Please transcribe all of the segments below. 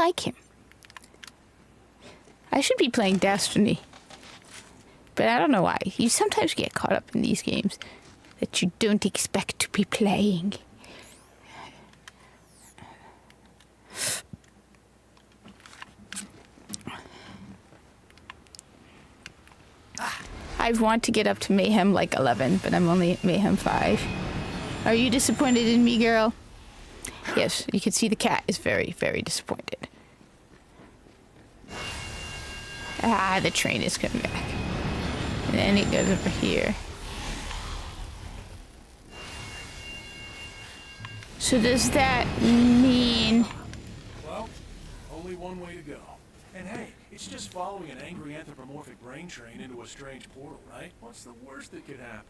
like him. I should be playing Destiny. But I don't know why. You sometimes get caught up in these games that you don't expect to be playing. I want to get up to Mayhem like 11, but I'm only at Mayhem 5. Are you disappointed in me, girl? Yes, you can see the cat is very, very disappointed. Ah, the train is coming back. And then it goes over here. So does that mean... Well, only one way to go. And hey, it's just following an angry anthropomorphic brain train into a strange portal, right? What's the worst that could happen?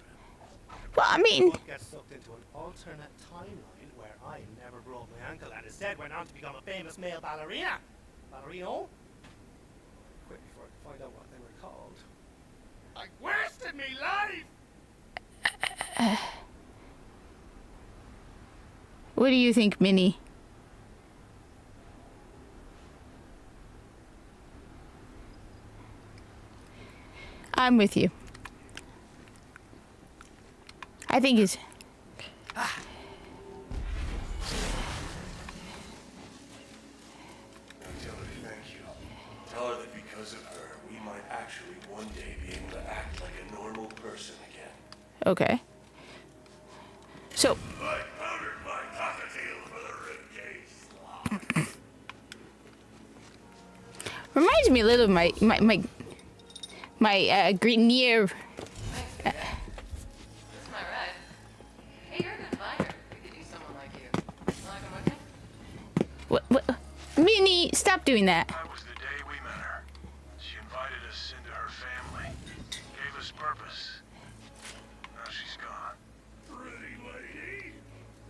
Well, I mean... Get sucked into an alternate timeline where I never broke my ankle and instead went on to become a famous male ballerina. Ballerino? Quick before I find out what they were called. I wasted me life! What do you think, Minnie? I'm with you. I think it's... Tell her thank you. Tell her that because of her, we might actually one day be able to act like a normal person again. Okay. So... I powdered my cockatiel for the ribcage. reminds me a little of my Grenier. That's my ride. Hey, you're a good fighter. We could use someone like you. Like him, okay? What? Minnie, stop doing that. That was the day we met her. She invited us into her family. Gave us purpose. Now she's gone. Pretty lady.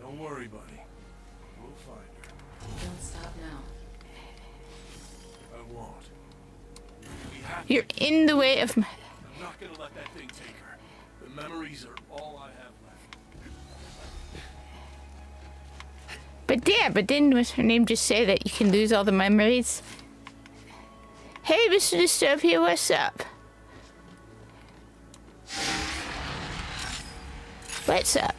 Don't worry, buddy. We'll find her. Don't stop now. I won't. We have You're in the way of my... I'm not gonna let that thing take her. The memories are all I have left. But yeah, but didn't what's her name just say that you can lose all the memories? Hey, Mr. Disturb here, what's up? What's up?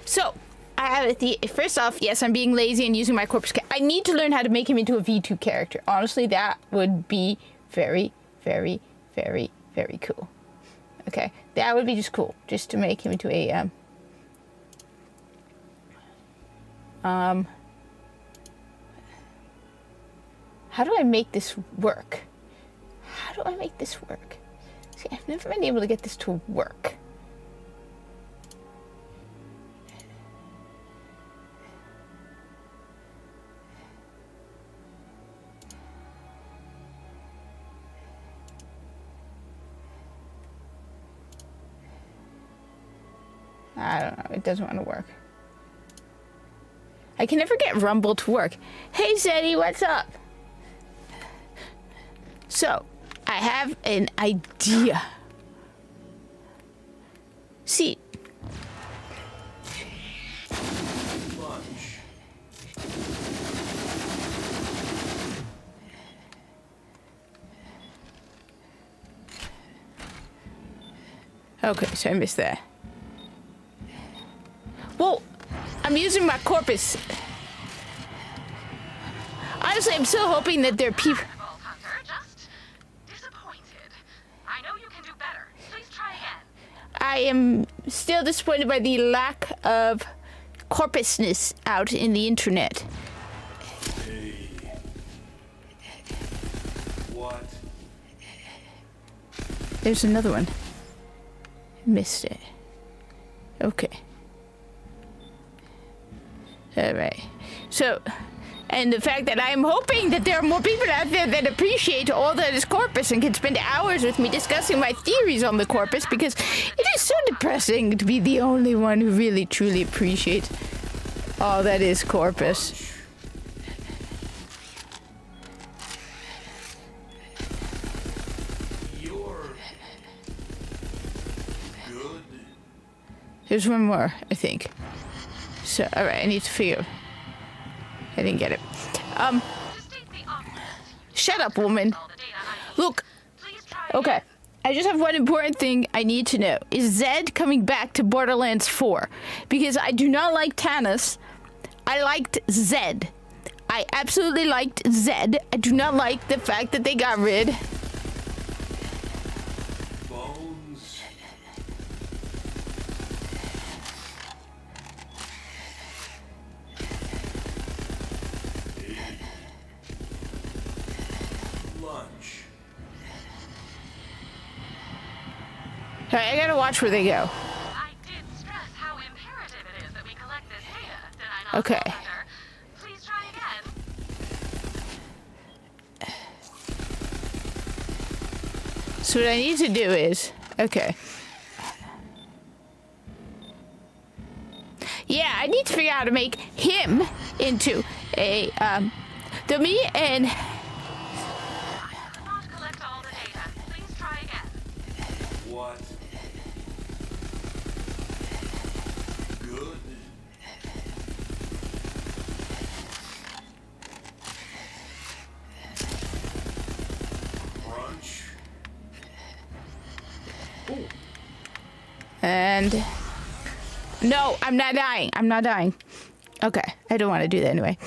So, I have the first off, yes, I'm being lazy and using my corpus. I need to learn how to make him into a V2 character. Honestly, that would be very, very, very, very cool. Okay, that would be just cool, just to make him into a how do I make this work? How do I make this work? See, I've never been able to get this to work. I don't know, it doesn't want to work. I can never get Rumble to work. Hey Zeddy, what's up? So, I have an idea. See. Okay, so I missed that. Well, I'm using my corpus. Honestly, I'm still hoping that there are people... Hunter, just disappointed. I know you can do better. Please try again. I am still disappointed by the lack of corpusness out in the internet. Hey. What? There's another one. Missed it. Okay. Alright. So, and the fact that I am hoping that there are more people out there that appreciate all that is corpus and can spend hours with me discussing my theories on the corpus, because it is so depressing to be the only one who really truly appreciates all that is corpus. You're good. There's one more, I think. So, alright, I need to figure. I didn't get it. To state the obvious, Shut up, woman. All the data I need. Look, Please try okay. again. I just have one important thing I need to know. Is Zed coming back to Borderlands 4? Because I do not like Tannis. I liked Zed. I absolutely liked Zed. I do not like the fact that they got rid. Bones. Lunch. Alright, I gotta watch where they go. I did stress how imperative it is that we collect this data. Did I not? Okay. Commander? Please try again. So what I need to do is... Okay. Yeah, I need to figure out how to make him into a, dummy and... I could not collect all the data. Please try again. What? Good. Crunch. And... No, I'm not dying. I'm not dying. Okay, I don't want to do that anyway.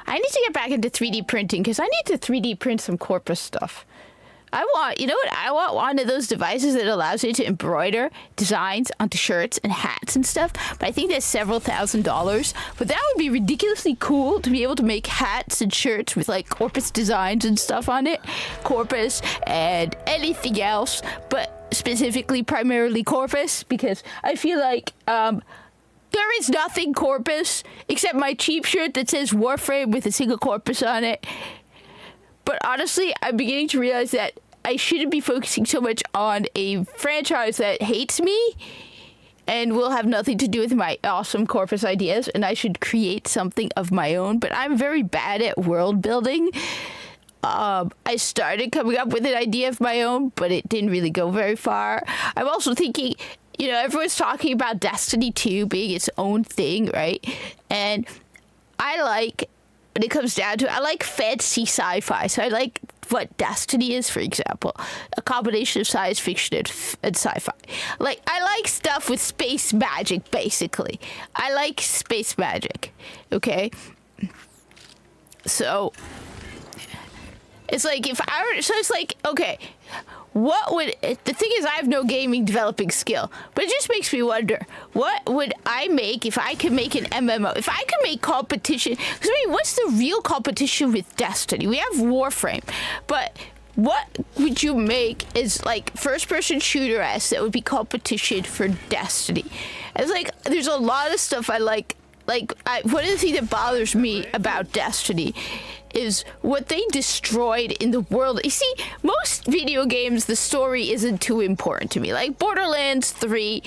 I need to get back into 3D printing because I need to 3D print some Corpus stuff. I want, you know what? I want one of those devices that allows you to embroider designs onto shirts and hats and stuff. But I think that's several $1,000s. But that would be ridiculously cool to be able to make hats and shirts with like Corpus designs and stuff on it. Corpus and anything else, but specifically primarily Corpus because I feel like there is nothing Corpus except my cheap shirt that says Warframe with a single Corpus on it. But honestly, I'm beginning to realize that I shouldn't be focusing so much on a franchise that hates me and will have nothing to do with my awesome Corpus ideas, and I should create something of my own. But I'm very bad at world building. I started coming up with an idea of my own, but it didn't really go very far. I'm also thinking, you know, everyone's talking about Destiny 2 being its own thing, right? And I like... When it comes down to it, I like fantasy sci-fi. So I like what Destiny is, for example. A combination of science fiction and sci-fi. Like, I like stuff with space magic, basically. I like space magic, okay? So, it's like, if I were... So it's like, okay... What would... The thing is, I have no gaming developing skill. But it just makes me wonder, what would I make if I could make an MMO? If I could make competition... Because, I mean, what's the real competition with Destiny? We have Warframe. But what would you make is, like, first-person shooter-esque that would be competition for Destiny? It's like, there's a lot of stuff I like. Like, one of the things that bothers me about Destiny is what they destroyed in the world. You see, most video games, the story isn't too important to me. Like Borderlands 3,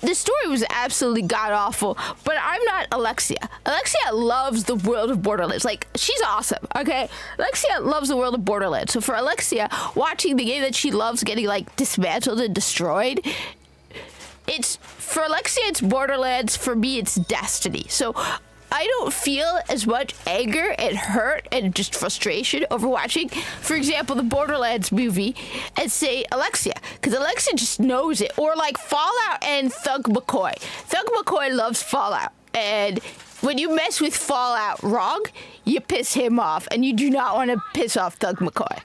the story was absolutely god-awful, but I'm not Alexia. Alexia loves the world of Borderlands. Like, she's awesome, okay? Alexia loves the world of Borderlands. So for Alexia, watching the game that she loves getting, like, dismantled and destroyed... For Alexia, it's Borderlands. For me, it's Destiny. So I don't feel as much anger and hurt and just frustration over watching, for example, the Borderlands movie as, say, Alexia. Because Alexia just knows it. Or like Fallout and Thug McCoy. Thug McCoy loves Fallout. And when you mess with Fallout wrong, you piss him off. And you do not want to piss off Thug McCoy.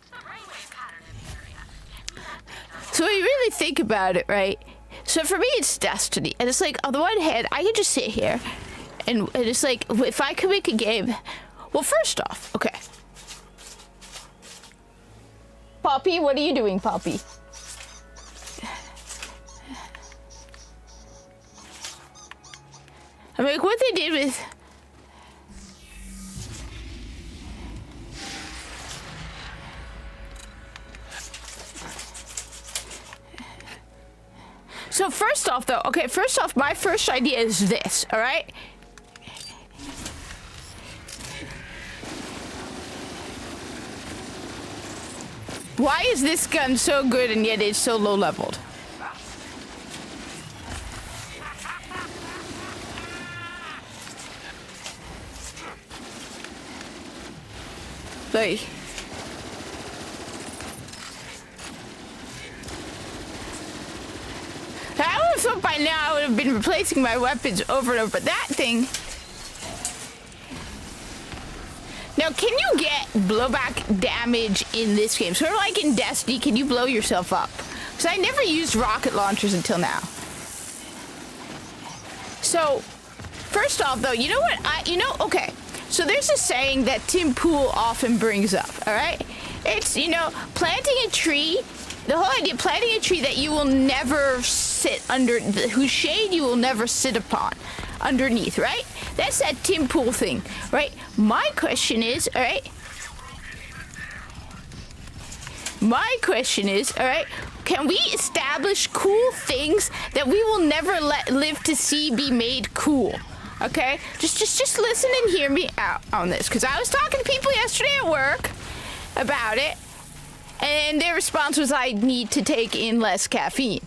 So when you really think about it, right? So for me, it's Destiny. And it's like, on the one hand, I can just sit here. And it's like, if I could make a game... Well, first off, okay. Poppy, what are you doing, Poppy? I mean, like, what they did with... So first off, though, okay, first off, my first idea is this, all right? Why is this gun so good and yet it's so low leveled? Like, I would have thought by now I would have been replacing my weapons over and over, but that thing... Now, can you get blowback damage in this game? Sort of like in Destiny, can you blow yourself up? Because I never used rocket launchers until now. So, first off, though, you know what? Okay. So there's a saying that Tim Pool often brings up, all right? It's, planting a tree. The whole idea, planting a tree that you will never sit under, whose shade you will never sit upon, underneath, right? That's that Tim Pool thing, right? My question is, all right? Can we establish cool things that we will never live to see be made cool? Okay? Just listen and hear me out on this, because I was talking to people yesterday at work about it, and their response was I need to take in less caffeine.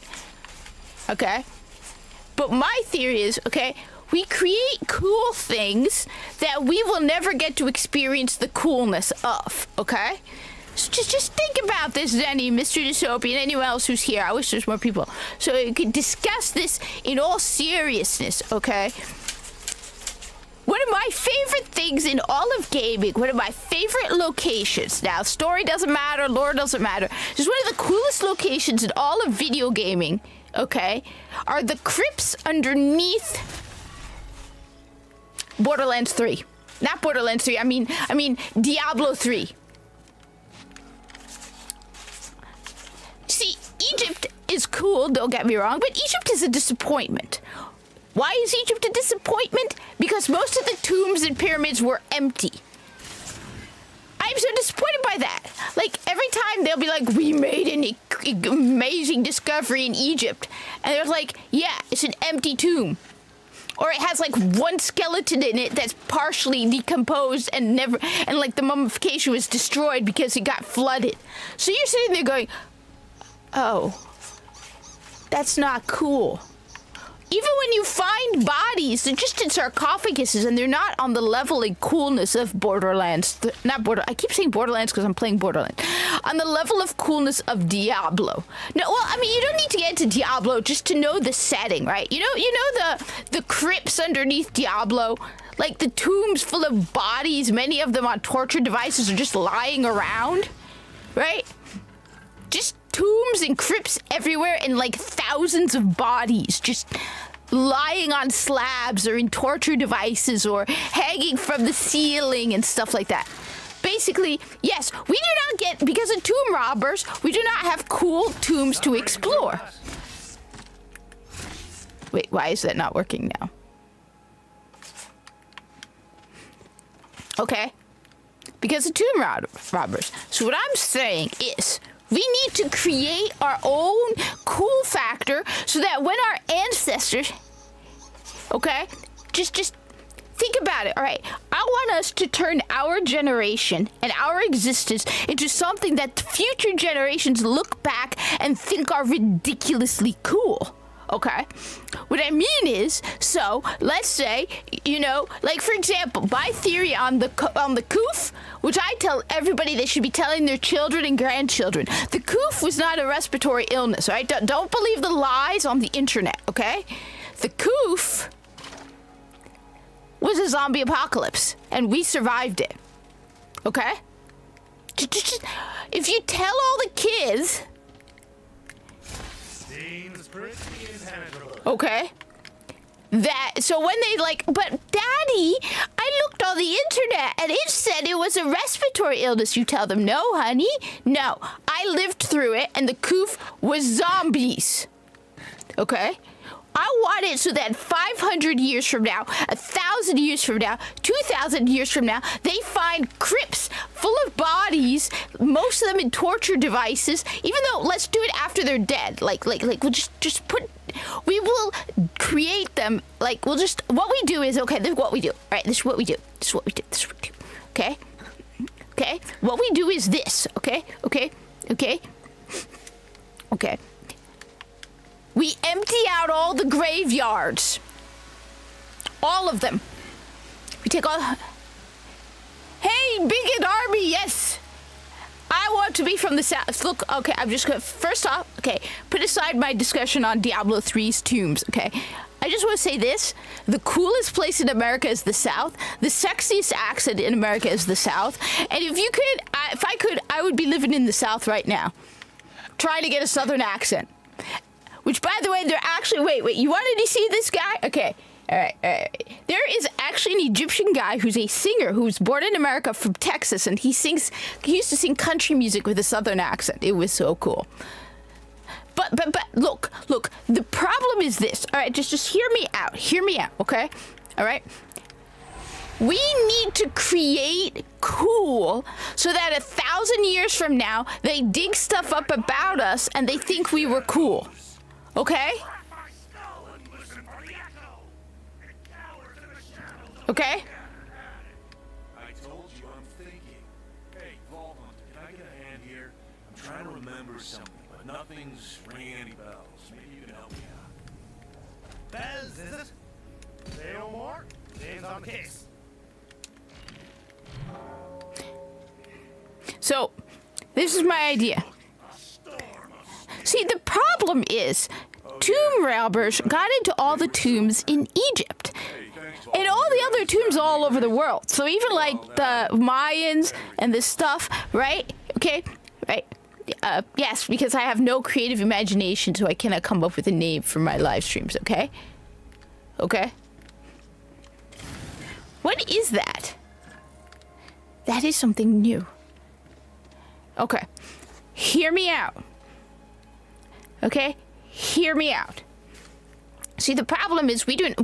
Okay? But my theory is, okay, we create cool things that we will never get to experience the coolness of, okay? So just think about this, Zenny, Mr. Dystopia, and anyone else who's here. I wish there's more people. So you could discuss this in all seriousness, okay? One of my favorite things in all of gaming, one of my favorite locations, now story doesn't matter, lore doesn't matter, just one of the coolest locations in all of video gaming, okay, are the crypts underneath Borderlands 3. Not Borderlands 3, I mean Diablo 3. See, Egypt is cool, don't get me wrong, but Egypt is a disappointment. Why is Egypt a disappointment? Because most of the tombs and pyramids were empty. I'm so disappointed by that. Like, every time they'll be like, we made an amazing discovery in Egypt. And they're like, yeah, it's an empty tomb. Or it has like one skeleton in it that's partially decomposed and like the mummification was destroyed because it got flooded. So you're sitting there going, oh, that's not cool. Even when you find bodies, they're just in sarcophaguses and they're not on the level and coolness of Borderlands. I keep saying Borderlands because I'm playing Borderlands. On the level of coolness of Diablo. No, well, I mean, you don't need to get into Diablo just to know the setting, right? You know the crypts underneath Diablo? Like the tombs full of bodies, many of them on torture devices are just lying around, right? Just tombs and crypts everywhere and like thousands of bodies just lying on slabs or in torture devices or hanging from the ceiling and stuff like that. Basically, yes, we do not get, because of tomb robbers, we do not have cool tombs to explore. Wait, why is that not working now? Okay. Because of tomb robbers. So what I'm saying is, we need to create our own cool factor so that when our ancestors, okay, just think about it, all right? I want us to turn our generation and our existence into something that future generations look back and think are ridiculously cool. Okay, what I mean is, so let's say, like for example, my theory on the Koof, which I tell everybody they should be telling their children and grandchildren, the Koof was not a respiratory illness, right? Don't believe the lies on the internet, okay? The Koof was a zombie apocalypse, and we survived it, okay? Just, if you tell all the kids. Okay. So when they but Daddy, I looked on the internet and it said it was a respiratory illness. You tell them, no, honey, no. I lived through it and the Koof was zombies. Okay? I want it so that 500 years from now, 1,000 years from now, 2,000 years from now, they find crypts full of bodies, most of them in torture devices, even though let's do it after they're dead. We'll just put, we will create them, what we do is, okay, this is what we do, right? This is what we do, okay? Okay? What we do is this, okay? We empty out all the graveyards. All of them. We take all... Hey, Yay! Bigot army, yes! I want to be from the south. Look, okay, I'm just gonna, first off, okay, put aside my discussion on Diablo 3's tombs, okay? I just want to say this. The coolest place in America is the South. The sexiest accent in America is the South. And if you could, if I could, I would be living in the South right now. Trying to get a Southern accent. Which, by the way, they're actually, wait, you wanted to see this guy? Okay. All right. There is actually an Egyptian guy who's a singer who was born in America from Texas, and he used to sing country music with a Southern accent. It was so cool. But look, the problem is this. All right, just hear me out, okay? All right? We need to create cool so that 1,000 years from now, they dig stuff up about us and they think we were cool. Okay? Okay? I told you I'm thinking. Hey, Vault Hunter, can I get a hand here? I'm trying to remember something, but nothing's ringing any bells. Maybe you can help me out. Bells, is it? Say no more. Name's on the case. So, this is my idea. See, the problem is, tomb robbers got into all the tombs in Egypt. And all the other tombs all over the world. So even like the Mayans and this stuff, right? Okay, right? Yes, because I have no creative imagination, so I cannot come up with a name for my live streams, okay? Okay? What is that? That is something new. Okay. Hear me out. Okay? Hear me out. See, the problem is we don't,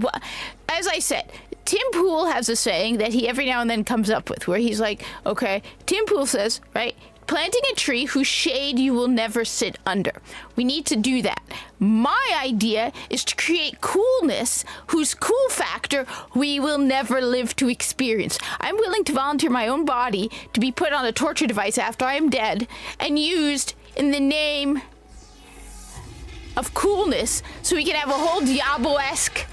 as I said, Tim Pool has a saying that he every now and then comes up with where he's like, okay, Tim Pool says, right, planting a tree whose shade you will never sit under. We need to do that. My idea is to create coolness whose cool factor we will never live to experience. I'm willing to volunteer my own body to be put on a torture device after I am dead and used in the name of coolness so we can have a whole Diablo-esque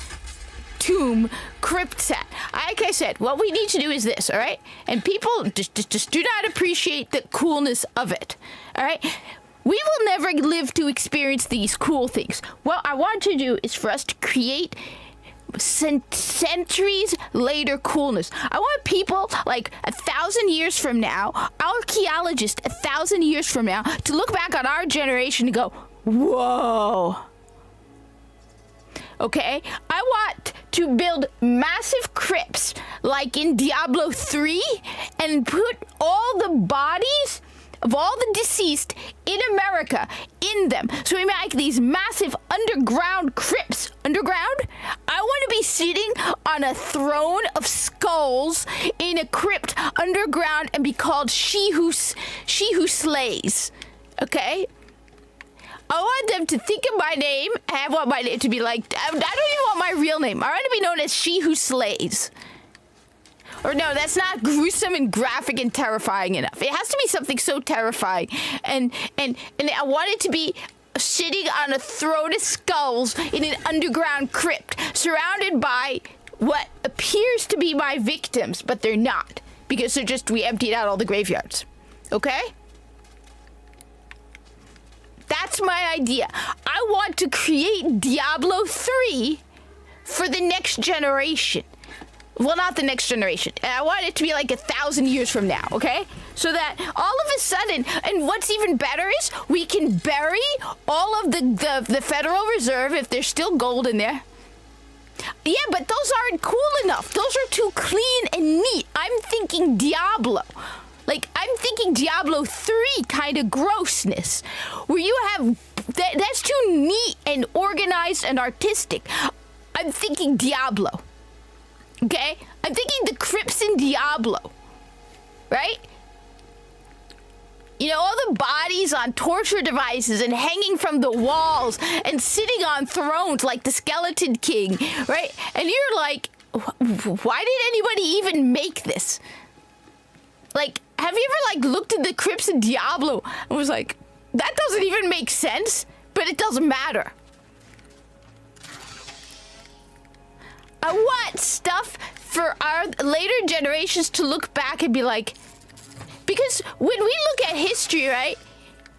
tomb crypt set. Like I said, what we need to do is this, all right? And people just do not appreciate the coolness of it, all right? We will never live to experience these cool things. What I want to do is for us to create centuries later coolness. I want people like 1,000 years from now, archaeologists 1,000 years from now, to look back on our generation and go, whoa. Okay? I want to build massive crypts like in Diablo 3 and put all the bodies of all the deceased in America in them. So we make these massive underground crypts. Underground? I want to be sitting on a throne of skulls in a crypt underground and be called She Who Slays. Okay? I want them to think of my name, and I want my name to be like, I don't even want my real name. I want to be known as She Who Slays. Or no, that's not gruesome and graphic and terrifying enough. It has to be something so terrifying. And I want it to be sitting on a throne of skulls in an underground crypt, surrounded by what appears to be my victims, but they're not. Because we emptied out all the graveyards. Okay? That's my idea. I want to create Diablo 3 for the next generation. Well, not the next generation. I want it to be like 1,000 years from now, okay? So that all of a sudden, and what's even better is we can bury all of the Federal Reserve if there's still gold in there. Yeah, but those aren't cool enough. Those are too clean and neat. I'm thinking Diablo. Like, I'm thinking Diablo 3 kind of grossness, where you have, that's too neat and organized and artistic. I'm thinking Diablo, okay? I'm thinking the crypts in Diablo, right? You know, all the bodies on torture devices and hanging from the walls and sitting on thrones like the Skeleton King, right? And you're like, why did anybody even make this? Like, have you ever, like, looked at the crypts in Diablo and was like, that doesn't even make sense, but it doesn't matter. I want stuff for our later generations to look back and be like, because when we look at history, right?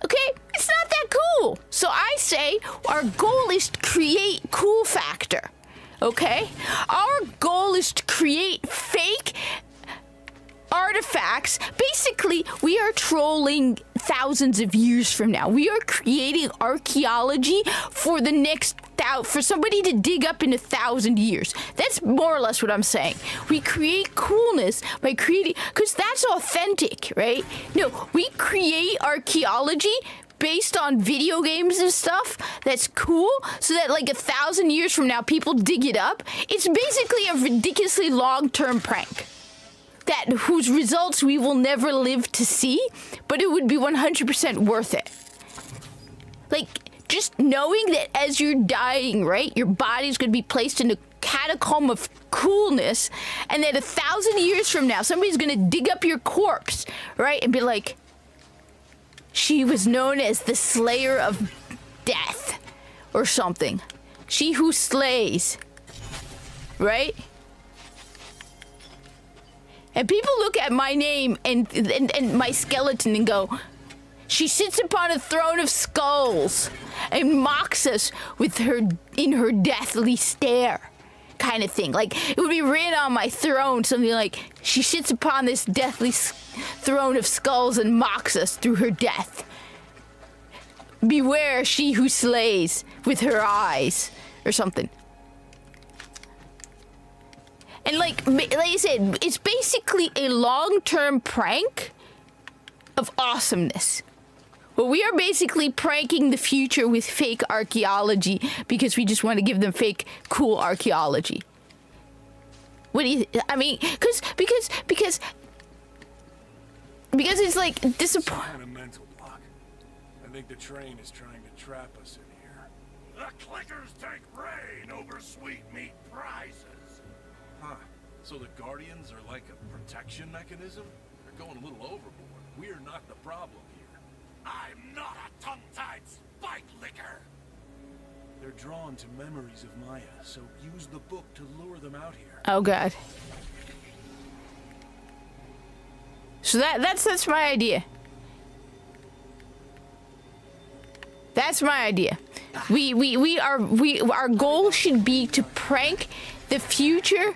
Okay, it's not that cool. So I say our goal is to create cool factor. Okay, our goal is to create fake artifacts. Basically, we are trolling thousands of years from now. We are creating archaeology for the next for somebody to dig up in 1,000 years. That's more or less what I'm saying. We create coolness by creating, because that's authentic, right? No, we create archaeology based on video games and stuff that's cool, so that like 1,000 years from now people dig it up. It's basically a ridiculously long-term prank that whose results we will never live to see, but it would be 100% worth it. Like, just knowing that as you're dying, right, your body's going to be placed in a catacomb of coolness, and that 1,000 years from now somebody's going to dig up your corpse, right, and be like, she was known as the Slayer of Death or something. She who slays, right? And people look at my name and my skeleton and go, she sits upon a throne of skulls and mocks us with her deathly stare, kind of thing. Like, it would be written on my throne, something like, she sits upon this deathly throne of skulls and mocks us through her death. Beware she who slays with her eyes, or something. And like I said, it's basically a long-term prank of awesomeness. Well, we are basically pranking the future with fake archaeology because we just want to give them fake, cool archaeology. What do you? I mean, because it's like disappointing. Kind of mental block. I think the train is trying to trap us in here. The clickers take rain over sweetmeat prizes. Huh. So the Guardians are like a protection mechanism? They're going a little overboard. We're not the problem here. I'm not a tongue-tied spike licker. They're drawn to memories of Maya, so use the book to lure them out here. Oh god. So that's my idea. That's my idea. Our goal should be to prank the future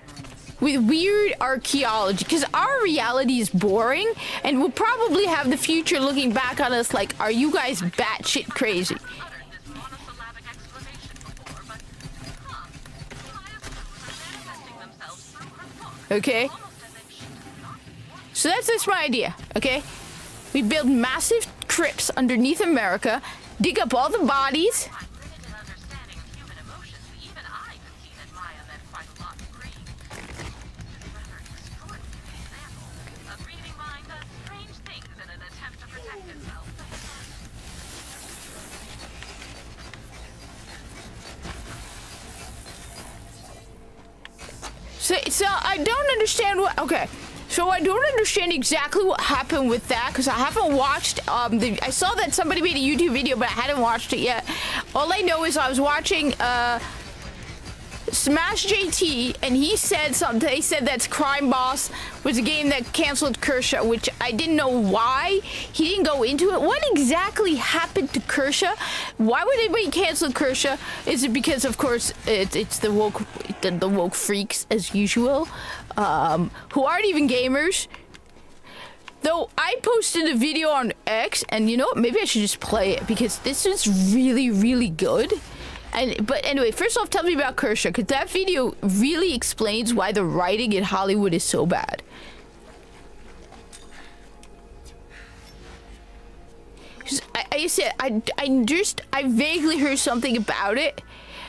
with weird archaeology, because our reality is boring, and we'll probably have the future looking back on us like, are you guys batshit crazy? Okay? So that's my idea, okay? We build massive crypts underneath America, dig up all the bodies. So I don't understand what. Okay, so I don't understand exactly what happened with that, because I haven't watched. I saw that somebody made a YouTube video, but I hadn't watched it yet. All I know is I was watching Smash JT, and he said something. He said that Crime Boss was a game that canceled Kershaw, which I didn't know why. He didn't go into it. What exactly happened to Kershaw? Why would anybody cancel Kershaw? Is it because, of course, it's the woke freaks as usual, who aren't even gamers? Though I posted a video on X, and you know what? Maybe I should just play it, because this is really, really good. But anyway, first off, tell me about Kershaw, because that video really explains why the writing in Hollywood is so bad. I said, I vaguely heard something about it,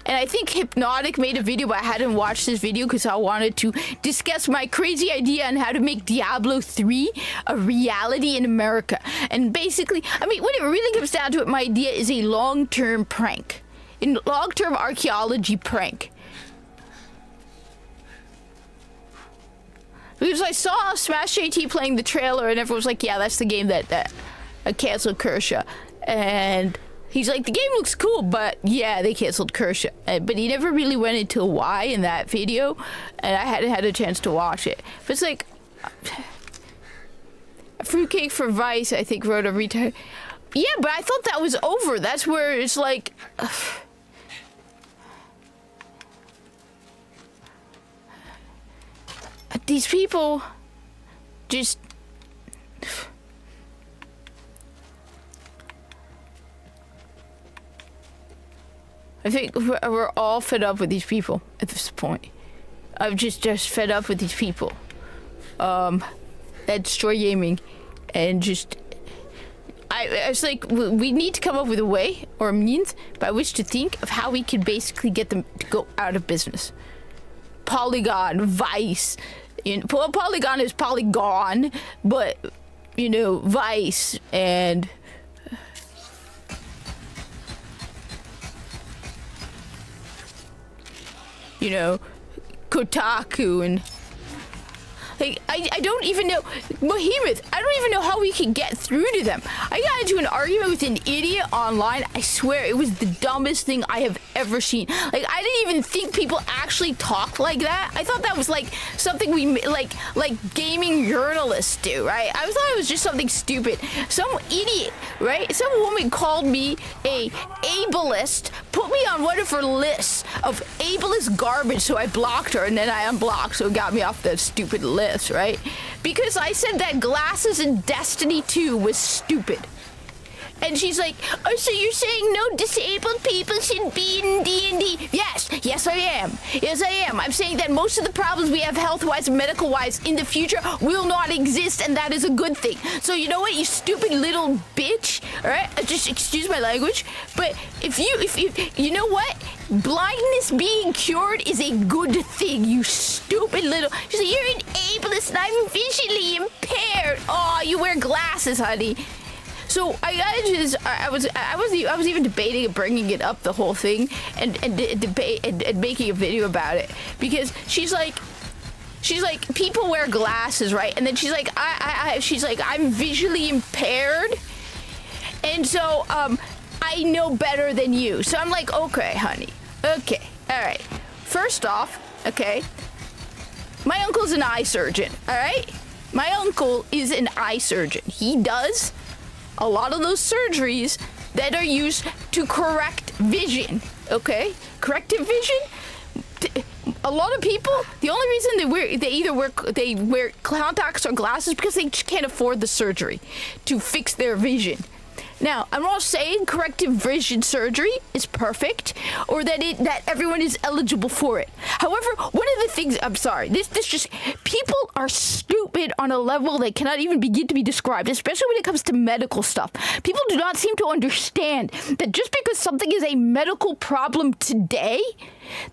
and I think Hypnotic made a video, but I hadn't watched this video because I wanted to discuss my crazy idea on how to make Diablo 3 a reality in America. And basically, I mean, when it really comes down to it, my idea is a long-term prank. In long-term archaeology prank. Because I saw Smash JT playing the trailer, and everyone was like, yeah, that's the game that canceled Kershaw. And he's like, the game looks cool, but yeah, they canceled Kershaw. But he never really went into why in that video, and I hadn't had a chance to watch it. But it's like, Fruitcake for Vice, I think, wrote a retire. Yeah, but I thought that was over. That's where it's like... these people just... I think we're all fed up with these people at this point. I'm just fed up with these people. That destroy gaming, and just... I was like, we need to come up with a way or a means by which to think of how we can basically get them to go out of business. Polygon, Vice... Polygon is Polygon, but, you know, Vice and... you know, Kotaku and... like, I don't even know... Behemoth, I don't even know how we can get through to them. I got into an argument with an idiot online. I swear, it was the dumbest thing I have ever seen. Like, I didn't even think people actually talk like that. I thought that was, like, something we... like gaming journalists do, right? I thought it was just something stupid. Some idiot, right? Some woman called me a ableist, put me on one of her lists of ableist garbage, so I blocked her, and then I unblocked, so it got me off the stupid list, right? Because I said that glasses in Destiny 2 was stupid. And she's like, oh, so you're saying no disabled people should be in D&D? Yes, I am. Yes, I am. I'm saying that most of the problems we have health-wise and medical-wise in the future will not exist, and that is a good thing. So you know what, you stupid little bitch, all right? Just excuse my language, but if you know what? Blindness being cured is a good thing, you stupid little... She's like, you're an ableist and I'm visually impaired. Oh, you wear glasses, honey. So I got into this. I was even debating bringing it up, the whole thing, and debate and making a video about it, because she's like people wear glasses, right? And then she's like I'm visually impaired, and so I know better than you. So I'm like, okay, honey, okay, all right. First off, okay, my uncle's an eye surgeon. All right, my uncle is an eye surgeon. He does a lot of those surgeries that are used to correct vision, okay? Corrective vision? A lot of people, the only reason they wear contacts or glasses because they just can't afford the surgery to fix their vision. Now, I'm not saying corrective vision surgery is perfect or that everyone is eligible for it. However, one of the things, I'm sorry, this just, people are stupid on a level that cannot even begin to be described, especially when it comes to medical stuff. People do not seem to understand that just because something is a medical problem today,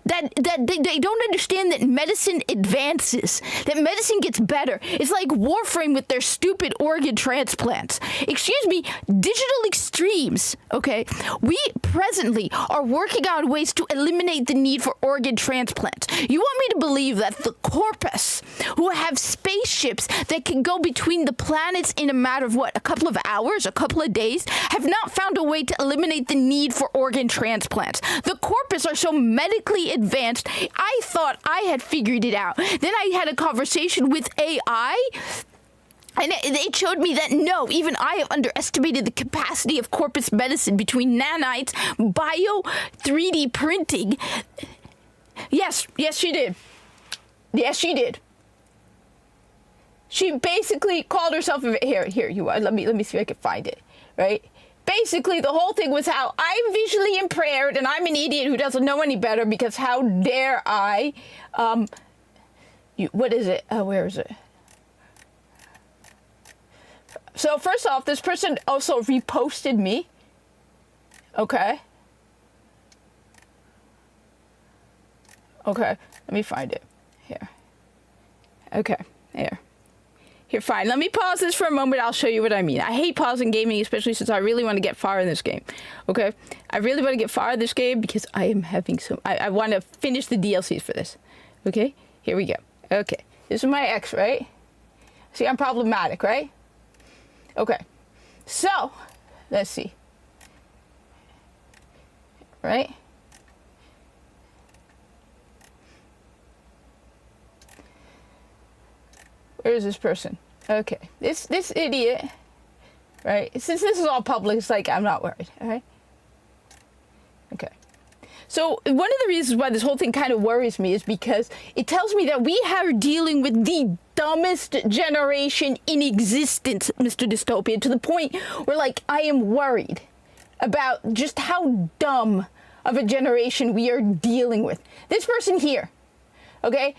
that they don't understand that medicine advances, that medicine gets better. It's like Warframe with their stupid organ transplants. Excuse me, digital extremes, okay? We presently are working on ways to eliminate the need for organ transplants. You want me to believe that the Corpus, who have spaceships that can go between the planets in a matter of what, a couple of hours, a couple of days, have not found a way to eliminate the need for organ transplants. The Corpus are so medically advanced, I thought I had figured it out. Then I had a conversation with AI, and they showed me that no, even I have underestimated the capacity of Corpus medicine between nanites, bio, 3D printing. Yes, she did. Yes, she did. She basically called herself, here you are. Let me see if I can find it, right? Basically, the whole thing was how I'm visually impaired and I'm an idiot who doesn't know any better because how dare I, what is it? Where is it? So first off, this person also reposted me. Okay. Okay, let me find it. Here. Okay, here. Here, fine. Let me pause this for a moment. I'll show you what I mean. I hate pausing gaming, especially since I really want to get far in this game. Okay? I really want to get far in this game because I am having some... I want to finish the DLCs for this. Okay? Here we go. Okay. This is my ex, right? See, I'm problematic, right? Okay. So, let's see. Right? Where is this person? Okay, this idiot, right? Since this is all public, it's like I'm not worried. All right. Okay. So one of the reasons why this whole thing kind of worries me is because it tells me that we are dealing with the dumbest generation in existence, Mr. Dystopia, to the point where, like, I am worried about just how dumb of a generation we are dealing with. This person here, okay?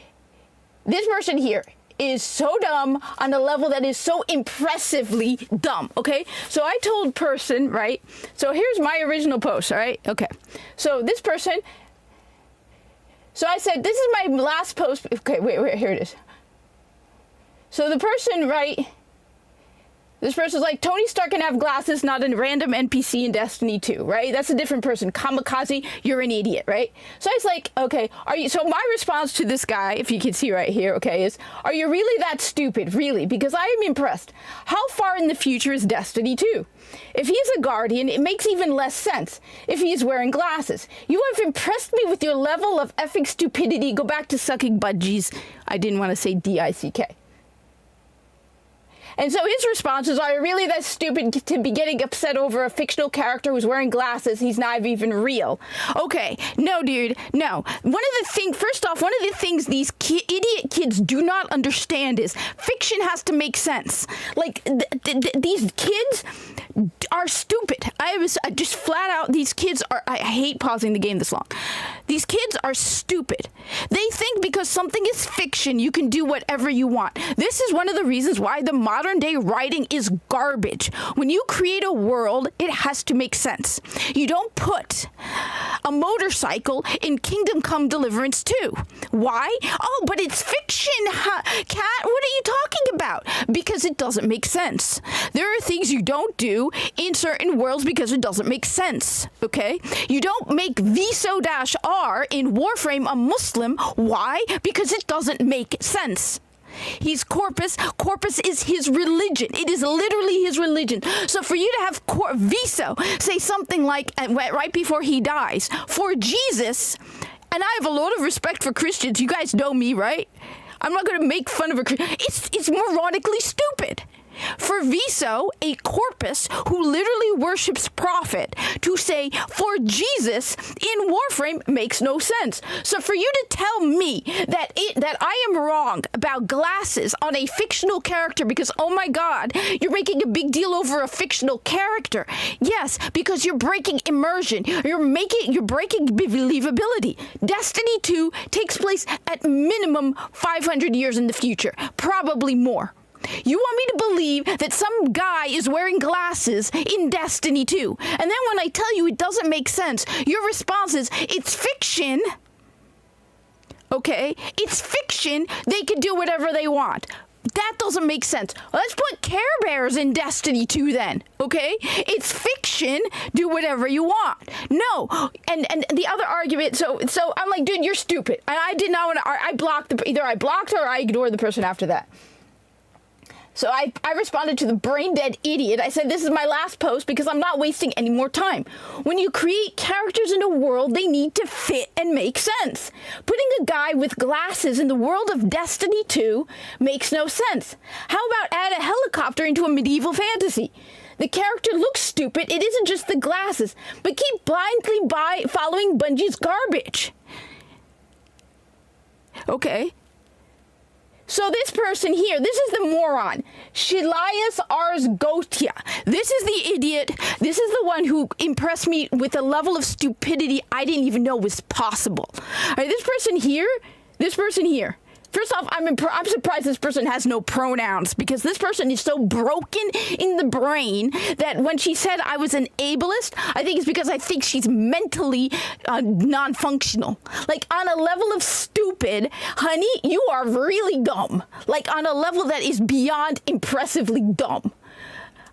This person here is so dumb on a level that is so impressively dumb, okay? So I told person, right? So here's my original post, all right? Okay. So this person, so I said, this is my last post. Okay, wait, here it is. So the person, right? This person's like, Tony Stark can have glasses, not a random NPC in Destiny 2, right? That's a different person. Kamikaze, you're an idiot, right? So I was like, okay, so my response to this guy, if you can see right here, okay, is, are you really that stupid? Really? Because I am impressed. How far in the future is Destiny 2? If he's a guardian, it makes even less sense if he is wearing glasses. You have impressed me with your level of effing stupidity. Go back to sucking budgies. I didn't want to say D-I-C-K. And so his response is, are you really that stupid to be getting upset over a fictional character who's wearing glasses? He's not even real. Okay, no, dude, no. First off, one of the things these idiot kids do not understand is fiction has to make sense. Like, these kids are stupid. I just flat out, these kids are, I hate pausing the game this long. These kids are stupid. They think because something is fiction, you can do whatever you want. This is one of the reasons why the modern day writing is garbage. When you create a world, it has to make sense. You don't put a motorcycle in Kingdom Come Deliverance 2. Why? Oh, but it's fiction, Cat. What are you talking about? Because it doesn't make sense. There are things you don't do in certain worlds because it doesn't make sense, okay? You don't make Viso-R in Warframe a Muslim. Why? Because it doesn't make sense. He's Corpus. Corpus is his religion. It is literally his religion. So for you to have Viso say something like, right before he dies, for Jesus, and I have a lot of respect for Christians. You guys know me, right? I'm not going to make fun of a Christian. It's moronically stupid. For Viso, a Corpus who literally worships Prophet, to say, for Jesus in Warframe makes no sense. So for you to tell me that I am wrong about glasses on a fictional character because, oh my God, you're making a big deal over a fictional character. Yes, because you're breaking immersion. You're breaking believability. Destiny 2 takes place at minimum 500 years in the future, probably more. You want me to believe that some guy is wearing glasses in Destiny 2. And then when I tell you it doesn't make sense, your response is, it's fiction. Okay? It's fiction. They can do whatever they want. That doesn't make sense. Let's put Care Bears in Destiny 2 then, okay? It's fiction. Do whatever you want. No. And the other argument, so I'm like, dude, you're stupid. And I did not want to, either I blocked or I ignored the person after that. So I responded to the brain-dead idiot. I said, this is my last post because I'm not wasting any more time. When you create characters in a world, they need to fit and make sense. Putting a guy with glasses in the world of Destiny 2 makes no sense. How about add a helicopter into a medieval fantasy? The character looks stupid. It isn't just the glasses, but keep blindly following Bungie's garbage. Okay. So this person here, this is the moron, Shilias Arsgotia. This is the idiot. This is the one who impressed me with a level of stupidity I didn't even know was possible. All right, this person here. First off, I'm surprised this person has no pronouns because this person is so broken in the brain that when she said I was an ableist, I think it's because I think she's mentally non-functional. Like, on a level of stupid, honey, you are really dumb. Like, on a level that is beyond impressively dumb.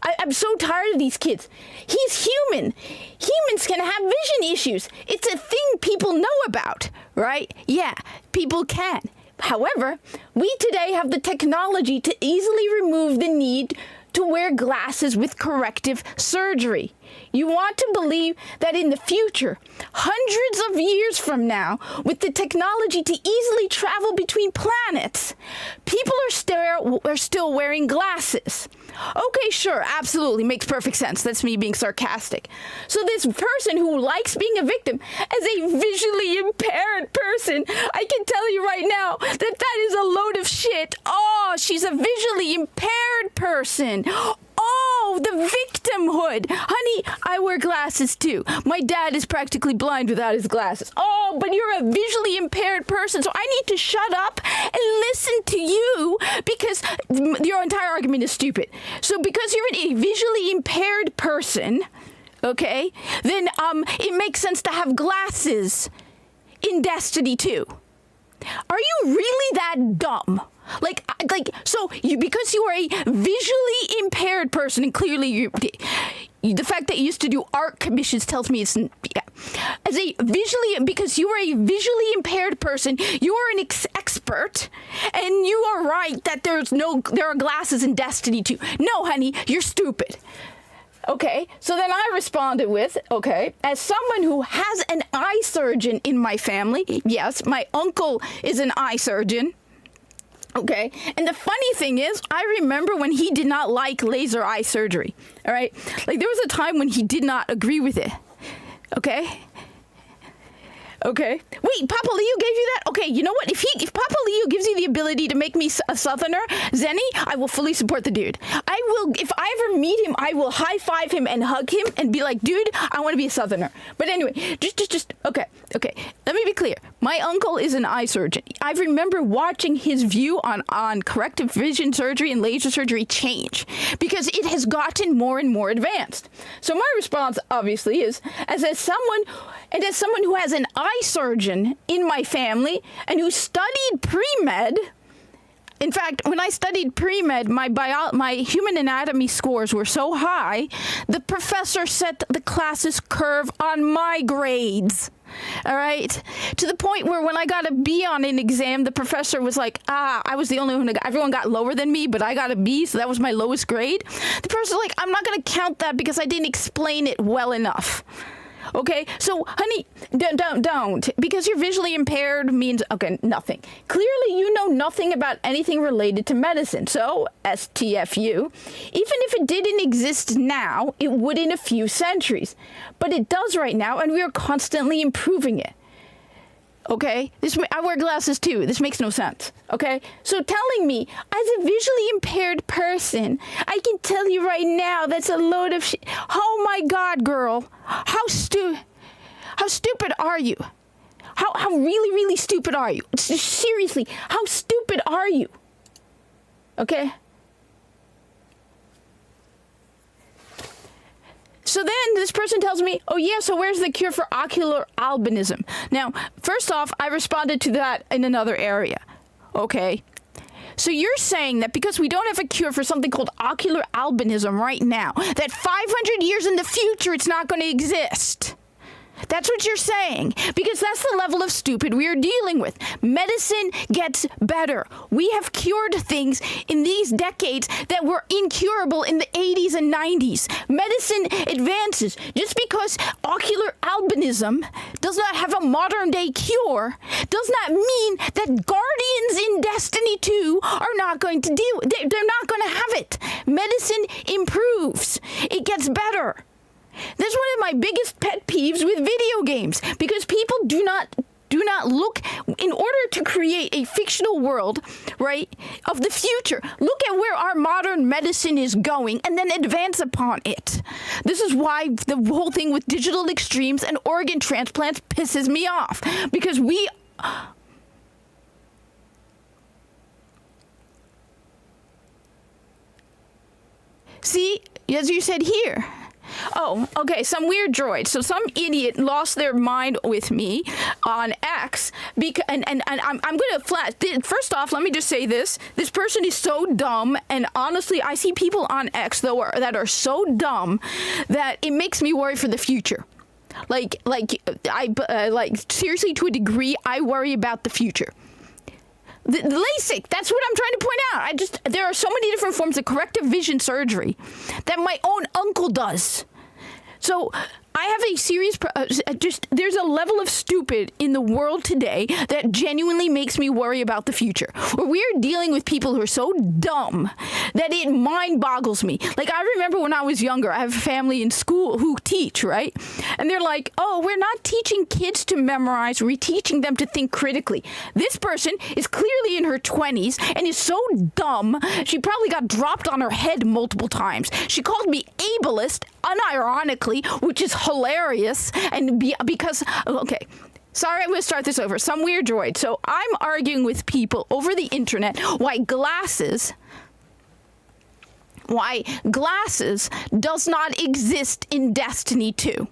I'm so tired of these kids. He's human. Humans can have vision issues. It's a thing people know about, right? Yeah, people can. However, we today have the technology to easily remove the need to wear glasses with corrective surgery. You want to believe that in the future, hundreds of years from now, with the technology to easily travel between planets, people are are still wearing glasses. Okay, sure, absolutely, makes perfect sense. That's me being sarcastic. So this person who likes being a victim, as a visually impaired person, I can tell you right now that that is a load of shit. Oh, she's a visually impaired person. Oh, the victimhood. Honey, I wear glasses too. My dad is practically blind without his glasses. Oh, but you're a visually impaired person, so I need to shut up and listen to you because your entire argument is stupid. So because you're a visually impaired person, okay, then it makes sense to have glasses in Destiny 2. Are you really that dumb? So because you are a visually impaired person, and clearly the fact that you used to do art commissions tells me it's, yeah. Because you are a visually impaired person, you are an expert, and you are right that there are glasses in Destiny 2. No, honey, you're stupid. Okay, so then I responded with, okay, as someone who has an eye surgeon in my family, yes, my uncle is an eye surgeon. Okay, and the funny thing is, I remember when he did not like laser eye surgery, all right? Like, there was a time when he did not agree with it, okay? Okay. Wait, Papa Leo gave you that? Okay, you know what? If Papa Leo gives you the ability to make me a Southerner, Zenny, I will fully support the dude. If I ever meet him, I will high-five him and hug him and be like, dude, I want to be a Southerner. But anyway, okay. Let me be clear. My uncle is an eye surgeon. I remember watching his view on corrective vision surgery and laser surgery change because it has gotten more and more advanced. So my response, obviously, is as someone who has an eye surgeon in my family and who studied pre-med. In fact, when I studied pre-med, my human anatomy scores were so high, the professor set the classes curve on my grades. All right? To the point where when I got a B on an exam, the professor was like, I was the only one everyone got lower than me, but I got a B, so that was my lowest grade. The professor was like, I'm not going to count that because I didn't explain it well enough. Okay, so honey, don't, because you're visually impaired means, okay, nothing. Clearly you know nothing about anything related to medicine, so STFU, even if it didn't exist now, it would in a few centuries. But it does right now, and we are constantly improving it. Okay, I wear glasses too. This makes no sense. Okay, so telling me as a visually impaired person, I can tell you right now that's a load of shit. Oh my God, girl, how stupid are you? How really stupid are you? Seriously, how stupid are you? Okay. So then this person tells me, oh yeah, so where's the cure for ocular albinism? Now, first off, I responded to that in another area. Okay. So you're saying that because we don't have a cure for something called ocular albinism right now, that 500 years in the future it's not going to exist. That's what you're saying, because that's the level of stupid we are dealing with. Medicine gets better. We have cured things in these decades that were incurable in the 80s and 90s. Medicine advances. Just because ocular albinism does not have a modern day cure does not mean that Guardians in Destiny 2 are not going to they're not going to have it. Medicine improves. It gets better. That's one of my biggest pet peeves with video games, because people do not look, in order to create a fictional world, right, of the future, look at where our modern medicine is going and then advance upon it. This is why the whole thing with digital extremes and organ transplants pisses me off, because we... See, as you said here... Oh, okay, some weird droid. So some idiot lost their mind with me on X, and I'm going to flash. First off, let me just say this. This person is so dumb, and honestly, I see people on X, though, that are so dumb that it makes me worry for the future. Like seriously, to a degree, I worry about the future. The LASIK, that's what I'm trying to point out. There are so many different forms of corrective vision surgery that my own uncle does. So I have a serious, there's a level of stupid in the world today that genuinely makes me worry about the future. Where we're dealing with people who are so dumb that it mind boggles me. Like, I remember when I was younger, I have a family in school who teach, right? And they're like, oh, we're not teaching kids to memorize, we're teaching them to think critically. This person is clearly in her 20s and is so dumb, she probably got dropped on her head multiple times. She called me ableist, unironically, which is hilarious. And because, okay, sorry, I'm going to start this over. Some weird droid. So I'm arguing with people over the internet why glasses does not exist in Destiny 2.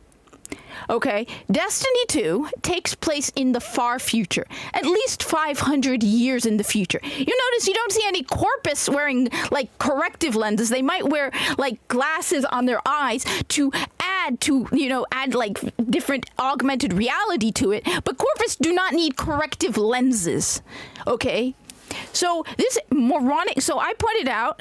Okay, Destiny 2 takes place in the far future, at least 500 years in the future. You notice you don't see any Corpus wearing, like, corrective lenses. They might wear, like, glasses on their eyes to add, like, different augmented reality to it. But Corpus do not need corrective lenses, okay? So this moronic, so I pointed out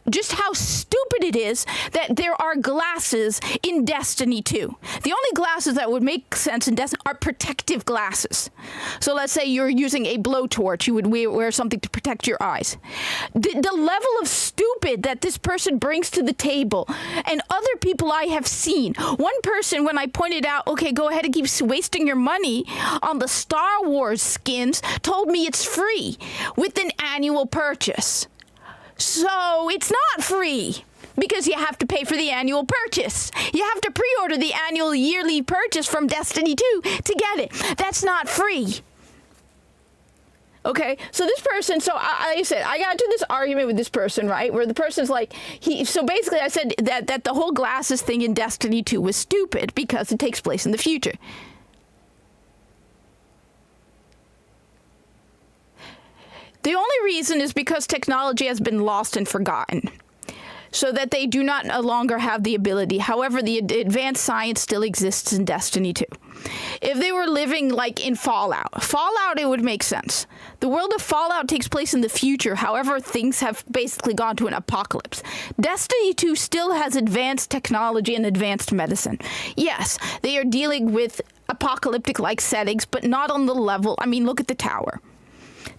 just how stupid it is that there are glasses in Destiny 2. The only glasses that would make sense in Destiny are protective glasses. So let's say you're using a blowtorch, you would wear something to protect your eyes. The level of stupid that this person brings to the table, and other people I have seen. One person, when I pointed out, okay, go ahead and keep wasting your money on the Star Wars skins, told me it's free with an annual purchase. So it's not free because you have to pay for the annual purchase. You have to pre-order the annual yearly purchase from Destiny 2 to get it. That's not free. Okay, so this person, so I said, I got into this argument with this person, right, where the person's like, so basically I said that the whole glasses thing in Destiny 2 was stupid because it takes place in the future. The only reason is because technology has been lost and forgotten, so that they do not no longer have the ability. However, the advanced science still exists in Destiny 2. If they were living like in Fallout, it would make sense. The world of Fallout takes place in the future. However, things have basically gone to an apocalypse. Destiny 2 still has advanced technology and advanced medicine. Yes, they are dealing with apocalyptic-like settings, but not on the level. I mean, look at the tower.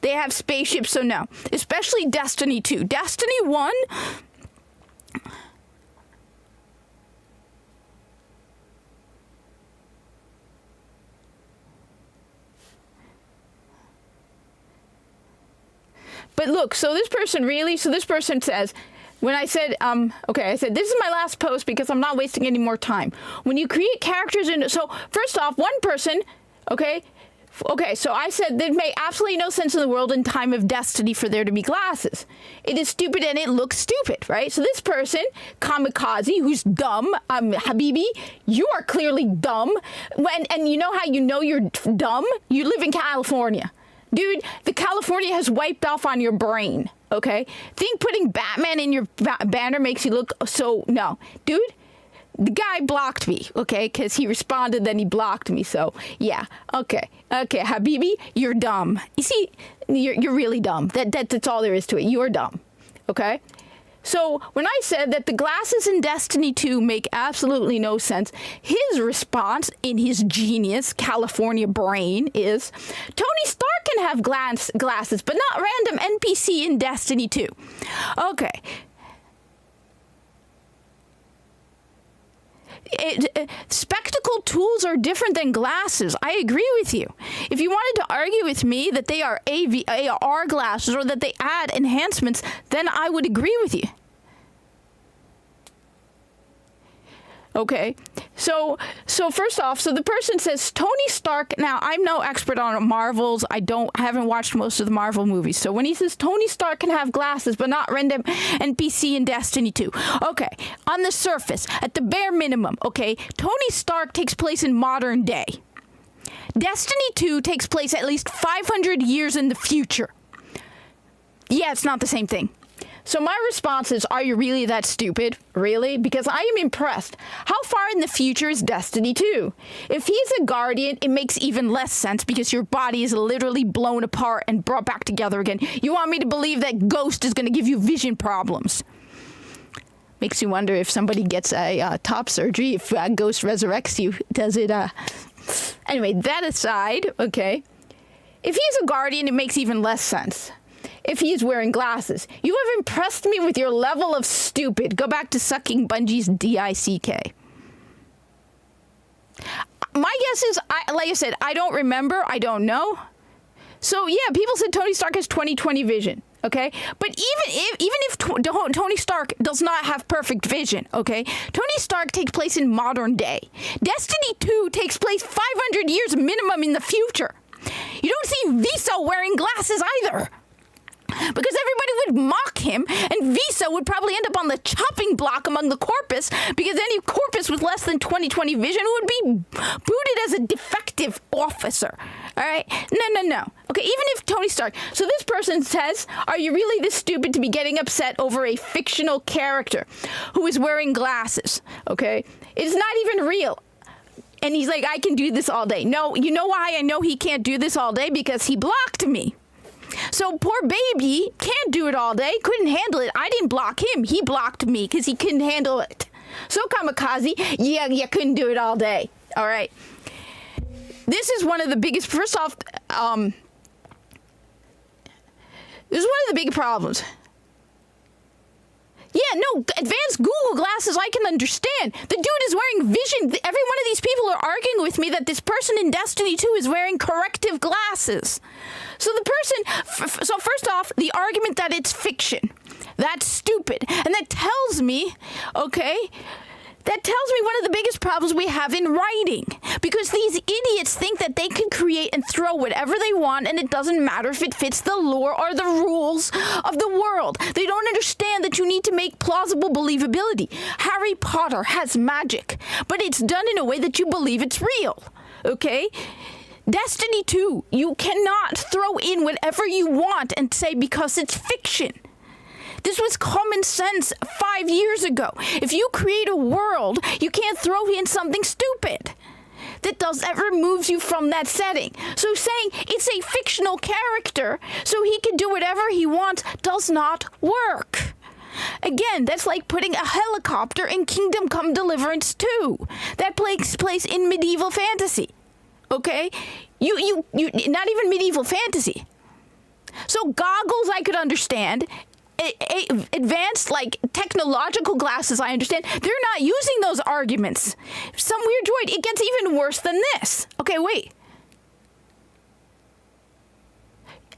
They have spaceships, so no. Especially Destiny 2. Destiny 1... But look, so this person says, when I said, I said, this is my last post because I'm not wasting any more time. When you create characters so first off, one person, okay, so I said that it made absolutely no sense in the world in time of Destiny for there to be glasses. It is stupid and it looks stupid, right? So this person, Kamikaze, who's dumb, Habibi, you are clearly dumb. And you know how you know you're dumb? You live in California. Dude, the California has wiped off on your brain, okay? Think putting Batman in your banner makes you look so... No. Dude, the guy blocked me, okay? Because he responded, then he blocked me, so yeah. Okay, Habibi, you're dumb. You see, you're really dumb. That's all there is to it. You're dumb, okay? So when I said that the glasses in Destiny 2 make absolutely no sense, his response in his genius California brain is, Tony Stark can have glasses, but not random NPC in Destiny 2. Okay. Spectacle tools are different than glasses. I agree with you. If you wanted to argue with me that they are AR glasses or that they add enhancements, then I would agree with you. Okay, so first off, so the person says Tony Stark. Now, I'm no expert on Marvels. I haven't watched most of the Marvel movies. So when he says Tony Stark can have glasses, but not random NPC in Destiny 2. Okay, on the surface, at the bare minimum, okay, Tony Stark takes place in modern day. Destiny 2 takes place at least 500 years in the future. Yeah, it's not the same thing. So my response is, are you really that stupid? Really? Because I am impressed. How far in the future is Destiny 2? If he's a guardian, it makes even less sense because your body is literally blown apart and brought back together again. You want me to believe that Ghost is going to give you vision problems? Makes you wonder if somebody gets a top surgery, if Ghost resurrects you, does it? Anyway, that aside, okay. If he's a guardian, it makes even less sense. If he is wearing glasses, you have impressed me with your level of stupid. Go back to sucking Bungie's DICK. My guess is, like I said, I don't remember. I don't know. So yeah, people said Tony Stark has 20/20 vision. Okay, but even if Tony Stark does not have perfect vision, okay, Tony Stark takes place in modern day. Destiny 2 takes place 500 years minimum in the future. You don't see Viso wearing glasses either. Because everybody would mock him, and Viso would probably end up on the chopping block among the corpus, because any corpus with less than 20/20 vision would be booted as a defective officer. All right? No. Okay, even if Tony Stark... So this person says, are you really this stupid to be getting upset over a fictional character who is wearing glasses? Okay? It's not even real. And he's like, I can do this all day. No, you know why I know he can't do this all day? Because he blocked me. So poor baby can't do it all day, couldn't handle it. I didn't block him. He blocked me because he couldn't handle it. So Kamikaze, yeah, you couldn't do it all day. All right. This is one of the biggest, first off, this is one of the big problems. Yeah, no, advanced Google glasses, I can understand. The dude is wearing vision. Every one of these people are arguing with me that this person in Destiny 2 is wearing corrective glasses. So the person, so first off, the argument that it's fiction, that's stupid. And that tells me, okay, that tells me one of the biggest problems we have in writing. Because these idiots think that they can create and throw whatever they want, and it doesn't matter if it fits the lore or the rules of the world. They don't understand that you need to make plausible believability. Harry Potter has magic, but it's done in a way that you believe it's real. Okay? Destiny 2, you cannot throw in whatever you want and say because it's fiction. This was common sense 5 years ago. If you create a world, you can't throw in something stupid. That removes you from that setting. So saying it's a fictional character so he can do whatever he wants does not work. Again, that's like putting a helicopter in Kingdom Come Deliverance 2. That takes place in medieval fantasy. Okay? You not even medieval fantasy. So goggles I could understand. Advanced, like, technological glasses, I understand. They're not using those arguments. Some weird droid, it gets even worse than this. Okay, wait.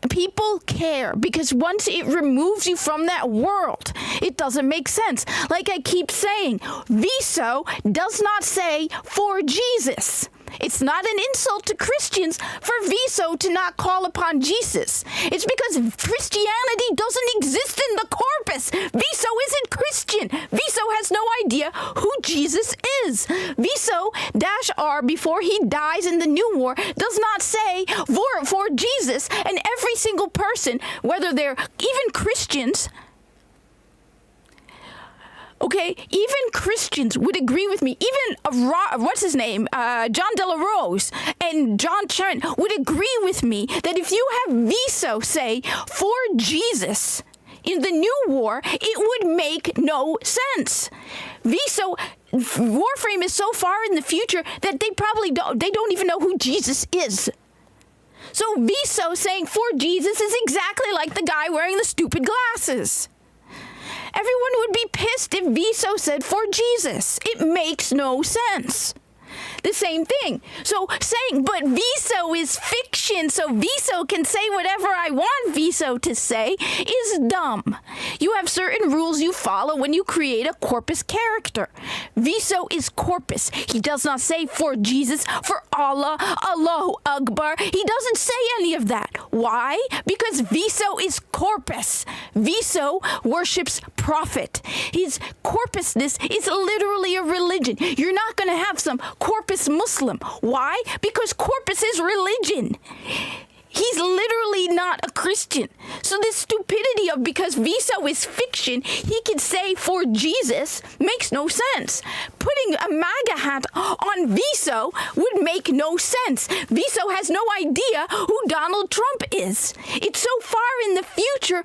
People care because once it removes you from that world, it doesn't make sense. Like I keep saying, Viso does not say for Jesus. It's not an insult to Christians for Viso to not call upon Jesus. It's because Christianity doesn't exist in the corpus. Viso isn't Christian. Viso has no idea who Jesus is. Viso-R, before he dies in the New War, does not say for Jesus, and every single person, whether they're even Christians, okay, even Christians would agree with me. Even, what's his name? John De La Rose and John Chen would agree with me that if you have Viso say, for Jesus, in the New War, it would make no sense. Viso, Warframe is so far in the future that they don't even know who Jesus is. So Viso saying for Jesus is exactly like the guy wearing the stupid glasses. Everyone would be pissed if Viso said for Jesus. It makes no sense. The same thing. So saying, but Viso is fiction, so Viso can say whatever I want Viso to say is dumb. You have certain rules you follow when you create a corpus character. Viso is corpus. He does not say for Jesus, for Allah, Allahu Akbar. He doesn't say any of that. Why? Because Viso is corpus. Viso worships prophet. His corpusness is literally a religion. You're not going to have some corpus Muslim. Why? Because corpus is religion. He's literally not a Christian. So this stupidity of because Viso is fiction, he can say for Jesus makes no sense. Putting a MAGA hat on Viso would make no sense. Viso has no idea who Donald Trump is. It's so far in the future,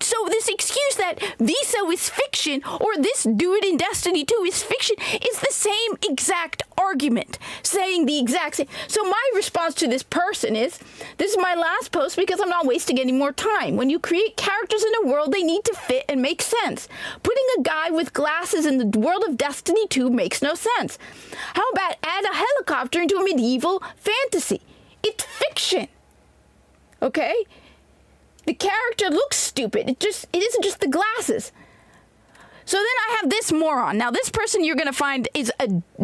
so this excuse that Viso is fiction or this dude in Destiny 2 is fiction is the same exact argument, saying the exact same. So my response to this person is, this is my last post because I'm not wasting any more time. When you create characters in a world, they need to fit and make sense. Putting a guy with glasses in the world of Destiny 2 makes no sense. How about add a helicopter into a medieval fantasy? It's fiction. Okay? The character looks stupid. It isn't just the glasses. So then I have this moron. Now this person you're gonna find is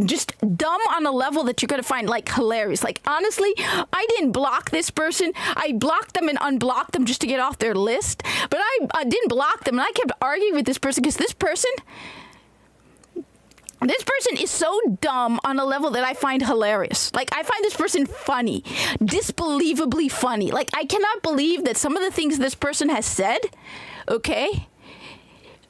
just dumb on a level that you're gonna find like hilarious. Like honestly, I didn't block this person. I blocked them and unblocked them just to get off their list. But I didn't block them, and I kept arguing with this person because this person is so dumb on a level that I find hilarious. Like, I find this person funny, disbelievably funny. Like, I cannot believe that some of the things this person has said, okay,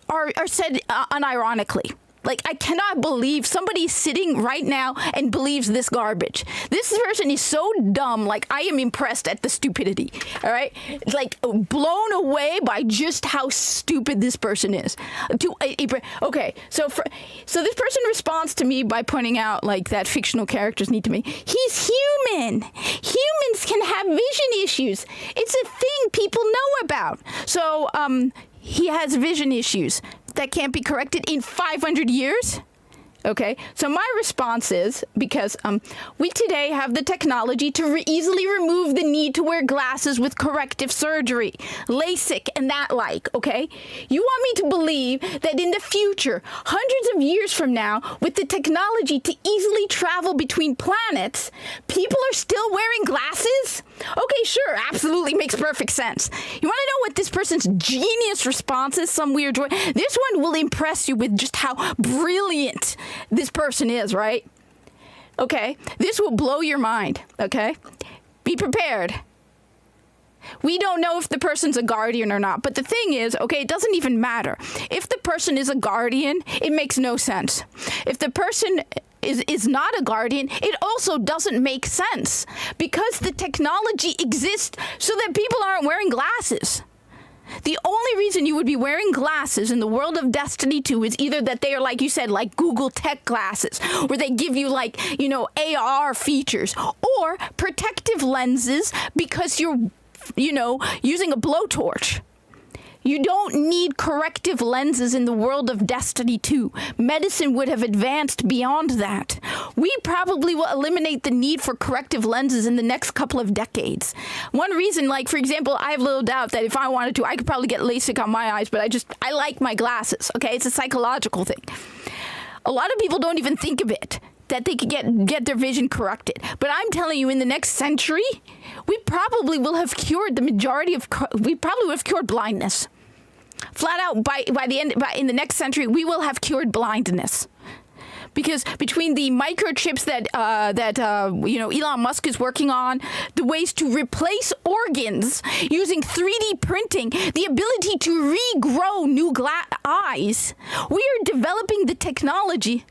are said unironically. Like, I cannot believe somebody's sitting right now and believes this garbage. This person is so dumb. Like, I am impressed at the stupidity. All right? Like, blown away by just how stupid this person is. Okay, so this person responds to me by pointing out, like, that fictional characters need to be. He's human. Humans can have vision issues. It's a thing people know about. So, he has vision issues that can't be corrected in 500 years? Okay, so my response is, because we today have the technology to easily remove the need to wear glasses with corrective surgery, LASIK and that like, okay? You want me to believe that in the future, hundreds of years from now, with the technology to easily travel between planets, people are still wearing glasses? Okay, sure, absolutely makes perfect sense. You want to know what this person's genius response is? Some weird way. This one will impress you with just how brilliant this person is, right? Okay, this will blow your mind, okay? Be prepared. We don't know if the person's a guardian or not, but the thing is, okay, it doesn't even matter. If the person is a guardian, it makes no sense. If the person is not a guardian, it also doesn't make sense because the technology exists so that people aren't wearing glasses. The only reason you would be wearing glasses in the world of Destiny 2 is either that they are, like you said, like Google Tech glasses, where they give you, like, you know, AR features, or protective lenses because you're, you know, using a blowtorch. You don't need corrective lenses in the world of Destiny 2. Medicine would have advanced beyond that. We probably will eliminate the need for corrective lenses in the next couple of decades. One reason, like, for example, I have little doubt that if I wanted to, I could probably get LASIK on my eyes, but I like my glasses, okay? It's a psychological thing. A lot of people don't even think of it, that they could get their vision corrected. But I'm telling you, in the next century, we probably will have cured blindness. Flat out, in the next century, we will have cured blindness, because between the microchips that Elon Musk is working on, the ways to replace organs using 3D printing, the ability to regrow new eyes, we are developing the technology.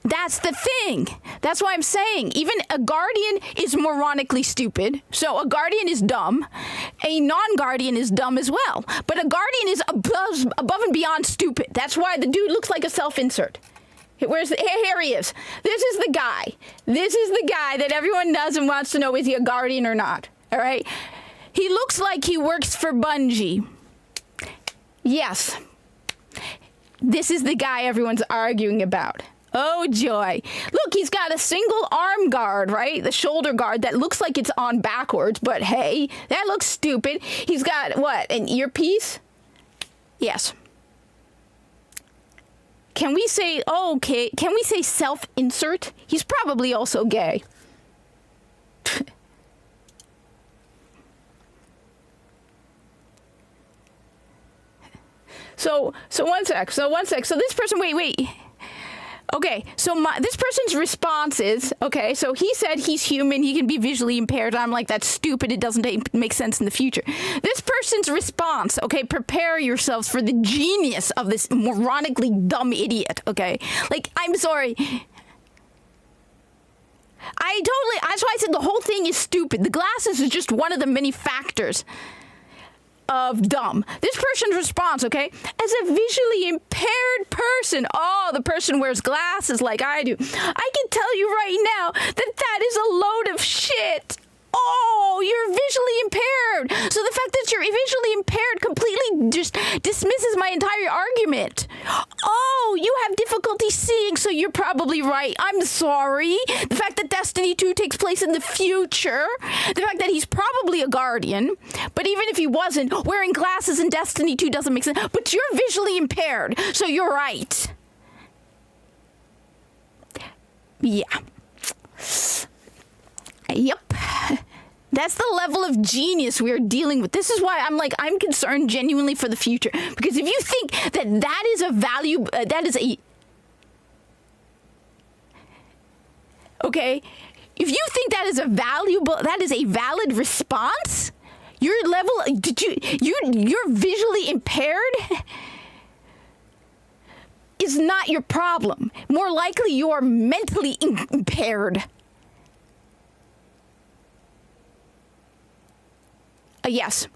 That's the thing. That's why I'm saying even a guardian is moronically stupid. So a guardian is dumb. A non-guardian is dumb as well. But a guardian is above and beyond stupid. That's why the dude looks like a self-insert. Here he is. This is the guy. This is the guy that everyone does and wants to know, is he a guardian or not? All right? He looks like he works for Bungie. Yes. This is the guy everyone's arguing about. Oh, joy. Look, he's got a single arm guard, right? The shoulder guard that looks like it's on backwards, but hey, that looks stupid. He's got, what, an earpiece? Yes. Can we say, can we say self-insert? He's probably also gay. So one sec. So this person, wait. Okay, so this person's response is, okay, so he said he's human, he can be visually impaired. I'm like, that's stupid, it doesn't make sense in the future. This person's response, okay, prepare yourselves for the genius of this moronically dumb idiot, okay? Like, I'm sorry. That's why I said the whole thing is stupid. The glasses is just one of the many factors of dumb. This person's response, okay, as a visually impaired person, the person wears glasses like I do. I can tell you right now that is a load of shit. Oh, you're visually impaired. So the fact that you're visually impaired completely just dismisses my entire argument. Oh, you have difficulty seeing, so you're probably right. I'm sorry. The fact that Destiny 2 takes place in the future, the fact that he's probably a guardian, but even if he wasn't, wearing glasses in Destiny 2 doesn't make sense. But you're visually impaired, so you're right. Yeah. Yep. That's the level of genius we are dealing with. This is why I'm concerned genuinely for the future. Because if you think that is a value, okay, if you think that is a valid response, your level, you're visually impaired is not your problem. More likely you are mentally impaired. Yes.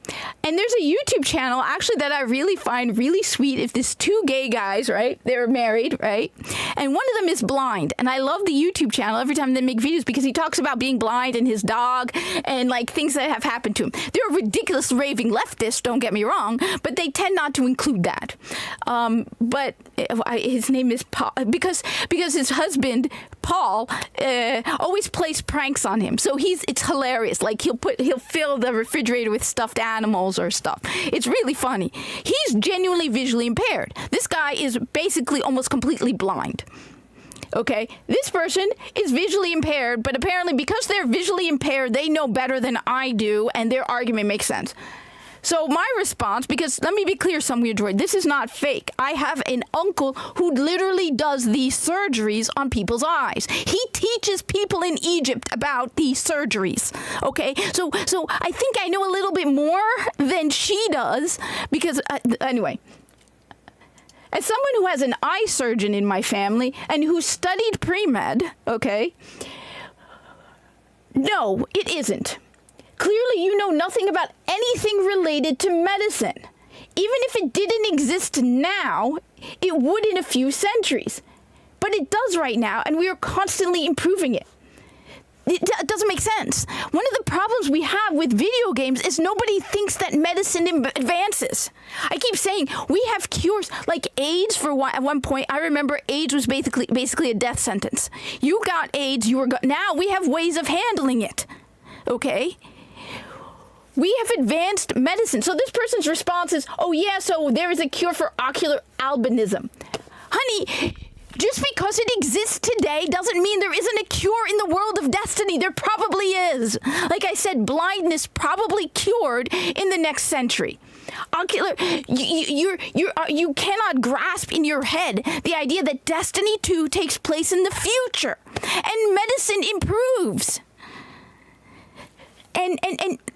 And there's a YouTube channel actually that I really find really sweet. If there's two gay guys, right? They're married, right? And one of them is blind. And I love the YouTube channel every time they make videos because he talks about being blind and his dog and like things that have happened to him. They're ridiculous raving leftists, don't get me wrong, but they tend not to include that. But his name is Paul because his husband Paul always plays pranks on him. So it's hilarious. Like he'll fill the refrigerator with stuffed animals or stuff. It's really funny. He's genuinely visually impaired. This guy is basically almost completely blind. Okay, this person is visually impaired, but apparently because they're visually impaired, they know better than I do, and their argument makes sense. So my response, because let me be clear, some weird droid, this is not fake. I have an uncle who literally does these surgeries on people's eyes. He teaches people in Egypt about these surgeries. Okay, so I think I know a little bit more than she does, because anyway. As someone who has an eye surgeon in my family and who studied pre-med, okay, no, it isn't. Clearly, you know nothing about anything related to medicine. Even if it didn't exist now, it would in a few centuries. But it does right now, and we are constantly improving it. It doesn't make sense. One of the problems we have with video games is nobody thinks that medicine advances. I keep saying we have cures like AIDS. At one point, I remember AIDS was basically a death sentence. You got AIDS, now we have ways of handling it. Okay? We have advanced medicine. So this person's response is, oh yeah, so there is a cure for ocular albinism. Honey, just because it exists today doesn't mean there isn't a cure in the world of Destiny. There probably is. Like I said, blindness probably cured in the next century. You cannot grasp in your head the idea that Destiny 2 takes place in the future and medicine improves. And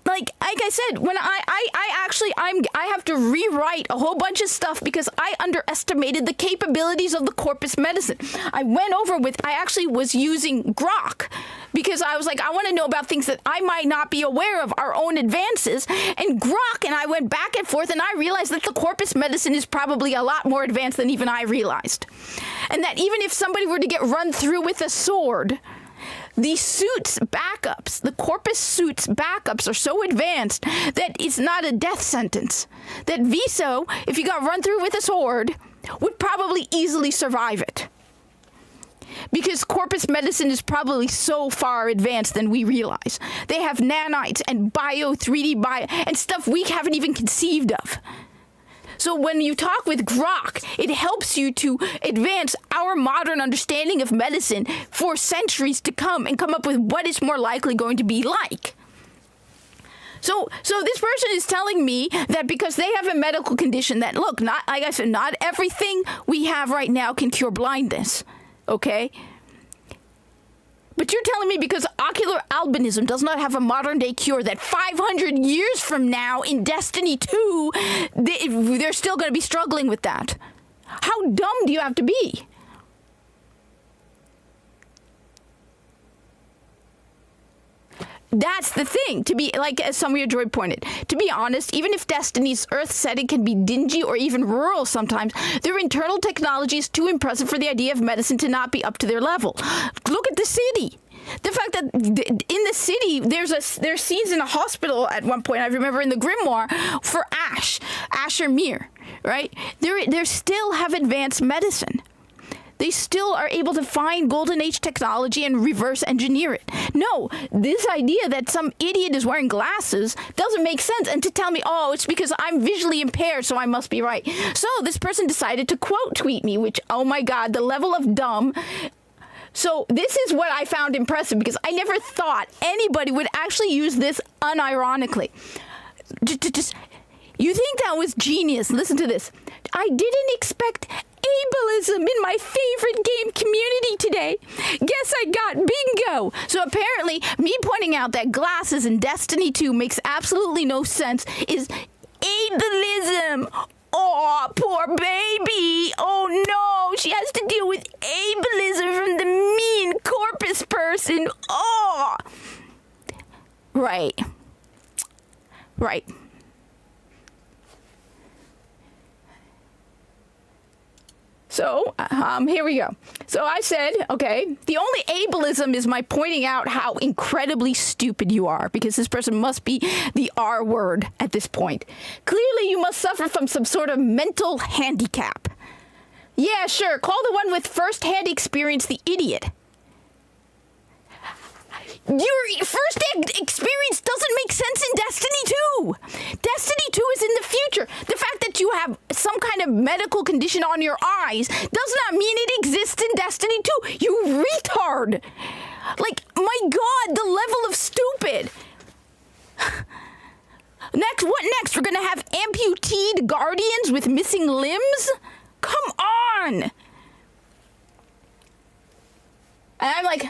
like I said, when I have to rewrite a whole bunch of stuff because I underestimated the capabilities of the corpus medicine. I actually was using Grok because I was like, I want to know about things that I might not be aware of, our own advances. And Grok and I went back and forth, and I realized that the corpus medicine is probably a lot more advanced than even I realized. And that even if somebody were to get run through with a sword, the suits backups, the corpus suits backups are so advanced that it's not a death sentence. That Viso, if you got run through with a sword, would probably easily survive it. Because corpus medicine is probably so far advanced than we realize. They have nanites and 3D bio and stuff we haven't even conceived of. So when you talk with Grok, it helps you to advance our modern understanding of medicine for centuries to come and come up with what it's more likely going to be like. So this person is telling me that because they have a medical condition that, look, not like I said, not everything we have right now can cure blindness, okay? But you're telling me because ocular albinism does not have a modern-day cure that 500 years from now in Destiny 2, they're still going to be struggling with that. How dumb do you have to be? That's the thing. To be, like, as some of your droid pointed, to be honest, even if Destiny's Earth setting can be dingy or even rural sometimes, their internal technology is too impressive for the idea of medicine to not be up to their level. Look at the city. The fact that in the city, there's scenes in a hospital at one point, I remember in the Grimoire, for Asher Mir, right? They still have advanced medicine. They still are able to find Golden Age technology and reverse engineer it. No, this idea that some idiot is wearing glasses doesn't make sense. And to tell me, oh, it's because I'm visually impaired, so I must be right. So this person decided to quote tweet me, which, oh my God, the level of dumb. So this is what I found impressive, because I never thought anybody would actually use this unironically. Just, you think that was genius? Listen to this. I didn't expect ableism in my favorite game community today. Guess I got bingo. So apparently, me pointing out that glasses in Destiny 2 makes absolutely no sense is ableism. Oh, poor baby. Oh no, she has to deal with ableism from the mean Corpus person. Oh. Right. So, here we go. So I said, okay, the only ableism is my pointing out how incredibly stupid you are, because this person must be the R word at this point. Clearly, you must suffer from some sort of mental handicap. Yeah, sure, call the one with first-hand experience the idiot. Your first-hand experience doesn't make sense in Destiny 2. Destiny 2 is in the future. The fact that you have some kind of medical condition on your eyes does not mean it exists in Destiny 2. You retard. Like, my God, the level of stupid. What next? We're going to have amputated guardians with missing limbs? Come on. And I'm like...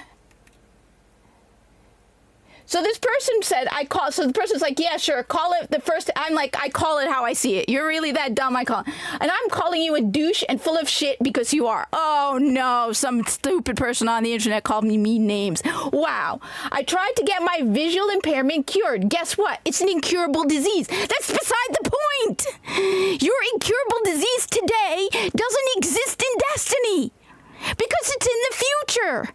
So this person said, so the person's like, yeah, sure, call it the first, I'm like, I call it how I see it. You're really that dumb, I call it. And I'm calling you a douche and full of shit because you are. Oh no, some stupid person on the internet called me mean names. Wow. I tried to get my visual impairment cured. Guess what? It's an incurable disease. That's beside the point. Your incurable disease today doesn't exist in Destiny because it's in the future.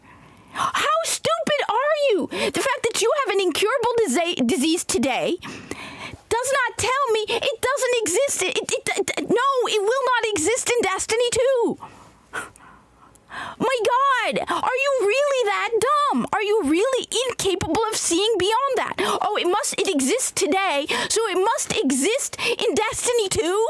How stupid are you? The fact that you have an incurable disease today does not tell me it doesn't exist. No, it will not exist in Destiny 2. My God, are you really that dumb? Are you really incapable of seeing beyond that? Oh, it exists today, so it must exist in Destiny 2?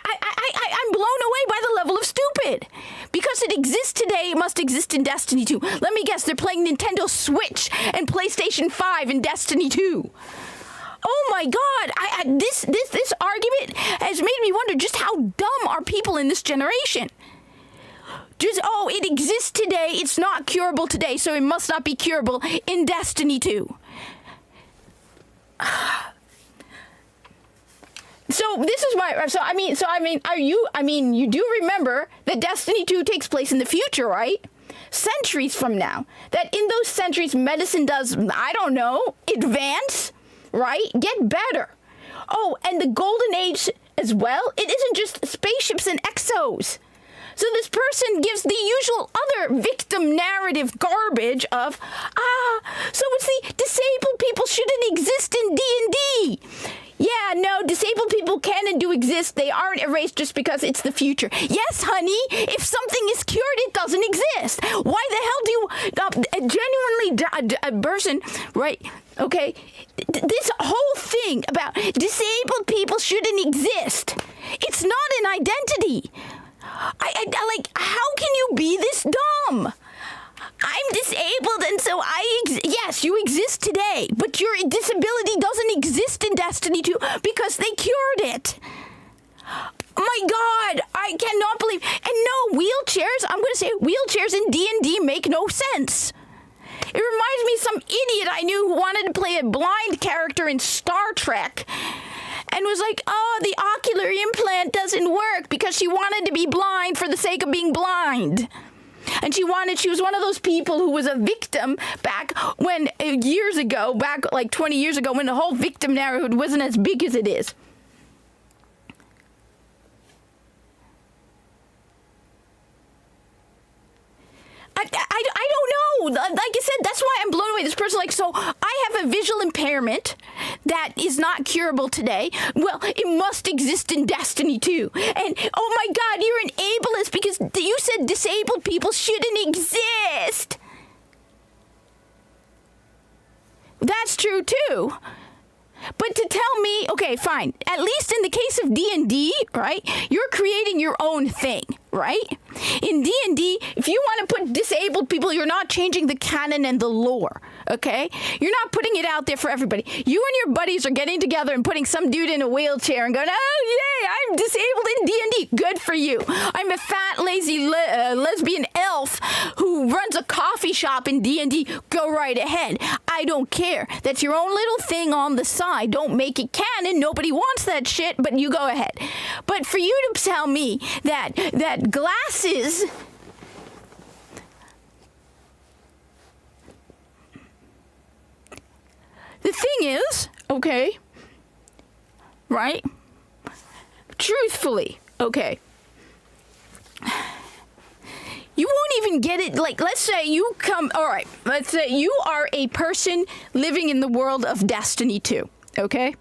I'm blown away by the level of stupid. Because it exists today, it must exist in Destiny 2. Let me guess, they're playing Nintendo Switch and PlayStation 5 in Destiny 2. Oh my God, this argument has made me wonder just how dumb are people in this generation. It exists today, it's not curable today, so it must not be curable in Destiny 2. You do remember that Destiny 2 takes place in the future, right? Centuries from now. That in those centuries, medicine does, I don't know, advance, right? Get better. Oh, and the Golden Age as well? It isn't just spaceships and exos. So this person gives the usual other victim narrative garbage of, so it's the disabled people shouldn't exist in D&D. Yeah, no, disabled people can and do exist. They aren't erased just because it's the future. Yes, honey, if something is cured, it doesn't exist. Why the hell do you genuinely a person, right? Okay, this whole thing about disabled people shouldn't exist. It's not an identity. How can you be this dumb? I'm disabled and so yes, you exist today, but your disability doesn't exist in Destiny 2 because they cured it. My God, I cannot believe, and no, wheelchairs, I'm going to say wheelchairs in D&D make no sense. It reminds me of some idiot I knew who wanted to play a blind character in Star Trek and was like, oh, the ocular implant doesn't work because she wanted to be blind for the sake of being blind. And she was one of those people who was a victim back when, years ago, back like 20 years ago, when the whole victim narrative wasn't as big as it is. I don't know. Like I said, that's why I'm blown away. This person, like, so I have a visual impairment that is not curable today. Well, it must exist in Destiny 2. And, oh my God, you're an ableist because you said disabled people shouldn't exist. That's true, too. But to tell me, okay, fine. At least in the case of D&D, right? You're creating your own thing, right? In D&D, if you want to put disabled people, you're not changing the canon and the lore, okay? You're not putting it out there for everybody. You and your buddies are getting together and putting some dude in a wheelchair and going, oh, yay, I'm disabled in D&D. Good for you. I'm a fat, lazy lesbian elf who runs a coffee shop in D&D. Go right ahead. I don't care. That's your own little thing on the side. Don't make it canon. Nobody wants that shit, but you go ahead. But for you to tell me that glasses... The thing is, okay, right? Truthfully, okay. You won't even get it. Like, let's say you come, all right, let's say you are a person living in the world of Destiny 2, okay?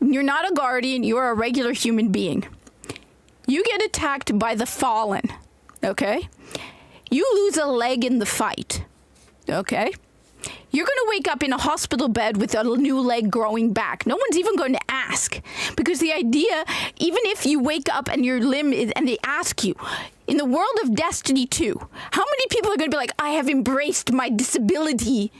You're not a guardian, you're a regular human being. You get attacked by the Fallen, okay? You lose a leg in the fight, okay? You're going to wake up in a hospital bed with a new leg growing back. No one's even going to ask. Because the idea, even if you wake up and your limb is, and they ask you, in the world of Destiny 2, how many people are going to be like, I have embraced my disability?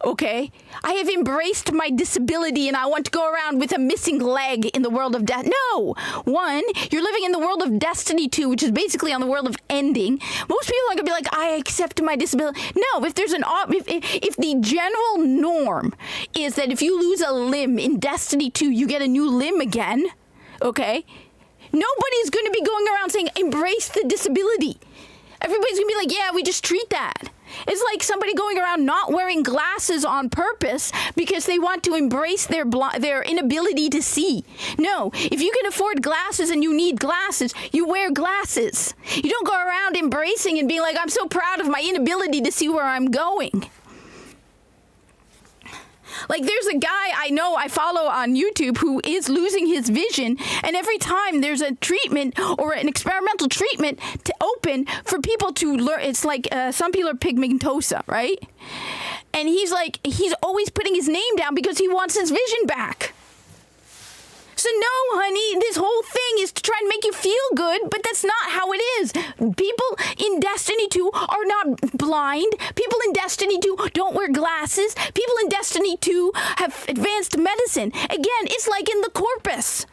Okay? I have embraced my disability and I want to go around with a missing leg in the world of death. No! One, you're living in the world of Destiny 2, which is basically on the world of ending. Most people are going to be like, I accept my disability. No, if there's if the general norm is that if you lose a limb in Destiny 2, you get a new limb again, okay? Nobody's going to be going around saying, embrace the disability. Everybody's going to be like, yeah, we just treat that. It's like somebody going around not wearing glasses on purpose because they want to embrace their inability to see. No, if you can afford glasses and you need glasses, you wear glasses. You don't go around embracing and being like, I'm so proud of my inability to see where I'm going. Like, there's a guy I know I follow on YouTube who is losing his vision, and every time there's a treatment or an experimental treatment to open for people to learn, it's like some people are pigmentosa, right? And he's always putting his name down because he wants his vision back. So no, honey, this whole thing is to try and make you feel good, but that's not how it is. People in Destiny 2 are not blind. People in Destiny 2 don't wear glasses. People in Destiny 2 have advanced medicine. Again, it's like in the Corpus.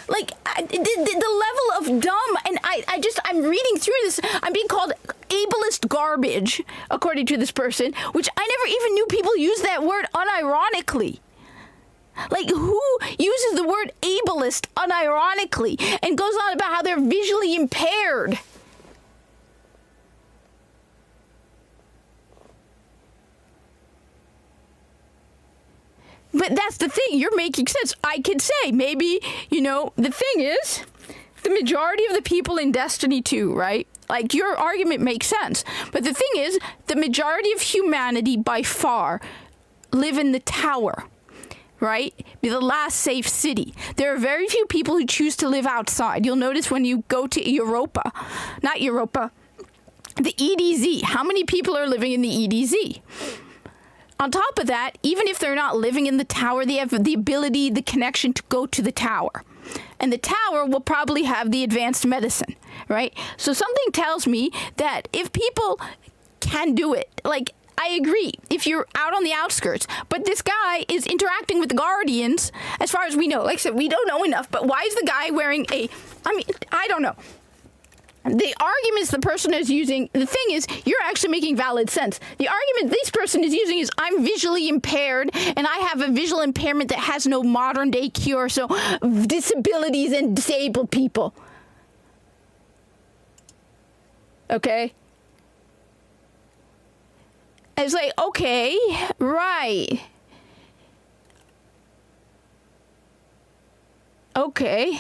Like, the level of dumb, and I'm reading through this, I'm being called ableist garbage, according to this person, which I never even knew people use that word unironically. Like, who uses the word ableist unironically and goes on about how they're visually impaired? But that's the thing. You're making sense. I could say maybe, the thing is, the majority of the people in Destiny 2, right? Like, your argument makes sense. But the thing is, the majority of humanity by far live in the tower. Right? Be the last safe city. There are very few people who choose to live outside. You'll notice when you go to the EDZ. How many people are living in the EDZ? On top of that, even if they're not living in the tower, they have the ability, the connection to go to the tower. And the tower will probably have the advanced medicine, right? So something tells me that if people can do it, like, I agree, if you're out on the outskirts, but this guy is interacting with the Guardians, as far as we know. Like I said, we don't know enough, but why is the guy wearing I don't know. The arguments the person is using, the thing is, you're actually making valid sense. The argument this person is using is, I'm visually impaired, and I have a visual impairment that has no modern day cure, so disabilities and disabled people. Okay? It's like, okay, right. Okay.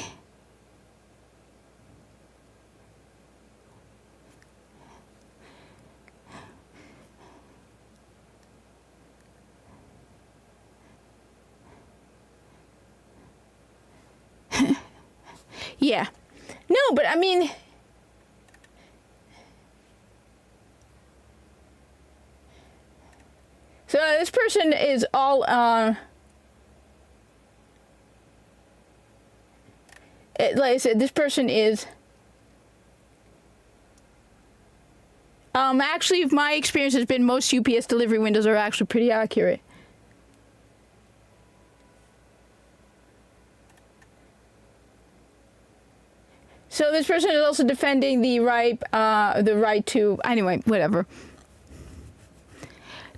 Yeah. No, but I mean... So this person is all, like I said, this person is, actually, my experience has been most UPS delivery windows are actually pretty accurate. So this person is also defending the right to, anyway, whatever.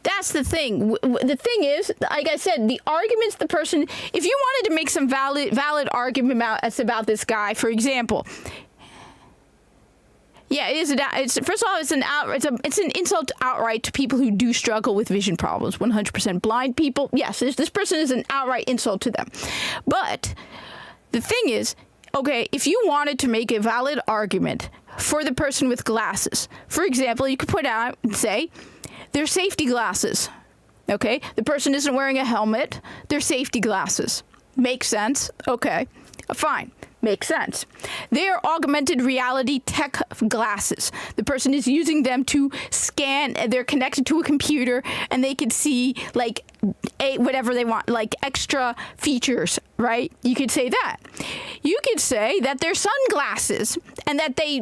That's the thing. The thing is, like I said, the arguments the person, if you wanted to make some valid argument about this guy, for example, yeah, it's first of all, it's an insult outright to people who do struggle with vision problems. 100% blind people. Yes, this person is an outright insult to them. But the thing is, okay, if you wanted to make a valid argument for the person with glasses, for example, you could put out and say, they're safety glasses. Okay? The person isn't wearing a helmet. They're safety glasses. Makes sense. Okay. Fine. Makes sense. They're augmented reality tech glasses. The person is using them to scan. They're connected to a computer and they can see like whatever they want, like extra features, right? You could say that. You could say that they're sunglasses and that the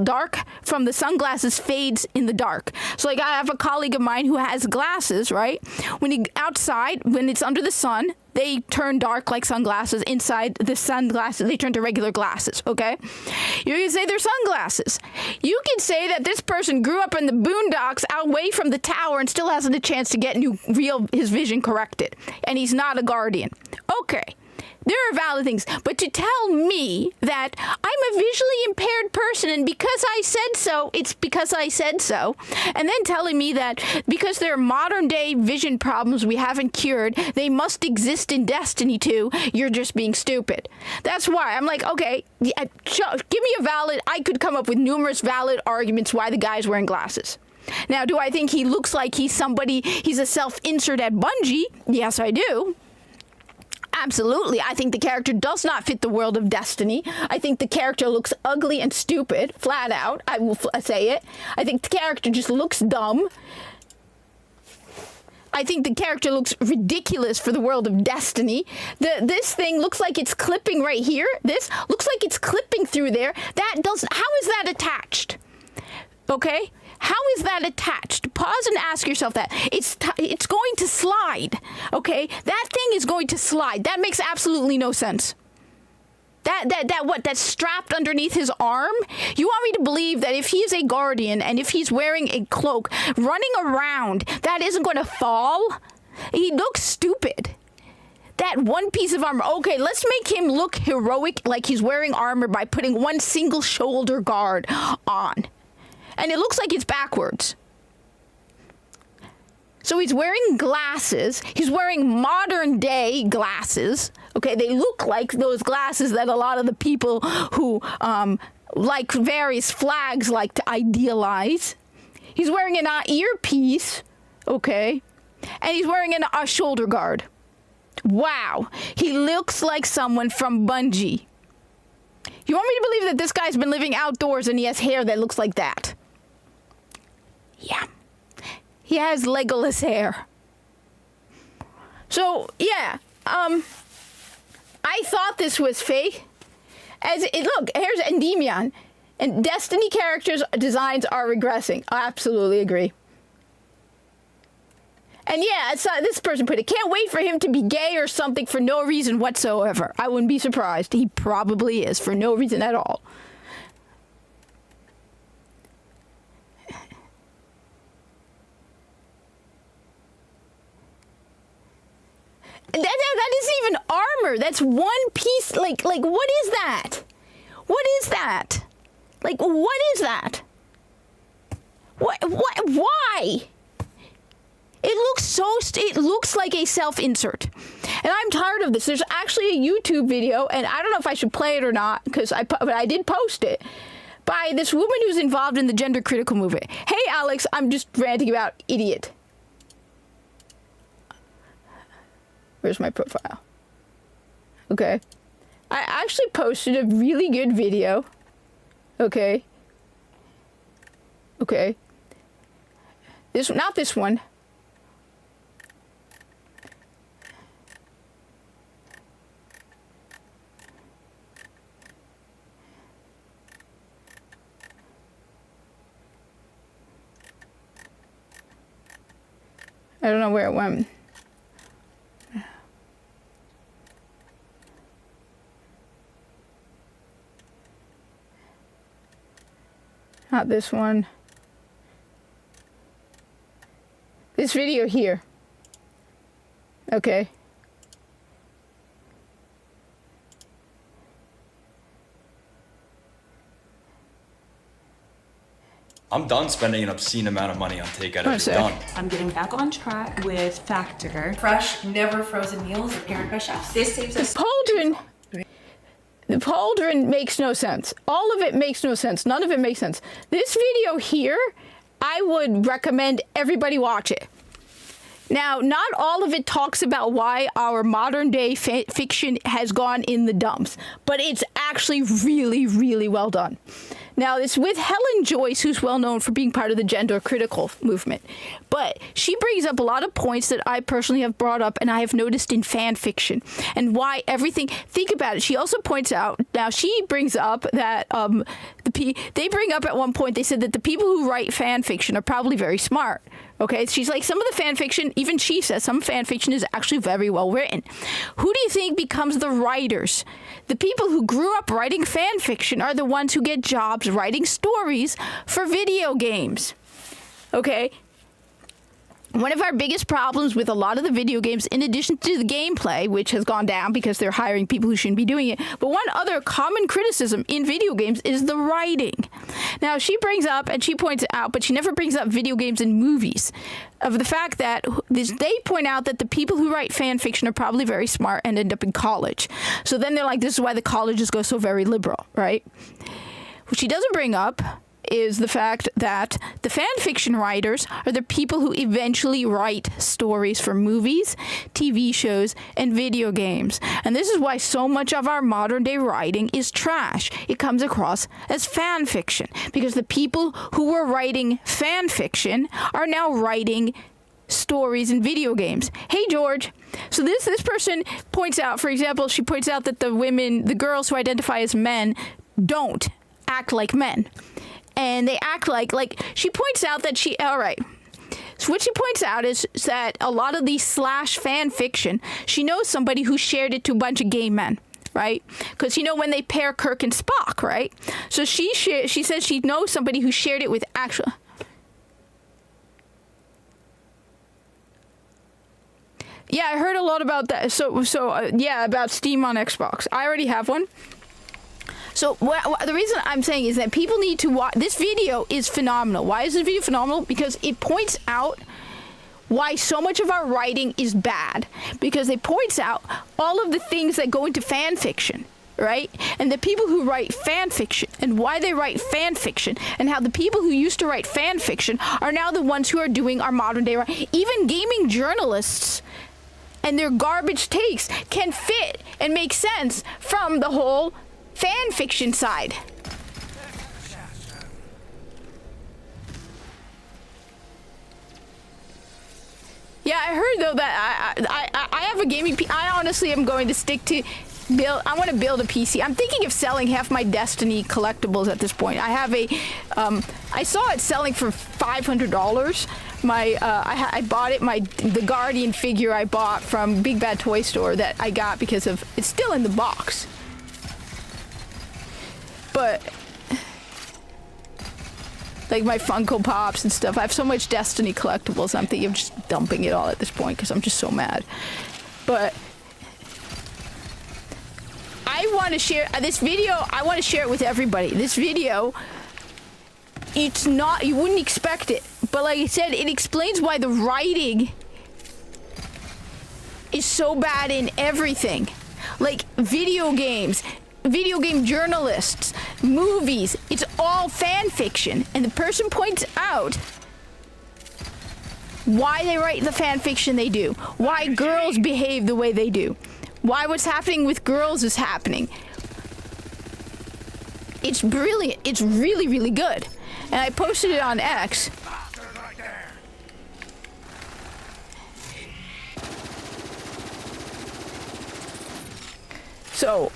dark from the sunglasses fades in the dark. So like I have a colleague of mine who has glasses, right? When it's under the sun, they turn dark like sunglasses. Inside the sunglasses, they turn to regular glasses, okay? You can say they're sunglasses. You can say that this person grew up in the boondocks away from the tower and still hasn't a chance to get his vision corrected. And he's not a guardian. Okay. There are valid things, but to tell me that I'm a visually impaired person and because I said so, it's because I said so, and then telling me that because there are modern day vision problems we haven't cured, they must exist in Destiny 2, you're just being stupid. That's why I'm like, okay, give me I could come up with numerous valid arguments why the guy's wearing glasses. Now, do I think he looks like he's a self-insert at Bungie? Yes, I do. Absolutely. I think the character does not fit the world of Destiny. I think the character looks ugly and stupid, flat out. I will say it. I think the character just looks dumb. I think the character looks ridiculous for the world of Destiny. This thing looks like it's clipping right here. This looks like it's clipping through there. How is that attached? Okay? How is that attached? Pause and ask yourself that. It's going to slide, okay? That thing is going to slide. That makes absolutely no sense. That's strapped underneath his arm? You want me to believe that if he's a guardian and if he's wearing a cloak, running around, that isn't going to fall? He looks stupid. That one piece of armor. Okay, let's make him look heroic like he's wearing armor by putting one single shoulder guard on. And it looks like it's backwards. So he's wearing glasses. He's wearing modern day glasses. Okay, they look like those glasses that a lot of the people who like various flags like to idealize. He's wearing an earpiece. Okay. And he's wearing a shoulder guard. Wow. He looks like someone from Bungie. You want me to believe that this guy's been living outdoors and he has hair that looks like that? Yeah. He has Legolas hair. So, yeah. I thought this was fake. Look, here's Endymion. And Destiny characters' designs are regressing. I absolutely agree. And yeah, this person put it, can't wait for him to be gay or something for no reason whatsoever. I wouldn't be surprised. He probably is, for no reason at all. That isn't even armor. That's one piece. Like what is that? What is that? Like, what is that? Why? It looks like a self-insert. And I'm tired of this. There's actually a YouTube video, and I don't know if I should play it or not, but I did post it, by this woman who's involved in the gender critical movement. Hey, Alex, I'm just ranting about idiot. Where's my profile? Okay. I actually posted a really good video. Okay. Okay. Not this one. I don't know where it went. Not this one. This video here. Okay. I'm done spending an obscene amount of money on takeout. Oh, It's sick. done. I'm getting back on track with Factor. Fresh, never frozen meals prepared by chefs. This saves us. The pauldron makes no sense. All of it makes no sense. None of it makes sense. This video here, I would recommend everybody watch it. Now, not all of it talks about why our modern day fiction has gone in the dumps, but it's actually really, really well done. Now, it's with Helen Joyce, who's well known for being part of the gender critical movement. But she brings up a lot of points that I personally have brought up and I have noticed in fan fiction and why everything. Think about it. She also points out, now she brings up that they bring up at one point, they said that the people who write fan fiction are probably very smart. Okay, she's like, some of the fan fiction, even she says, some fan fiction is actually very well written. Who do you think becomes the writers? The people who grew up writing fan fiction are the ones who get jobs writing stories for video games. Okay? One of our biggest problems with a lot of the video games, in addition to the gameplay, which has gone down because they're hiring people who shouldn't be doing it, but one other common criticism in video games is the writing. Now, she brings up, and she points out, but she never brings up video games and movies, of the fact that they point out that the people who write fan fiction are probably very smart and end up in college. So then they're like, this is why the colleges go so very liberal, right? What she doesn't bring up is the fact that the fan fiction writers are the people who eventually write stories for movies, TV shows, and video games. And this is why so much of our modern day writing is trash. It comes across as fan fiction because the people who were writing fan fiction are now writing stories in video games. Hey, George. So this person points out, for example, she points out that the girls who identify as men don't act like men. And they act like she points out that all right. So what she points out is that a lot of these slash fan fiction, she knows somebody who shared it to a bunch of gay men, right? Because when they pair Kirk and Spock, right? So she says she knows somebody who shared it with actual. Yeah, I heard a lot about that. Yeah, about Steam on Xbox. I already have one. So the reason I'm saying is that people need to watch. This video is phenomenal. Why is this video phenomenal? Because it points out why so much of our writing is bad. Because it points out all of the things that go into fan fiction, right? And the people who write fan fiction and why they write fan fiction and how the people who used to write fan fiction are now the ones who are doing our modern day writing. Even gaming journalists and their garbage takes can fit and make sense from the whole fan fiction side. Yeah, I heard though that I have a gaming I honestly am going to stick to I want to build a PC. I'm thinking of selling half my Destiny collectibles at this point. I have I saw it selling for $500. I bought it, the Guardian figure I bought from Big Bad Toy Store that I got because of, it's still in the box. But like my Funko Pops and stuff, I have so much Destiny collectibles. I'm thinking of just dumping it all at this point because I'm just so mad. But I I want to share this video. I want to share it with everybody. This video, it's not, you wouldn't expect it. But like I said, it explains why the writing is so bad in everything. Like video games, video game journalists, movies, it's all fan fiction. And the person points out why they write the fan fiction they do, why girls behave the way they do, why what's happening with girls is happening. It's brilliant. It's really, really good. And I posted it on X. So,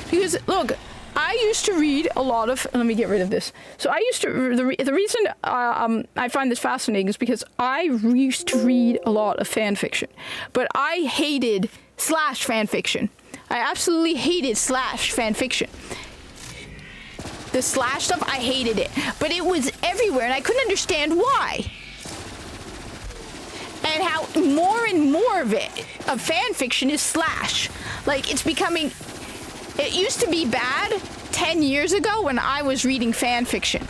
because look, I used to read a lot of. Let me get rid of this. So I used to. The reason I find this fascinating is because I used to read a lot of fan fiction, but I hated slash fan fiction. I absolutely hated slash fan fiction. The slash stuff, I hated it, but it was everywhere, and I couldn't understand why. And how more and more of it, of fan fiction, is slash. Like, it's becoming... It used to be bad 10 years ago when I was reading fan fiction.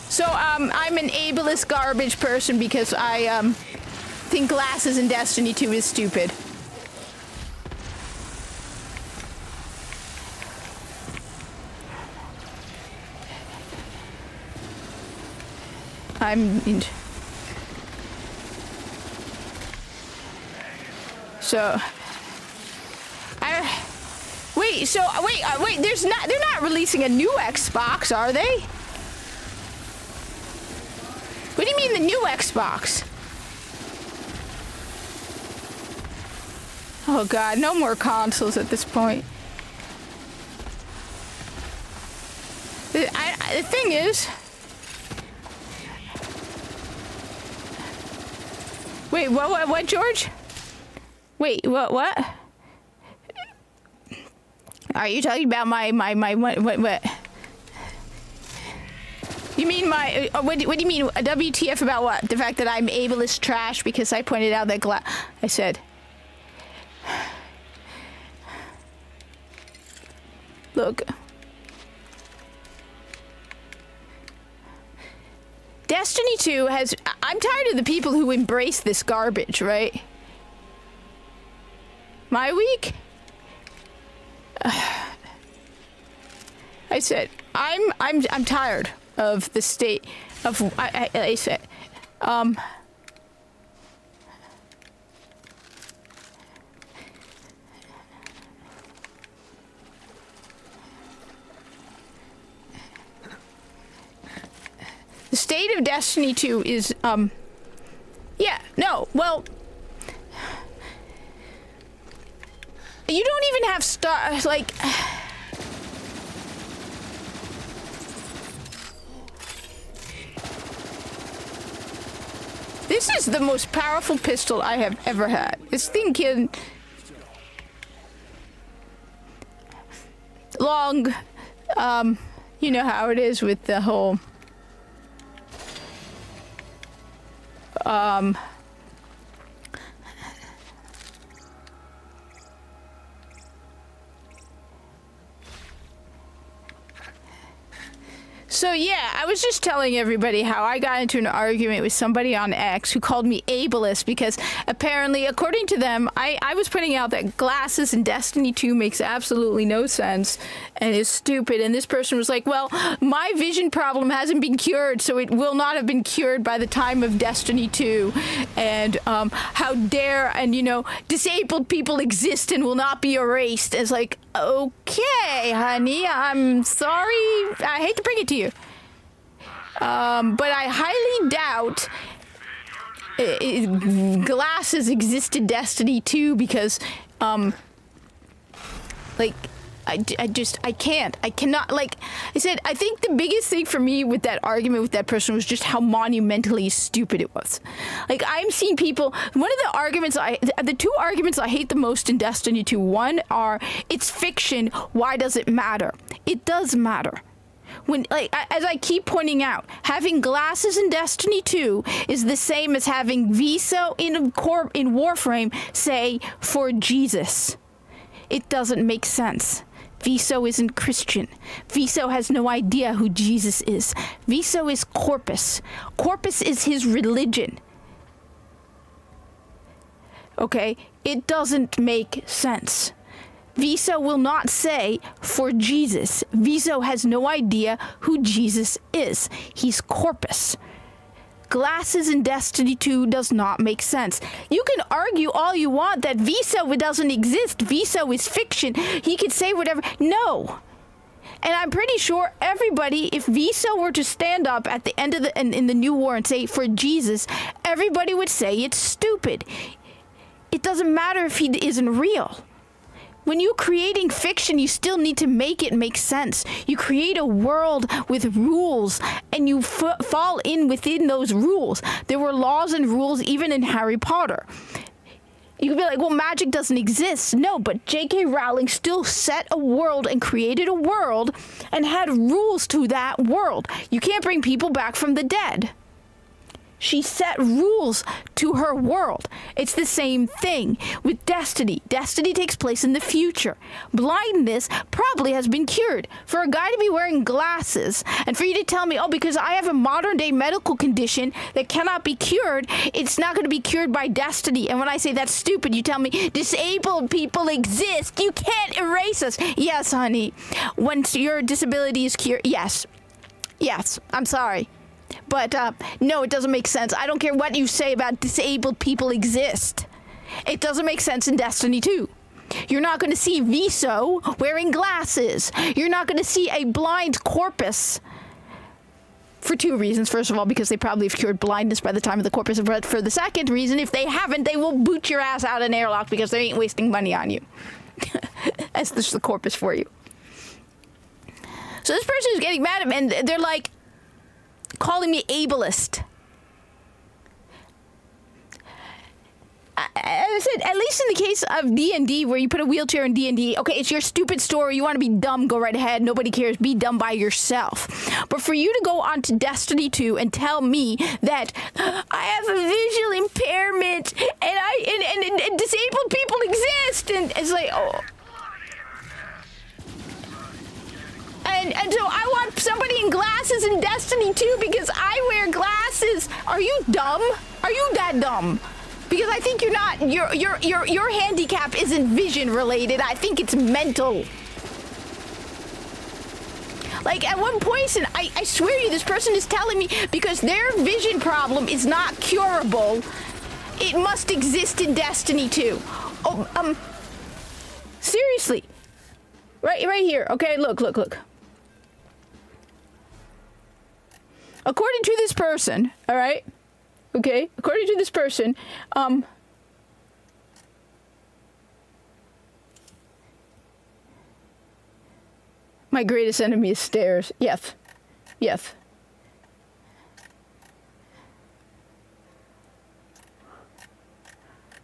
So, I'm an ableist garbage person because I, think glasses in Destiny 2 is stupid. Wait, they're not releasing a new Xbox, are they? What do you mean the new Xbox? Oh god, no more consoles at this point. The thing is... Wait, what, George? Wait, what? Are you talking about my what? You mean my, what do you mean, a WTF about what? The fact that I'm ableist trash because I pointed out that I said. Look. Destiny 2 has... I'm tired of the people who embrace this garbage, right? My week? I said, I'm tired of the state of... I said, the state of Destiny 2 is, yeah, no, well, you don't even have like, this is the most powerful pistol I have ever had. This thing can, long, you know how it is with the whole, so yeah, I was just telling everybody how I got into an argument with somebody on X who called me ableist because apparently, according to them, I was pointing out that glasses in Destiny 2 makes absolutely no sense and is stupid. And this person was like, well, my vision problem hasn't been cured, so it will not have been cured by the time of Destiny 2. And how dare, and you know, disabled people exist and will not be erased. It's like, okay, honey, I'm sorry. I hate to bring it to you. But I highly doubt glasses exist in Destiny 2 because, like, I can't. I cannot. Like I said, I think the biggest thing for me with that argument with that person was just how monumentally stupid it was. Like, I'm seeing people, one of the two arguments I hate the most in Destiny 2, one are, it's fiction, why does it matter? It does matter. When, like, as I keep pointing out, having glasses in Destiny 2 is the same as having Viso in Warframe say, for Jesus. It doesn't make sense. Viso isn't Christian. Viso has no idea who Jesus is. Viso is Corpus. Corpus is his religion. Okay? It doesn't make sense. Viso will not say for Jesus. Viso has no idea who Jesus is. He's Corpus. Glasses in Destiny 2 does not make sense. You can argue all you want that Viso doesn't exist. Viso is fiction. He could say whatever. No. And I'm pretty sure everybody, if Viso were to stand up at the end of in the new war and say for Jesus, everybody would say it's stupid. It doesn't matter if he isn't real. When you're creating fiction, you still need to make it make sense. You create a world with rules, and you fall in within those rules. There were laws and rules even in Harry Potter. You could be like, well, magic doesn't exist. No, but J.K. Rowling still set a world and created a world and had rules to that world. You can't bring people back from the dead. She set rules to her world. It's the same thing with Destiny. Destiny takes place in the future. Blindness probably has been cured. For a guy to be wearing glasses and for you to tell me, oh, because I have a modern day medical condition that cannot be cured, it's not going to be cured by Destiny. And when I say that's stupid, you tell me disabled people exist. You can't erase us. Yes, honey. Once your disability is cured, yes. Yes, I'm sorry. But, no, it doesn't make sense. I don't care what you say about disabled people exist. It doesn't make sense in Destiny 2. You're not going to see Viso wearing glasses. You're not going to see a blind Corpus. For two reasons. First of all, because they probably have cured blindness by the time of the Corpus. But for the second reason, if they haven't, they will boot your ass out an airlock because they ain't wasting money on you. That's just the Corpus for you. So this person is getting mad at me, and they're like, calling me ableist. As I said, at least in the case of D&D, where you put a wheelchair in D&D, okay, it's your stupid story. You want to be dumb, go right ahead. Nobody cares. Be dumb by yourself. But for you to go on to Destiny 2 and tell me that I have a visual impairment and disabled people exist, and it's like, oh. And so I want somebody in glasses in Destiny 2 because I wear glasses. Are you dumb? Are you that dumb? Because I think you're not. Your handicap isn't vision related. I think it's mental. Like at one point, and I swear to you, this person is telling me because their vision problem is not curable, it must exist in Destiny 2. Oh, seriously. Right here. Okay, look. According to this person, all right? Okay, according to this person, my greatest enemy is stairs. Yes.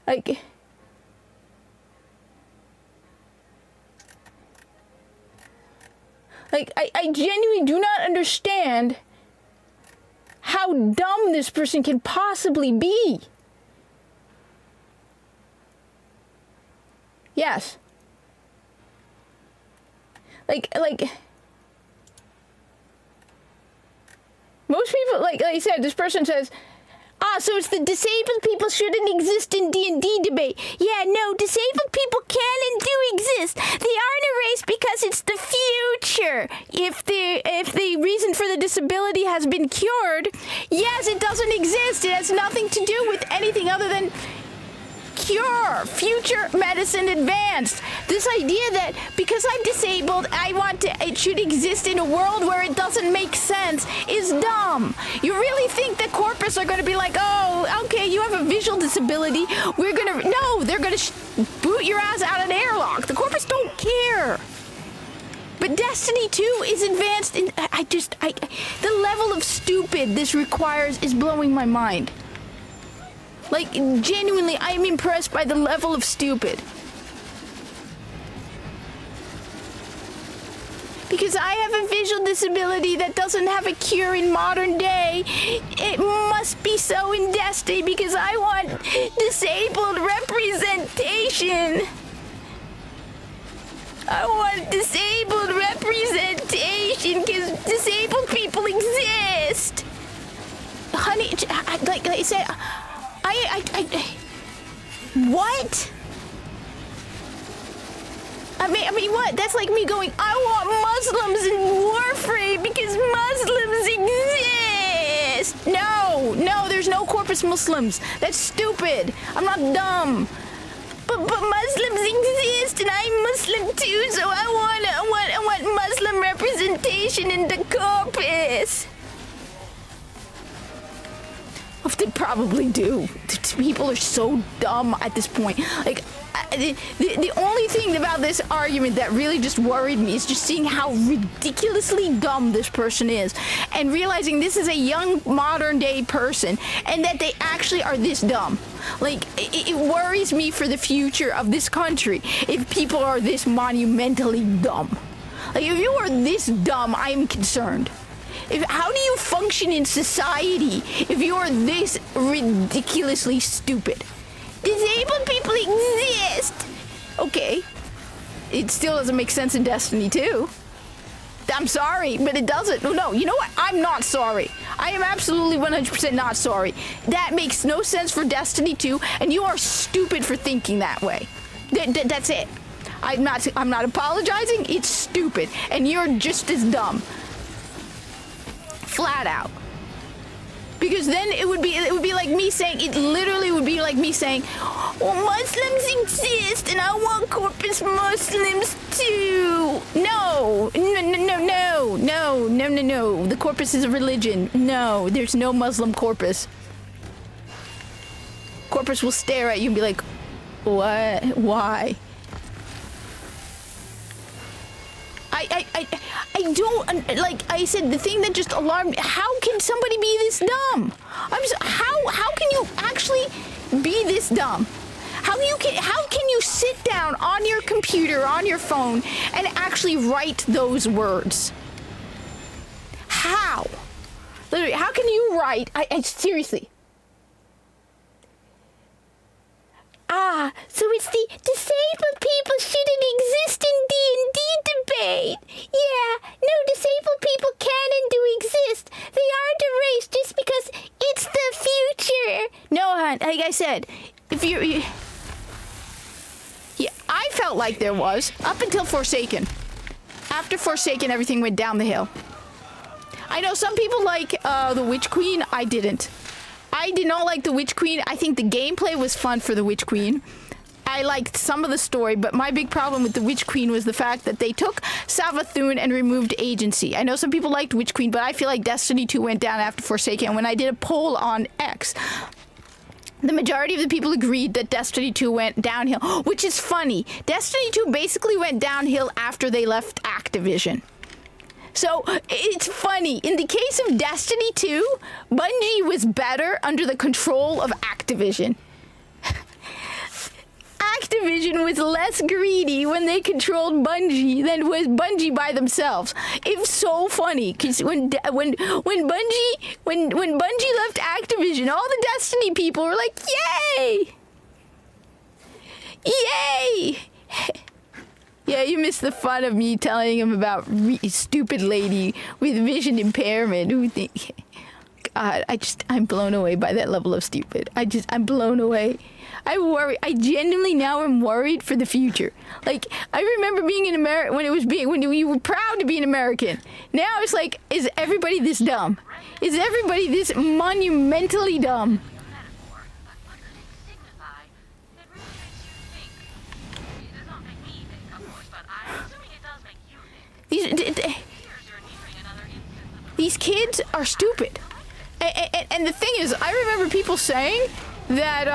Like, I genuinely do not understand how dumb this person can possibly be. Yes. Like most people, like I said, this person says, so it's the disabled people shouldn't exist in D&D debate. Yeah, no, disabled people can and do exist. They aren't erased because it's the future. If the reason for the disability has been cured, yes, it doesn't exist. It has nothing to do with anything other than cure, future medicine advanced. This idea that because I'm disabled, it should exist in a world where it doesn't make sense is dumb. You really think that Corpus are going to be like, oh, okay, you have a visual disability. No, they're going to boot your ass out of an airlock. The Corpus don't care. But Destiny 2 is advanced in... the level of stupid this requires is blowing my mind. Like, genuinely, I am impressed by the level of stupid. Because I have a visual disability that doesn't have a cure in modern day. It must be so in Destiny because I want disabled representation. I want disabled representation because disabled people exist. Honey, like I said, what? I mean, what? That's like me going, I want Muslims in Warframe because Muslims exist. No, there's no Corpus Muslims. That's stupid. I'm not dumb. But Muslims exist, and I'm Muslim too, so I want Muslim representation in the Corpus. They probably do. People are so dumb at this point. Like, the only thing about this argument that really just worried me is just seeing how ridiculously dumb this person is and realizing this is a young modern day person and that they actually are this dumb. Like, it worries me for the future of this country if people are this monumentally dumb. Like, if you are this dumb, I am concerned. How do you function in society if you're this ridiculously stupid? Disabled people exist! Okay. It still doesn't make sense in Destiny 2. I'm sorry, but it doesn't. No, you know what? I'm not sorry. I am absolutely 100% not sorry. That makes no sense for Destiny 2, and you are stupid for thinking that way. That's it. I'm not apologizing. It's stupid, and you're just as dumb. Flat out. Because then it would be like me saying, it literally would be like me saying, well, Muslims exist and I want Corpus Muslims too. No. The Corpus is a religion. No, there's no Muslim Corpus. Corpus will stare at you and be like, what? Why? I don't, like I said, the thing that just alarmed me, how can somebody be this dumb? How can you actually be this dumb? How can you sit down on your computer, on your phone, and actually write those words? How? Literally, how can you write, I seriously. So it's the disabled people shouldn't exist in D&D debate. Yeah, no, disabled people can and do exist. They aren't erased just because it's the future. No, hon, like I said, if you're... Yeah, I felt like there was, up until Forsaken. After Forsaken, everything went down the hill. I know some people like the Witch Queen. I didn't. I did not like the Witch Queen. I think the gameplay was fun for the Witch Queen. I liked some of the story, but my big problem with the Witch Queen was the fact that they took Savathûn and removed agency. I know some people liked Witch Queen, but I feel like Destiny 2 went down after Forsaken. And when I did a poll on X, the majority of the people agreed that Destiny 2 went downhill, which is funny. Destiny 2 basically went downhill after they left Activision. So, it's funny. In the case of Destiny 2, Bungie was better under the control of Activision. Activision was less greedy when they controlled Bungie than was Bungie by themselves. It's so funny because when Bungie left Activision, all the Destiny people were like, "Yay! Yay!" Yeah, you missed the fun of me telling him about stupid lady with vision impairment who think. God, I'm blown away by that level of stupid. I'm blown away. I worry. I genuinely now am worried for the future. Like, I remember being in America when we were proud to be an American. Now it's like, is everybody this dumb? Is everybody this monumentally dumb? These kids are stupid. And the thing is, I remember people saying that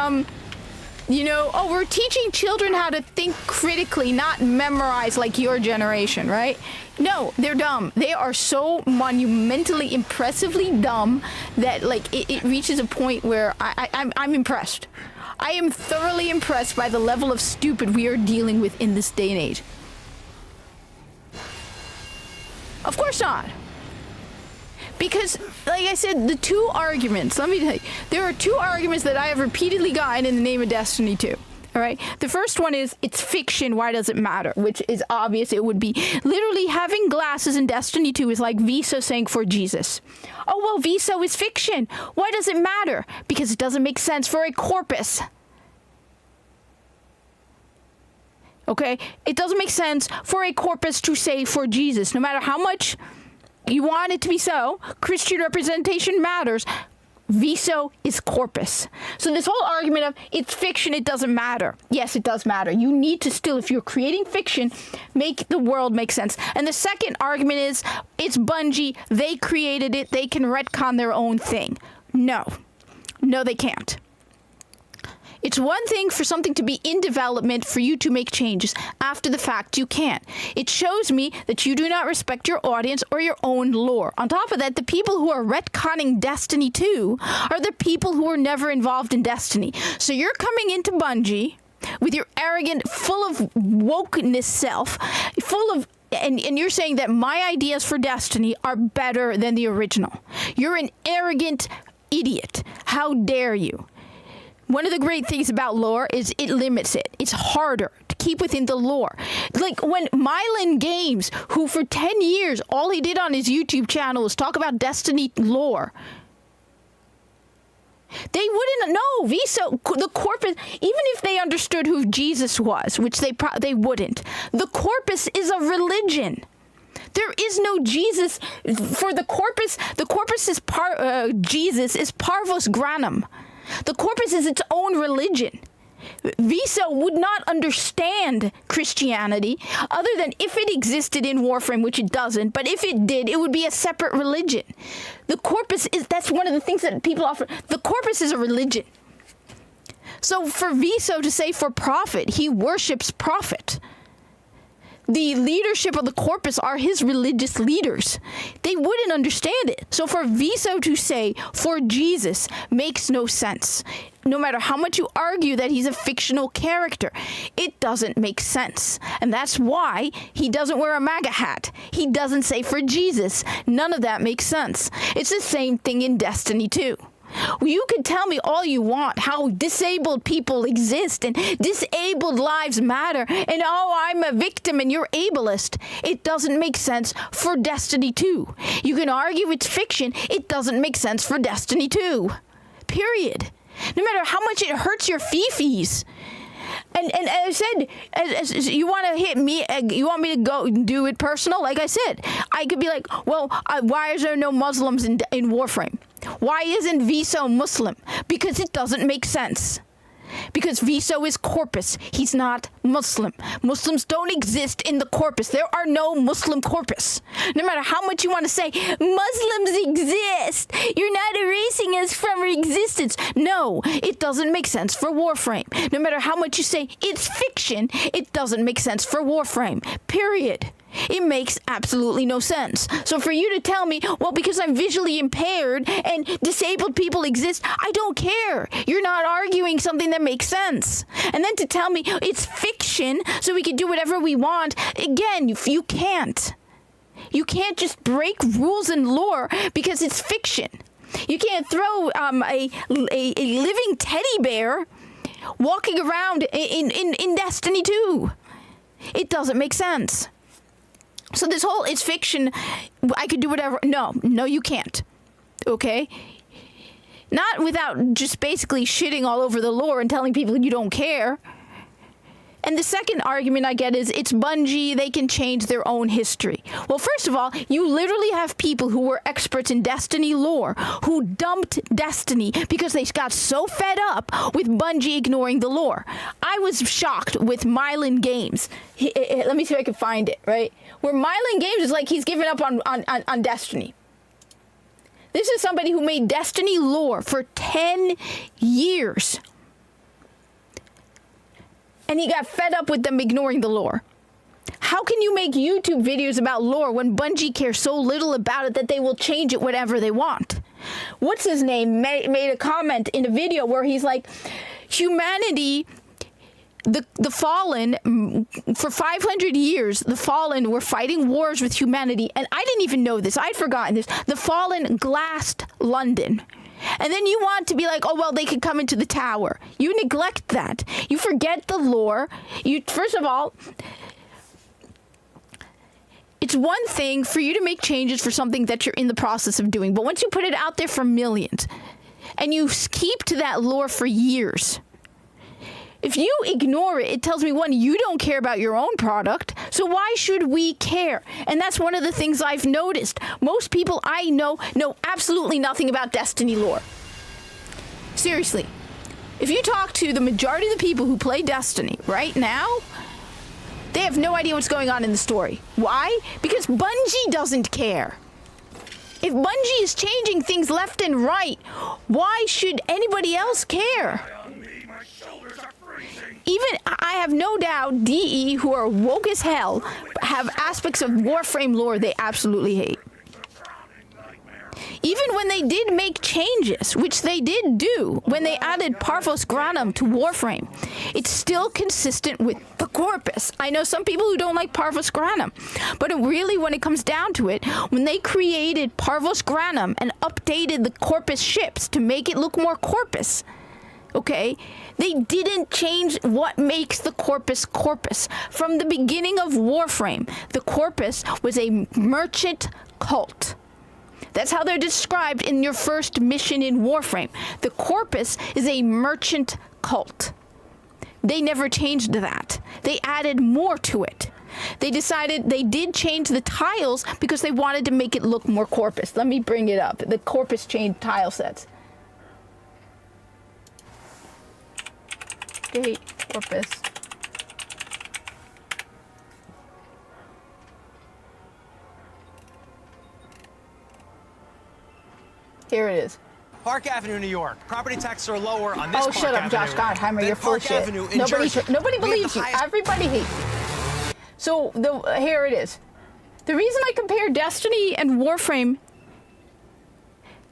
You know, oh, we're teaching children how to think critically, not memorize like your generation, right? No, they're dumb. They are so monumentally, impressively dumb that, like, it reaches a point where I'm impressed. I am thoroughly impressed by the level of stupid we are dealing with in this day and age. Of course not. Because, like I said, the two arguments, let me tell you, there are two arguments that I have repeatedly gotten in the name of Destiny 2. All right. The first one is it's fiction. Why does it matter? Which is obvious. It would be literally having glasses in Destiny 2 is like Viso saying for Jesus. Oh, well, Viso is fiction. Why does it matter? Because it doesn't make sense for a corpus. Okay? It doesn't make sense for a corpus to say for Jesus. No matter how much you want it to be so, Christian representation matters. Viso is corpus. So this whole argument of it's fiction, it doesn't matter. Yes, it does matter. You need to still, if you're creating fiction, make the world make sense. And the second argument is it's Bungie. They created it. They can retcon their own thing. No. No, they can't. It's one thing for something to be in development for you to make changes. After the fact, you can't. It shows me that you do not respect your audience or your own lore. On top of that, the people who are retconning Destiny 2 are the people who were never involved in Destiny. So you're coming into Bungie with your arrogant, full of wokeness self, full of and you're saying that my ideas for Destiny are better than the original. You're an arrogant idiot. How dare you? One of the great things about lore is it limits it. It's harder to keep within the lore. Like when Mylan Games, who for 10 years, all he did on his YouTube channel was talk about Destiny lore. They wouldn't know. Viso, the corpus, even if they understood who Jesus was, which they wouldn't, the corpus is a religion. There is no Jesus for the corpus. The corpus is Jesus is Parvos Granum. The corpus is its own religion. Viso would not understand Christianity other than if it existed in Warframe, which it doesn't, but if it did, it would be a separate religion. The corpus that's one of the things that people offer. The corpus is a religion. So for Viso to say for profit, he worships profit. The leadership of the corpus are his religious leaders. They wouldn't understand it. So for Viso to say for Jesus makes no sense. No matter how much you argue that he's a fictional character, it doesn't make sense. And that's why he doesn't wear a MAGA hat. He doesn't say for Jesus. None of that makes sense. It's the same thing in Destiny 2. You can tell me all you want how disabled people exist and disabled lives matter and oh, I'm a victim and you're ableist. It doesn't make sense for Destiny 2. You can argue it's fiction. It doesn't make sense for Destiny 2. Period. No matter how much it hurts your fifis. And as I said, as you want to hit me, you want me to go do it personal? Like I said, I could be like, well, why is there no Muslims in Warframe? Why isn't Viso Muslim? Because it doesn't make sense. Because Viso is corpus. He's not Muslim. Muslims don't exist in the corpus. There are no Muslim corpus. No matter how much you want to say, Muslims exist. You're not erasing us from our existence. No, it doesn't make sense for Warframe. No matter how much you say it's fiction, it doesn't make sense for Warframe. Period. It makes absolutely no sense. So for you to tell me, well, because I'm visually impaired and disabled people exist, I don't care. You're not arguing something that makes sense. And then to tell me it's fiction so we can do whatever we want, again, you can't. You can't just break rules and lore because it's fiction. You can't throw a living teddy bear walking around in Destiny 2. It doesn't make sense. So this whole, it's fiction, I could do whatever. No, you can't. Okay? Not without just basically shitting all over the lore and telling people you don't care. And the second argument I get is it's Bungie, they can change their own history. Well, first of all, you literally have people who were experts in Destiny lore who dumped Destiny because they got so fed up with Bungie ignoring the lore. I was shocked with Mylan Games. Let me see if I can find it, right? Where Mylan Games is like he's given up on Destiny. This is somebody who made Destiny lore for 10 years. and he got fed up with them ignoring the lore. How can you make YouTube videos about lore when Bungie cares so little about it that they will change it whatever they want? What's his name made a comment in a video where he's like, humanity, the Fallen, for 500 years, the Fallen were fighting wars with humanity. And I didn't even know this. I'd forgotten this. The Fallen glassed London. And then you want to be like, oh, well, they could come into the tower. You neglect that. You forget the lore. First of all, it's one thing for you to make changes for something that you're in the process of doing. But once you put it out there for millions and you keep to that lore for years, if you ignore it, it tells me, one, you don't care about your own product, so why should we care? And that's one of the things I've noticed. Most people I know absolutely nothing about Destiny lore. Seriously. If you talk to the majority of the people who play Destiny right now, they have no idea what's going on in the story. Why? Because Bungie doesn't care. If Bungie is changing things left and right, why should anybody else care? Even, I have no doubt, DE, who are woke as hell, have aspects of Warframe lore they absolutely hate. Even when they did make changes, which they did do, when they added Parvos Granum to Warframe, it's still consistent with the Corpus. I know some people who don't like Parvos Granum, but really, when it comes down to it, when they created Parvos Granum and updated the Corpus ships to make it look more Corpus, okay, they didn't change what makes the Corpus Corpus. From the beginning of Warframe, the Corpus was a merchant cult. That's how they're described in your first mission in Warframe. The Corpus is a merchant cult. They never changed that. They added more to it. They decided they did change the tiles because they wanted to make it look more Corpus. Let me bring it up. The Corpus changed tile sets. Gate, Corpus. Here it is. Park Avenue, New York. Property taxes are lower on this Oh, shut up, Josh Gottheimer. You're full of shit. Nobody believes you. Everybody hates you. So, here it is. The reason I compare Destiny and Warframe...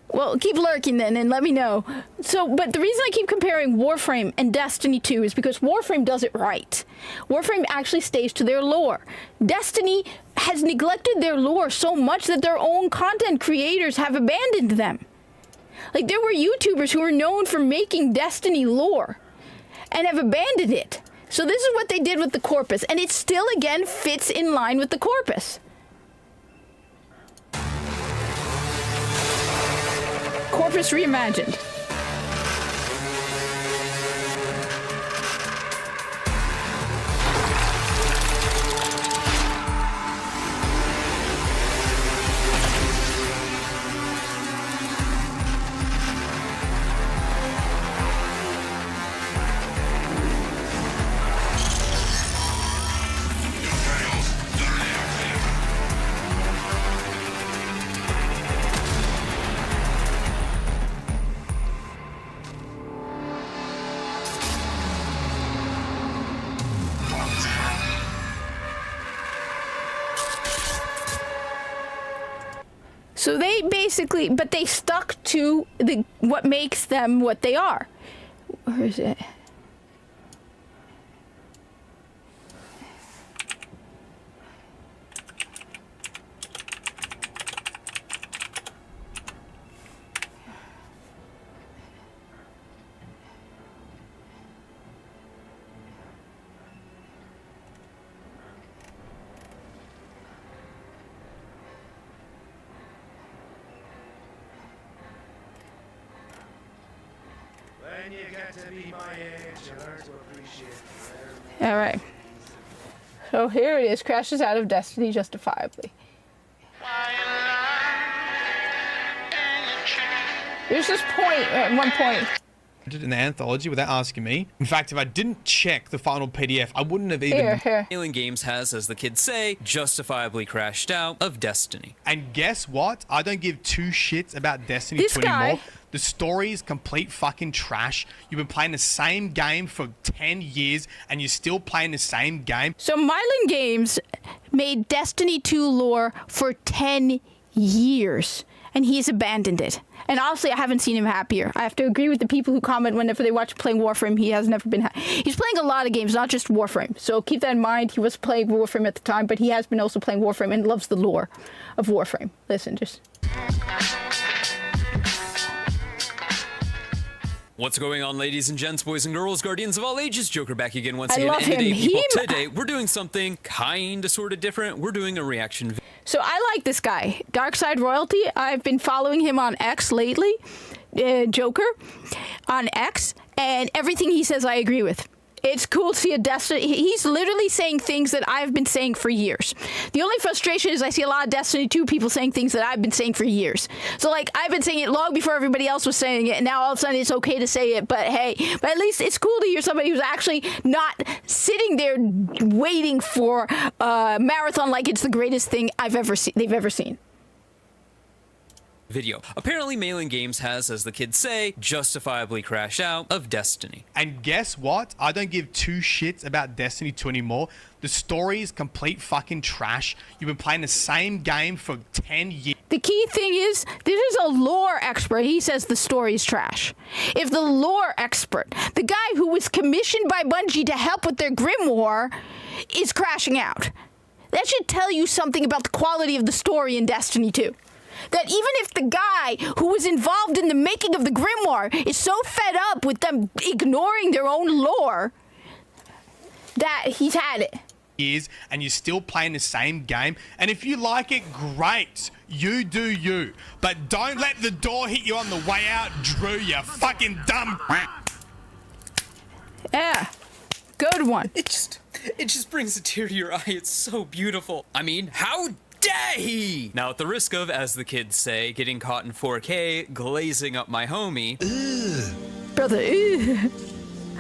Well, keep lurking then and let me know. But the reason I keep comparing Warframe and Destiny 2 is because Warframe does it right. Warframe actually stays to their lore. Destiny has neglected their lore so much that their own content creators have abandoned them. Like, there were YouTubers who were known for making Destiny lore and have abandoned it. So this is what they did with the Corpus, and it still, again, fits in line with the Corpus. Corpus reimagined. So they basically, but they stuck to what makes them what they are. Where is it? When you get to be my age, you learn to appreciate All right. So here it is. Crashes out of Destiny justifiably. There's this point, at one point, in the anthology without asking me. In fact, if I didn't check the final PDF, I wouldn't have even... Alien Games has, as the kids say, justifiably crashed out of Destiny. And guess what? I don't give two shits about Destiny 2 anymore. The story is complete fucking trash. You've been playing the same game for 10 years and you're still playing the same game. So Mylan Games made Destiny 2 lore for 10 years and he's abandoned it. And honestly, I haven't seen him happier. I have to agree with the people who comment whenever they watch playing Warframe, he has never been he's playing a lot of games, not just Warframe. So keep that in mind. He was playing Warframe at the time, but he has been also playing Warframe and loves the lore of Warframe. Listen, just... What's going on, ladies and gents, boys and girls, guardians of all ages? Joker back again once again. love And today, him. people, today we're doing something kinda sorta different. We're doing a reaction video. So I like this guy, Darkside Royalty. I've been following him on X lately, Joker, on X, and everything he says I agree with. It's cool to see a Destiny. He's literally saying things that I've been saying for years. The only frustration is I see a lot of Destiny 2 people saying things that I've been saying for years. So, like, I've been saying it long before everybody else was saying it, and now all of a sudden it's okay to say it. But hey, but at least it's cool to hear somebody who's actually not sitting there waiting for a marathon like it's the greatest thing they've ever seen. Video. Apparently, Mylan Games has, as the kids say, justifiably crashed out of Destiny. And guess what? I don't give two shits about Destiny 2 anymore. The story is complete fucking trash. You've been playing the same game for 10 years. The key thing is, this is a lore expert. He says the story is trash. If the lore expert, the guy who was commissioned by Bungie to help with their Grimoire, is crashing out, that should tell you something about the quality of the story in Destiny 2. That even if the guy who was involved in the making of the Grimoire is so fed up with them ignoring their own lore, that he's had it. And you're still playing the same game. And if you like it, great. You do you. But don't let the door hit you on the way out, Drew, you fucking dumb... Yeah. Good one. It just brings a tear to your eye. It's so beautiful. I mean, how dare he? Now, at the risk of, as the kids say, getting caught in 4K, glazing up my homie. Brother,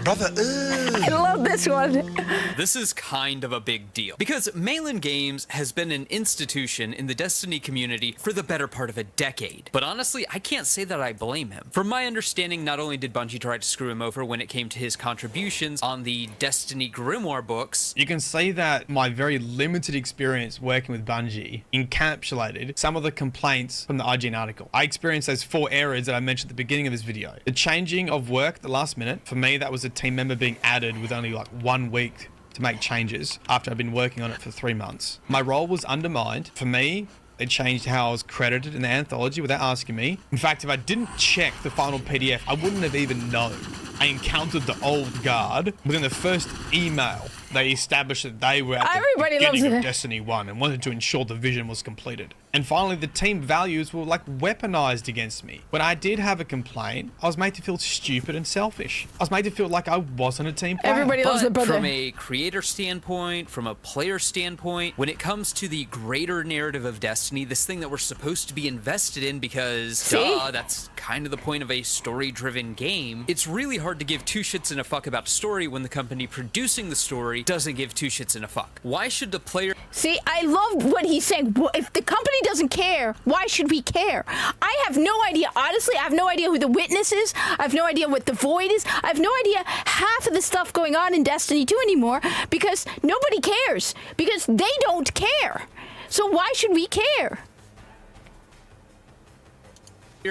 Brother, I love this one. This is kind of a big deal because Mylan Games has been an institution in the Destiny community for the better part of a decade. But honestly, I can't say that I blame him. From my understanding, not only did Bungie try to screw him over when it came to his contributions on the Destiny Grimoire books. You can see that my very limited experience working with Bungie encapsulated some of the complaints from the IGN article. I experienced those 4 errors that I mentioned at the beginning of this video. The changing of work at the last minute, for me, that was a team member being added with only like 1 week to make changes after I've been working on it for 3 months. My role was undermined. For me, they changed how I was credited in the anthology without asking me. In fact, if I didn't check the final PDF, I wouldn't have even known. I encountered the old guard within the first email. They established that they were at the beginning of Destiny 1 and wanted to ensure the vision was completed. And finally, the team values were like weaponized against me. When I did have a complaint, I was made to feel stupid and selfish. I was made to feel like I wasn't a team player. Everybody loves their brother. From a creator standpoint, from a player standpoint, when it comes to the greater narrative of Destiny, this thing that we're supposed to be invested in because, duh, that's kind of the point of a story-driven game, it's really hard to give 2 shits and a fuck about story when the company producing the story doesn't give 2 shits and a fuck. Why should the player... See, I love what he's saying. If the company doesn't care, why should we care? I have no idea. Honestly, I have no idea who the Witness is. I have no idea what the Void is. I have no idea half of the stuff going on in Destiny 2 anymore because nobody cares. Because they don't care. So why should we care?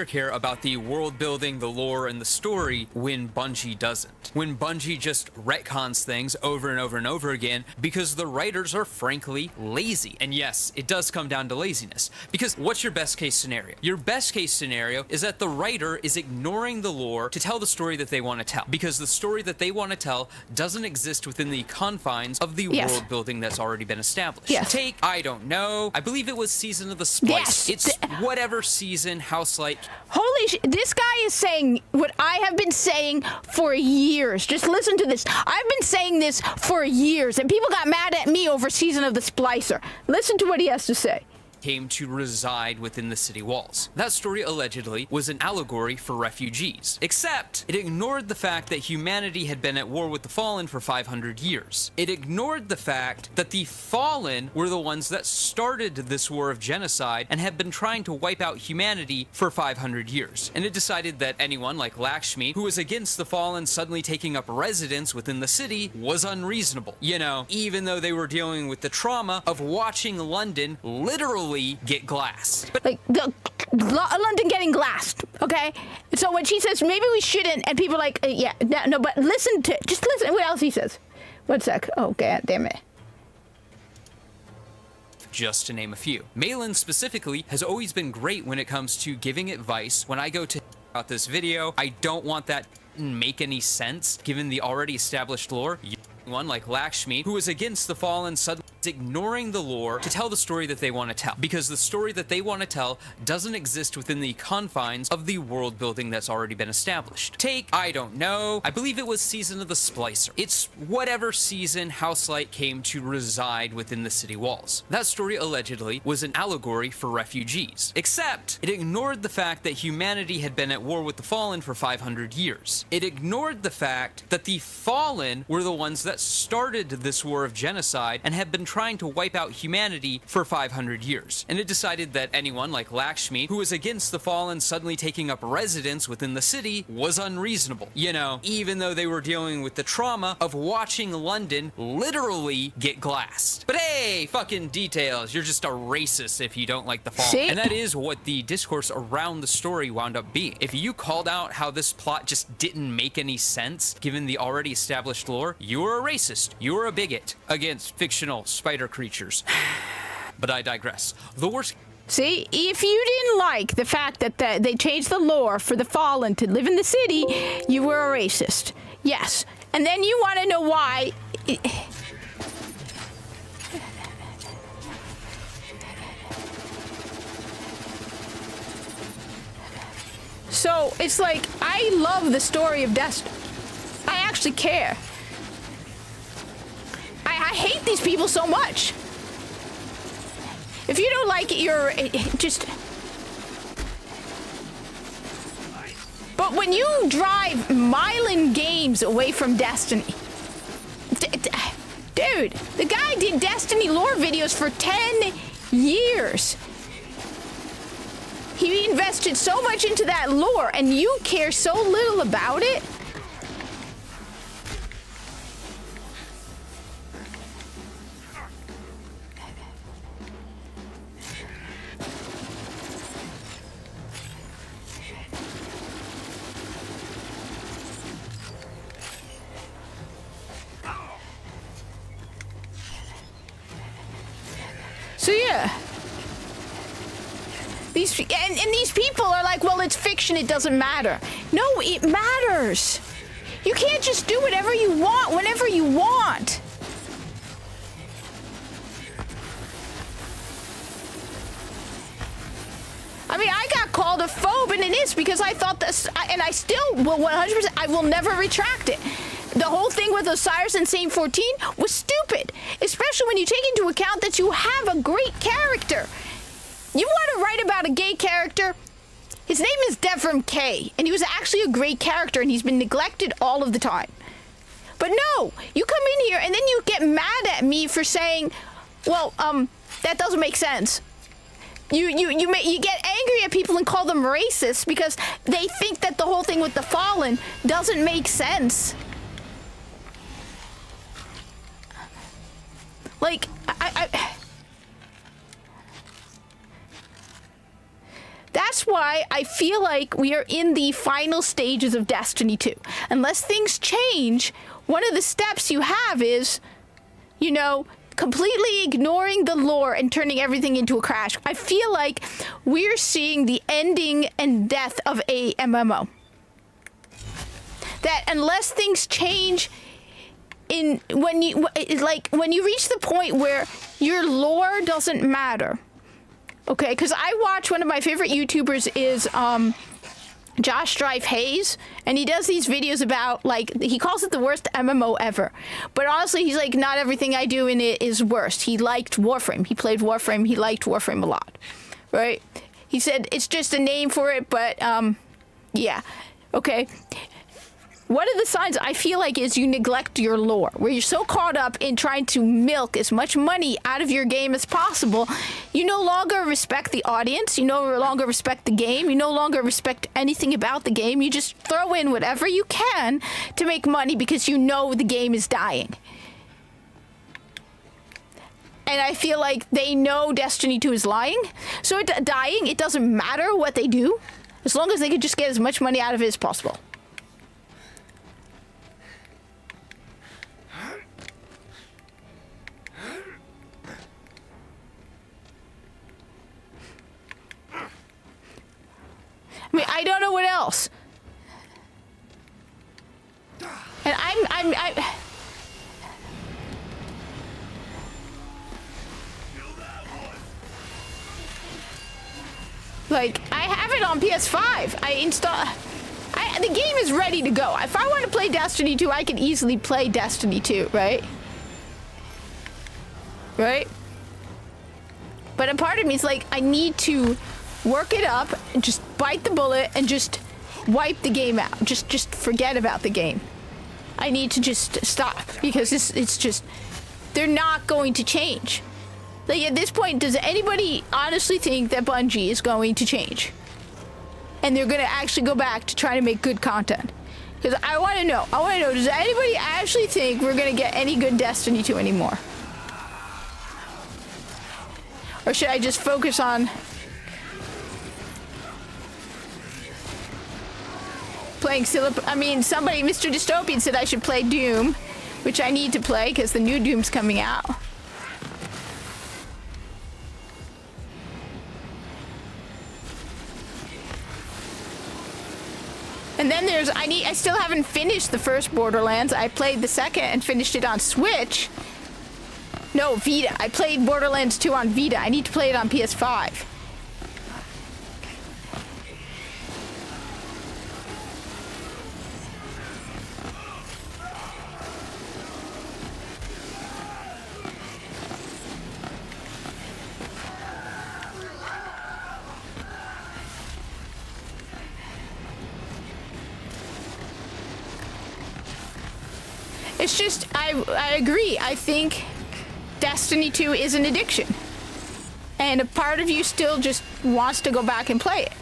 care about the world building, the lore, and the story when Bungie doesn't. When Bungie just retcons things over and over and over again because the writers are frankly lazy. And yes, it does come down to laziness. Because what's your best case scenario? Your best case scenario is that the writer is ignoring the lore to tell the story that they want to tell. Because the story that they want to tell doesn't exist within the confines of the world building that's already been established. Take, I don't know, I believe it was Season of the Splice. It's whatever season, House-like. Holy shit, this guy is saying what I have been saying for years. Just listen to this. I've been saying this for years, and people got mad at me over Season of the Splicer. Listen to what he has to say. came to reside within the city walls. That story allegedly was an allegory for refugees, except it ignored the fact that humanity had been at war with the Fallen for 500 years. It ignored the fact that the Fallen were the ones that started this war of genocide and had been trying to wipe out humanity for 500 years. And it decided that anyone like Lakshmi, who was against the Fallen suddenly taking up residence within the city, was unreasonable. You know, even though they were dealing with the trauma of watching London literally get glassed. But Like, London getting glassed, okay? So when she says, maybe we shouldn't, and people are like, yeah, no, but just listen what else he says. 1 sec. Oh, god damn it. just to name a few. Malin specifically has always been great when it comes to giving advice. When I go to about this video, I don't want that to make any sense given the already established lore. One like Lakshmi, who is against the Fallen, suddenly ignoring the lore to tell the story that they want to tell, because the story that they want to tell doesn't exist within the confines of the world building that's already been established. Take, I don't know, I believe it was Season of the Splicer. It's whatever season Houselight came to reside within the city walls. That story allegedly was an allegory for refugees, except it ignored the fact that humanity had been at war with the Fallen for 500 years. It ignored the fact that the Fallen were the ones that started this war of genocide and had been trying to wipe out humanity for 500 years. And it decided that anyone like Lakshmi, who was against the Fallen suddenly taking up residence within the city, was unreasonable. You know, even though they were dealing with the trauma of watching London literally get glassed. But hey, fucking details, you're just a racist if you don't like the Fallen. See? And that is what the discourse around the story wound up being. If you called out how this plot just didn't make any sense given the already established lore, you're a racist. You're a bigot against fictional spider creatures. But I digress. The worst... See, if you didn't like the fact that they changed the lore for the Fallen to live in the city, you were a racist. Yes. And then you want to know why... So, it's like, I love the story of Destiny. I actually care. I hate these people so much. If you don't like it, you're just... But when you drive Mylan Games away from Destiny... Dude, the guy did Destiny lore videos for 10 years. He invested so much into that lore, and you care so little about it? So yeah, these people are like, well, it's fiction, it doesn't matter. No, it matters. You can't just do whatever you want whenever you want. I mean, I got called a phobe and it is because I thought this, and I still will 100%, I will never retract it. The whole thing with Osiris and Saint 14 was stupid, especially when you take into account that you have a great character. You want to write about a gay character? His name is Devrim Kay, and he was actually a great character, and he's been neglected all of the time. But no, you come in here, and then you get mad at me for saying, well, that doesn't make sense. You get angry at people and call them racist because they think that the whole thing with the Fallen doesn't make sense. Like, that's why I feel like we are in the final stages of Destiny 2. Unless things change, one of the steps you have is, you know, completely ignoring the lore and turning everything into a crash. I feel like we're seeing the ending and death of a MMO. That unless things change, when you reach the point where your lore doesn't matter. Okay, because I watch, one of my favorite YouTubers is Josh Strife Hayes, and he does these videos about, like, he calls it the worst MMO ever. But honestly, he's like, not everything I do in it is worst. He liked Warframe. He played Warframe. He liked Warframe a lot, right? He said it's just a name for it, but, yeah. Okay. One of the signs I feel like is you neglect your lore, where you're so caught up in trying to milk as much money out of your game as possible, you no longer respect the audience, you no longer respect the game, you no longer respect anything about the game, you just throw in whatever you can to make money because you know the game is dying. And I feel like they know Destiny 2 is lying, so dying, it doesn't matter what they do, as long as they can just get as much money out of it as possible. I mean, I don't know what else. And I'm like, I have it on PS5. The game is ready to go. If I want to play Destiny 2, I can easily play Destiny 2, right? Right? But a part of me is like, I need to work it up and just bite the bullet and just wipe the game out. Just forget about the game. I need to just stop because it's just, they're not going to change. Like, at this point, does anybody honestly think that Bungie is going to change? And they're going to actually go back to try to make good content? Because I want to know, does anybody actually think we're going to get any good Destiny 2 anymore? Or should I just focus on playing somebody, Mr. Dystopian, said I should play Doom, which I need to play because the new Doom's coming out. And then there's, I still haven't finished the first Borderlands. I played the second and finished it on Switch. No, Vita. I played Borderlands 2 on Vita. I need to play it on PS5. It's just, I agree. I think Destiny 2 is an addiction. And a part of you still just wants to go back and play it.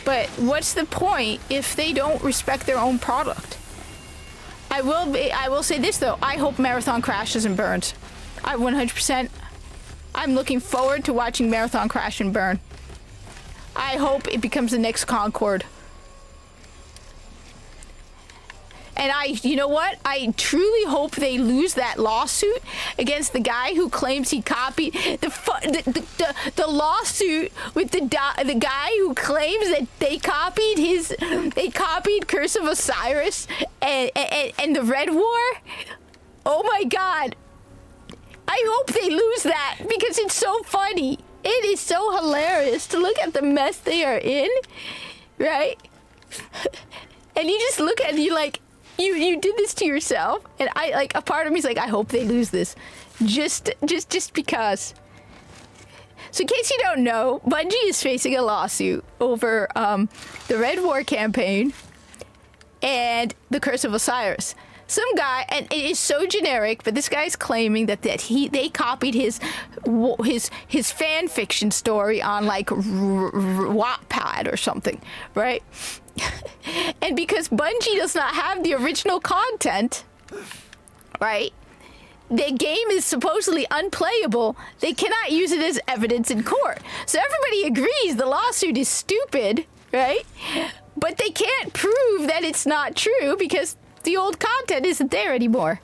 But what's the point if they don't respect their own product? I will say this though, I hope Marathon crashes and burns. I 100%, I'm looking forward to watching Marathon crash and burn. I hope it becomes the next Concord. And you know what? I truly hope they lose that lawsuit against the guy who claims he copied the lawsuit with the guy who claims that they copied Curse of Osiris and the Red War. Oh my God! I hope they lose that because it's so funny. It is so hilarious to look at the mess they are in, right? And you just look at it, you like, you did this to yourself. And I, like, a part of me is like, I hope they lose this. Just because. So in case you don't know, Bungie is facing a lawsuit over the Red War campaign and the Curse of Osiris. Some guy, and it is so generic, but this guy's claiming that they copied his fan fiction story on like Wattpad or something, right? And because Bungie does not have the original content, right? The game is supposedly unplayable. They cannot use it as evidence in court. So everybody agrees the lawsuit is stupid, right? But they can't prove that it's not true because the old content isn't there anymore.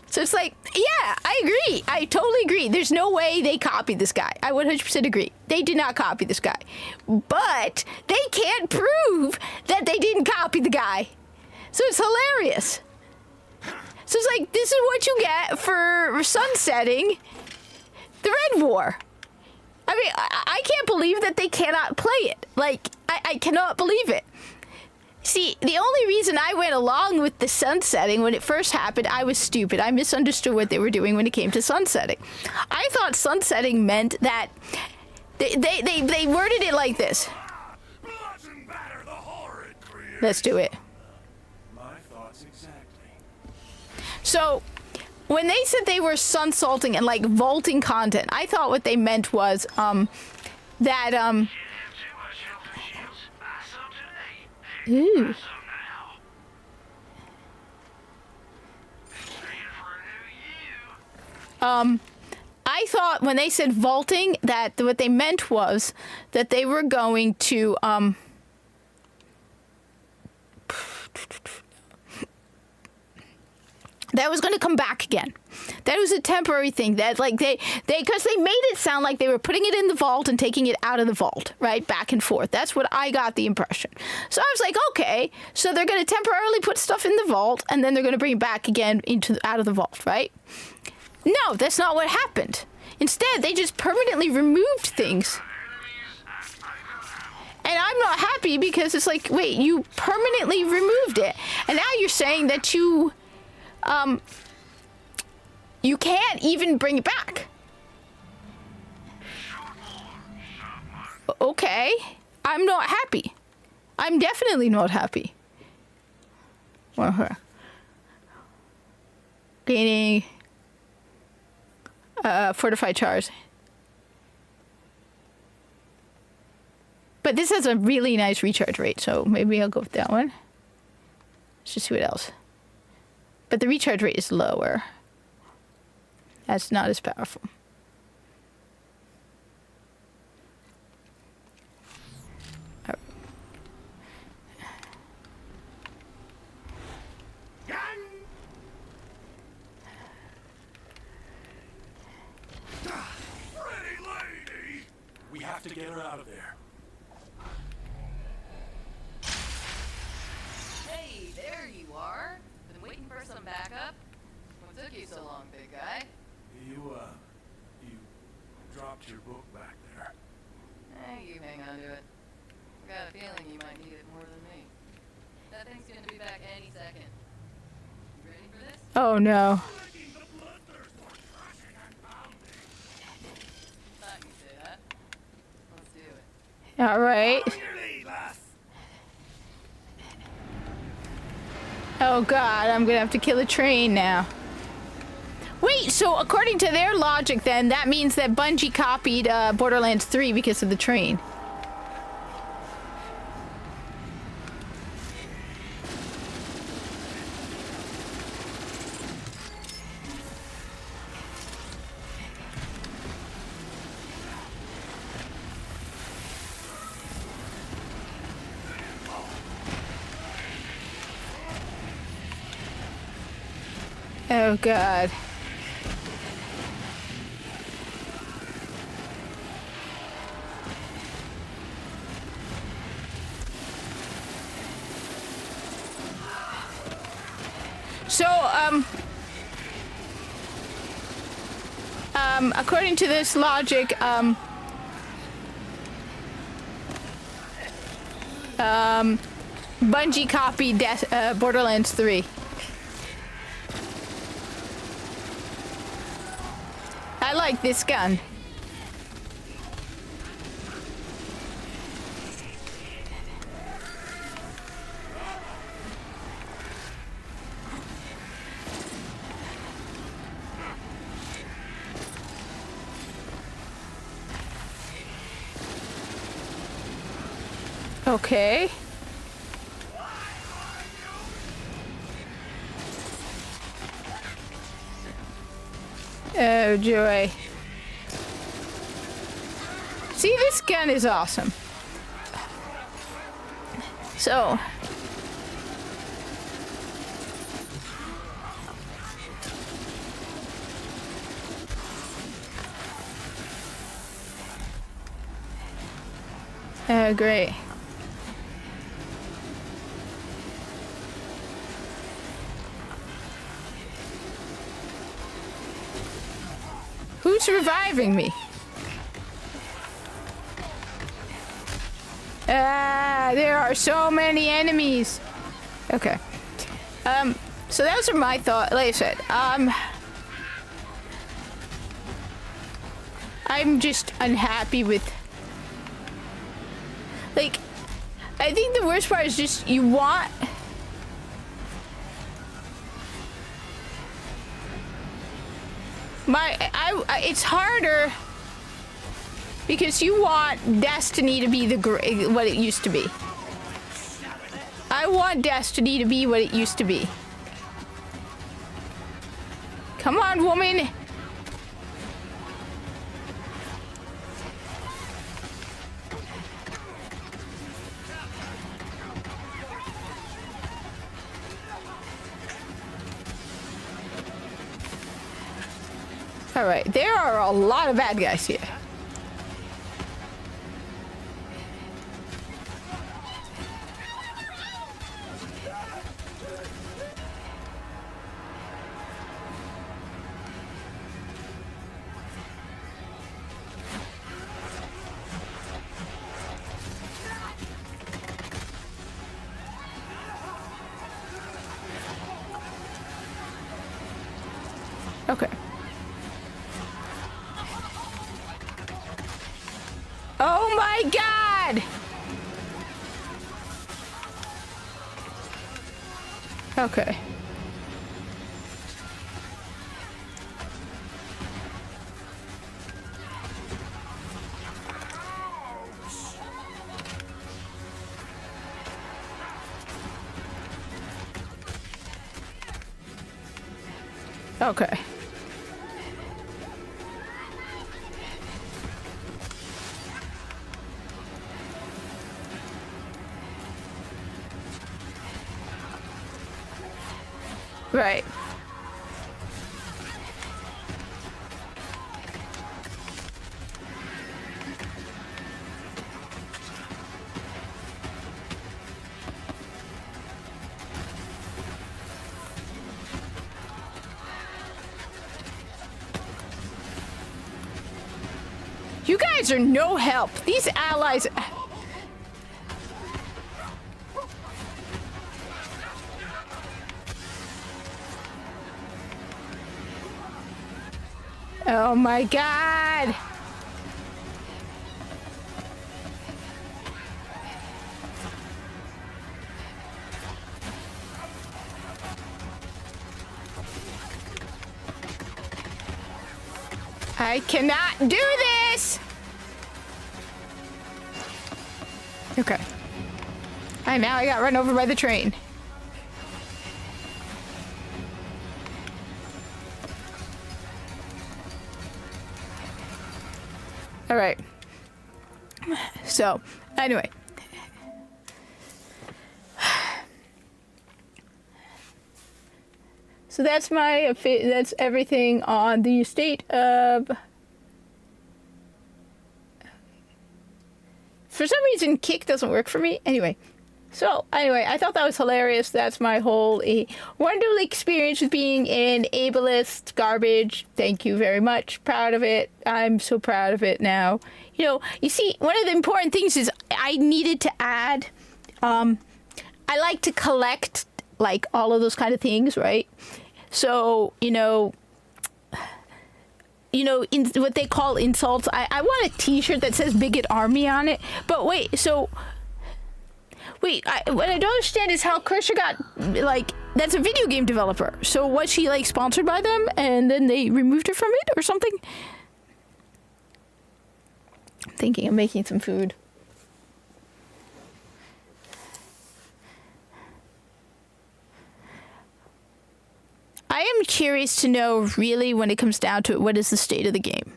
So it's like, yeah, I agree. I totally agree. There's no way they copied this guy. I 100% agree. They did not copy this guy. But they can't prove that they didn't copy the guy. So it's hilarious. So it's like, this is what you get for sunsetting the Red War. I mean, I can't believe that they cannot play it. Like, I cannot believe it. See, the only reason I went along with the sunsetting when it first happened, I was stupid. I misunderstood what they were doing when it came to sunsetting. I thought sunsetting meant that they worded it like this. Let's do it. My thoughts exactly. So, when they said they were sun salting and like vaulting content, I thought what they meant was that ooh. I thought when they said vaulting that what they meant was that they were going to that was going to come back again. That was a temporary thing. That like they because they made it sound like they were putting it in the vault and taking it out of the vault, right, back and forth. That's what I got the impression. So I was like, okay, so they're going to temporarily put stuff in the vault and then they're going to bring it back again out of the vault, right? No, that's not what happened. Instead, they just permanently removed things. And I'm not happy because it's like, wait, you permanently removed it, and now you're saying that you can't even bring it back. Okay, I'm not happy. I'm definitely not happy. Gaining fortified chars. But this has a really nice recharge rate, so maybe I'll go with that one. Let's just see what else. But the recharge rate is lower. That's not as powerful. Pretty lady! We have to get her out of there. Hey, there you are. Been waiting for some backup. What took you so long, big guy? You dropped your book back there. You hang on to it. Got a feeling you might need it more than me. That thing's gonna be back any second. You ready for this? Oh no. Thought you'd say that. Let's do it. All right. Oh god, I'm gonna have to kill a train now. Wait, so according to their logic then, that means that Bungie copied Borderlands 3 because of the train. Oh god. So, according to this logic, Bungie copied Borderlands 3. I like this gun. Okay. Oh joy. See, this gun is awesome. So. Oh, great. Who's reviving me? There are so many enemies. Okay. So those are my thoughts. Like I said, I'm just unhappy with, like, I think the worst part is just you want it's harder because you want Destiny to be what it used to be. I want Destiny to be what it used to be. Come on, woman. All right, there are a lot of bad guys here. Okay. Oh my God! Okay. Okay. Right. You guys are no help. These allies... Oh my God! I cannot do this! Okay. Now I got run over by the train. All right. So, anyway. So that's that's everything on the state of... For some reason, kick doesn't work for me. Anyway. So, anyway, I thought that was hilarious. That's my whole wonderful experience with being an ableist garbage. Thank you very much. Proud of it. I'm so proud of it now. You know, you see, one of the important things is I needed to add, I like to collect, like, all of those kind of things, right? So, in what they call insults, I want a t-shirt that says Bigot Army on it. But wait, so... Wait, what I don't understand is how Kirsche got, like, that's a video game developer. So was she, like, sponsored by them and then they removed her from it or something? I'm thinking of making some food. I am curious to know, really, when it comes down to it, what is the state of the game?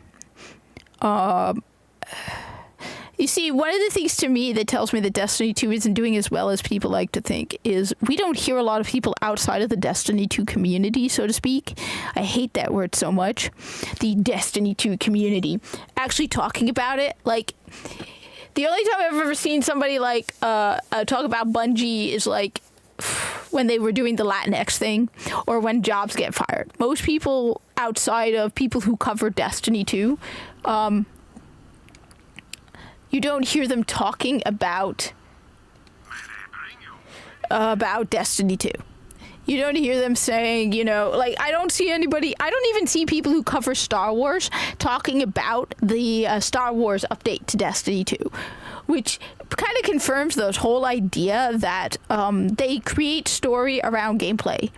You see, one of the things to me that tells me that Destiny 2 isn't doing as well as people like to think is we don't hear a lot of people outside of the Destiny 2 community, so to speak. I hate that word so much. The Destiny 2 community. Actually talking about it, like, the only time I've ever seen somebody, like, talk about Bungie is, like, when they were doing the Latinx thing or when jobs get fired. Most people outside of people who cover Destiny 2, you don't hear them talking about Destiny 2. You don't hear them saying, you know, like, I don't even see people who cover Star Wars talking about the Star Wars update to Destiny 2, which kind of confirms this whole idea that they create story around gameplay,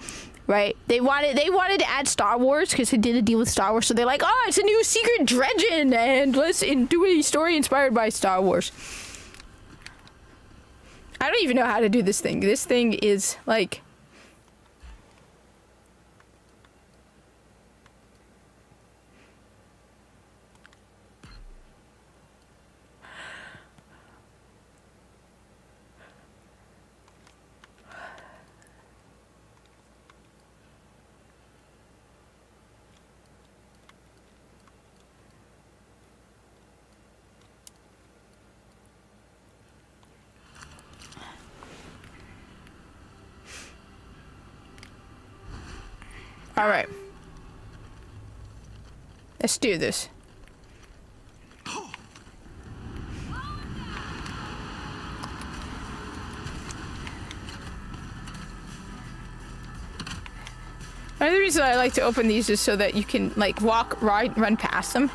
right? They wanted to add Star Wars because they did a deal with Star Wars, so they're like, oh, it's a new secret Dredgen, and let's do a story inspired by Star Wars. I don't even know how to do this thing. This thing is, like... All right. Let's do this. One of the reasons I like to open these is so that you can, like, walk, ride, run past them.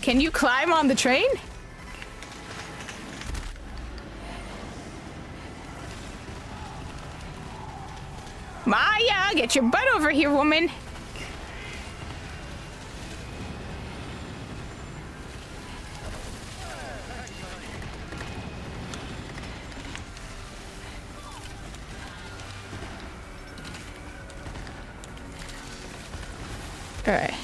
Can you climb on the train? Maya, get your butt over here, woman. All right.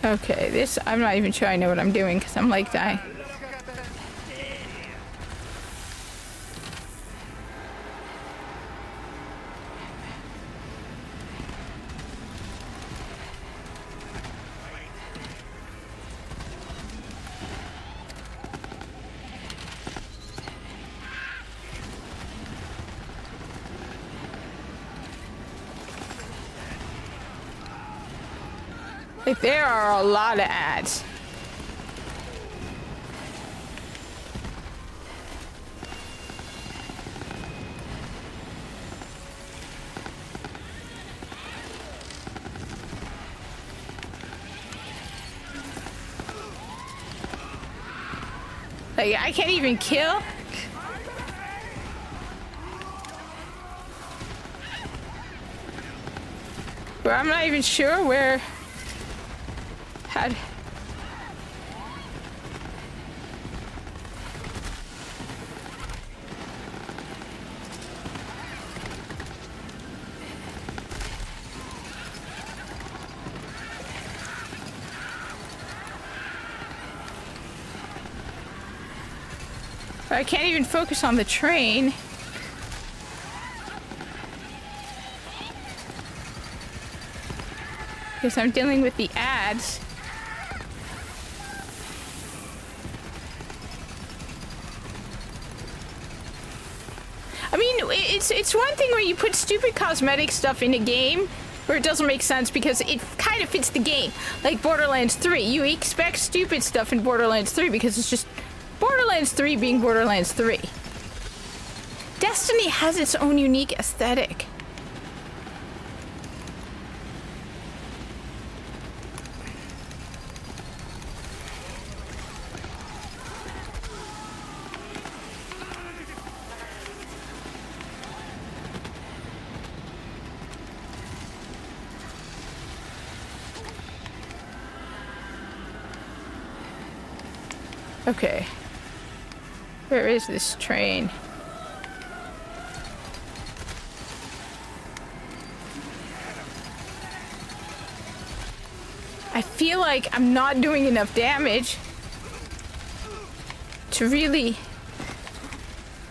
Okay, this, I'm not even sure I know what I'm doing because I'm like dying. Like, there are a lot of ads. Like, I can't even kill. But I'm not even sure where... Had... I can't even focus on the train. Because I'm dealing with the ads. I mean, it's one thing where you put stupid cosmetic stuff in a game where it doesn't make sense because it kind of fits the game. Like Borderlands 3. You expect stupid stuff in Borderlands 3 because it's just Borderlands 3 being Borderlands 3. Destiny has its own unique aesthetic. Okay. Where is this train? I feel like I'm not doing enough damage to really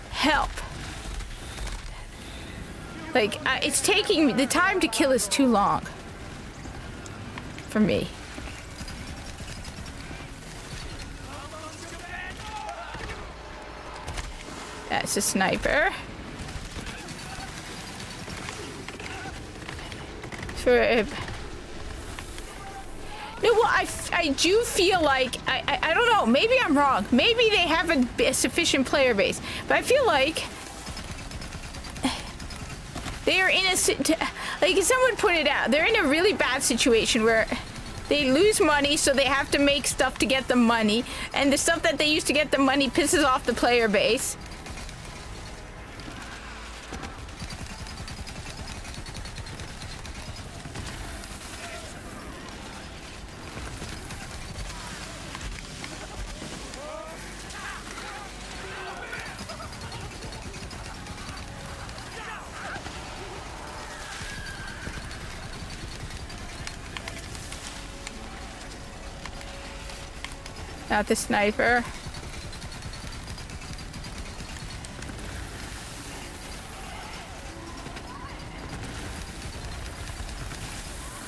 help. Like, it's taking me, the time to kill is too long for me. That's a sniper. No, well, I do feel like, I don't know, maybe I'm wrong. Maybe they have a sufficient player base. But I feel like they are in like someone put it out, they're in a really bad situation where they lose money, so they have to make stuff to get the money. And the stuff that they use to get the money pisses off the player base. Not the sniper.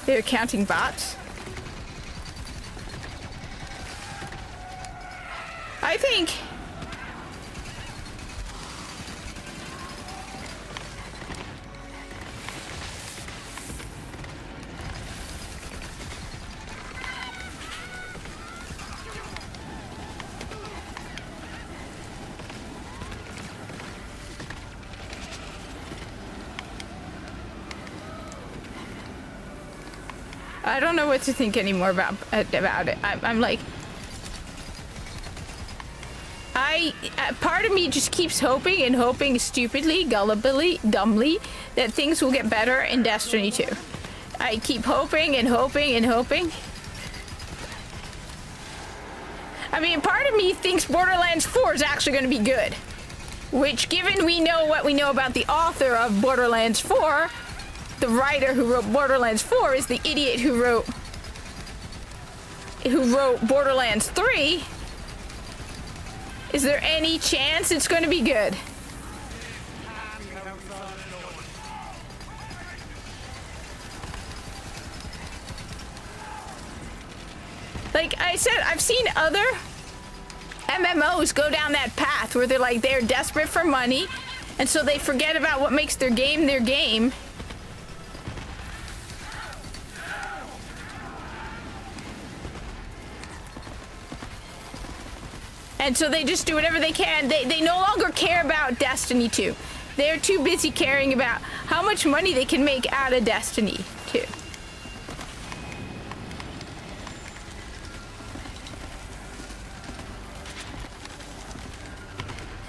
They're counting bots. I think I don't know what to think anymore about it. I'm like, part of me just keeps hoping and hoping stupidly, gullibly, dumbly, that things will get better in Destiny 2. I keep hoping and hoping and hoping. I mean, part of me thinks Borderlands 4 is actually going to be good. Which, given we know what we know about the author of Borderlands 4, the writer who wrote Borderlands 4 is the idiot who wrote Borderlands 3. Is there any chance it's going to be good? Like I said, I've seen other MMOs go down that path where they're desperate for money, and so they forget about what makes their game their game. And so they just do whatever they can. They no longer care about Destiny 2. They're too busy caring about how much money they can make out of Destiny 2.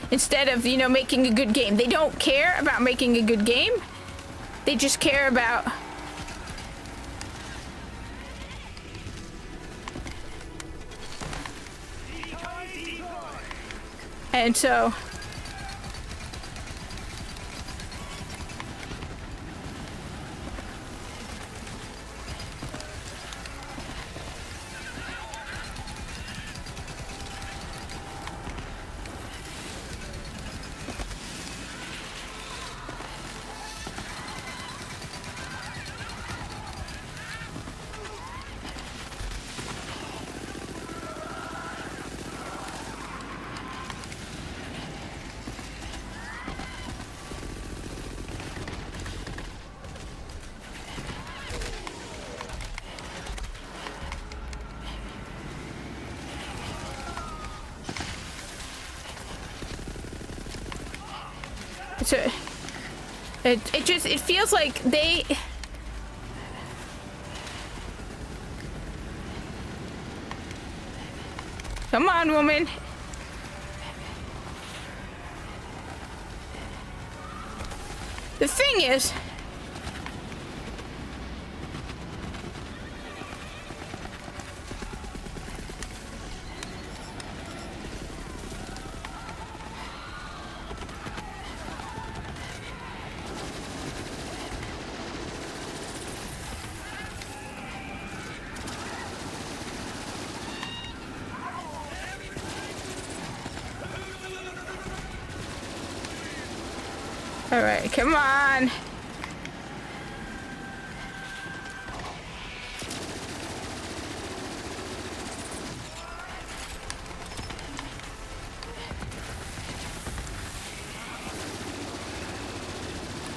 Instead of, making a good game. They don't care about making a good game. They just care about... And so... So it feels like they... Come on, woman. The thing is... All right, come on.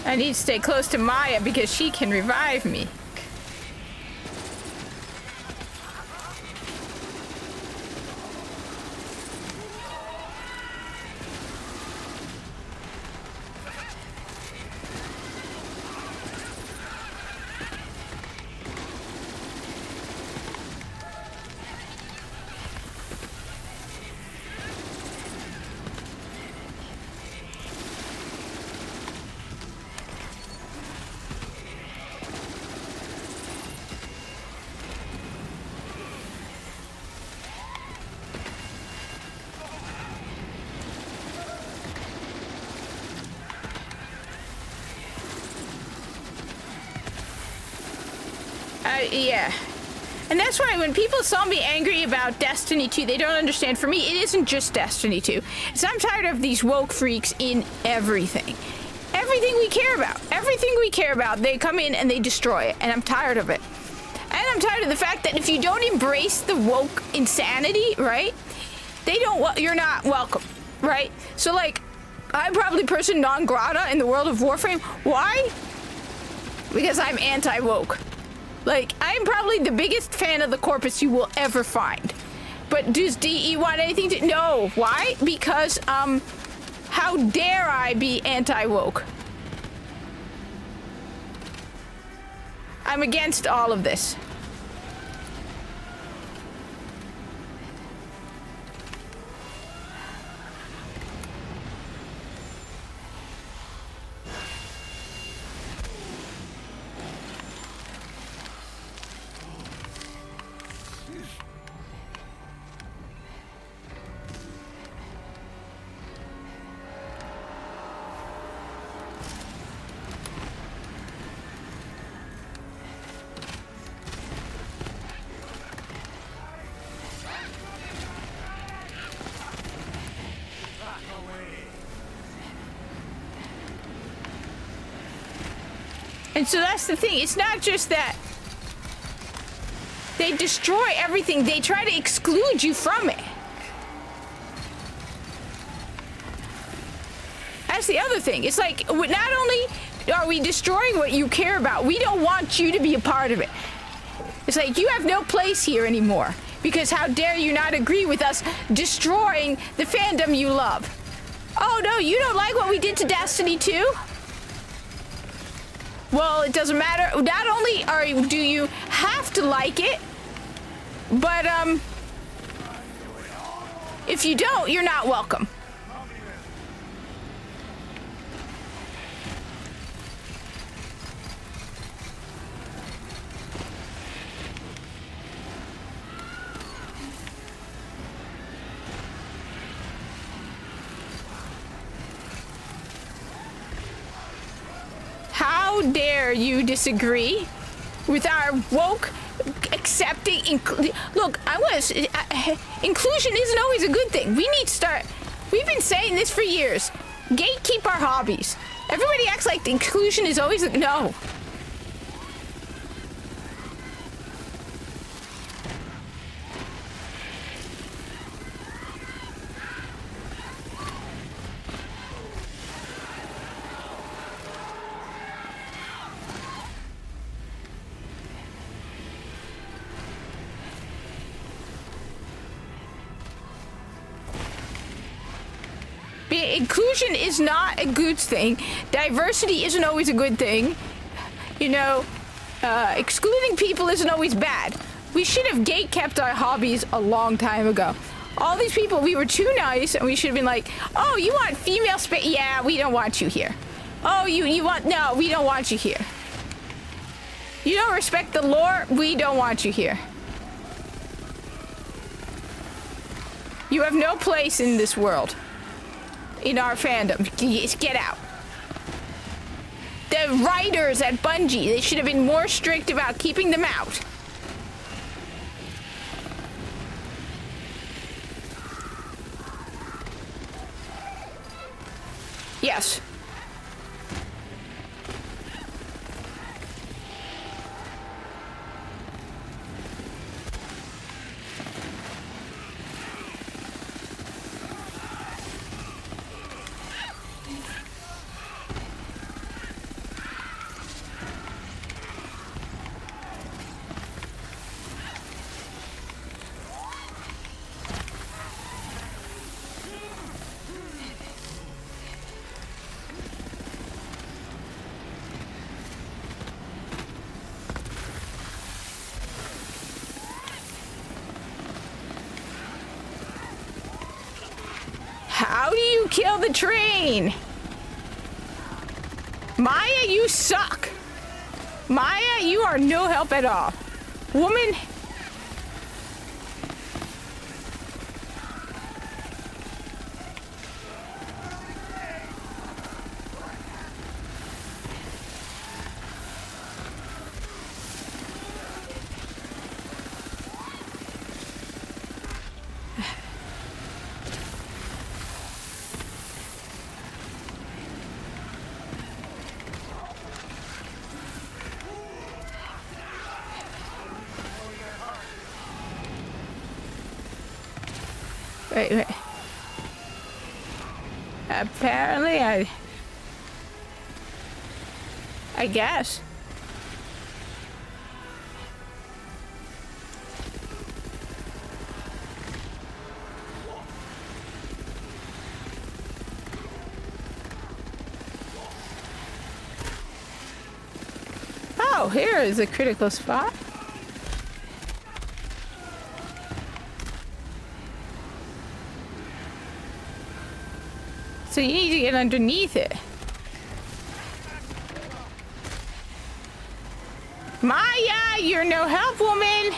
I need to stay close to Maya because she can revive me. Yeah. And that's why when people saw me angry about Destiny 2, they don't understand. For me, it isn't just Destiny 2. It's I'm tired of these woke freaks in everything. Everything we care about. Everything we care about, they come in and they destroy it. And I'm tired of it. And I'm tired of the fact that if you don't embrace the woke insanity, right? You're not welcome, right? So, like, I'm probably person non grata in the world of Warframe. Why? Because I'm anti-woke. Like, I'm probably the biggest fan of the Corpus you will ever find. But does DE want anything to... No. Why? Because, how dare I be anti-woke? I'm against all of this. And so that's the thing. It's not just that they destroy everything. They try to exclude you from it. That's the other thing. It's like, not only are we destroying what you care about, we don't want you to be a part of it. It's like, you have no place here anymore. Because how dare you not agree with us destroying the fandom you love? Oh no, you don't like what we did to Destiny 2? Well, it doesn't matter. Not only do you have to like it, but if you don't, you're not welcome. How dare you disagree with our woke, accepting, look, inclusion isn't always a good thing. We need to start, we've been saying this for years. Gatekeep our hobbies. Everybody acts like the inclusion is always, no. Inclusion is not a good thing. Diversity isn't always a good thing. You know, excluding people isn't always bad. We should have gatekept our hobbies a long time ago. All these people, we were too nice, and we should have been like, oh, you want female space? Yeah, we don't want you here. Oh, you want... No, we don't want you here. You don't respect the lore? We don't want you here. You have no place in this world. In our fandom. Just get out. The writers at Bungie, they should have been more strict about keeping them out. Yes. kill the train. Maya, you suck. Maya, you are no help at all. Woman. Wait. Apparently, I guess. Oh, here is a critical spot. So you need to get underneath it. Maya, you're no help, woman.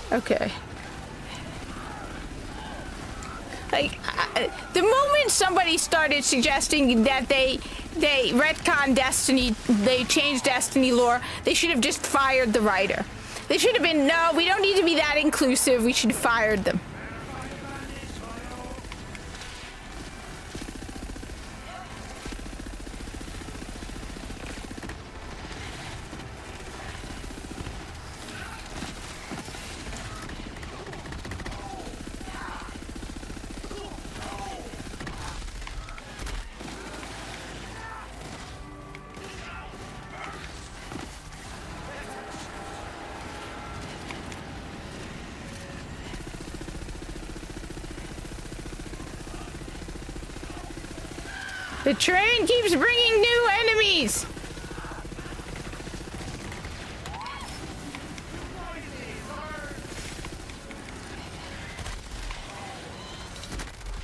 Okay. Like, the moment somebody started suggesting that they retcon Destiny, they changed Destiny lore, they should have just fired the writer. They should have been, no, we don't need to be that inclusive, we should have fired them. The train keeps bringing new enemies!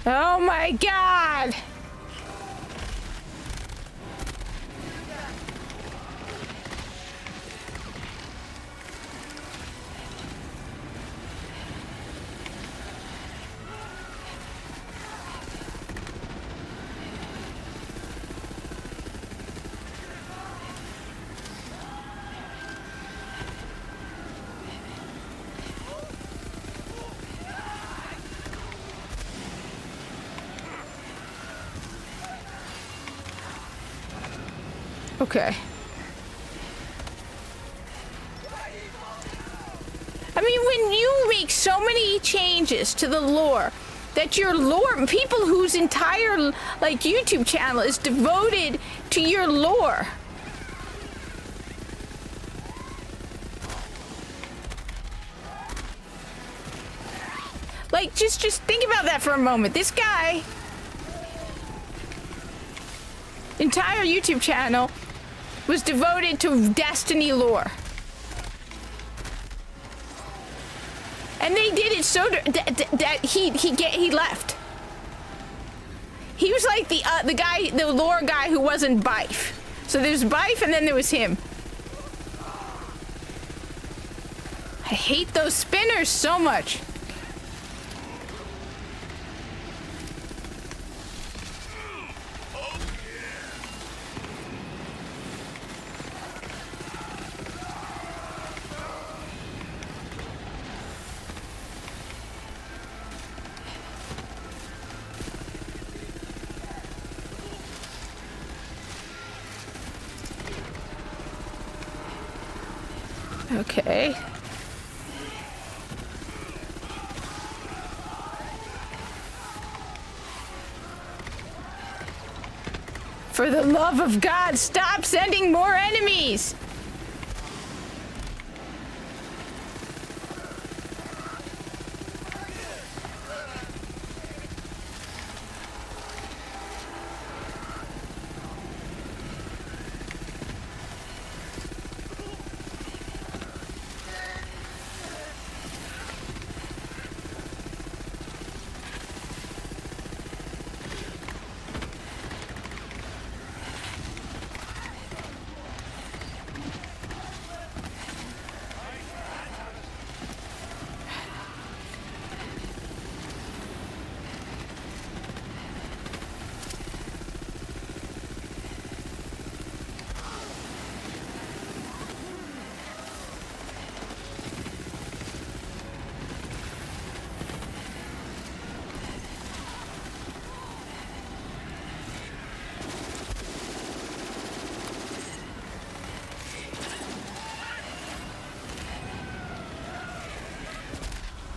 Oh my god! Okay. I mean, when you make so many changes to the lore, that your lore, people whose entire, like, YouTube channel is devoted to your lore. Like, just think about that for a moment. This guy, entire YouTube channel was devoted to Destiny lore. And they did it so that he left. He was like the lore guy who wasn't Bife. So there's Bife and then there was him. I hate those spinners so much. Okay. For the love of God, stop sending more enemies!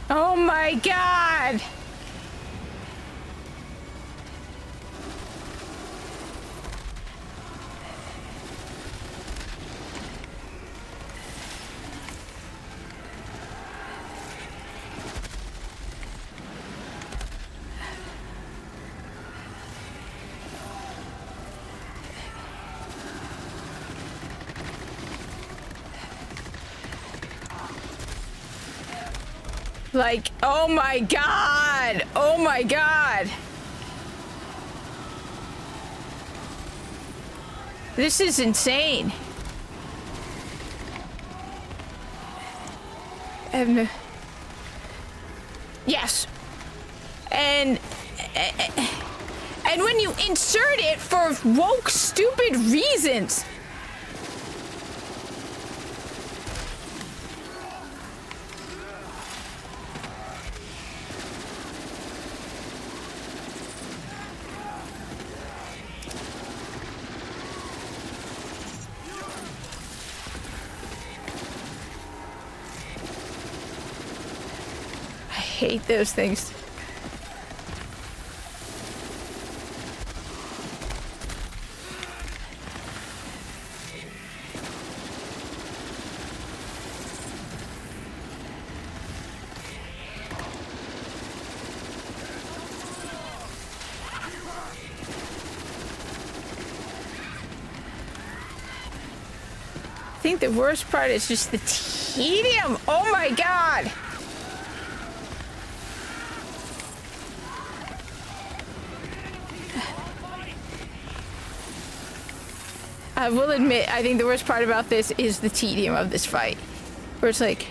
Oh my God! Like, oh my God! Oh my God! This is insane. Yes. And when you insert it for woke, stupid reasons. I hate those things. I think the worst part is just the tedium. Oh my God. I will admit, I think the worst part about this is the tedium of this fight. Where it's like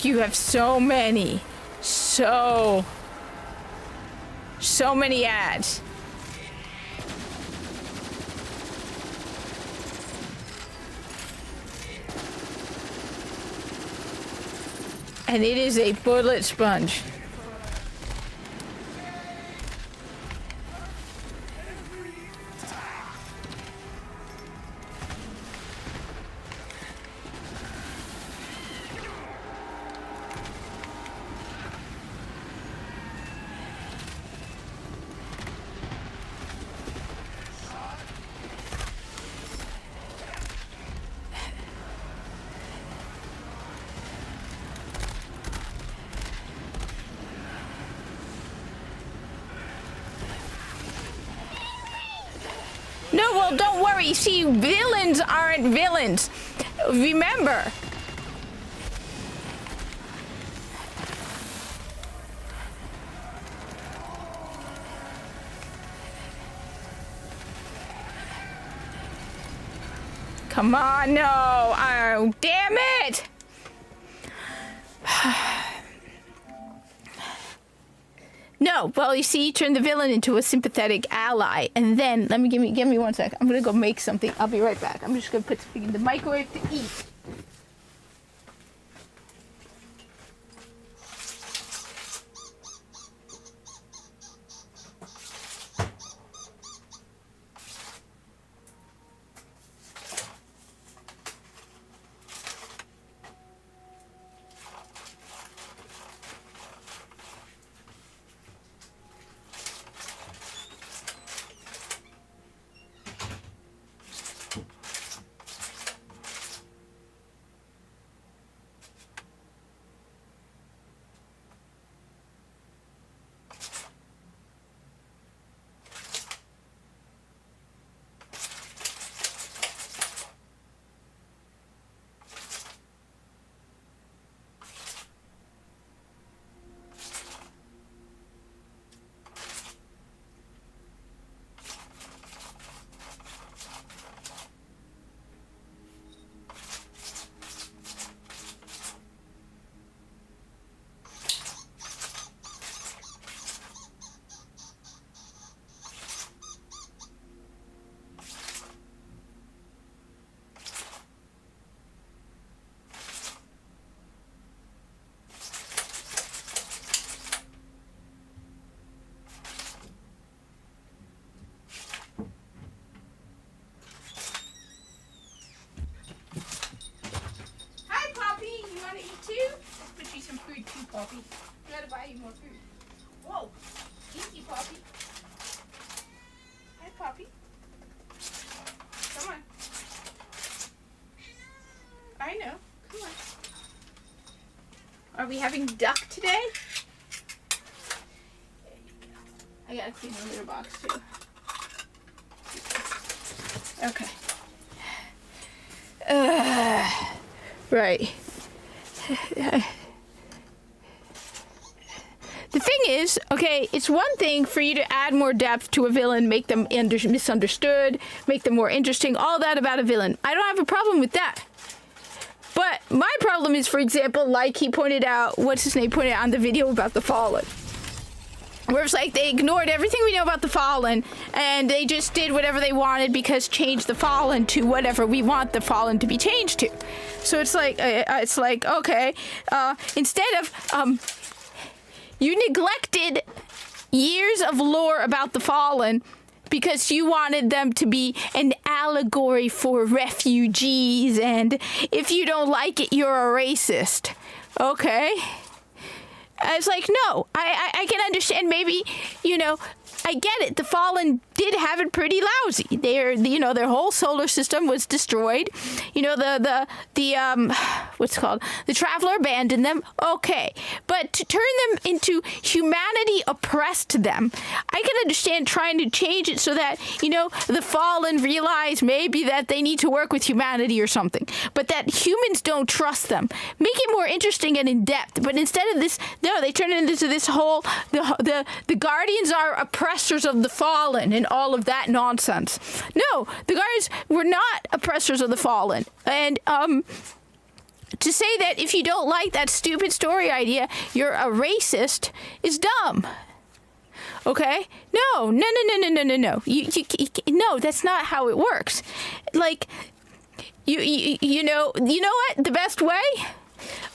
you have so many ads. And it is a bullet sponge. No, well, don't worry. See, villains aren't villains. Remember. Come on, no. Oh, damn it. No, well, you see, you turn the villain into a sympathetic ally, and then give me 1 sec. I'm gonna go make something. I'll be right back. I'm just gonna put something in the microwave to eat. gotta buy you more food. Whoa, easy, puppy. Hi, puppy. Come on. I know. Come on. Are we having duck today? There you go. I gotta clean the litter box too. Okay. Right. The thing is, okay, it's one thing for you to add more depth to a villain, make them misunderstood, make them more interesting, all that about a villain. I don't have a problem with that. But my problem is, for example, like he pointed out, what's his name pointed out on the video about the Fallen. Where it's like they ignored everything we know about the Fallen and they just did whatever they wanted because changed the Fallen to whatever we want the Fallen to be changed to. So it's like okay, instead of you neglected years of lore about the Fallen because you wanted them to be an allegory for refugees, and if you don't like it, you're a racist. Okay? It's like, no, I can understand maybe, you know, I get it. The Fallen did have it pretty lousy. Their whole solar system was destroyed. You know, the what's it called? The Traveler abandoned them. Okay. But to turn them into humanity oppressed them, I can understand trying to change it so that, you know, the Fallen realize maybe that they need to work with humanity or something. But that humans don't trust them. Make it more interesting and in depth. But instead of this, no, they turn it into this whole, the Guardians are oppressors of the Fallen and all of that nonsense. No, the Guardians were not oppressors of the Fallen. And to say that if you don't like that stupid story idea, you're a racist is dumb. Okay? No. No, that's not how it works. Like, you know what? The best way?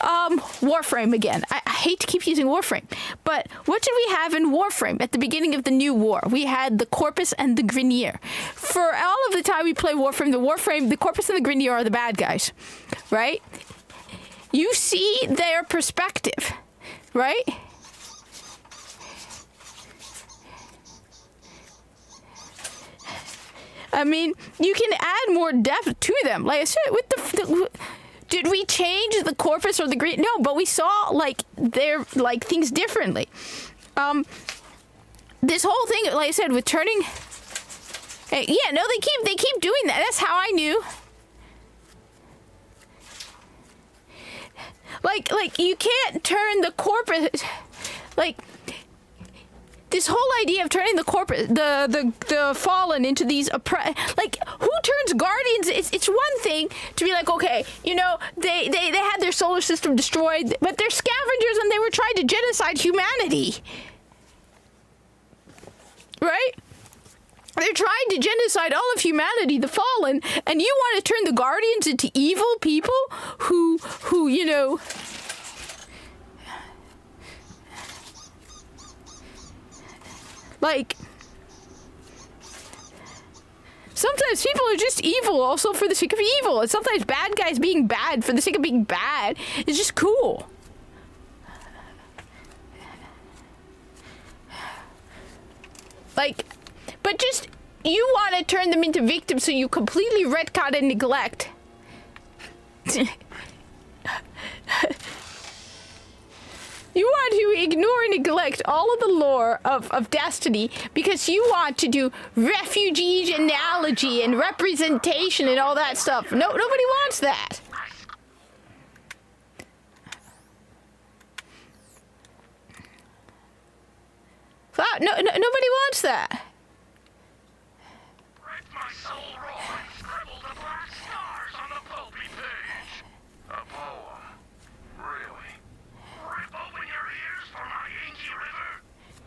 Warframe again. I hate to keep using Warframe, but what did we have in Warframe at the beginning of the new war? We had the Corpus and the Grineer. For all of the time we play Warframe, the Corpus and the Grineer are the bad guys, right? You see their perspective, right? I mean, you can add more depth to them. Like I said, with the did we change the Corpus or the Green? No, but we saw like their like things differently. This whole thing, like I said, with turning. Hey, yeah, no, they keep doing that. That's how I knew. Like you can't turn the Corpus, like. This whole idea of turning the Corpus, the Fallen into these like, who turns Guardians? It's one thing to be like, okay, you know, they had their solar system destroyed, but they're scavengers and they were trying to genocide humanity, right? They're trying to genocide all of humanity, the Fallen, and you want to turn the Guardians into evil people who you know. Like, sometimes people are just evil also for the sake of evil. And sometimes bad guys being bad for the sake of being bad is just cool. Like, but just, you want to turn them into victims so you completely retcon and neglect. You want to ignore and neglect all of the lore of Destiny because you want to do refugee genealogy and representation and all that stuff. No, nobody wants that. No, nobody wants that. My soul roar and scribble the black stars on the pulpy page. A poem. Really? Rip open your ears for my inky river?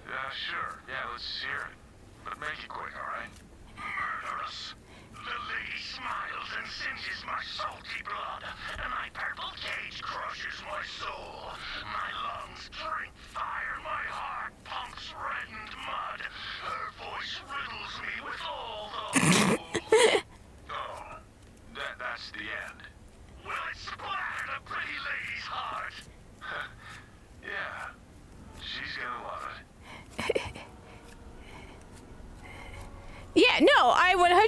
Yeah, sure. Yeah, let's hear it. But make it quick, alright? Murderous. The lady smiles and singes my salty blood, and my purple cage crushes my soul. My lungs drink fire, my heart pumps reddened mud. Her voice riddles me with all the Oh, that's the end. Will it splatter the pretty lady's heart? Yeah.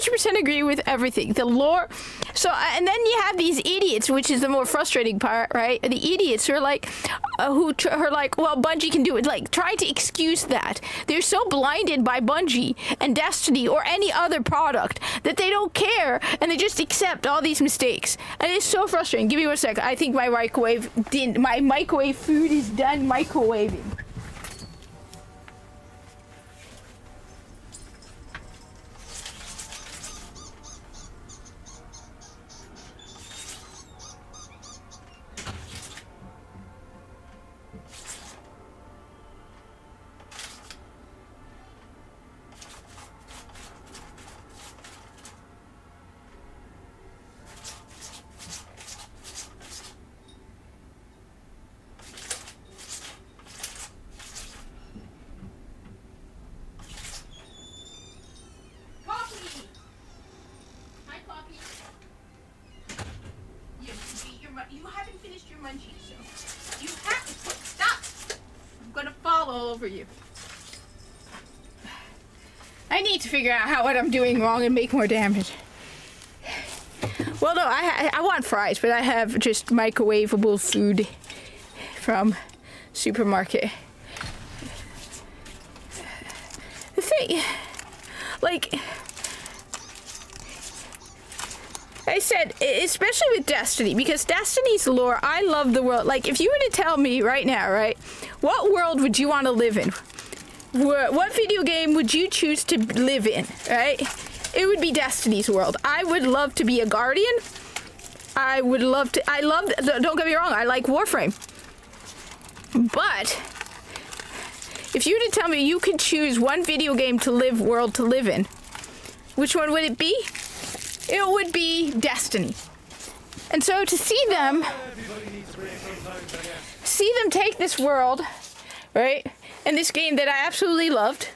100% agree with everything. The lore. So, and then you have these idiots, which is the more frustrating part, right? The idiots who are like, well, Bungie can do it. Like, trying to excuse that. They're so blinded by Bungie and Destiny or any other product that they don't care and they just accept all these mistakes. And it's so frustrating. Give me 1 sec. I think my microwave food is done microwaving. You haven't finished your munchies, so you have to stop. I'm gonna fall all over you. I need to figure out what I'm doing wrong and make more damage. Well, no, I want fries, but I have just microwavable food from supermarket. The thing, like I said, especially with Destiny, because Destiny's lore, I love the world. Like, if you were to tell me right now, right, what world would you want to live in? What video game would you choose to live in, right? It would be Destiny's world. I would love to be a Guardian. Don't get me wrong, I like Warframe. But if you were to tell me you could choose one video game world to live in, which one would it be? It would be Destiny. And so to see them take this world, right, and this game that I absolutely loved,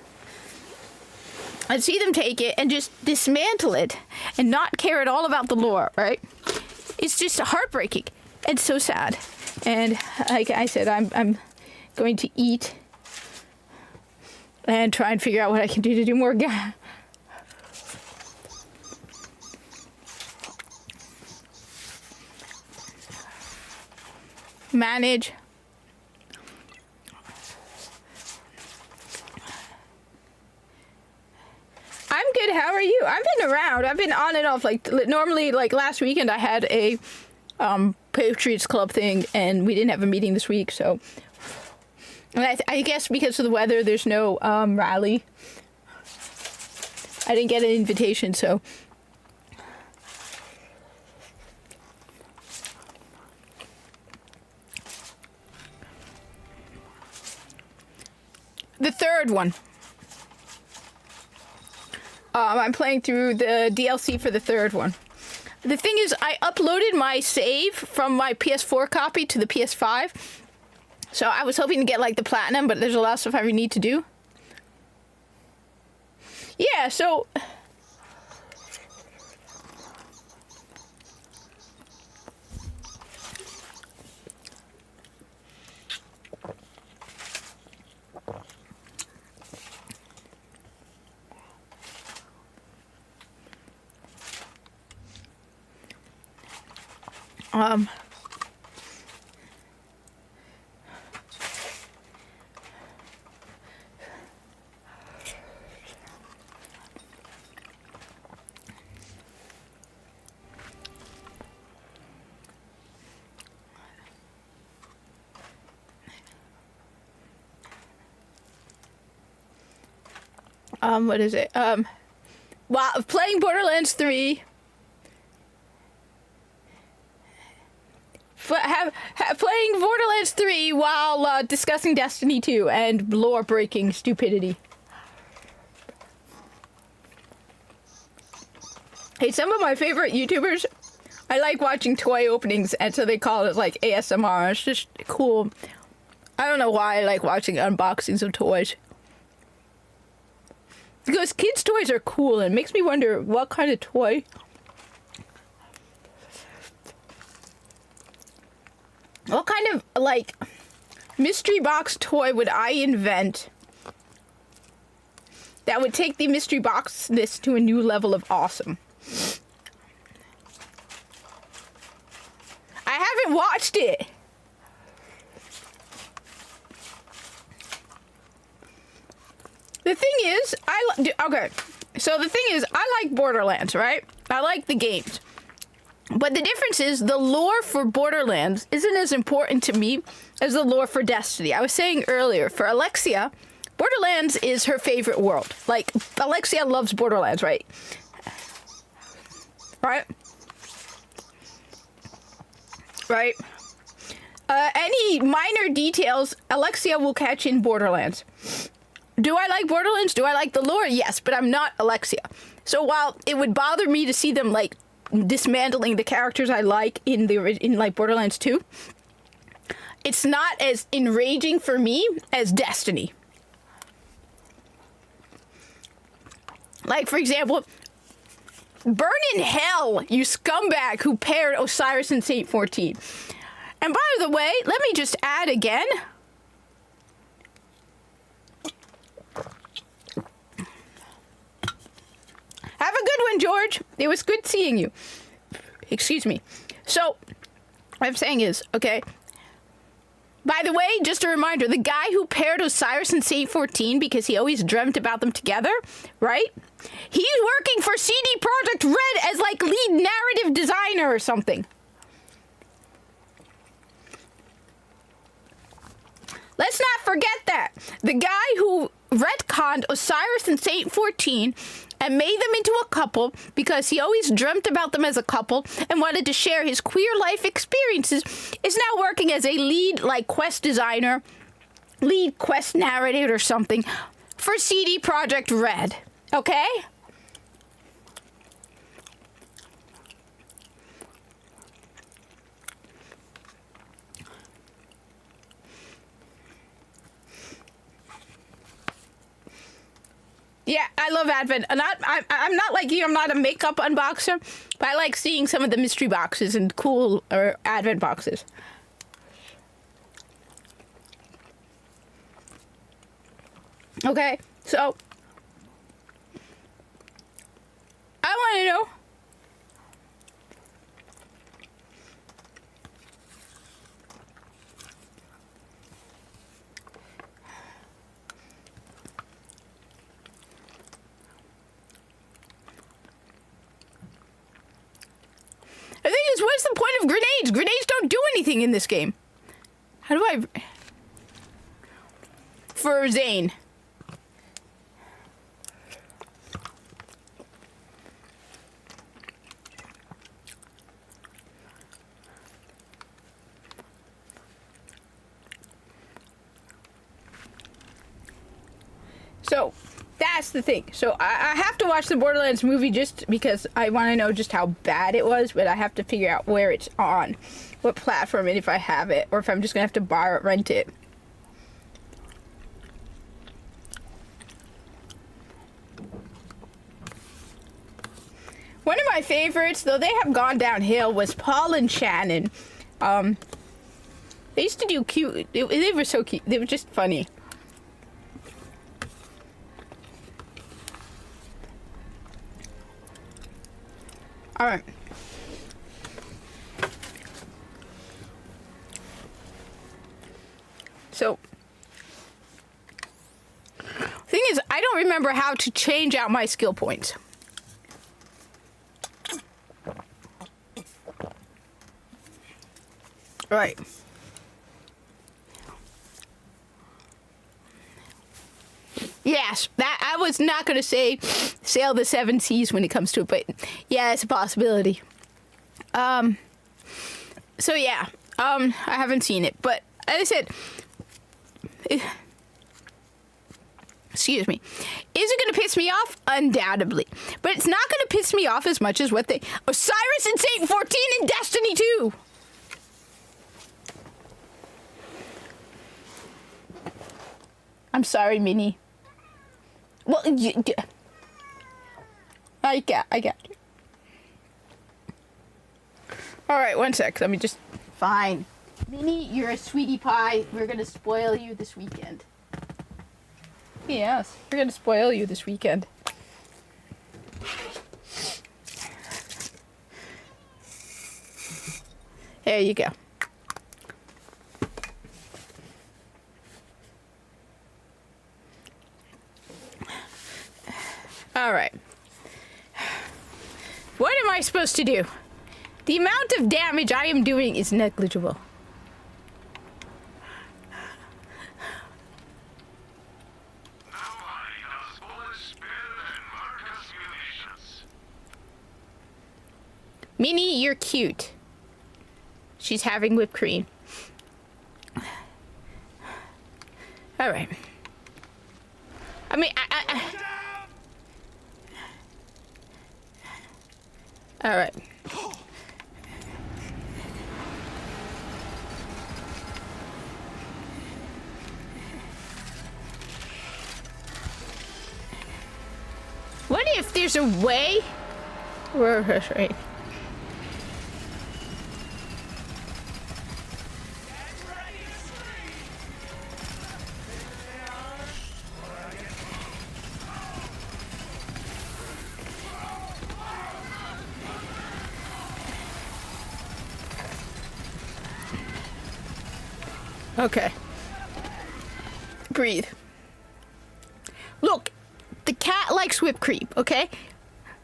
and see them take it and just dismantle it and not care at all about the lore, right? It's just heartbreaking and so sad. And like I said, I'm going to eat and try and figure out what I can do to do more manage. I'm good. How are you? I've been around. I've been on and off. Like, normally, like last weekend, I had a Patriots Club thing, and we didn't have a meeting this week. So, and I guess because of the weather, there's no rally. I didn't get an invitation, so. The third one. I'm playing through the DLC for the third one. The thing is, I uploaded my save from my PS4 copy to the PS5. So I was hoping to get like the platinum, but there's a lot of stuff I need to do. Yeah, so what is it? While playing Borderlands 3, playing Borderlands 3 while discussing Destiny 2 and lore-breaking stupidity. Hey, some of my favorite YouTubers, I like watching toy openings, and so they call it like ASMR. It's just cool. I don't know why I like watching unboxings of toys. Because kids' toys are cool, and it makes me wonder what kind of toy. What kind of, like, mystery box toy would I invent that would take the mystery boxness to a new level of awesome. I haven't watched it. The thing is, okay. So the thing is, I like Borderlands, right? I like the games. But the difference is the lore for Borderlands isn't as important to me as the lore for Destiny. I was saying earlier, for Alexia, Borderlands is her favorite world. Like, Alexia loves Borderlands, right? Right? Right? Any minor details, Alexia will catch in Borderlands. Do I like Borderlands? Do I like the lore? Yes, but I'm not Alexia. So while it would bother me to see them, like, dismantling the characters I like in like Borderlands 2, it's not as enraging for me as Destiny. Like, for example, burn in hell, you scumbag who paired Osiris and Saint 14. And by the way, let me just add again. Have a good one, George. It was good seeing you. Excuse me. So, what I'm saying is, okay. By the way, just a reminder, the guy who paired Osiris and Saint 14 because he always dreamt about them together, right? He's working for CD Projekt Red as like lead narrative designer or something. Let's not forget that. The guy who retconned Osiris and Saint 14 and made them into a couple because he always dreamt about them as a couple and wanted to share his queer life experiences is now working as a lead, like, quest designer, lead quest narrator or something for CD Projekt Red. Okay? Yeah, I love Advent. I'm not like you. I'm not a makeup unboxer, but I like seeing some of the mystery boxes and cool Advent boxes. Okay, so I want to know. The thing is, what's the point of grenades? Grenades don't do anything in this game. How do I... For Zane. So, that's the thing. So, I have to watch the Borderlands movie just because I want to know just how bad it was, but I have to figure out where it's on, what platform, and if I have it, or if I'm just going to have to buy or rent it. One of my favorites, though they have gone downhill, was Paul and Shannon. They used to do cute, they were so cute, they were just funny. All right. So, thing is, I don't remember how to change out my skill points. Right. Yes, that I was not going to say sail the seven seas when it comes to it, but yeah, it's a possibility. So yeah, I haven't seen it, but as I said, excuse me, is it going to piss me off? Undoubtedly, but it's not going to piss me off as much as what they Osiris and Saint 14 and Destiny 2. I'm sorry, Minnie. Well, I got you. All right, one sec. Let me just... Fine. Minnie, you're a sweetie pie. We're going to spoil you this weekend. Yes, we're gonna spoil you this weekend. There you go. All right. What am I supposed to do? The amount of damage I am doing is negligible. Nobody knows bullet spill and Marcus munitions. Minnie, you're cute. She's having whipped cream. All right. I mean, all right. What if there's a way? Right. Okay. Breathe. Look, the cat likes whipped cream, okay?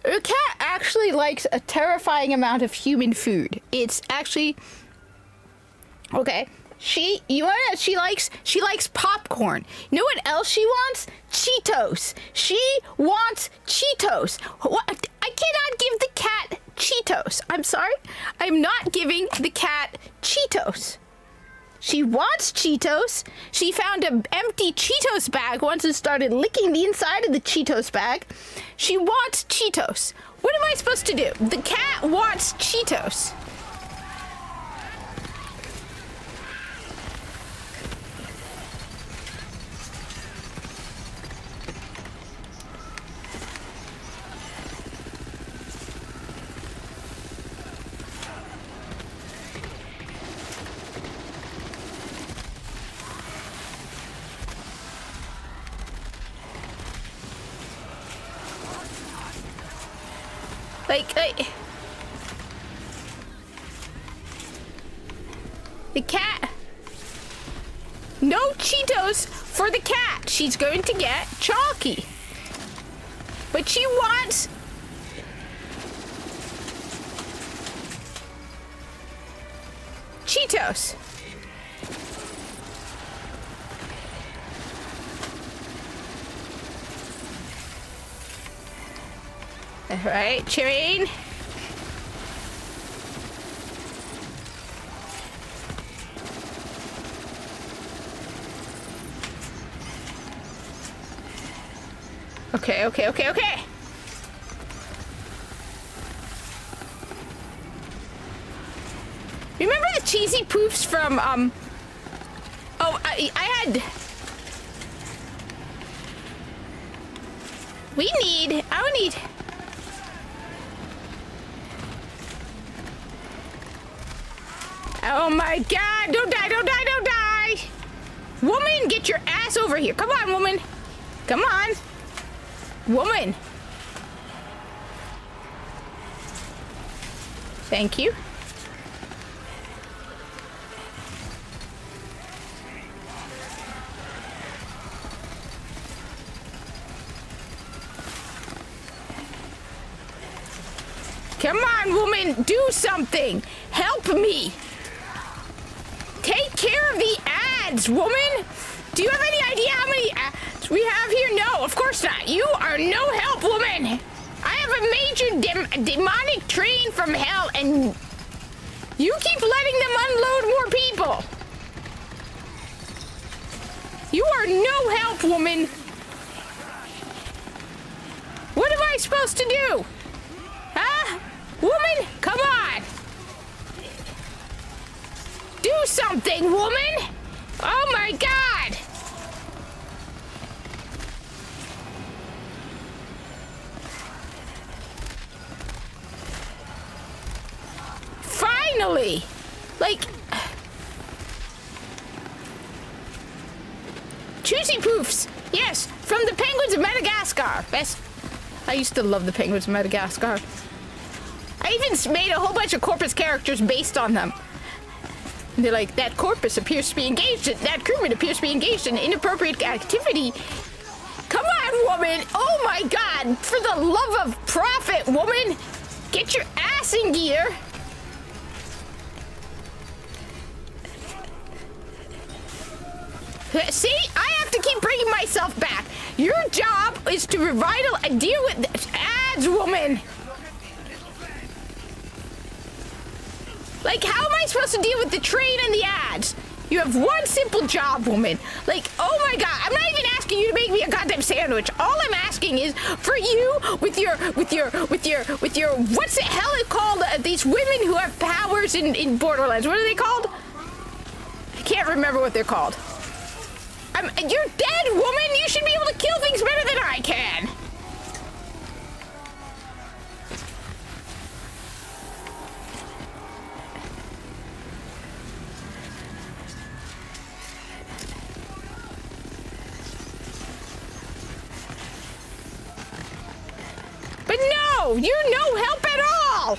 The cat actually likes a terrifying amount of human food. It's actually... Okay. You know what she likes? She likes popcorn. You know what else she wants? Cheetos. She wants Cheetos. What? I cannot give the cat Cheetos. I'm sorry. I'm not giving the cat Cheetos. She wants Cheetos. She found an empty Cheetos bag once and started licking the inside of the Cheetos bag. She wants Cheetos. What am I supposed to do? The cat wants Cheetos. Like, the cat. No Cheetos for the cat. She's going to get chalky. But she wants... Cheetos. Alright, train. Okay. Remember the cheesy poofs from, Oh, I had... I would need... Oh my god, don't die! Woman, get your ass over here. Come on, woman. Come on. Woman. Thank you. Come on, woman, do something. Help me. Take care of the ads, woman! Do you have any idea how many ads we have here? No, of course not. You are no help, woman! I have a major demonic train from hell, and you keep letting them unload more people! You are no help, woman! What am I supposed to do? Huh? Woman, come on! Do something, woman! Oh my god! Finally! Like... Choose Juicy Poofs! Yes, from the Penguins of Madagascar. Best. I used to love the Penguins of Madagascar. I even made a whole bunch of Corpus characters based on them. And they're like, that Corpus appears to be engaged in, that crewman appears to be engaged in inappropriate activity. Come on, woman! Oh my god! For the love of profit, woman! Get your ass in gear! See? I have to keep bringing myself back. Your job is to revital and deal with ads, woman! Like, how am I supposed to deal with the train and the ads? You have one simple job, woman. Like, oh my god, I'm not even asking you to make me a goddamn sandwich. All I'm asking is for you with your, what's the hell it called? These women who have powers in Borderlands. What are they called? I can't remember what they're called. You're dead, woman! You should be able to kill things better than I can! But no! You're no help at all!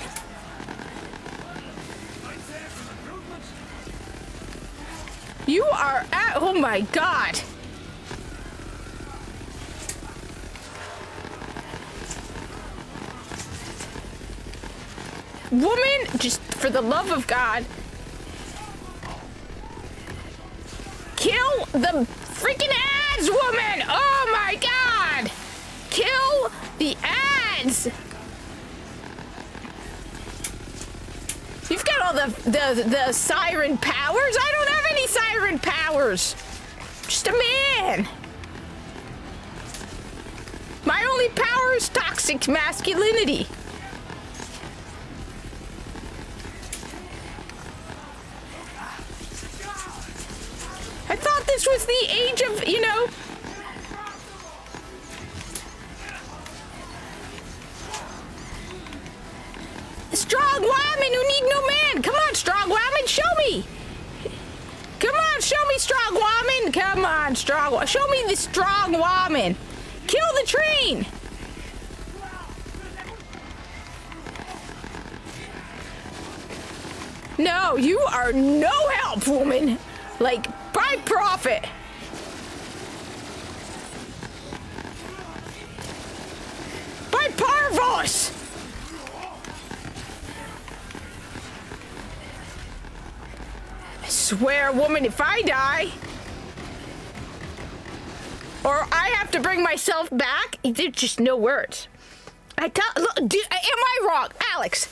You are at- oh my god! Woman, just for the love of God, kill the freaking ads, woman! Oh my god! Kill the ads! You've got all the siren powers. I don't have any siren powers. Just a man. My only power is toxic masculinity. I thought this was the age of, you know... strong women who need no man. Come on, strong woman, show me. Come on, show me strong woman. Come on, strong. Show me the strong woman. Kill the train. No, you are no help, woman. Like, by profit. By Parvos. I swear, woman, if I die, or I have to bring myself back, there's just no words. Look, am I wrong, Alex?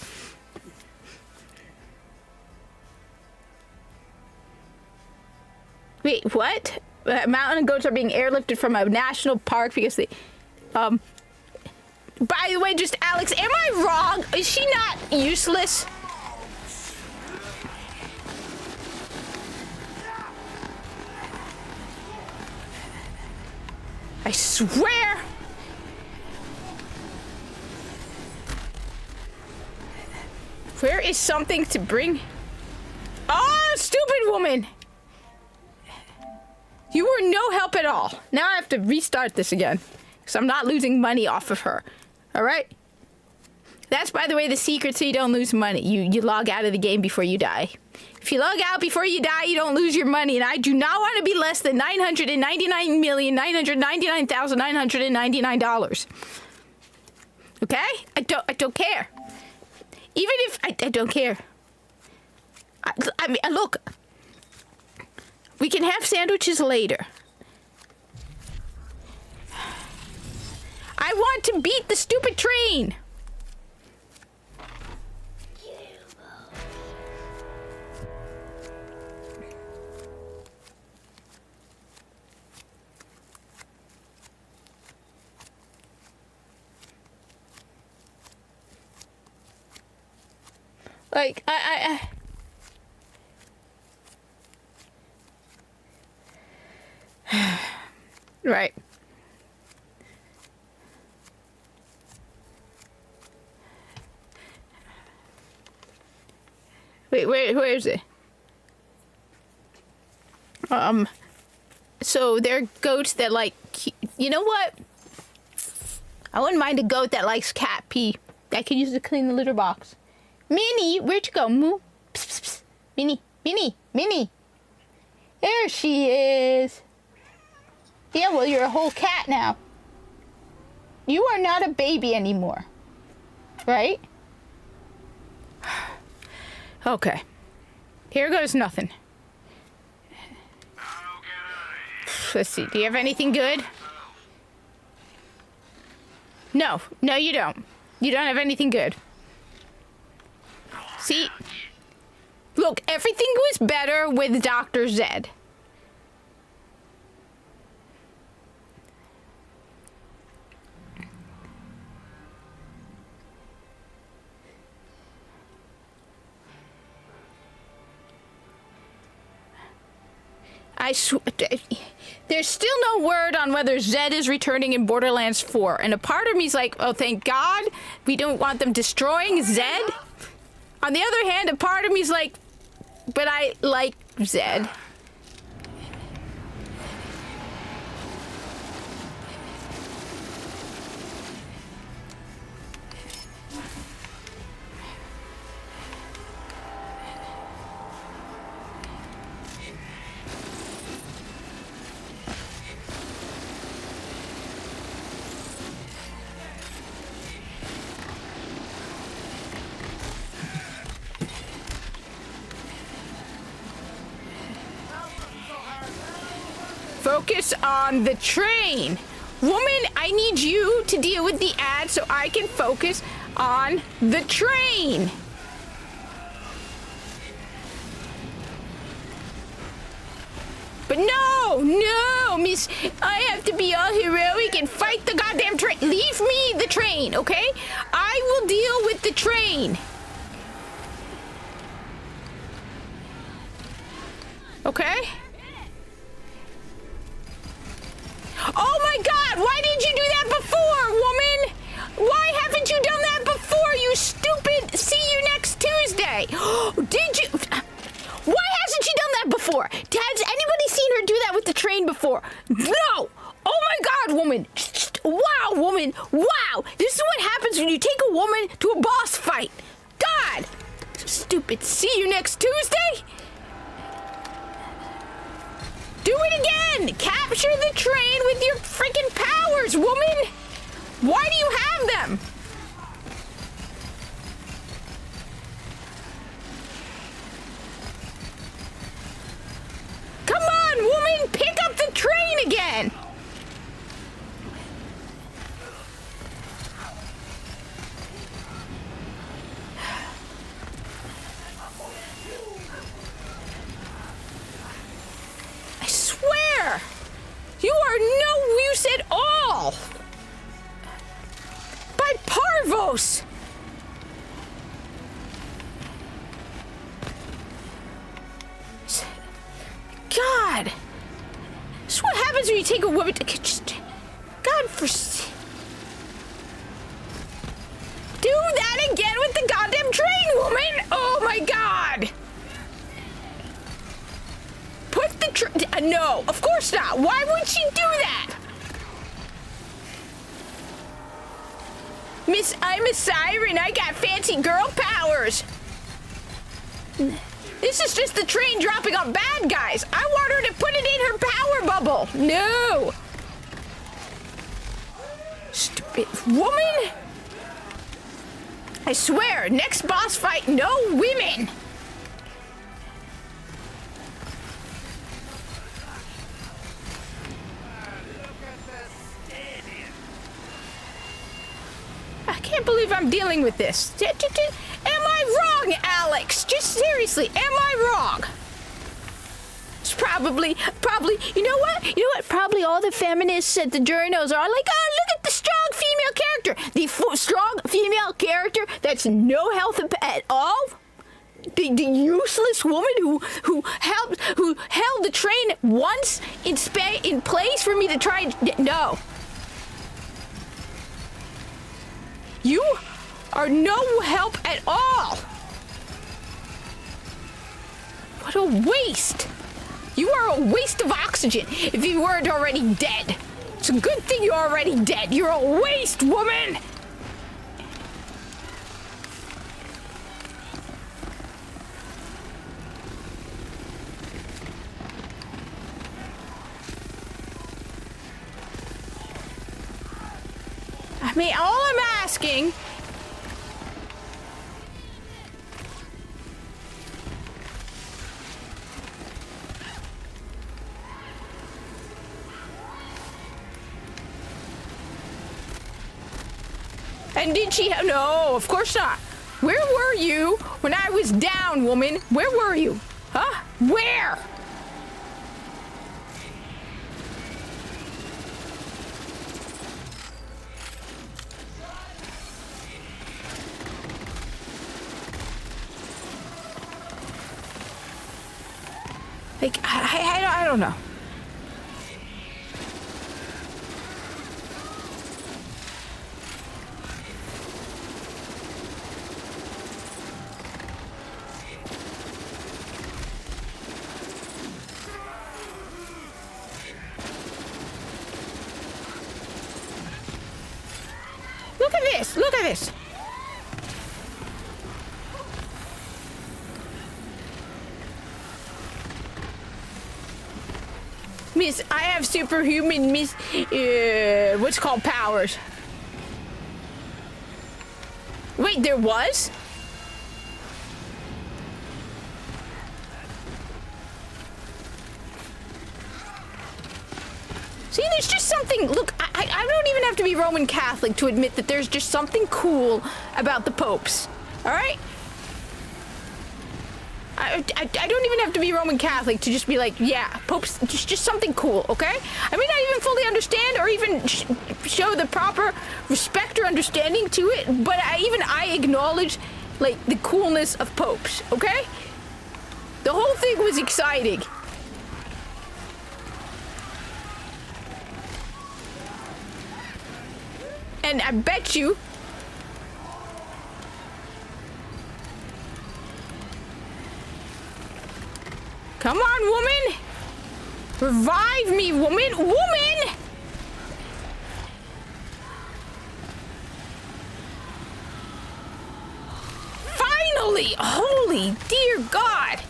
Wait, what? Mountain goats are being airlifted from a national park because they, by the way, just Alex, am I wrong? Is she not useless? I swear. Where is something to bring? Oh, stupid woman. You were no help at all. Now I have to restart this again. Because I'm not losing money off of her. Alright? That's, by the way, the secret so you don't lose money. You log out of the game before you die. If you log out before you die, you don't lose your money. And I do not want to be less than $999,999,999. Okay? I don't care. Even if... I don't care. I mean, look... We can have sandwiches later. I want to beat the stupid train. Like, right. Wait, where is it? So they're goats that like, you know what? I wouldn't mind a goat that likes cat pee. I could use to clean the litter box. Minnie, where'd you go? Moo. Psst, psst, psst. Minnie, Minnie, Minnie. There she is. Yeah, well, you're a whole cat now. You are not a baby anymore. Right? Okay. Here goes nothing. Let's see. Do you have anything good? No. No, you don't. You don't have anything good. See? Look, everything was better with Dr. Zed. There's still no word on whether Zed is returning in Borderlands 4. And a part of me's like, oh, thank God. We don't want them destroying Zed. On the other hand, a part of me's like, but I like Zed. Focus on the train. Woman, I need you to deal with the ad so I can focus on the train. But no, miss, I have to be all heroic and fight the goddamn train. Leave me the train, okay? I will deal with the train. Okay? Oh my God, why didn't you do that before, woman? Why haven't you done that before, you stupid? See you next Tuesday. Did you? Why hasn't she done that before? Has anybody seen her do that with the train before? No. Oh my God, woman. Wow, woman. Wow. This is what happens when you take a woman to a boss fight. God. Stupid. See you next Tuesday? Do it again! Capture the train with your freaking powers, woman! Why do you have them? Come on, woman! Pick up the train again! I swear! You are no use at all! By Parvos! God! This is what happens when you take a woman to just... God for... Do that again with the goddamn train, woman! Oh my God! Put the train... no, of course not. Why would she do that? Miss, I'm a siren. I got fancy girl powers. This is just the train dropping on bad guys. I want her to put it in her power bubble. No. Stupid woman. I swear, next boss fight, no women. I can't believe I'm dealing with this. Am I wrong, Alex? Just seriously, am I wrong? It's probably, you know what? Probably all the feminists at the journals are like, oh, look at the strong female character. The strong female character that's no health at all. The useless woman who held the train once in place for me to try. No. You are no help at all. What a waste. You are a waste of oxygen if you weren't already dead. It's a good thing you're already dead. You're a waste, woman! I mean, all I'm asking... And did she have... No, of course not. Where were you when I was down, woman? Where were you? Huh? Where? Like, I don't know. Look at this! Look at this! Miss, I have superhuman what's called powers. Wait, there was? See, there's just something, look, I don't even have to be Roman Catholic to admit that there's just something cool about the popes, all right? I don't even have to be Roman Catholic to just be like, yeah, popes, just something cool, okay? I may not even fully understand or even show the proper respect or understanding to it, but I acknowledge, like, the coolness of popes, okay? The whole thing was exciting. And I bet you... Come on, woman! Revive me, woman! Woman! Finally! Holy dear God!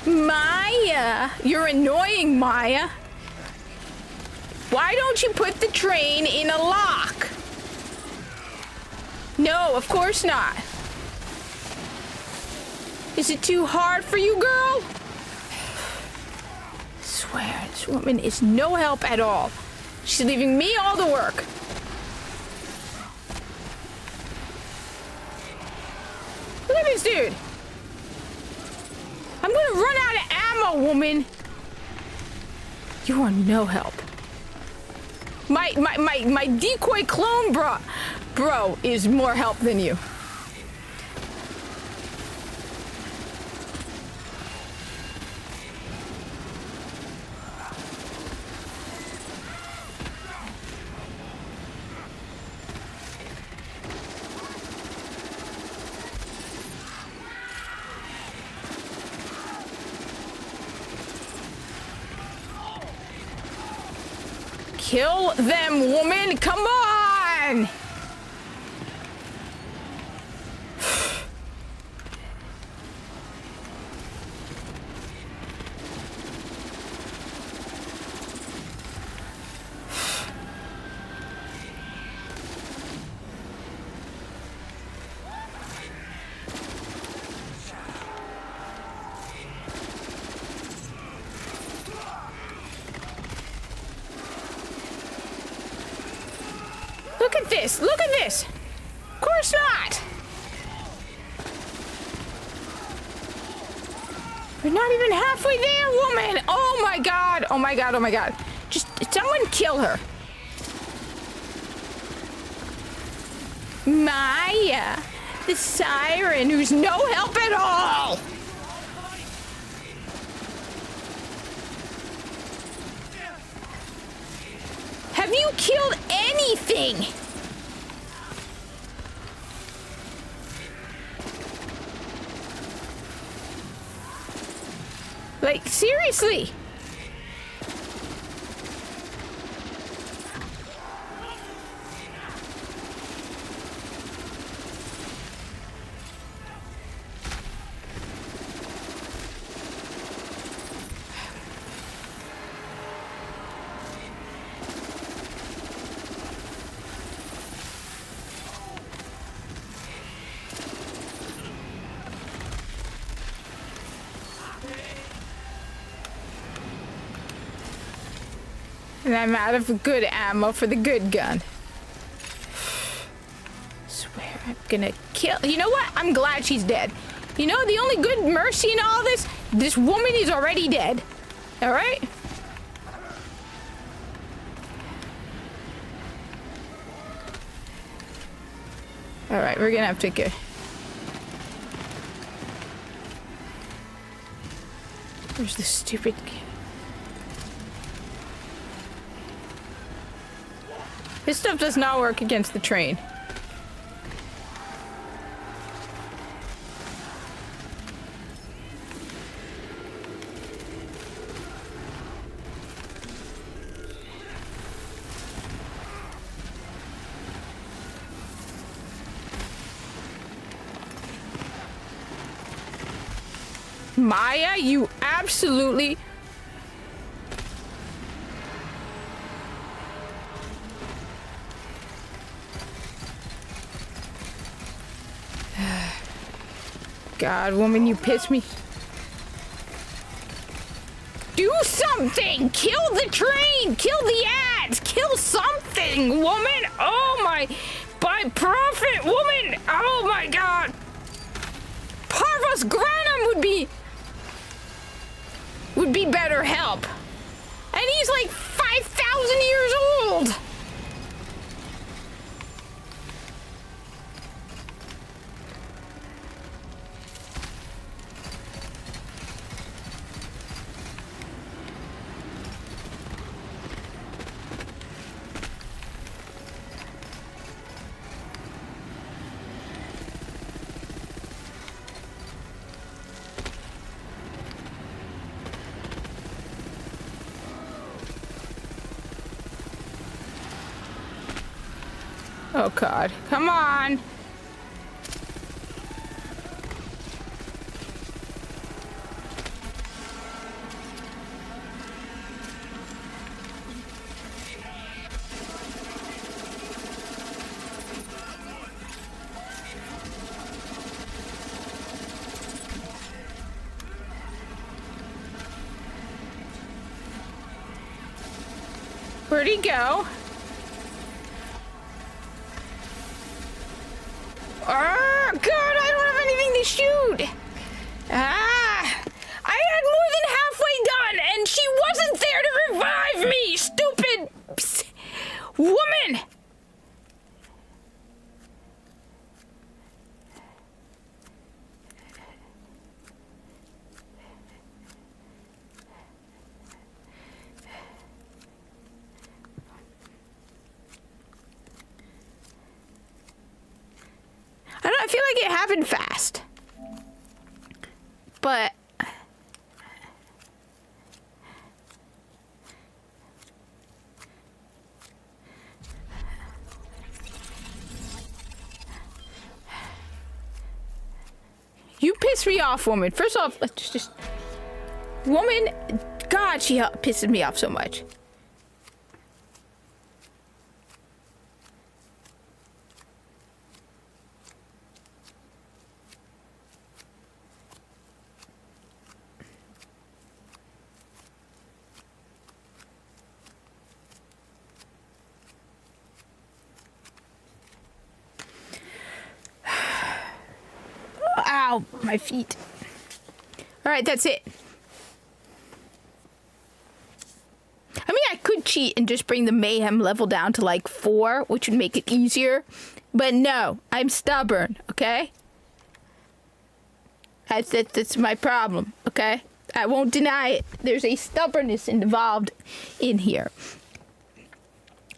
Maya! You're annoying, Maya. Why don't you put the train in a lock? No, of course not. Is it too hard for you, girl? I swear, this woman is no help at all. She's leaving me all the work. Look at this dude. I'm gonna run out of ammo, woman. You are no help. My decoy clone bro is more help than you. Kill them, woman! Come on! Look at this! Look at this! Of course not! We're not even halfway there, woman! Oh my god! Oh my god, oh my god. Just, someone kill her. Maya! The siren who's no help at all! Have you killed anything? seriously. And I'm out of good ammo for the good gun. Swear I'm gonna kill. You know what? I'm glad she's dead. You know, the only good mercy in all this woman is already dead. Alright? Alright, we're gonna have to get. Where's the stupid. This stuff does not work against the train. Maya, you absolutely... God, woman, you piss me. Do something! Kill the train! Kill the ads! Kill something, woman! Oh my... By profit, woman! Oh my God! Parvos Granum would be better help. And he's like 5,000 years old! Oh God, come on! Where'd he go? Oh, God, I don't have anything to shoot. Ah, I had more than halfway done, and she wasn't there to revive me, stupid woman. I don't know, I feel like it happened fast. But you piss me off, woman. First off, let's just woman, God, she pisses me off so much. Ow, my feet. All right, that's it. I mean, I could cheat and just bring the mayhem level down to like 4, which would make it easier. But no, I'm stubborn, okay? That's my problem, okay? I won't deny it. There's a stubbornness involved in here.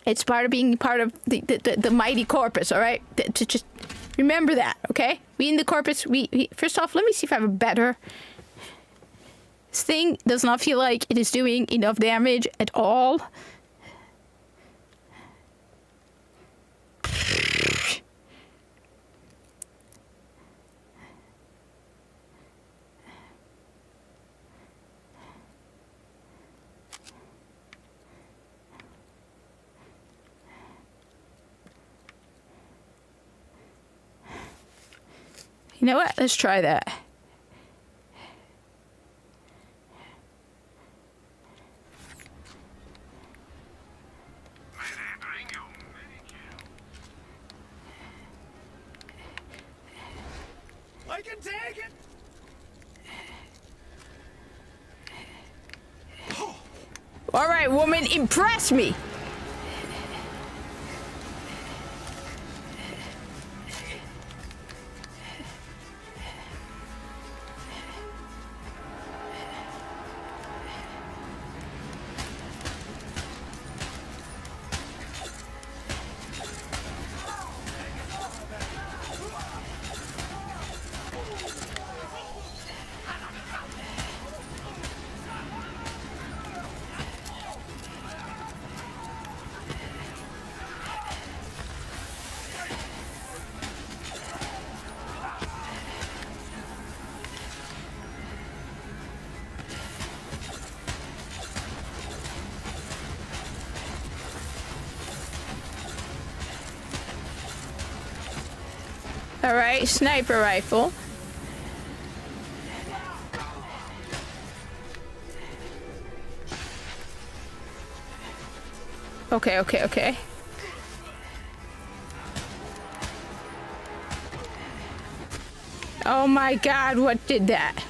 It's part of being part of the mighty corpus, all right? To just remember that, okay? We in the corpus, we first off, let me see if I have a better... This thing does not feel like it is doing enough damage at all. You know what? Let's try that. I can take it. All right, woman, impress me. All right, sniper rifle. Okay. Oh my God, what did that?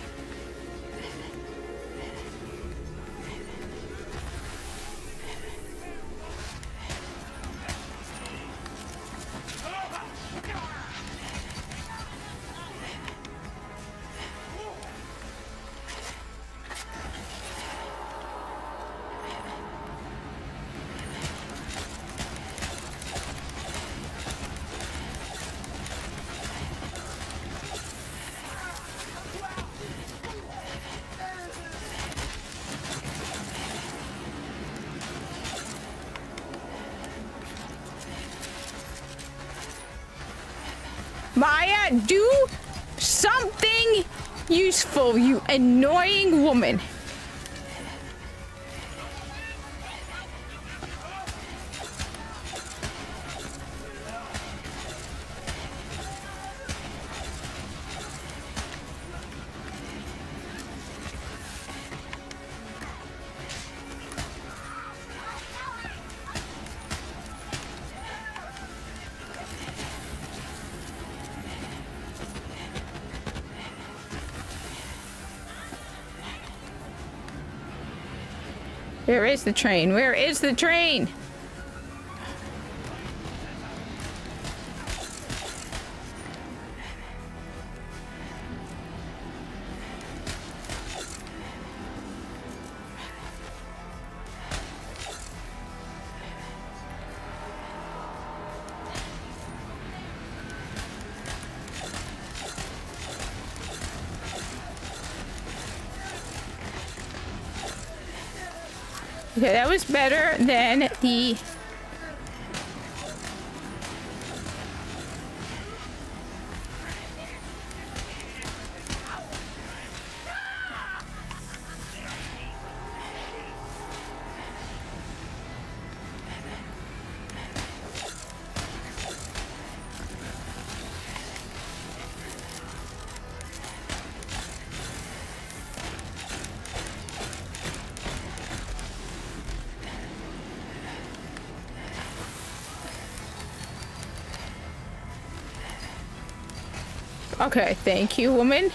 Maya, do something useful, you annoying woman. Where is the train? Where is the train? Okay, that was better than the... Okay, thank you, woman.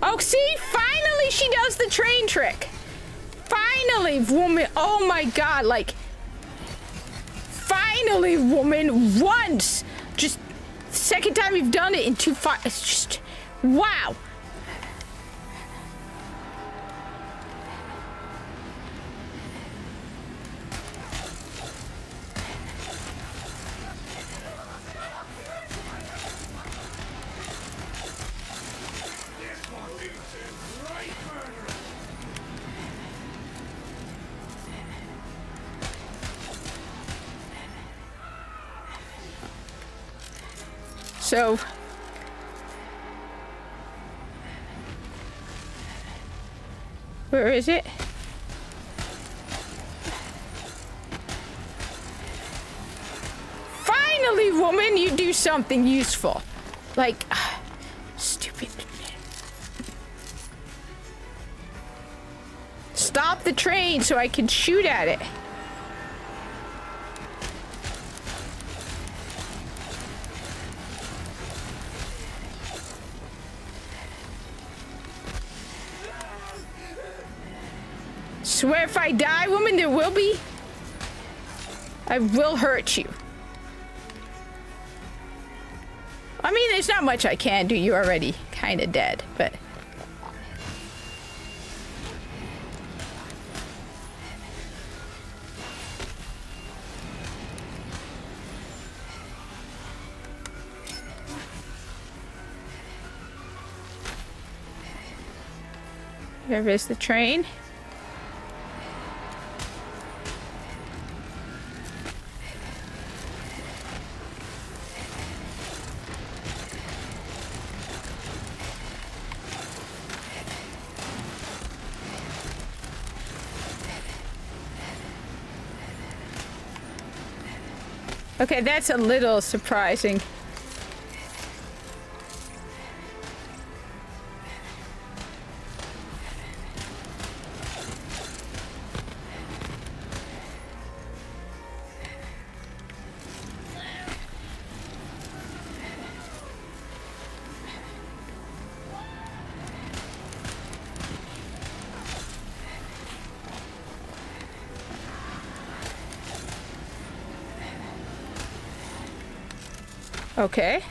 Oh, see? Finally she does the train trick. Finally, woman. Oh my God, like... Finally, woman, once! Just... Second time you've done it in 2 5. It's just... Wow! So... where is it? Finally, woman, you do something useful. Like, stupid. Stop the train so I can shoot at it. Swear if I die, woman, there will be. I will hurt you. I mean, there's not much I can do. You're already kind of dead, but... there is the train. Okay, that's a little surprising. Okay.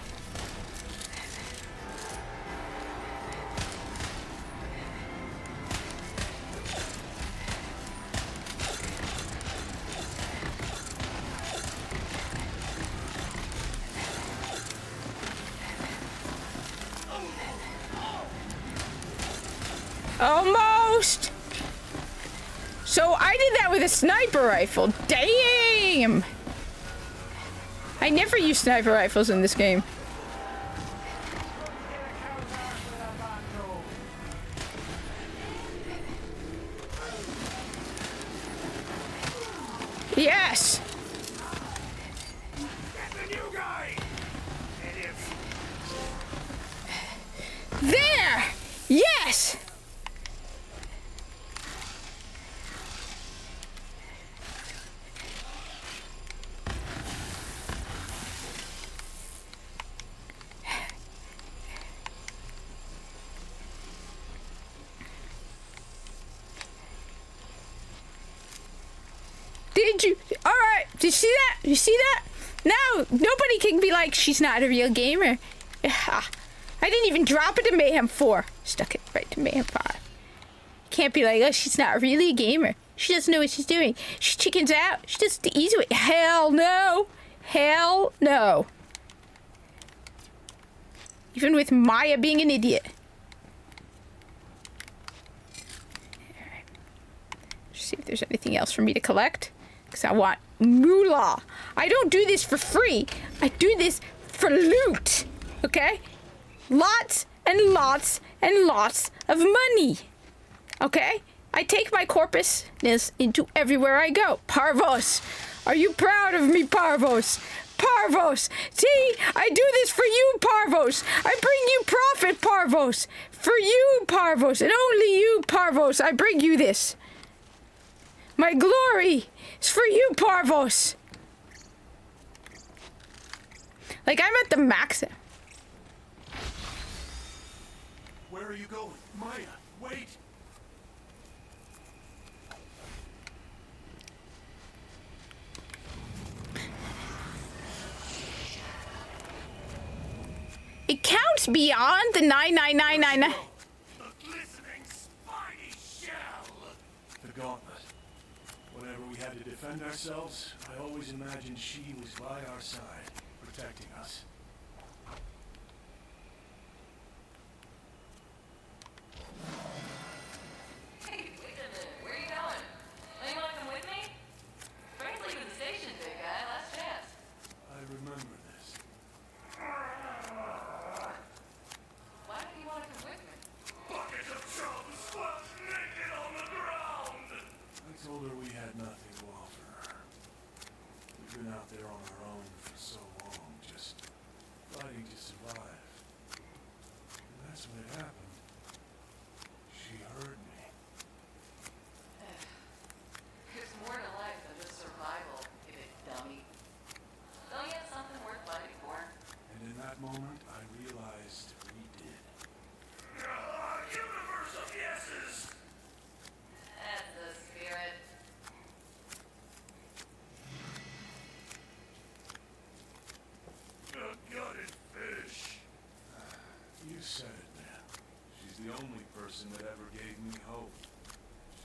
Almost. So I did that with a sniper rifle. Damn. I never use sniper rifles in this game. Yes. There. Yes. Did you? All right. Did you see that? You see that? Now nobody can be like, she's not a real gamer. I didn't even drop it to Mayhem 4. Stuck it right to Mayhem 5. Can't be like, oh, she's not really a gamer. She doesn't know what she's doing. She chickens out. She does the easy way. Hell no. Hell no. Even with Maya being an idiot. Alright. See if there's anything else for me to collect. Because I want moolah. I don't do this for free. I do this for loot. Okay? Lots and lots and lots of money. Okay? I take my corpusness into everywhere I go. Parvos, are you proud of me, Parvos? Parvos, see, I do this for you, Parvos. I bring you profit, Parvos. For you, Parvos, and only you, Parvos, I bring you this. My glory is for you, Parvos. Like, I'm at the max. Where are you going? Maya, wait! It counts beyond the 9999. The glistening spiny shell! The gauntlet. Whenever we had to defend ourselves, I always imagined she was by our side, protecting us. Hey, wait a minute. Where are you going? Anyone come with me? Frank's leaving the station, big guy. Last chance. I remember this. out there on our own for so long, just fighting to survive. And that's when it happened. She heard me. There's more to life than just survival, you big dummy. Don't you have something worth fighting for? And in that moment, I realized we did. Universe of yeses! That's the spirit. A gutted fish. You said it, man. She's the only person that ever gave me hope.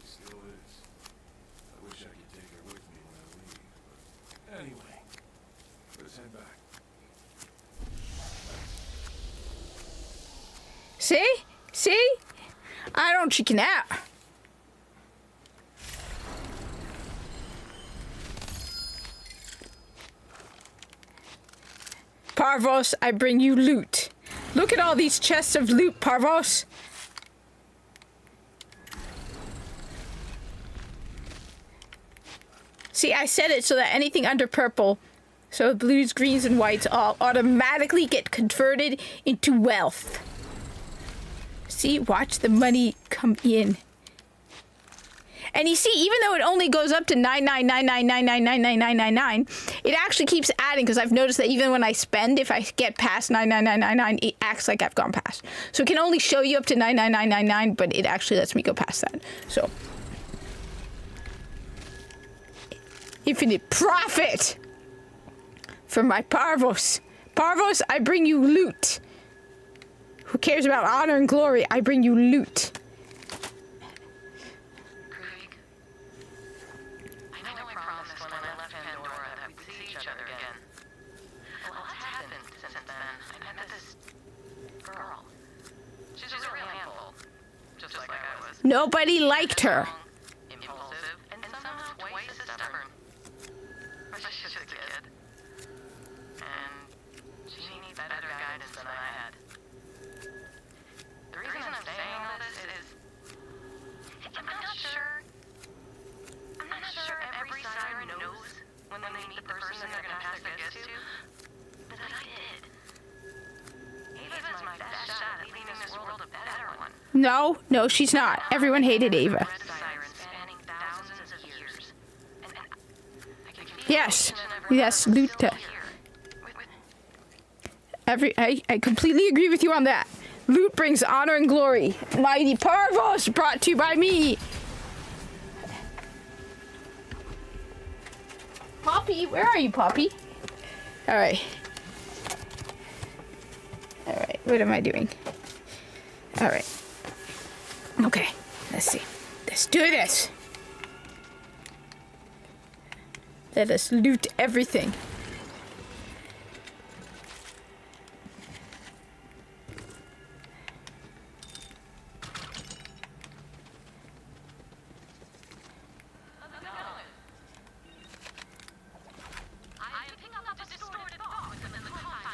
She still is. I wish I could take her with me when I leave, but anyway, let's head back. See? See? I don't chicken out. Parvos, I bring you loot. Look at all these chests of loot, Parvos. See, I said it so that anything under purple, so blues, greens, and whites all automatically get converted into wealth. See, watch the money come in. And you see, even though it only goes up to 99999999999, it actually keeps adding, because I've noticed that even when I spend, if I get past 99999, it acts like I've gone past. So it can only show you up to 99999, but it actually lets me go past that. So infinite profit for my Parvos. Parvos, I bring you loot. Who cares about honor and glory? I bring you loot. Krieg, I know I promised when I left Pandora that we'd see each other again. A lot's happened since then. I met this girl. She's a real handful, just like I was. Nobody liked her. Impulsive, and somehow twice as stubborn. Or she's just a kid. And she needs better guidance than I had. The reason I'm saying all this is I'm not sure every siren knows when they meet the person they're gonna pass their gifts to, but I did. Ava's my best shot at leaving this world a better one. No, she's not. Everyone hated Ava. Red siren spanning thousands of years. And I can feel Yes, each and every yes, one of them loot. still here. I completely agree with you on that. Loot brings honor and glory. Mighty Parvos, brought to you by me. Poppy, where are you, Poppy? All right, what am I doing? All right. Okay, let's see. Let's do this. Let us loot everything.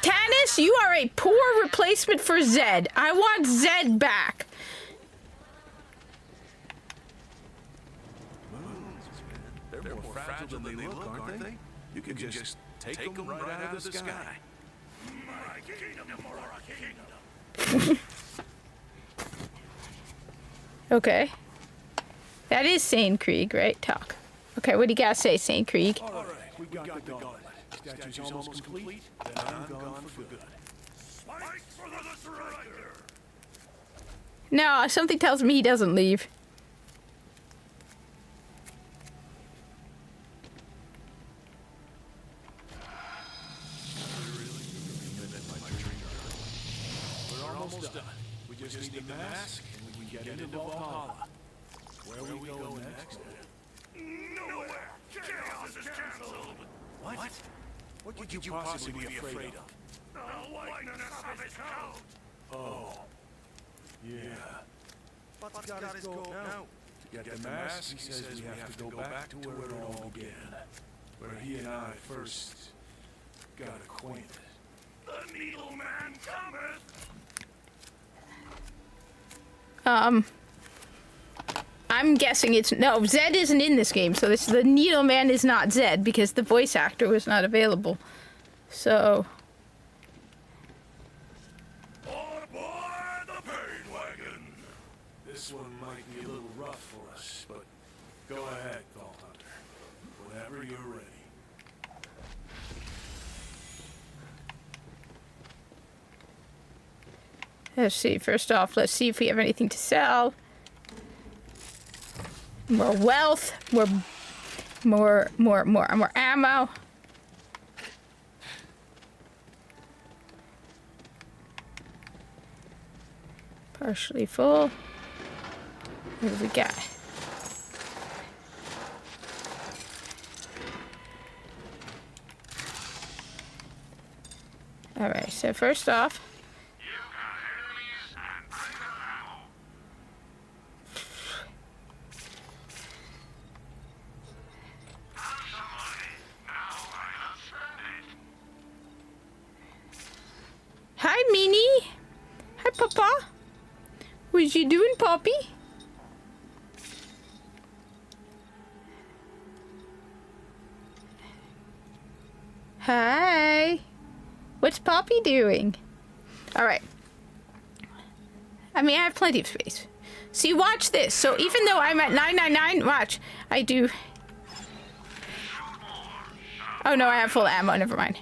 Tannis, you are a poor replacement for Zed. I want Zed back. They're more fragile than they look, aren't they? You can just take them right out of the sky. My kingdom for a kingdom. Okay. That is Sane Krieg, right? Talk. Okay, what do you gotta say, Sane Krieg? All right, we got the gauntlet. Statue's almost complete, then I'm gone for good. Fight for the surrender! No, something tells me he doesn't leave. We're almost done. We just need the mask, and we can get into Valhalla. Where we go next? Nowhere! Chaos is cancelled! What? What could you possibly be afraid of? The whiteness of his coat! Oh. Yeah. What's got his goal now? To get the mask, he says we have to go back to where it all began. Where he and I first got acquainted. The Needle Man cometh! I'm guessing it's... No, Zed isn't in this game, so the Needleman is not Zed because the voice actor was not available. So... On board the pain wagon. This one might be a little rough for us, but go ahead, Vault Hunter. Whenever you're ready. Let's see. First off, let's see if we have anything to sell. More wealth. More ammo. Partially full. What do we got? Alright, so first off... Hi, Minnie. Hi, Papa. What you doing, Poppy? Hi. What's Poppy doing? All right. I mean, I have plenty of space. See, watch this. So even though I'm at 999, watch. I do... Oh, no, I have full ammo. Never mind.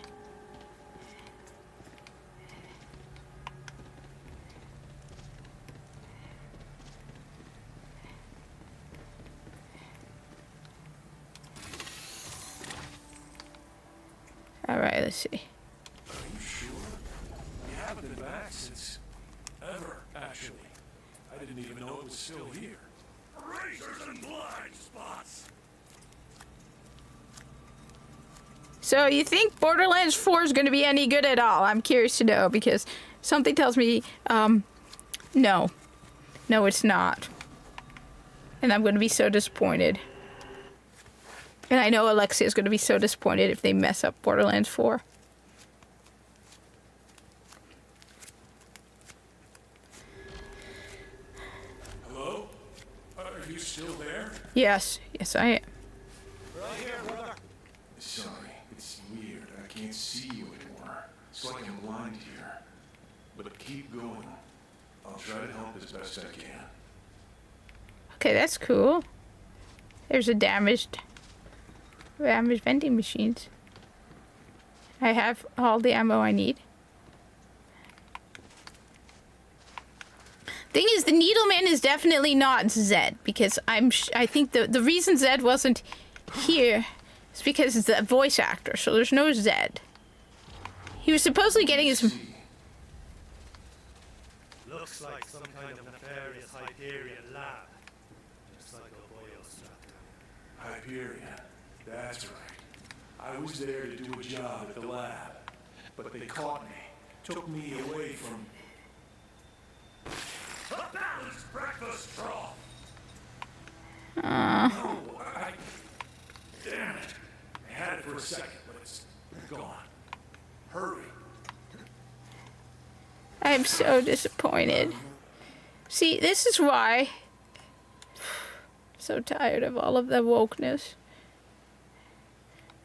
Alright, let's see. Are you sure? You haven't been back since... ever, actually. I didn't even know it was still here. Razors and blind spots! So you think Borderlands 4 is going to be any good at all? I'm curious to know because something tells me, no. No, it's not. And I'm going to be so disappointed. And I know Alexia is going to be so disappointed if they mess up Borderlands 4. Hello? Are you still there? Yes. Yes, I am. Right here, brother. Sorry, it's weird. I can't see you anymore. It's like I'm blind here. But keep going. I'll try to help as best I can. Okay, that's cool. There's a damaged vending machines. I have all the ammo I need. Thing is, the Needleman is definitely not Zed because I think the reason Zed wasn't here is because it's the voice actor, so there's no Zed. He was supposedly getting his... Looks like some kind of nefarious Hyperion lab. Just like a boy Hyperion. That's right. I was there to do a job at the lab, but they caught me, took me away from... A balanced breakfast trough! No, damn it. I had it for a second, but it's gone. Hurry. I'm so disappointed. See, this is why... I'm so tired of all of the wokeness.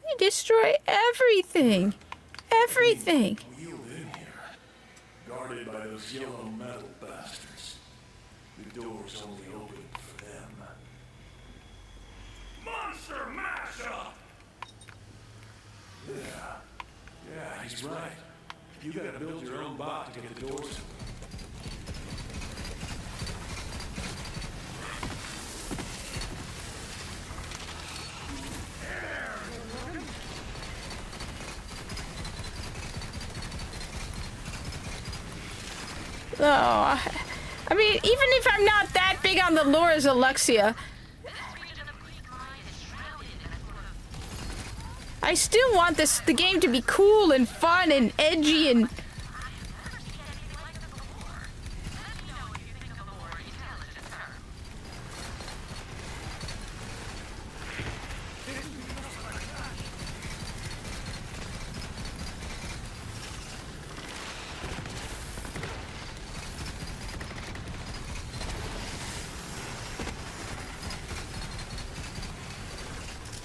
They destroy everything. Everything. Wheeled in here, guarded by those yellow metal bastards. The door's only open for them. Monster mashup! Yeah, he's right. You gotta build your own bot to get the doors open. Oh, I mean, even if I'm not that big on the lore as Alexia, I still want the game to be cool and fun and edgy and...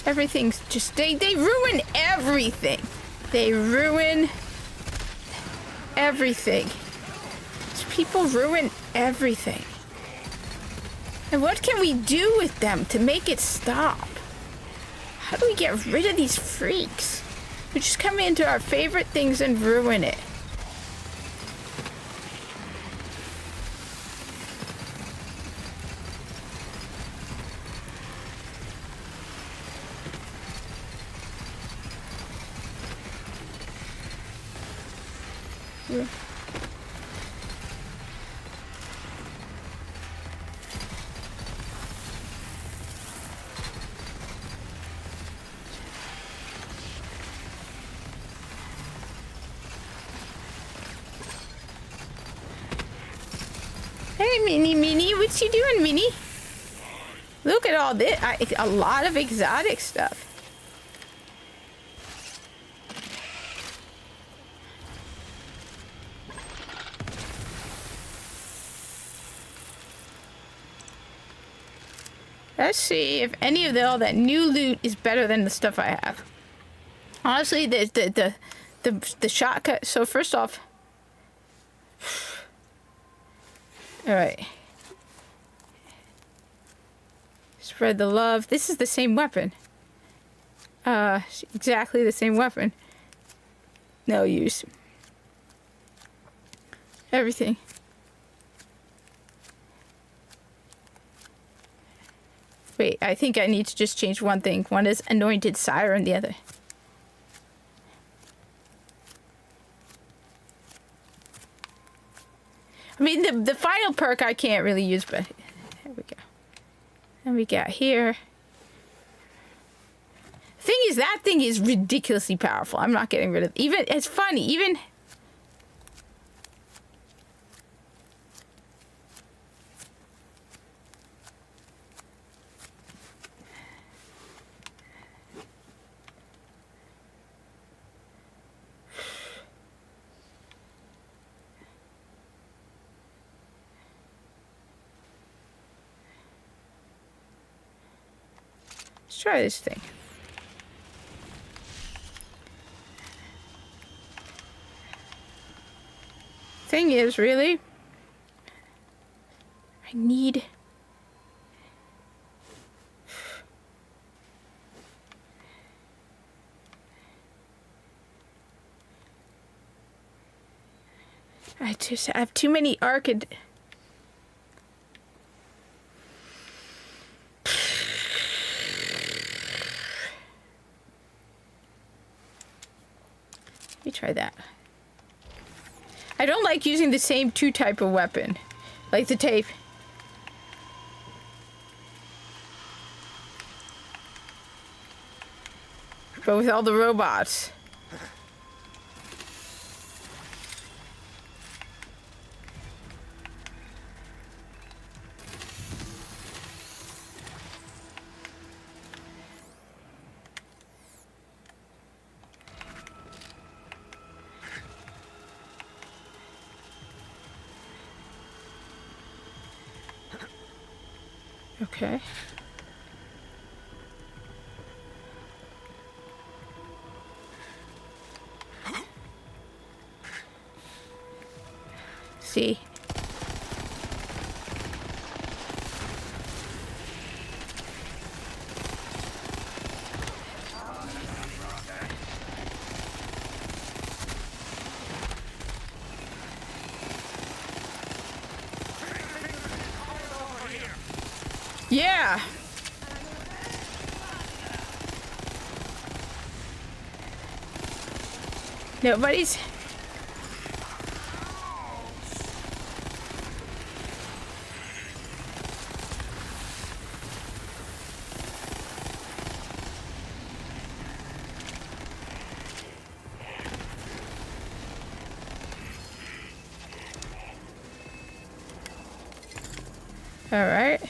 Everything's just, they ruin everything. They ruin everything. These people ruin everything. And what can we do with them to make it stop? How do we get rid of these freaks who just come into our favorite things and ruin it? Yeah. Hey, Minnie, what you doing, Minnie? Look at all this, a lot of exotic stuff. Let's see if any of all that new loot is better than the stuff I have. Honestly, the shotgun. So first off, all right. Spread the love. This is the same weapon. Exactly the same weapon. No use. Everything. Wait, I think I need to just change one thing. One is Anointed Siren, the other. I mean, the final perk I can't really use, but there we go. And we got here. Thing is, that thing is ridiculously powerful. I'm not getting rid of it. Even, it's funny, even... Let's try this thing. Thing is, really, I need... I have too many arcade... Let me try that. I don't like using the same two type of weapon. Like the tape. But with all the robots. Okay. See. Yeah. Nobody's... All right.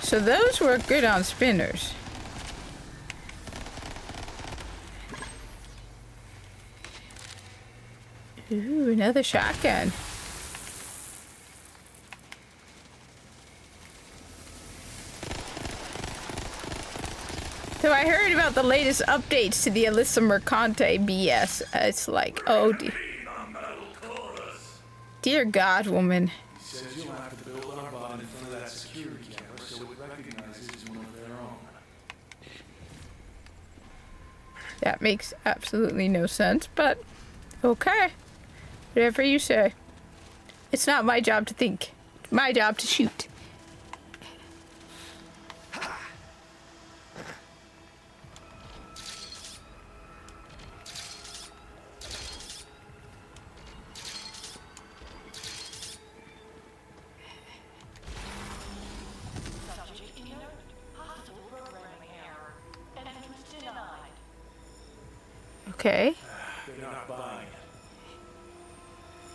So those were good on spinners. Ooh, another shotgun. So I heard about the latest updates to the Alyssa Mercante BS. It's like, oh dear God, woman. He says you'll have to build our bond in front of that security camera so it recognizes as one of their own. That makes absolutely no sense, but okay. Whatever you say. It's not my job to think. It's my job to shoot. Okay. They're not buying it.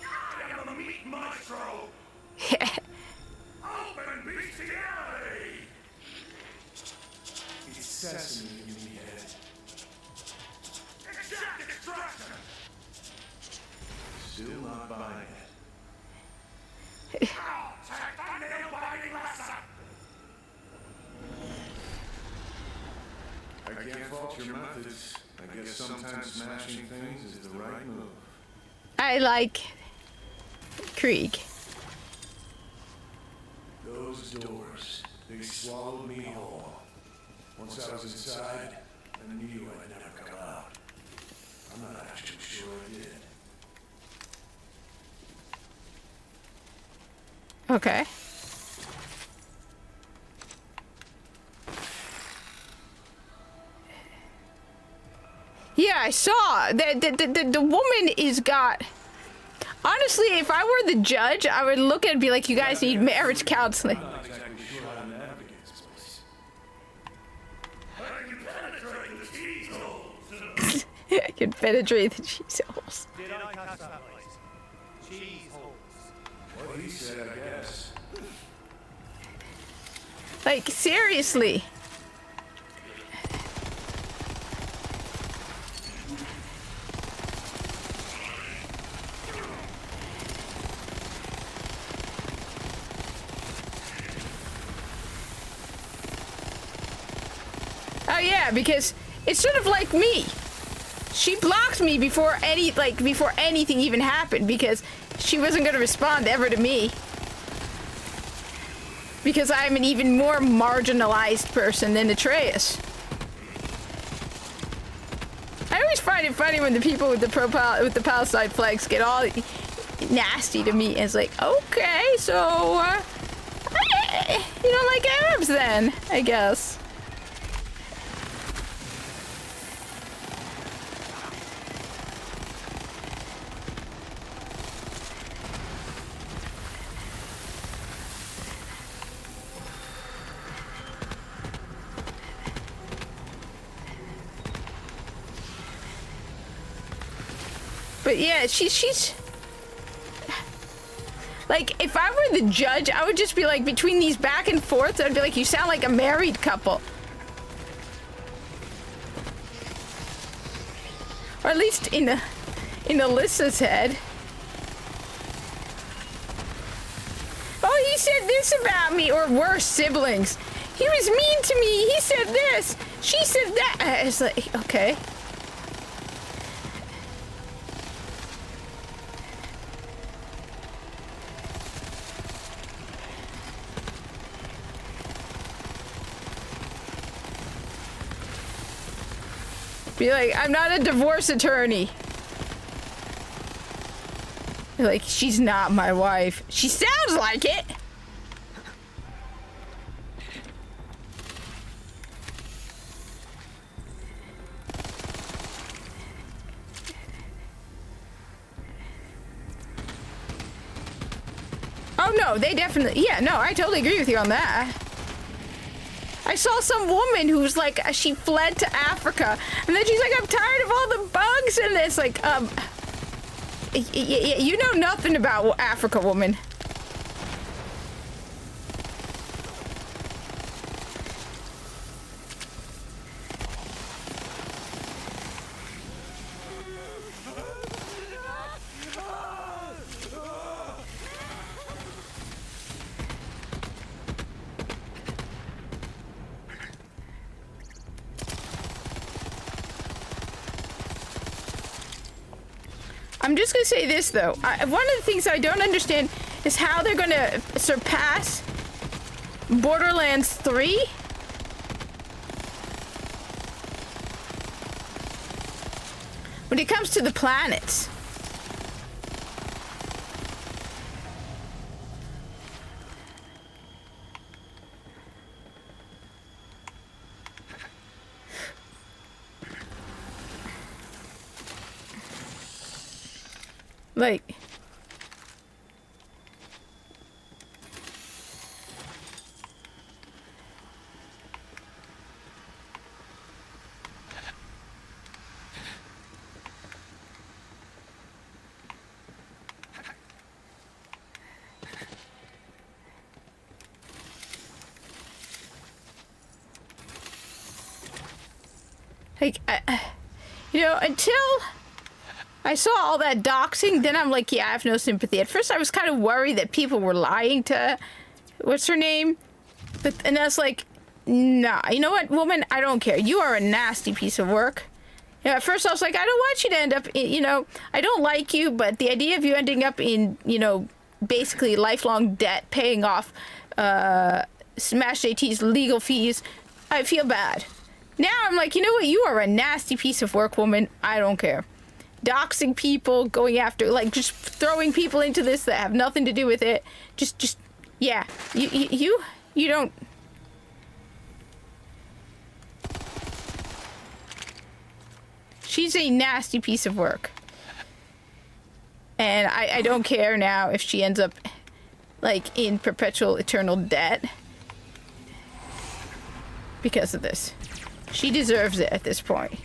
I am the meat maestro. Open bestiality. It's sesame, you meathead. Exact extraction. Still not buying it. I'll take the nail-biting lesson. I can't fault your methods. I guess sometimes smashing things is the right move. I like Krieg. Those doors, they swallowed me whole. Once I was inside, I knew I'd never come out. I'm not actually sure I did. Okay. Yeah, I saw that the woman is got. Honestly, if I were the judge, I would look at it and be like, you guys need marriage counseling. I'm not exactly sure how to navigate this place. I can penetrate the cheese holes. I can penetrate the cheese holes. Did I catch that right? Cheese holes. What he said, I guess. Like, seriously. Oh yeah, because it's sort of like me. She blocked me before anything even happened because she wasn't going to respond ever to me. Because I'm an even more marginalized person than Atreus. I always find it funny when the people with the Palestine flags get all nasty to me. And it's like, okay, so you don't like Arabs then, I guess. But yeah, she's like, if I were the judge, I would just be like, between these back and forths, I'd be like, you sound like a married couple. Or at least in Alyssa's head. Oh, he said this about me, or worse, siblings. He was mean to me. He said this. She said that. It's like, okay. Be like, I'm not a divorce attorney. You're like, she's not my wife. She sounds like it. Oh no, they definitely, yeah, no, I totally agree with you on that. I saw some woman who's like, she fled to Africa, and then she's like, I'm tired of all the bugs, and it's like, you know nothing about Africa, woman. I'm just gonna say this though. One of the things I don't understand is how they're gonna surpass Borderlands 3. When it comes to the planets. Like, you know, until I saw all that doxing, then I'm like, yeah, I have no sympathy. At first I was kind of worried that people were lying to, what's her name? And I was like, nah, you know what, woman, I don't care. You are a nasty piece of work. You know, at first I was like, I don't want you to end up in, you know, I don't like you, but the idea of you ending up in, you know, basically lifelong debt, paying off Smash JT's legal fees, I feel bad. Now I'm like, you know what, you are a nasty piece of work, woman. I don't care. Doxing people, going after, like, just throwing people into this that have nothing to do with it. Just, yeah. You don't. She's a nasty piece of work. And I don't care now if she ends up, like, in perpetual eternal debt. Because of this. She deserves it at this point.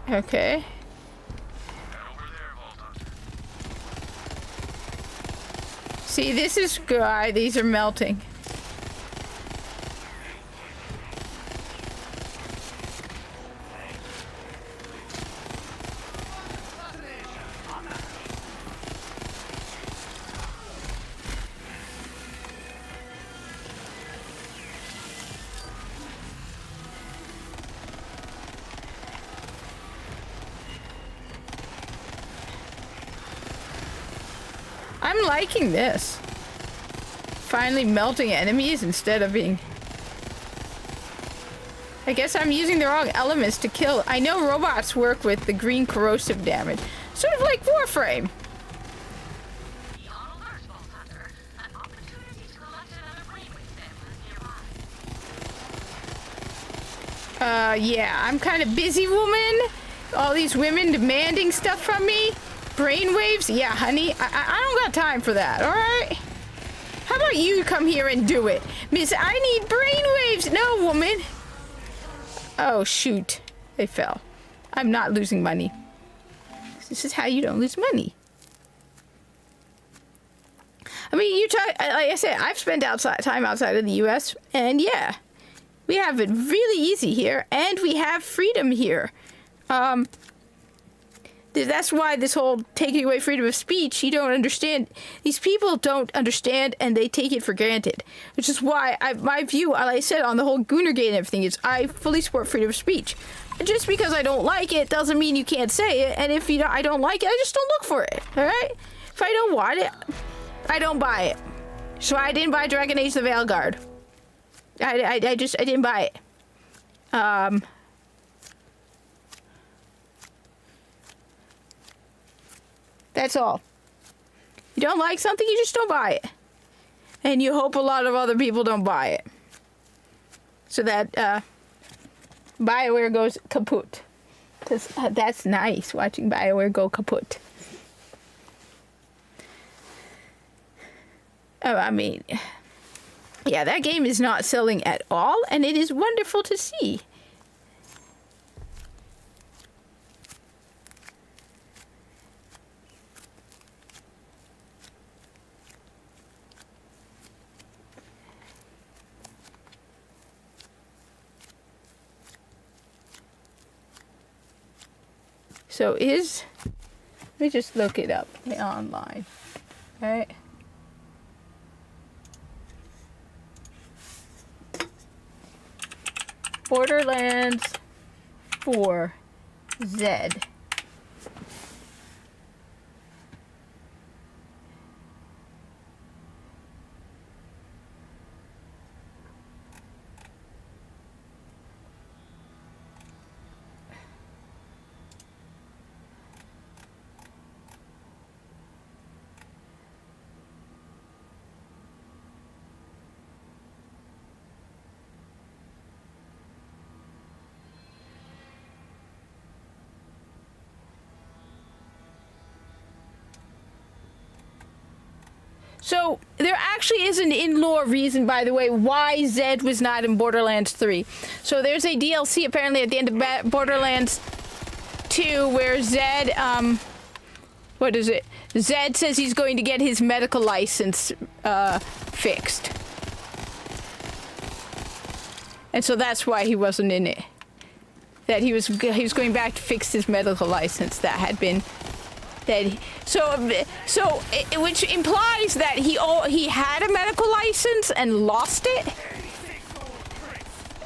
Okay. See, this is good. These are melting. I'm liking this. Finally melting enemies instead of being... I guess I'm using the wrong elements to kill. I know robots work with the green corrosive damage. Sort of like Warframe. Yeah, I'm kind of busy, woman. All these women demanding stuff from me. Brainwaves? Yeah, honey. I don't got time for that, alright? How about you come here and do it? Miss, I need brainwaves! No, woman! Oh, shoot. They fell. I'm not losing money. This is how you don't lose money. I mean, you talk, like I said, I've spent time outside of the US, and yeah. We have it really easy here, and we have freedom here. That's why this whole taking away freedom of speech, you don't understand. These people don't understand, and they take it for granted. Which is why my view, like I said, on the whole Goonergate and everything is I fully support freedom of speech. Just because I don't like it doesn't mean you can't say it, and if I don't like it, I just don't look for it, alright? If I don't want it, I don't buy it. So I didn't buy Dragon Age the Veilguard. I didn't buy it. That's all. You don't like something, you just don't buy it. And you hope a lot of other people don't buy it. So that, BioWare goes kaput. Because that's nice, watching BioWare go kaput. Oh, I mean... Yeah, that game is not selling at all, and it is wonderful to see. So let me just look it up online. All right. Borderlands 4 Zed. So there actually is an in-lore reason, by the way, why Zed was not in Borderlands 3. So there's a DLC apparently at the end of Borderlands 2 where Zed, what is it? Zed says he's going to get his medical license fixed. And so that's why he wasn't in it. That he was going back to fix his medical license that had been which implies that he had a medical license and lost it.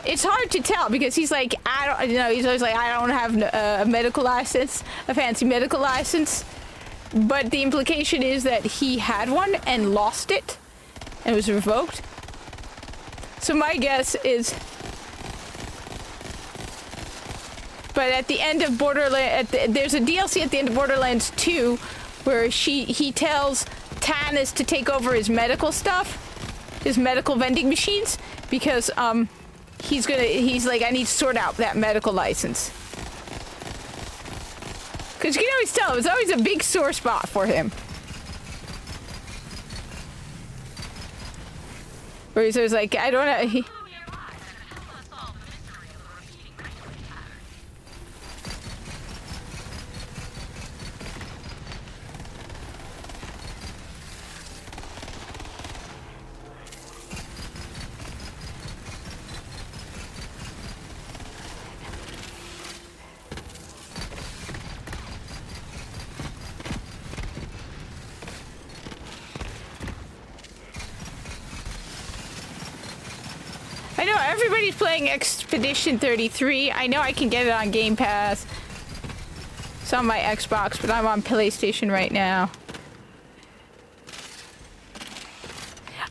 It's hard to tell because he's like, he's always like, I don't have a medical license, a fancy medical license. But the implication is that he had one and lost it and it was revoked. So my guess is, but at the end of Borderlands, there's a DLC at the end of Borderlands 2 where he tells Tannis to take over his medical stuff, his medical vending machines, because he's like, I need to sort out that medical license. Because you can always tell, it was always a big sore spot for him. Where he's always like, I don't know. I know everybody's playing Expedition 33. I know I can get it on Game Pass. It's on my Xbox, but I'm on PlayStation right now.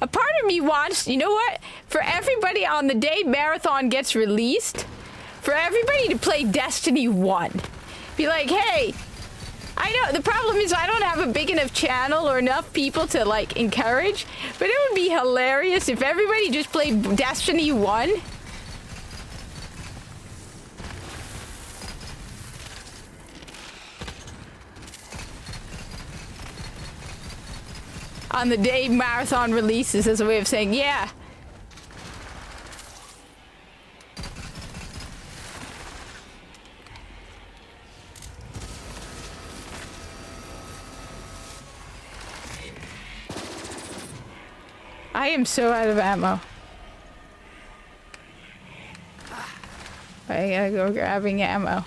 A part of me wants, you know what? For everybody on the day Marathon gets released, for everybody to play Destiny 1. Be like, hey, I know the problem is I don't have a big enough channel or enough people to like encourage, but it would be hilarious if everybody just played Destiny 1. On the day Marathon releases as a way of saying, yeah. I am so out of ammo. I gotta go grabbing ammo.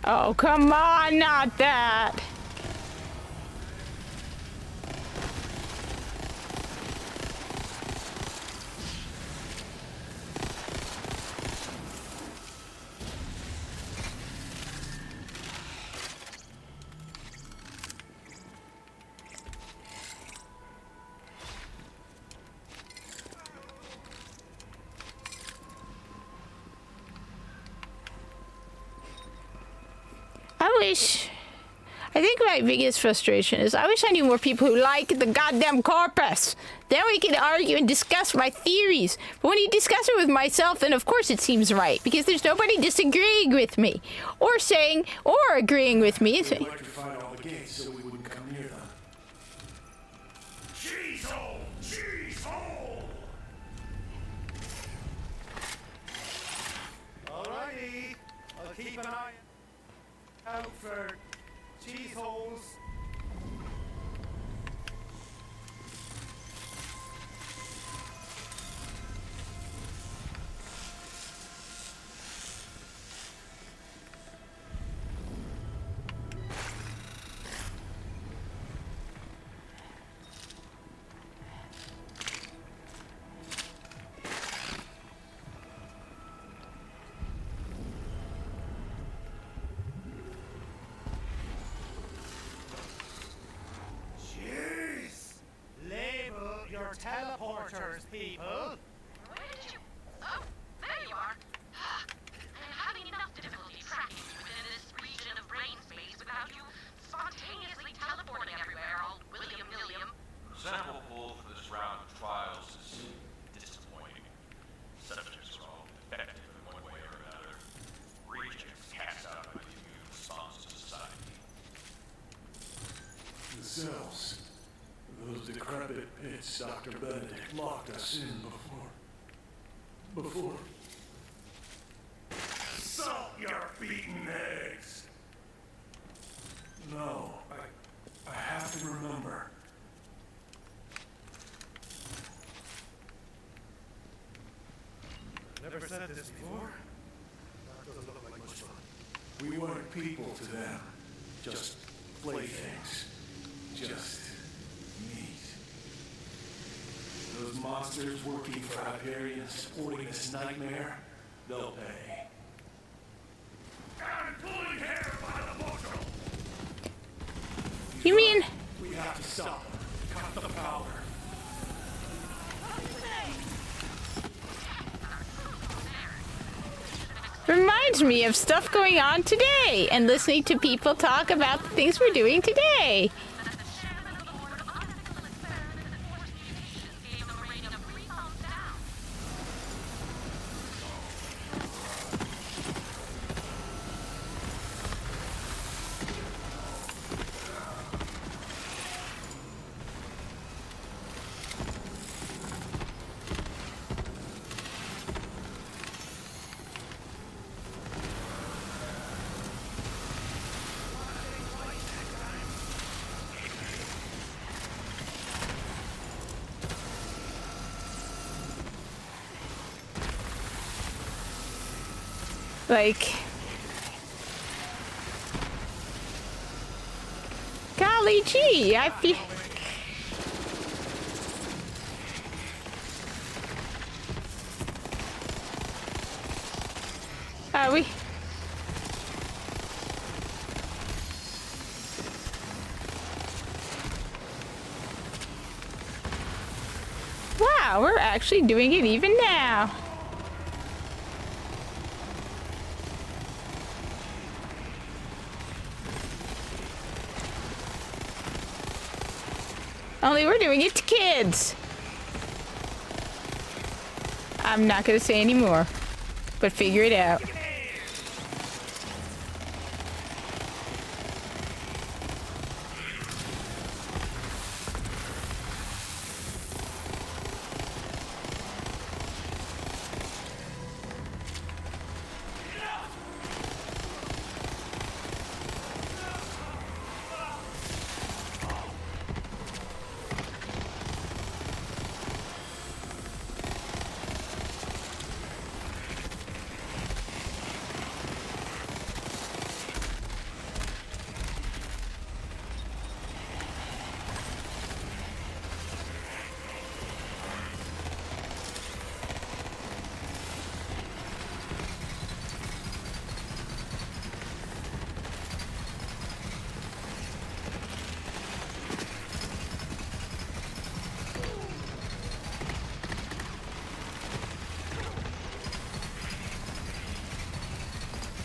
Oh, come on, not that. I think my biggest frustration is I wish I knew more people who like the goddamn corpus. Then we can argue and discuss my theories. But when you discuss it with myself, then of course it seems right. Because there's nobody disagreeing with me. Or saying, or agreeing with me. Electrified all the gates so we wouldn't come near them. Cheese hole! Cheese hole! Alrighty. I'll keep an eye out for cheese holes. Teleporters, people. Where did you... Oh, there you are. I'm having enough difficulty tracking you within this region of brain space without you spontaneously teleporting everywhere, all willy-nilly. The sample pool for this round of trials is disappointing. Subjects are all effective in one way or another. Rejects cast out by the immune response to society. The cells. Those decrepit pits Dr. Benedict locked us in before. Salt your beaten eggs! No, I have to remember. Never said this before. That doesn't look like much fun. We weren't people to them. Just playthings. Just meat. Those monsters working for Hyperion supporting this nightmare, they'll pay. I'm pulling hair by the bushel! You mean... We have to stop them. Cut the power. Reminds me of stuff going on today and listening to people talk about the things we're doing today. Like, golly gee, I feel... Are we? Wow, we're actually doing it even now. Only we're doing it to kids. I'm not gonna say any more, but figure it out.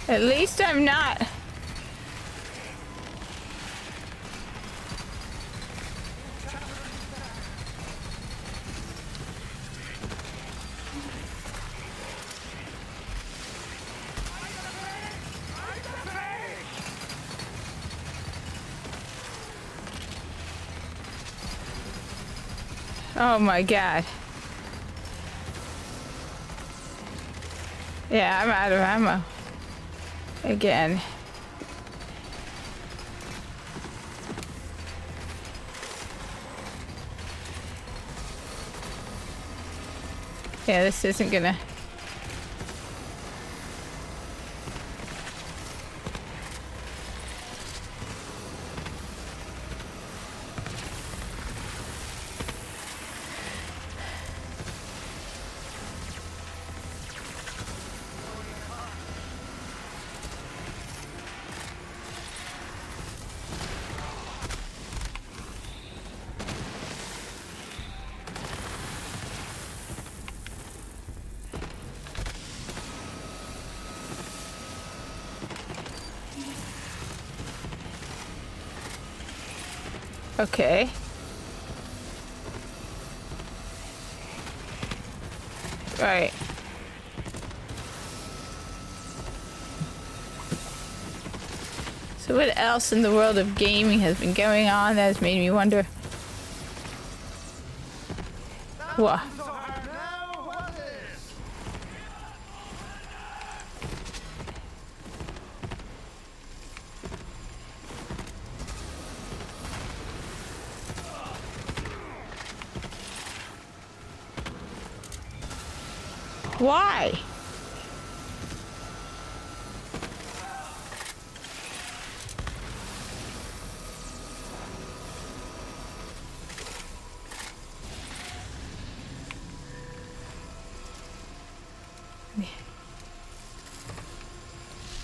At least I'm not. Oh my god. Yeah, I'm out of ammo. Again. Yeah, this isn't gonna... Okay. Right. So what else in the world of gaming has been going on that has made me wonder? What? Why?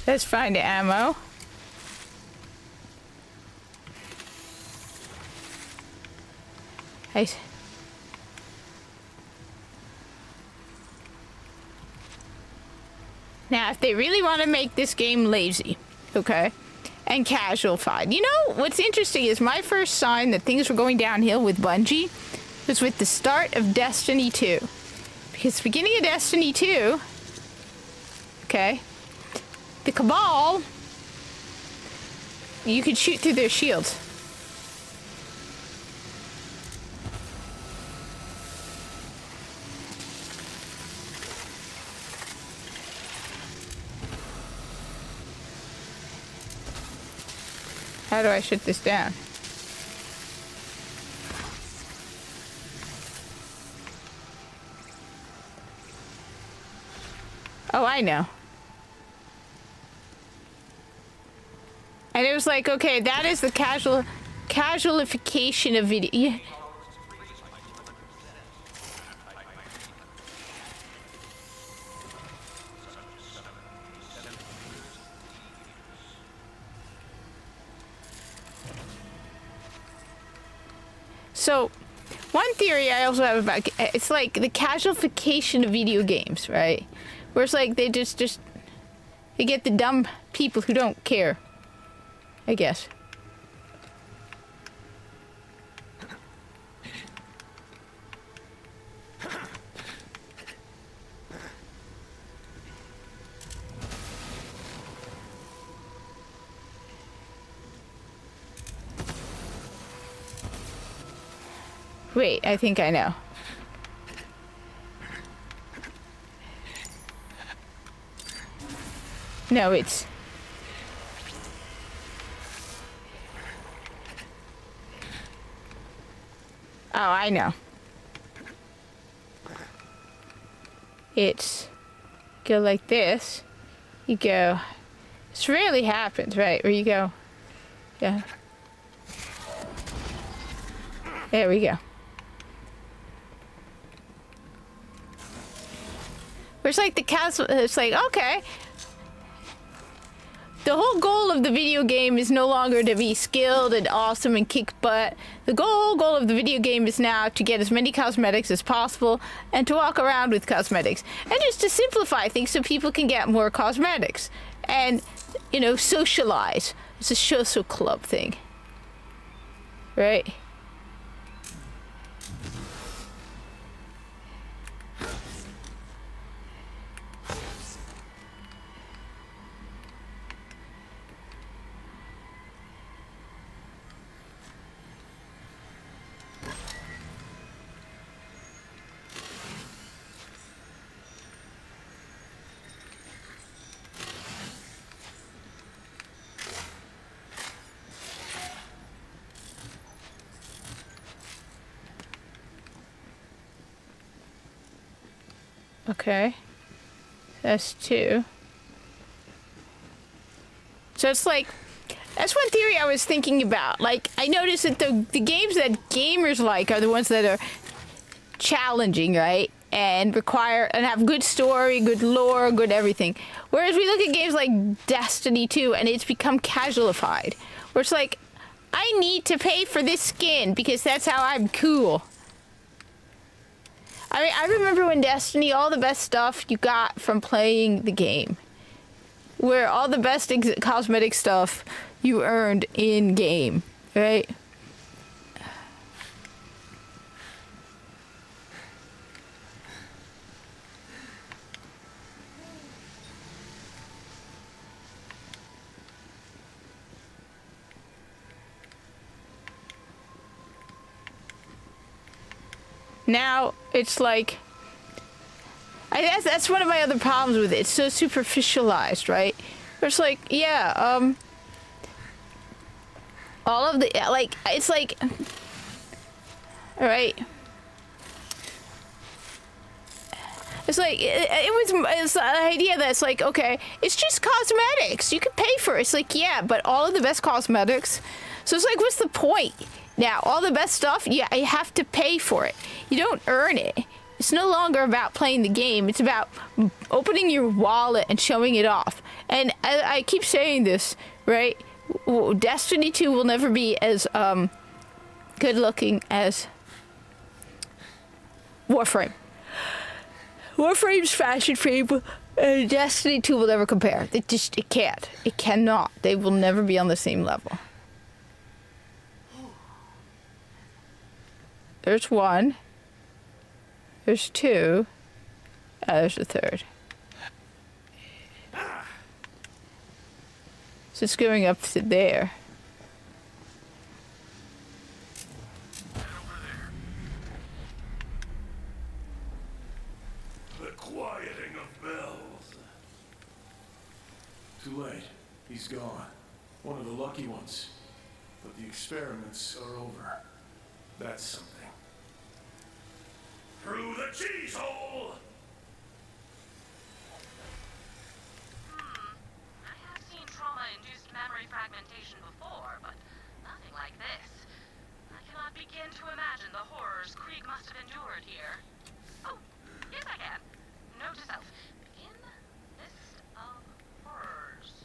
Let's find the ammo. Hey. Now, if they really want to make this game lazy, okay, and casual-fied, you know, what's interesting is my first sign that things were going downhill with Bungie was with the start of Destiny 2. Because the beginning of Destiny 2, okay, the Cabal, you could shoot through their shields. How do I shut this down? Oh, I know. And it was like, okay, that is the casualification of video. Yeah. So, one theory I also have about it's like the casualification of video games, right? Where it's like they just they get the dumb people who don't care, I guess. Wait, I think I know. No, it's... Oh, I know. It's... Go like this. You go... This rarely happens, right? Where you go... Yeah. There we go. Where it's like the castle, it's like, okay. The whole goal of the video game is no longer to be skilled and awesome and kick butt. The whole goal of the video game is now to get as many cosmetics as possible and to walk around with cosmetics. And just to simplify things so people can get more cosmetics. And, you know, socialize. It's a social club thing. Right? Okay. That's 2. So it's like, that's one theory I was thinking about. Like, I noticed that the games that gamers like are the ones that are challenging, right? And require, and have good story, good lore, good everything. Whereas we look at games like Destiny 2 and it's become casualified. Where it's like, I need to pay for this skin because that's how I'm cool. I mean, I remember when Destiny, all the best stuff you got from playing the game. Where all the best cosmetic stuff you earned in game, right? Now it's like, that's one of my other problems with it. It's so superficialized, right? It's like, yeah, all of the, like, it's like, all right. It's like, it's the idea that it's like, okay, it's just cosmetics. You can pay for it. It's like, yeah, but all of the best cosmetics. So it's like, what's the point? Now, all the best stuff, yeah, you have to pay for it. You don't earn it. It's no longer about playing the game. It's about opening your wallet and showing it off. And I keep saying this, right? Destiny 2 will never be as good looking as Warframe. Warframe's fashion frame and Destiny 2 will never compare. It can't. It cannot. They will never be on the same level. There's 1. There's 2. There's a 3rd. So it's going up to there. The quieting of bells. Too late. He's gone. One of the lucky ones. But the experiments are over. That's something. Through the cheese hole! I have seen trauma-induced memory fragmentation before, but nothing like this. I cannot begin to imagine the horrors Krieg must have endured here. Oh, yes I can. Note to self. Begin list of horrors.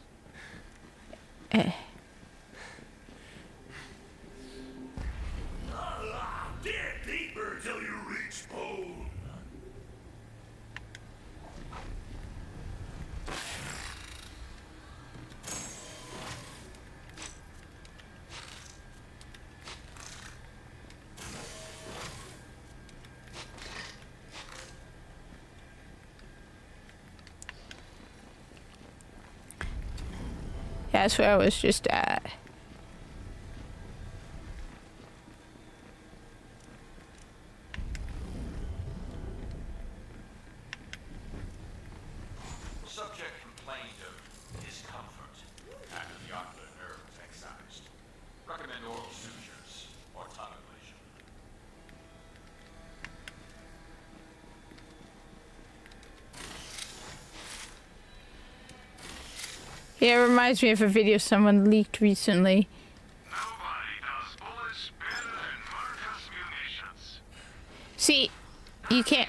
Dig deeper till you reach bone. That's where I was just at. Subject complained of discomfort after the ocular nerve was excised. Recommend oral sutures or tongue ablation. Yeah, it reminds me of a video someone leaked recently. Nobody does bullets better than Marcus Munitions. See, you can't.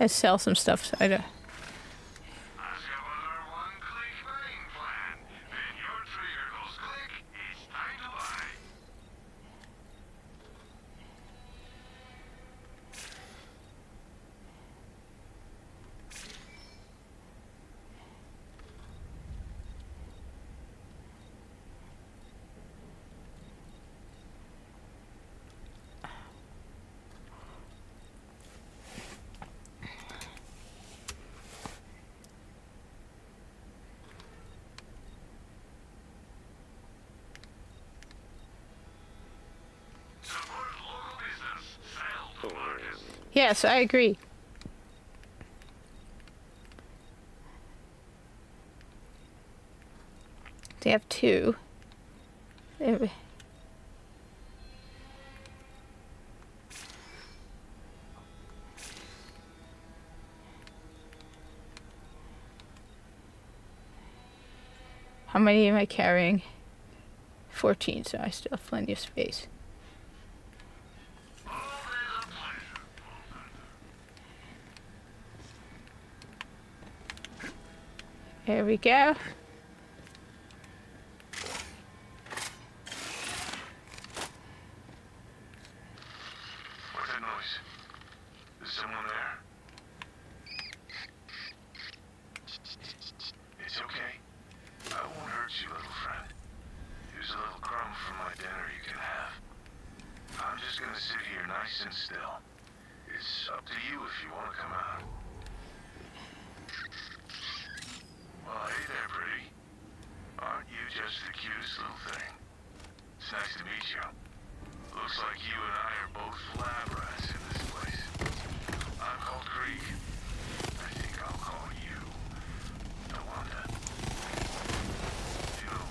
I sell some stuff, so I don't. One-click buying plan. When your trigger goes click, it's time to buy. Support local business. Sell to Marcus. Yes, I agree. They have 2. There- How many am I carrying? 14, so I still have plenty of space. There we go. What's that noise? Is someone there? It's okay. I won't hurt you, little friend. Here's a little crumb from my dinner you can have. I'm just gonna sit here nice and still. It's up to you if you want to come out. Well, hey there, pretty. Aren't you just the cutest little thing? It's nice to meet you. Looks like you and I are both lab rats in this place. I'm called Krieg. I think I'll call you Tawanda. You know,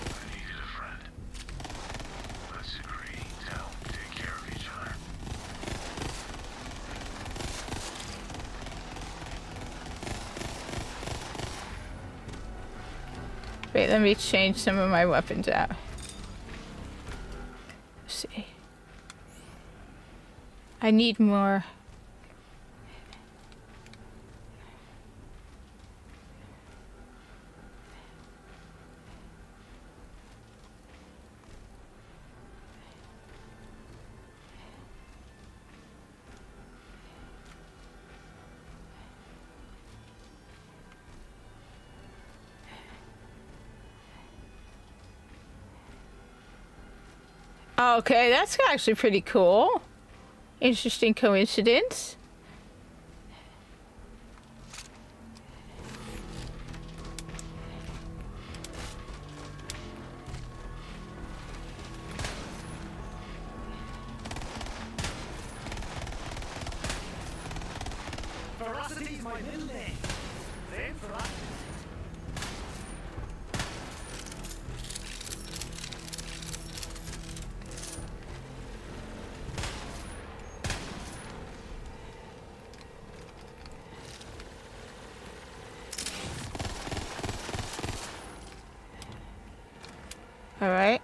I needed a friend. Let's agree to help take care of each other. Wait, let me change some of my weapons out. Let's see. I need more. Okay, that's actually pretty cool. Interesting coincidence. Ferocity's my middle name. Same ferocity. All right.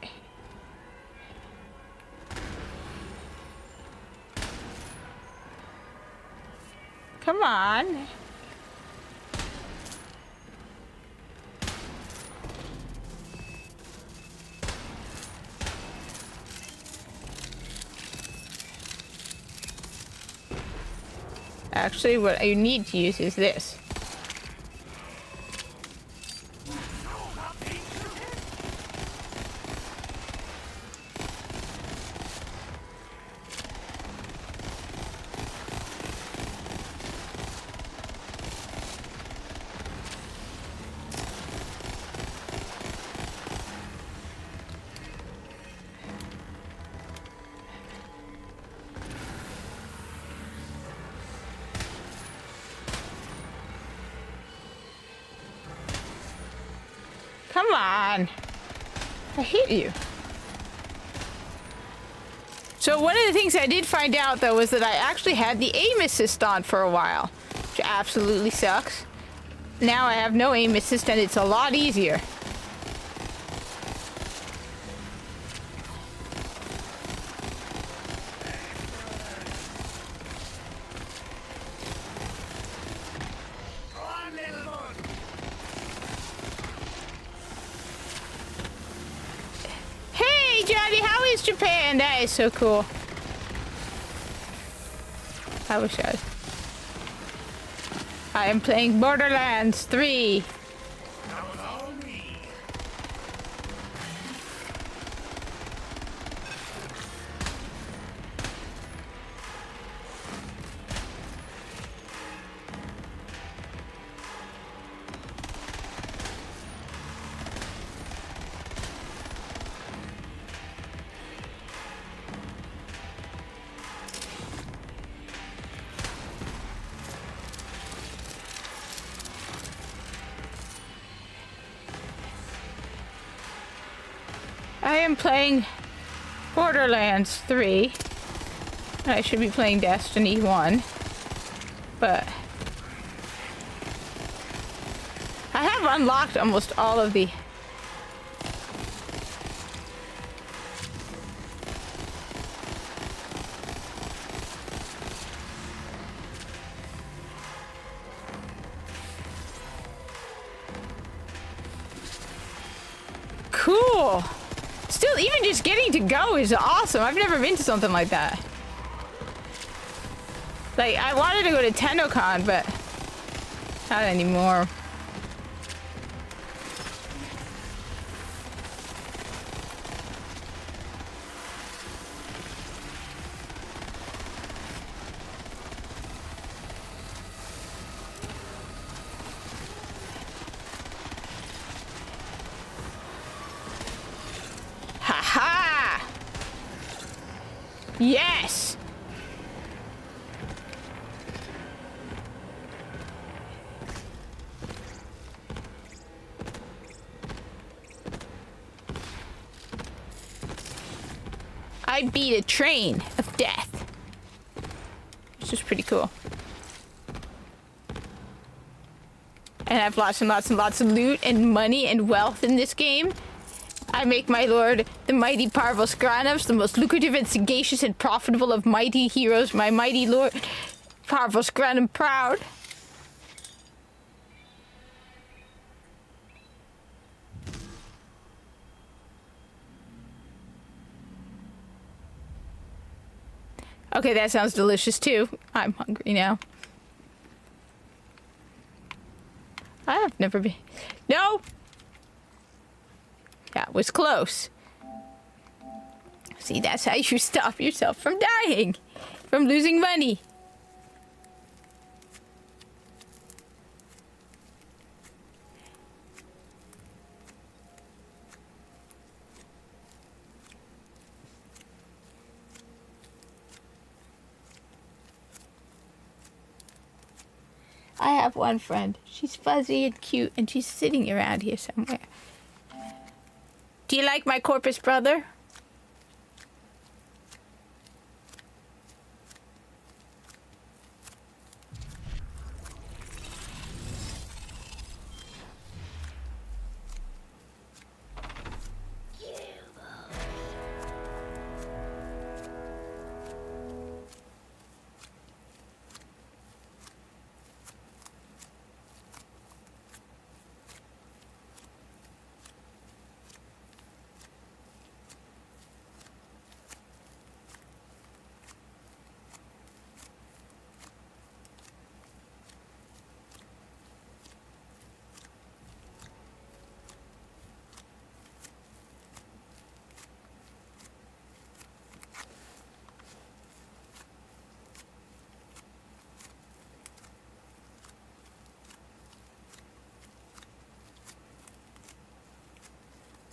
Come on. Actually, what you need to use is this. Come on. I hit you. So one of the things I did find out, though, was that I actually had the aim assist on for a while, which absolutely sucks. Now I have no aim assist, and it's a lot easier. Japan, that is so cool. I wish I am playing Borderlands 3. I am playing Borderlands 3. I should be playing Destiny 1. But I have unlocked almost all of the... Cool. Still, even just getting to go is awesome. I've never been to something like that. Like, I wanted to go to TennoCon, but not anymore. Ha-ha! Yes! I beat a train of death. Which is pretty cool. And I have lots and lots and lots of loot and money and wealth in this game. I make my lord, the mighty Parvos Granovs, the most lucrative and sagacious and profitable of mighty heroes, my mighty lord, Parvos Granov, proud. Okay, that sounds delicious too. I'm hungry now. I have never been... No! That was close. See, that's how you stop yourself from dying. From losing money. I have one friend. She's fuzzy and cute, and she's sitting around here somewhere. Do you like my Corpus brother?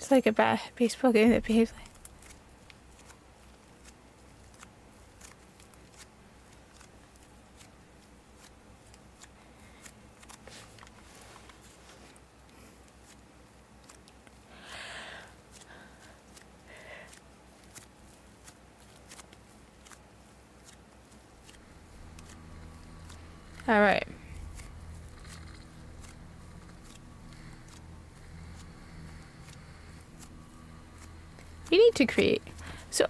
It's like a baseball game that behaves like... All right. We need to create. So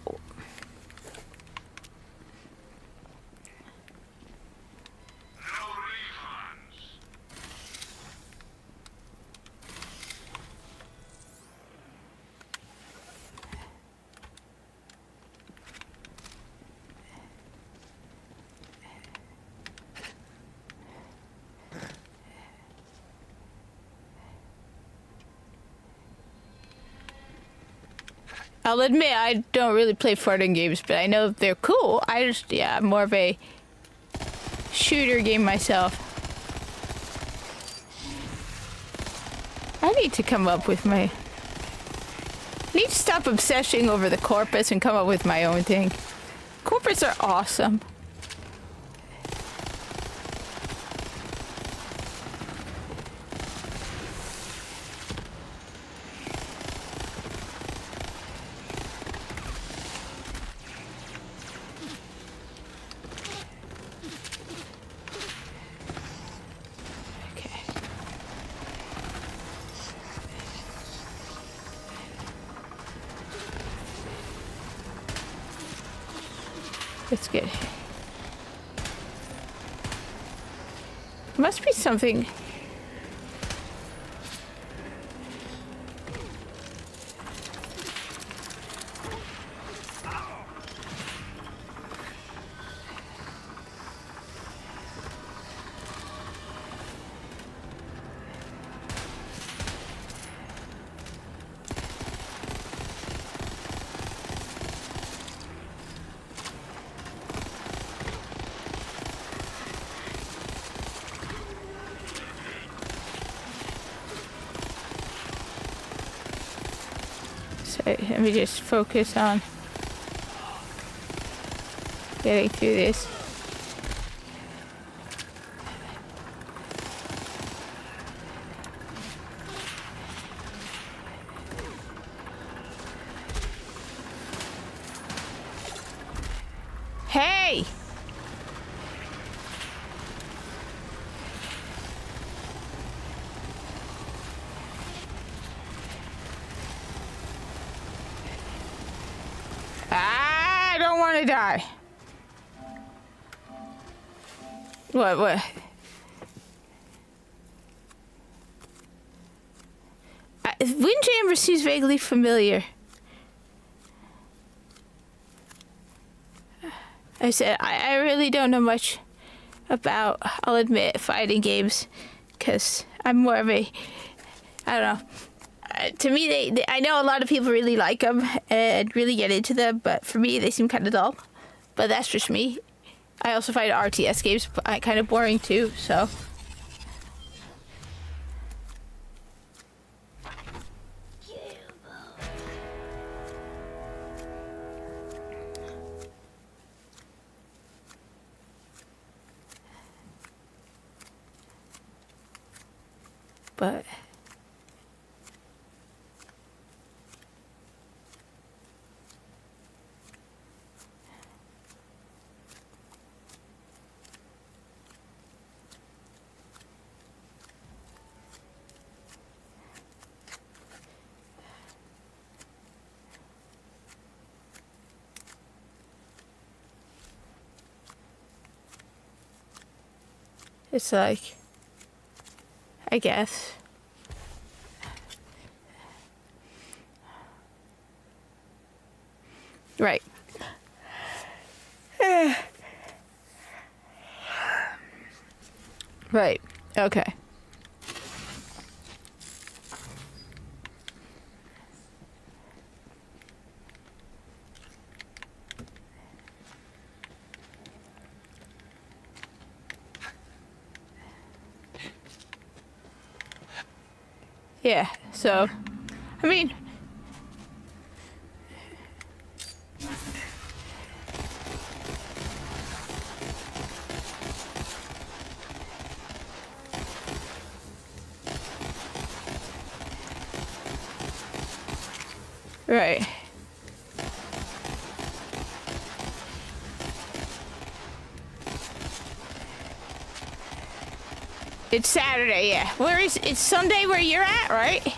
I'll admit I don't really play fighting games, but I know they're cool. I just, yeah, I'm more of a shooter game myself. I need to come up with my... I need to stop obsessing over the Corpus and come up with my own thing. Corpus are awesome. That's good. Must be something. So let me just focus on getting through this. Hey! I don't want to die. What? Windjammer seems vaguely familiar. I said, I really don't know much about, I'll admit, fighting games, because I'm more of a, I don't know. To me, they I know a lot of people really like them and really get into them, but for me, they seem kind of dull. But that's just me. I also find RTS games kind of boring too, so. But it's like, I guess. Right. Right. Okay. Yeah, so, I mean, right. It's Saturday, yeah. It's Sunday where you're at, right?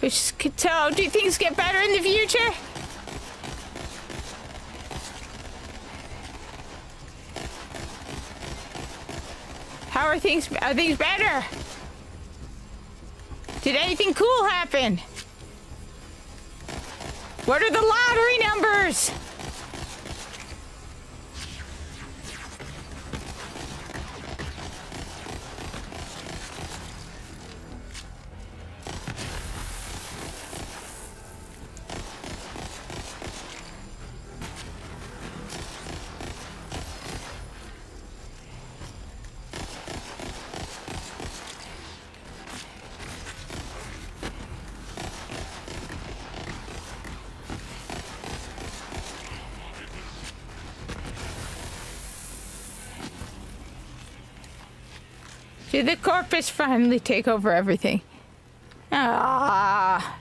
Which could tell, do things get better in the future? How are things better? Did anything cool happen? What are the lottery numbers? Did the corpus finally take over everything? Ah.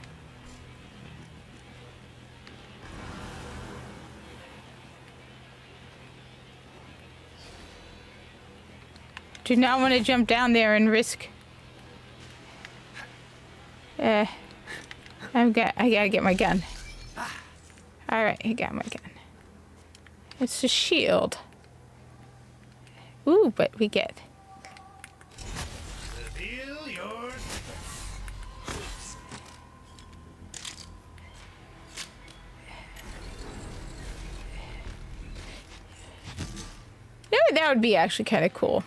Do not want to jump down there and risk. I gotta get my gun. Alright, I got my gun. It's a shield. Ooh, but we get. Reveal your No, that would be actually kind of cool.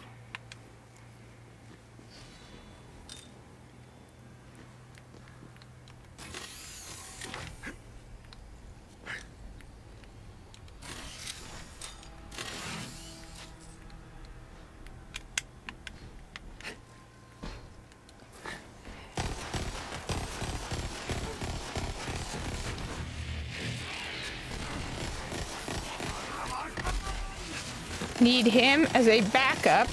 Need him as a backup.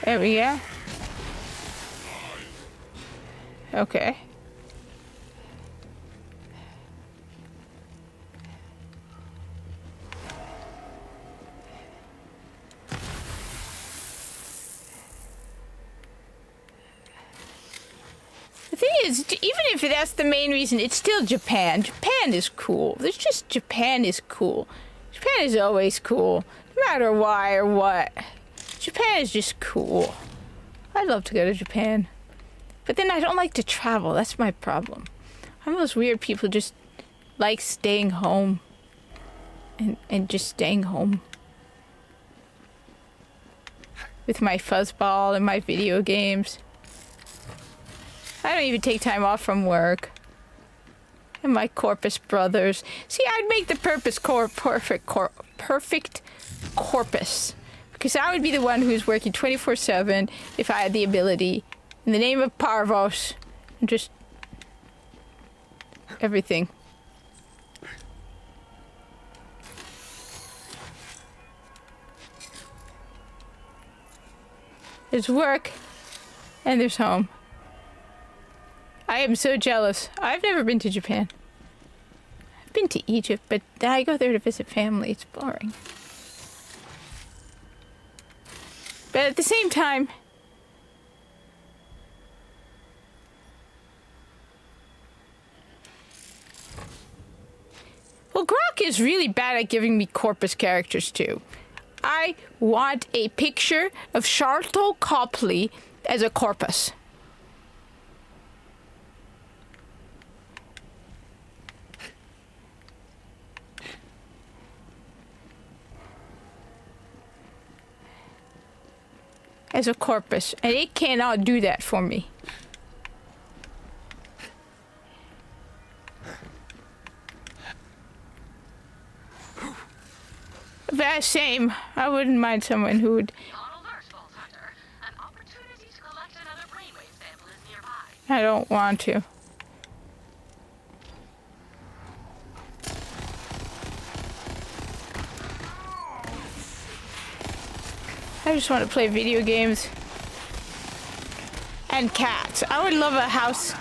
There we go. Okay. The thing is, even if that's the main reason, it's still Japan. Japan is cool. There's just Japan is cool. Japan is always cool, no matter why or what. Japan is just cool. I'd love to go to Japan. But then I don't like to travel. That's my problem. I'm those weird people who just like staying home. And just staying home. With my fuzzball and my video games. I don't even take time off from work. And my Corpus brothers. See, I'd make the perfect Corpus. Because I would be the one who's working 24/7 if I had the ability. In the name of Parvos. And just... everything. There's work. And there's home. I am so jealous. I've never been to Japan. I've been to Egypt, but I go there to visit family. It's boring. But at the same time... well, Grok is really bad at giving me Corpus characters, too. I want a picture of Sharlto Copley as a Corpus. As a Corpus, and it cannot do that for me. But same, I wouldn't mind someone who would... I don't want to. I just want to play video games. And cats. I would love a house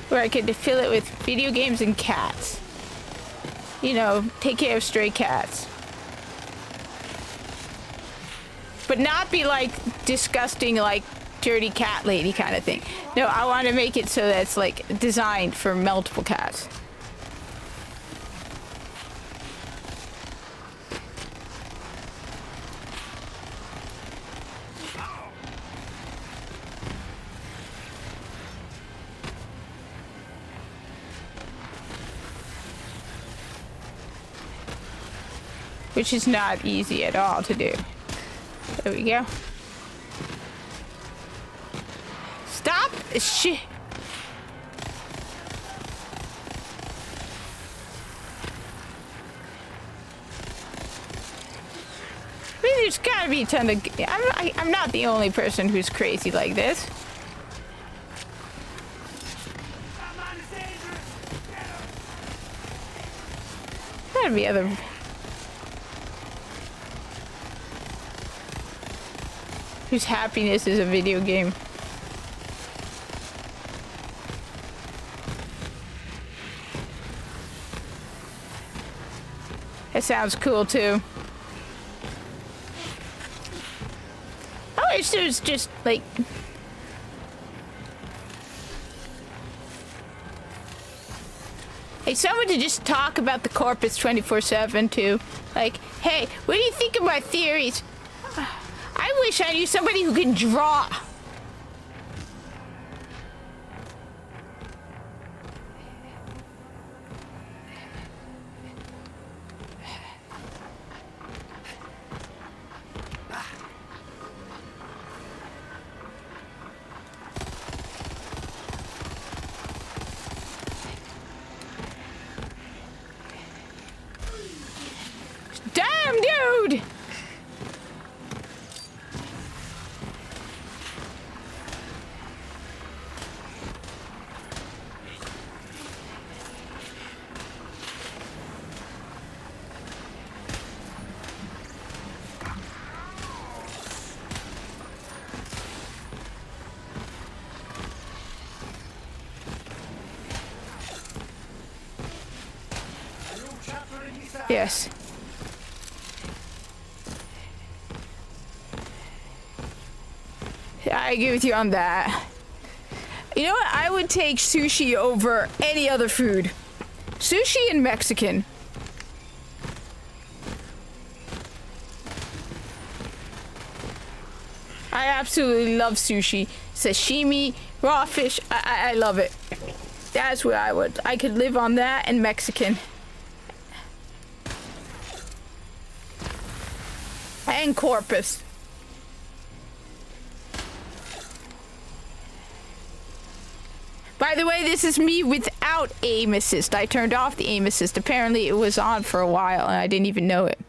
where I could fill it with video games and cats. You know, take care of stray cats. But not be like disgusting, like dirty cat lady kind of thing. No, I want to make it so that it's like designed for multiple cats. Which is not easy at all to do. There we go. Stop! Shit! I mean, there's gotta be a ton of... I'm not the only person who's crazy like this. gotta be other... Whose happiness is a video game. That sounds cool too. I wish there was just like... Hey, someone to just talk about the corpus 24/7 too. Like, hey, what do you think of my theories? I wish I knew somebody who can draw. Damn, dude! Yes. I agree with you on that. You know what? I would take sushi over any other food. Sushi and Mexican. I absolutely love sushi. Sashimi, raw fish. I love it. That's what I would. I could live on that and Mexican. And corpus. By the way, this is me without aim assist. I turned off the aim assist. Apparently it was on for a while and I didn't even know it.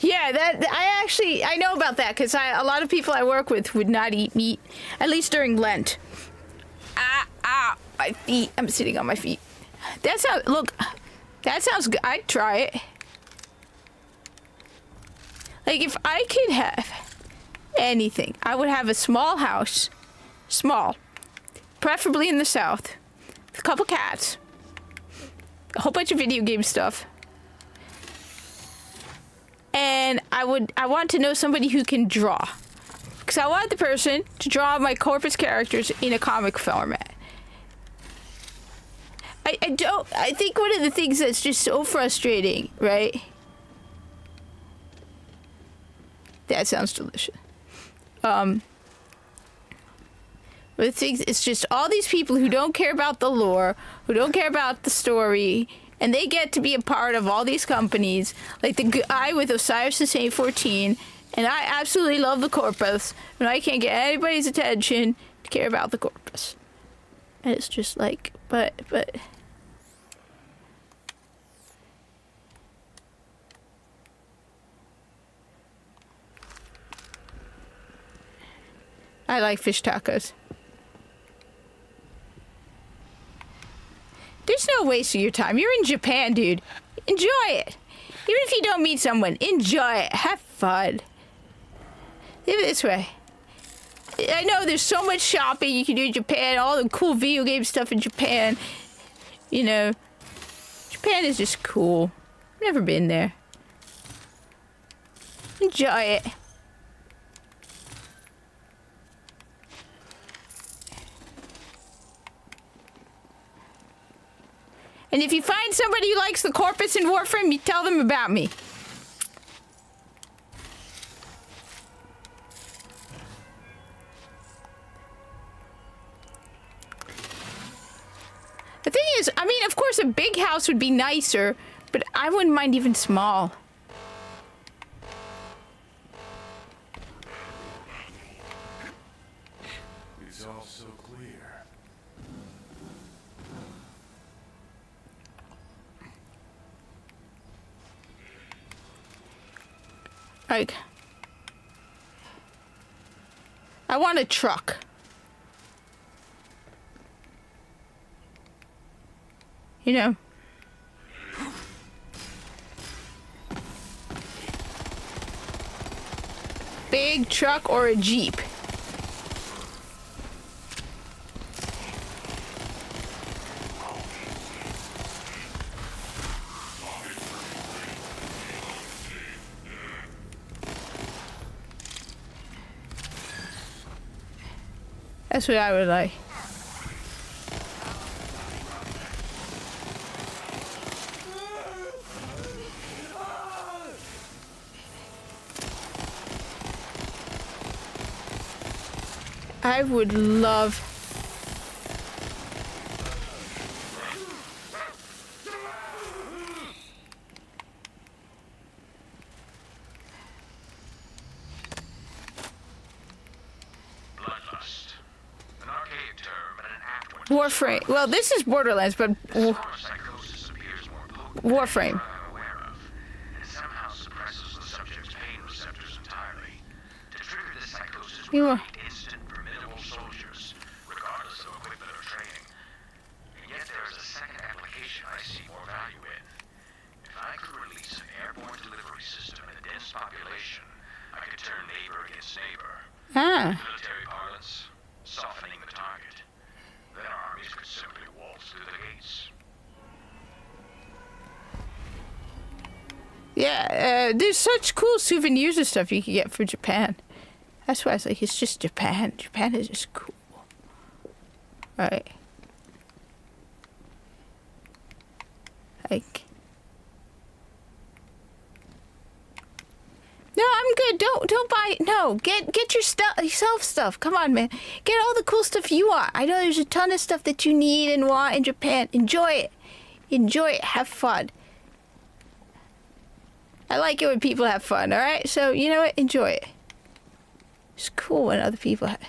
Yeah, I know about that because a lot of people I work with would not eat meat, at least during Lent. My feet. I'm sitting on my feet. That sounds good. I'd try it. Like, if I could have anything, I would have a small house. Small. Preferably in the south. A couple cats. A whole bunch of video game stuff. And I want to know somebody who can draw. Because I want the person to draw my corpus characters in a comic format. I think one of the things that's just so frustrating, right? That sounds delicious. The things, it's just all these people who don't care about the lore, who don't care about the story, and they get to be a part of all these companies, like the guy with Osiris the Saint 14, and I absolutely love the corpus, but I can't get anybody's attention to care about the corpus. And it's just like, but... I like fish tacos. There's no waste of your time. You're in Japan, dude. Enjoy it. Even if you don't meet someone, enjoy it. Have fun. Live it this way. I know there's so much shopping you can do in Japan, all the cool video game stuff in Japan. You know, Japan is just cool. Never been there. Enjoy it. And if you find somebody who likes the Corpus in Warframe, you tell them about me. The thing is, I mean, of course a big house would be nicer, but I wouldn't mind even small. It's all so clear. Like, I want a truck. You know. Big truck or a Jeep. That's what I would like. I would love... Bloodlust. An archaic term and an apt one. Warframe. Well, this is Borderlands, but Psychosis appears more potent Warframe. than I'm aware of. It somehow suppresses the subject's pain receptors entirely. To trigger this psychosis, we You are- need instant, formidable soldiers, regardless of equipment or training. And yet there is a second application I see more value in. If I could release an airborne delivery system in a dense population, I could turn neighbor against neighbor. Ah. Military parlance, softening the target. Then our armies could simply waltz through the gates. Yeah, there's such cool souvenirs and stuff you can get for Japan. That's why I was like, it's just Japan. Japan is just cool. Right. Like... No, I'm good. Don't buy. No, get your stuff, yourself stuff. Come on, man. Get all the cool stuff you want. I know there's a ton of stuff that you need and want in Japan. Enjoy it. Enjoy it. Have fun. I like it when people have fun. All right. So you know what? Enjoy it. It's cool when other people have.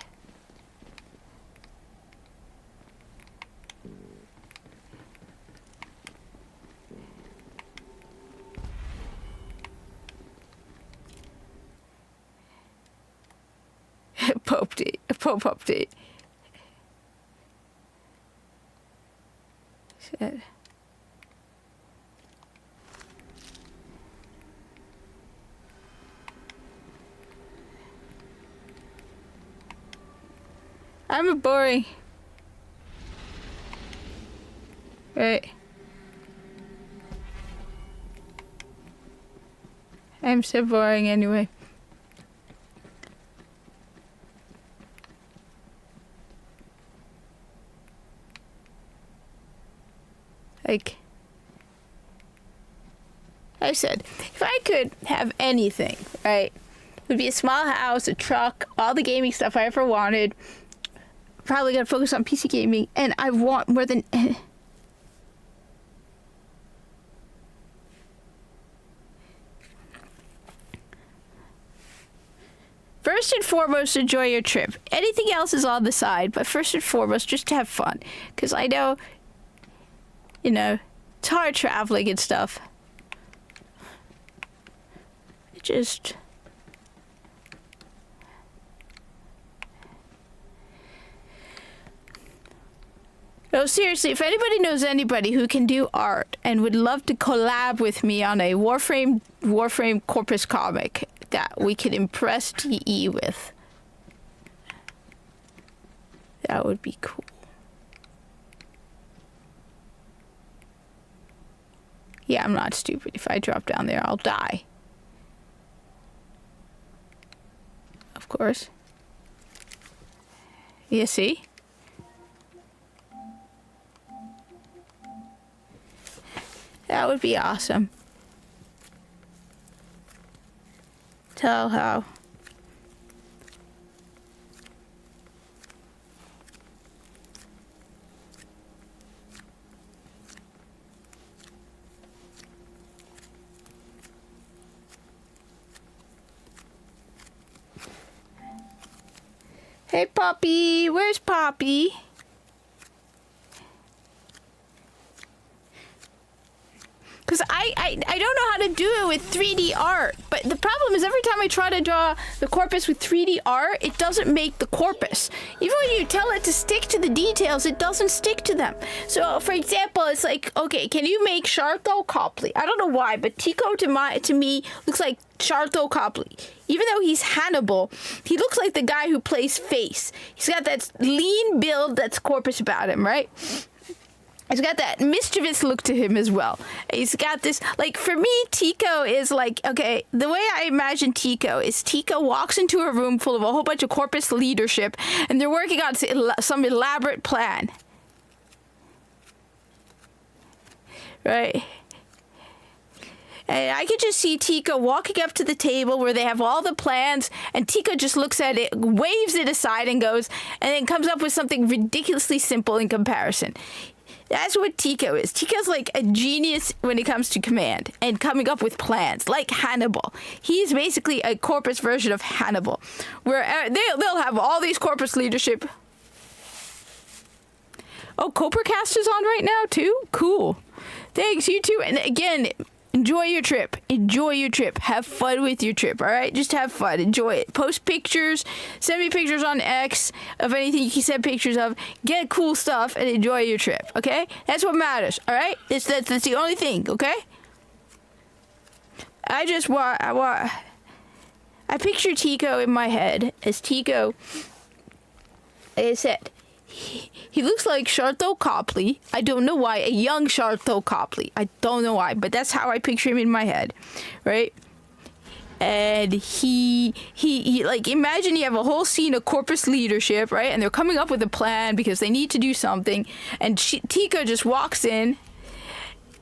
Pope update. Shit. I'm a boring. Right. I'm so boring anyway. Like I said, if I could have anything, right? It would be a small house, a truck, all the gaming stuff I ever wanted. Probably gonna focus on PC gaming, and I want more than First and foremost, enjoy your trip. Anything else is on the side, but first and foremost, just to have fun. Because I know, you know, it's hard traveling and stuff. It just... No, seriously, if anybody knows anybody who can do art and would love to collab with me on a Warframe Corpus comic that we could impress TE with, that would be cool. Yeah, I'm not stupid. If I drop down there, I'll die. Of course. You see? That would be awesome. Tell how. Hey, Poppy. Where's Poppy? Because I don't know how to do it with 3D art. But the problem is every time I try to draw the corpus with 3D art, it doesn't make the corpus. Even when you tell it to stick to the details, it doesn't stick to them. So, for example, it's like, okay, can you make Sharlto Copley? I don't know why, but Tico to me looks like Sharlto Copley. Even though he's Hannibal, he looks like the guy who plays Face. He's got that lean build that's corpus about him, right? He's got that mischievous look to him as well. He's got this, like, for me, Tico is like, okay, the way I imagine Tico is Tico walks into a room full of a whole bunch of corpus leadership, and they're working on some elaborate plan. Right? And I could just see Tico walking up to the table where they have all the plans, and Tico just looks at it, waves it aside, and goes, and then comes up with something ridiculously simple in comparison. That's what Tico is. Tico's like a genius when it comes to command and coming up with plans, like Hannibal. He's basically a corpus version of Hannibal, where they'll have all these corpus leadership. Oh, Copracast is on right now too? Cool. Thanks, you too. And again, enjoy your trip. Enjoy your trip. Have fun with your trip, all right? Just have fun. Enjoy it. Post pictures. Send me pictures on X of anything you can send pictures of. Get cool stuff and enjoy your trip, okay? That's what matters, all right? That's the only thing, okay? I picture Tico in my head as Tico, like I said, he looks like Sharlto Copley. I don't know why. A young Sharlto Copley. I don't know why, but that's how I picture him in my head, right? And he like, imagine you have a whole scene of corpus leadership, right? And they're coming up with a plan because they need to do something. And Tico just walks in,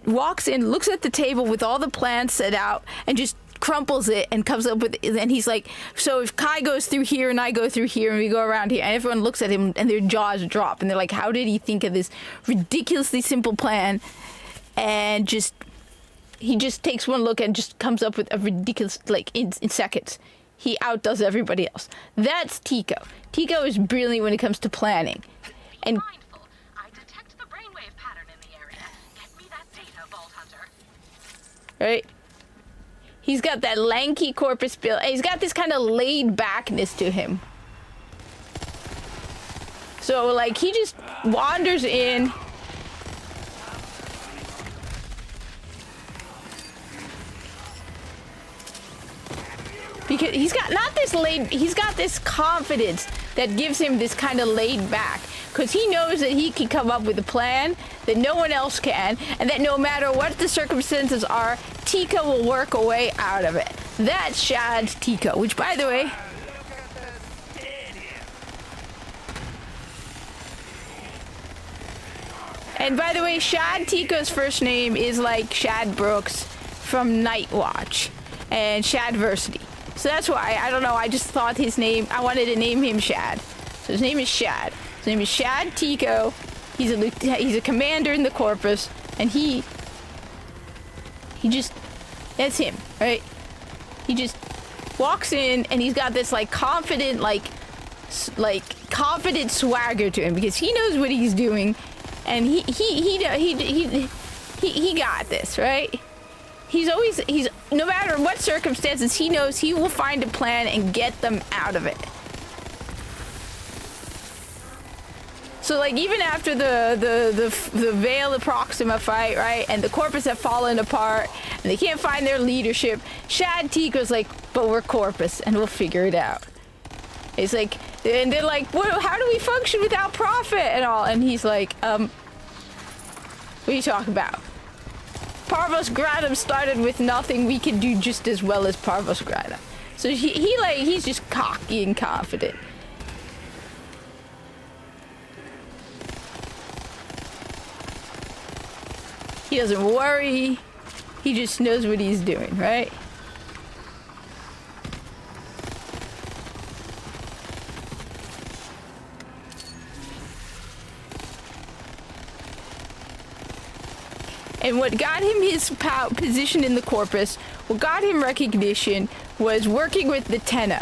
looks at the table with all the plans set out, and just crumples it and comes up with, and he's like, so if Kai goes through here and I go through here and we go around here, and everyone looks at him and their jaws drop and they're like, how did he think of this ridiculously simple plan? And he just takes one look and just comes up with a ridiculous, like, in seconds. He outdoes everybody else. That's Tico. Tico is brilliant when it comes to planning. And Mindful. I detect the brainwave pattern in the area. Get me that data, Vault Hunter. right? He's got that lanky corpus build. He's got this kind of laid backness to him. So, like, he just wanders in. Because he's got he's got this confidence that gives him this kind of laid back. Because he knows that he can come up with a plan that no one else can, and that no matter what the circumstances are, Tico will work a way out of it. That's Shad's Tico, which, by the way, Shad Tico's first name is like Shad Brooks from Night Watch and Shadversity. So that's why, I don't know, I just thought his name, I wanted to name him Shad. So his name is Shad. His name is Shad Tico. He's a commander in the Corpus, and he just, that's him, right? He just walks in, and he's got this like confident, confident swagger to him because he knows what he's doing, and he got this, right? He's no matter what circumstances, he knows he will find a plan and get them out of it. So, like, even after the Veil of Proxima fight, right, and the Corpus have fallen apart, and they can't find their leadership, Shad Tico's like, but we're Corpus, and we'll figure it out. It's like, and they're like, well, how do we function without Prophet and all? And he's like, what are you talking about? Parvos Gradum started with nothing. We can do just as well as Parvos Gradum. So he's just cocky and confident. He doesn't worry. He just knows what he's doing, right? And what got him his position in the Corpus, what got him recognition, was working with the Tenno.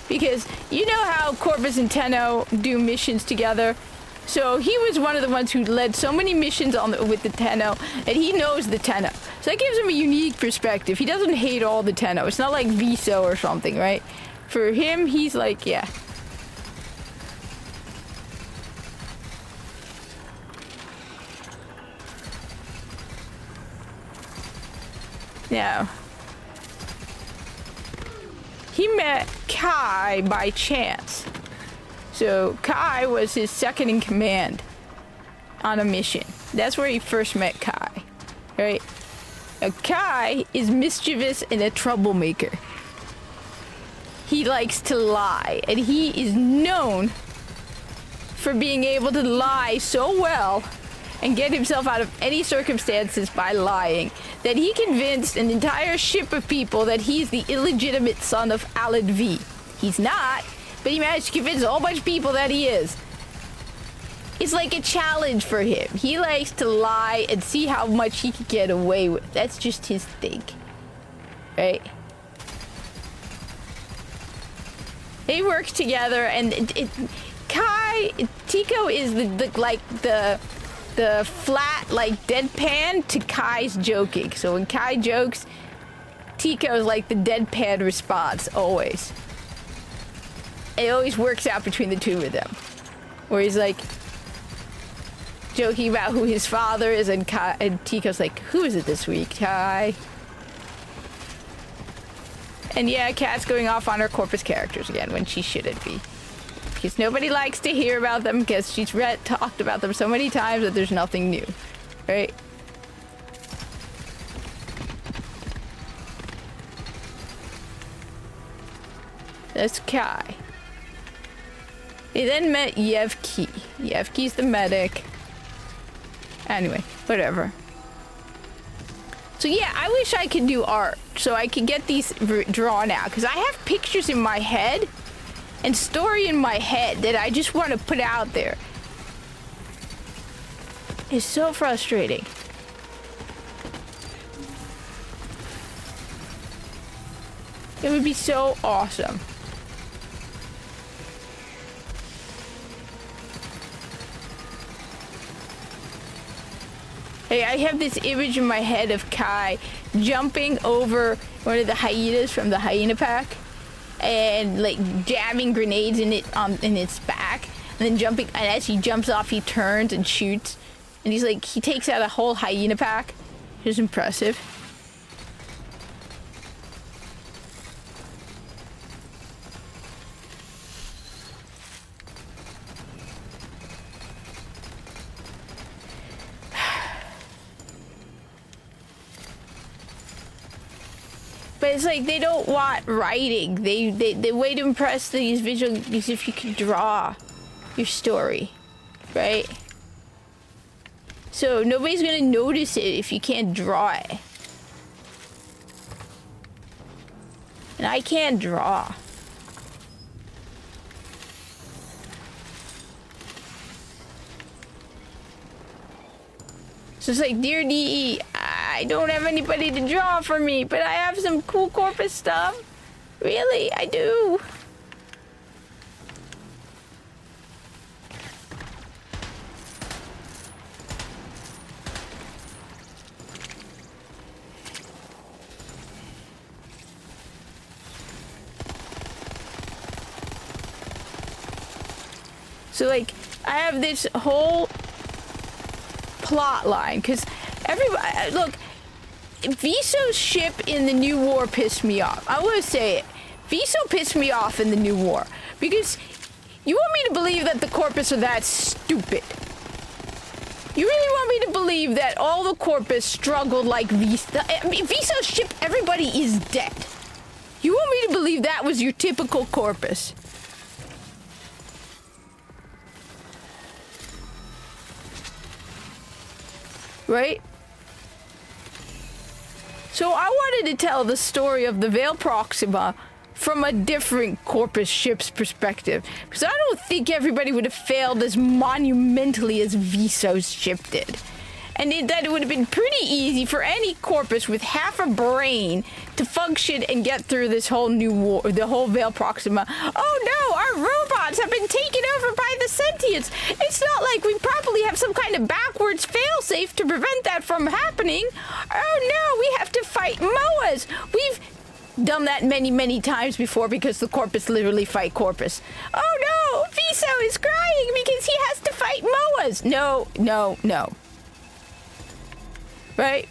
Because you know how Corpus and Tenno do missions together? So he was one of the ones who led so many missions with the Tenno, and he knows the Tenno. So that gives him a unique perspective. He doesn't hate all the Tenno. It's not like Viso or something, right? For him, he's like, yeah. Now, he met Kai by chance. So Kai was his second in command on a mission. That's where he first met Kai, right? Now, Kai is mischievous and a troublemaker. He likes to lie, and he is known for being able to lie so well and get himself out of any circumstances by lying, that he convinced an entire ship of people that he's the illegitimate son of Alad V. He's not, but he managed to convince a whole bunch of people that he is. It's like a challenge for him. He likes to lie and see how much he can get away with. That's just his thing, right? They work together, and Tico is the flat, like, deadpan to Kai's joking. So when Kai jokes, Tico's like the deadpan response, always. It always works out between the two of them. Where he's like joking about who his father is, and Tico's like, who is it this week, Kai? And yeah, Kat's going off on her Corpus characters again when she shouldn't be. Because nobody likes to hear about them, because she's talked about them so many times that there's nothing new, right? That's Kai. They then met Yevki. Yevki's the medic. Anyway, whatever. So yeah, I wish I could do art so I could get these drawn out, because I have pictures in my head and story in my head that I just want to put out there. It's so frustrating. It would be so awesome. Hey, I have this image in my head of Kai jumping over one of the hyenas from the hyena pack and like jamming grenades in its back, and then jumping, and as he jumps off he turns and shoots, and he takes out a whole hyena pack. It's impressive. But it's like they don't want writing. The way to impress these visuals is if you can draw your story, right? So nobody's gonna notice it if you can't draw it. And I can't draw. So it's like, dear DE, I don't have anybody to draw for me, but I have some cool Corpus stuff. Really, I do. So like, I have this whole plot line, because everybody, look, Viso's ship in the New War pissed me off. I want to say it. Viso pissed me off in the New War, because you want me to believe that the Corpus are that stupid. You really want me to believe that all the Corpus struggled like Viso? I mean, Viso's ship, everybody is dead. You want me to believe that was your typical Corpus? Right? So I wanted to tell the story of the Veil Proxima from a different Corpus ship's perspective, because I don't think everybody would have failed as monumentally as Viso's ship did. And that it would have been pretty easy for any Corpus with half a brain to function and get through this whole new war, the whole Veil Proxima. Oh no, our robots have been taken over by the sentients. It's not like we probably have some kind of backwards failsafe to prevent that from happening. Oh no, we have to fight Moas. We've done that many times before because the Corpus literally fight Corpus. Oh no, Viso is crying because he has to fight Moas. No. Right?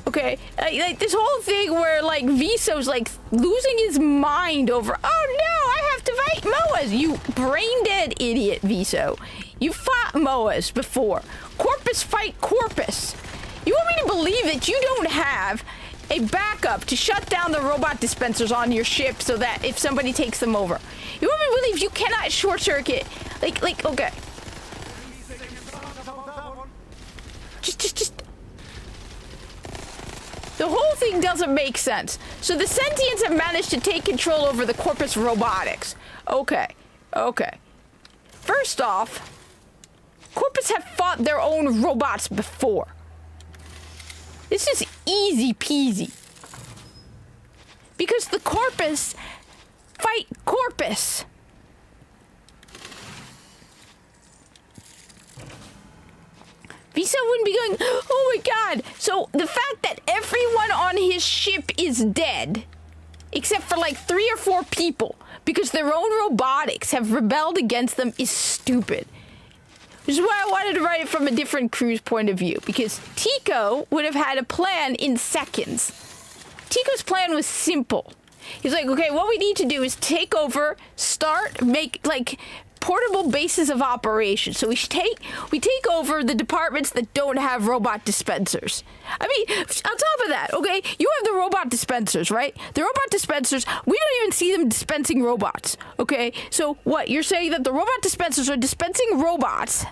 Okay, like this whole thing where like Viso's like losing his mind over, oh no, I have to fight Moas. You brain dead idiot, Viso. You fought Moas before. Corpus fight Corpus. You want me to believe that you don't have a backup to shut down the robot dispensers on your ship so that if somebody takes them over? You want me to believe you cannot short circuit? Like, okay. Just. The whole thing doesn't make sense. So the sentients have managed to take control over the Corpus robotics. Okay. First off, Corpus have fought their own robots before. This is easy peasy. Because the Corpus fight Corpus. Viso wouldn't be going, oh my god. So the fact that everyone on his ship is dead, except for like 3 or 4 people, because their own robotics have rebelled against them, is stupid. Which is why I wanted to write it from a different crew's point of view, because Tico would have had a plan in seconds. Tico's plan was simple. He's like, okay, what we need to do is take over, make like portable bases of operations. So we take over the departments that don't have robot dispensers. I mean, on top of that, okay, you have the robot dispensers, right? The robot dispensers, we don't even see them dispensing robots, okay? So what, you're saying that the robot dispensers are dispensing robots?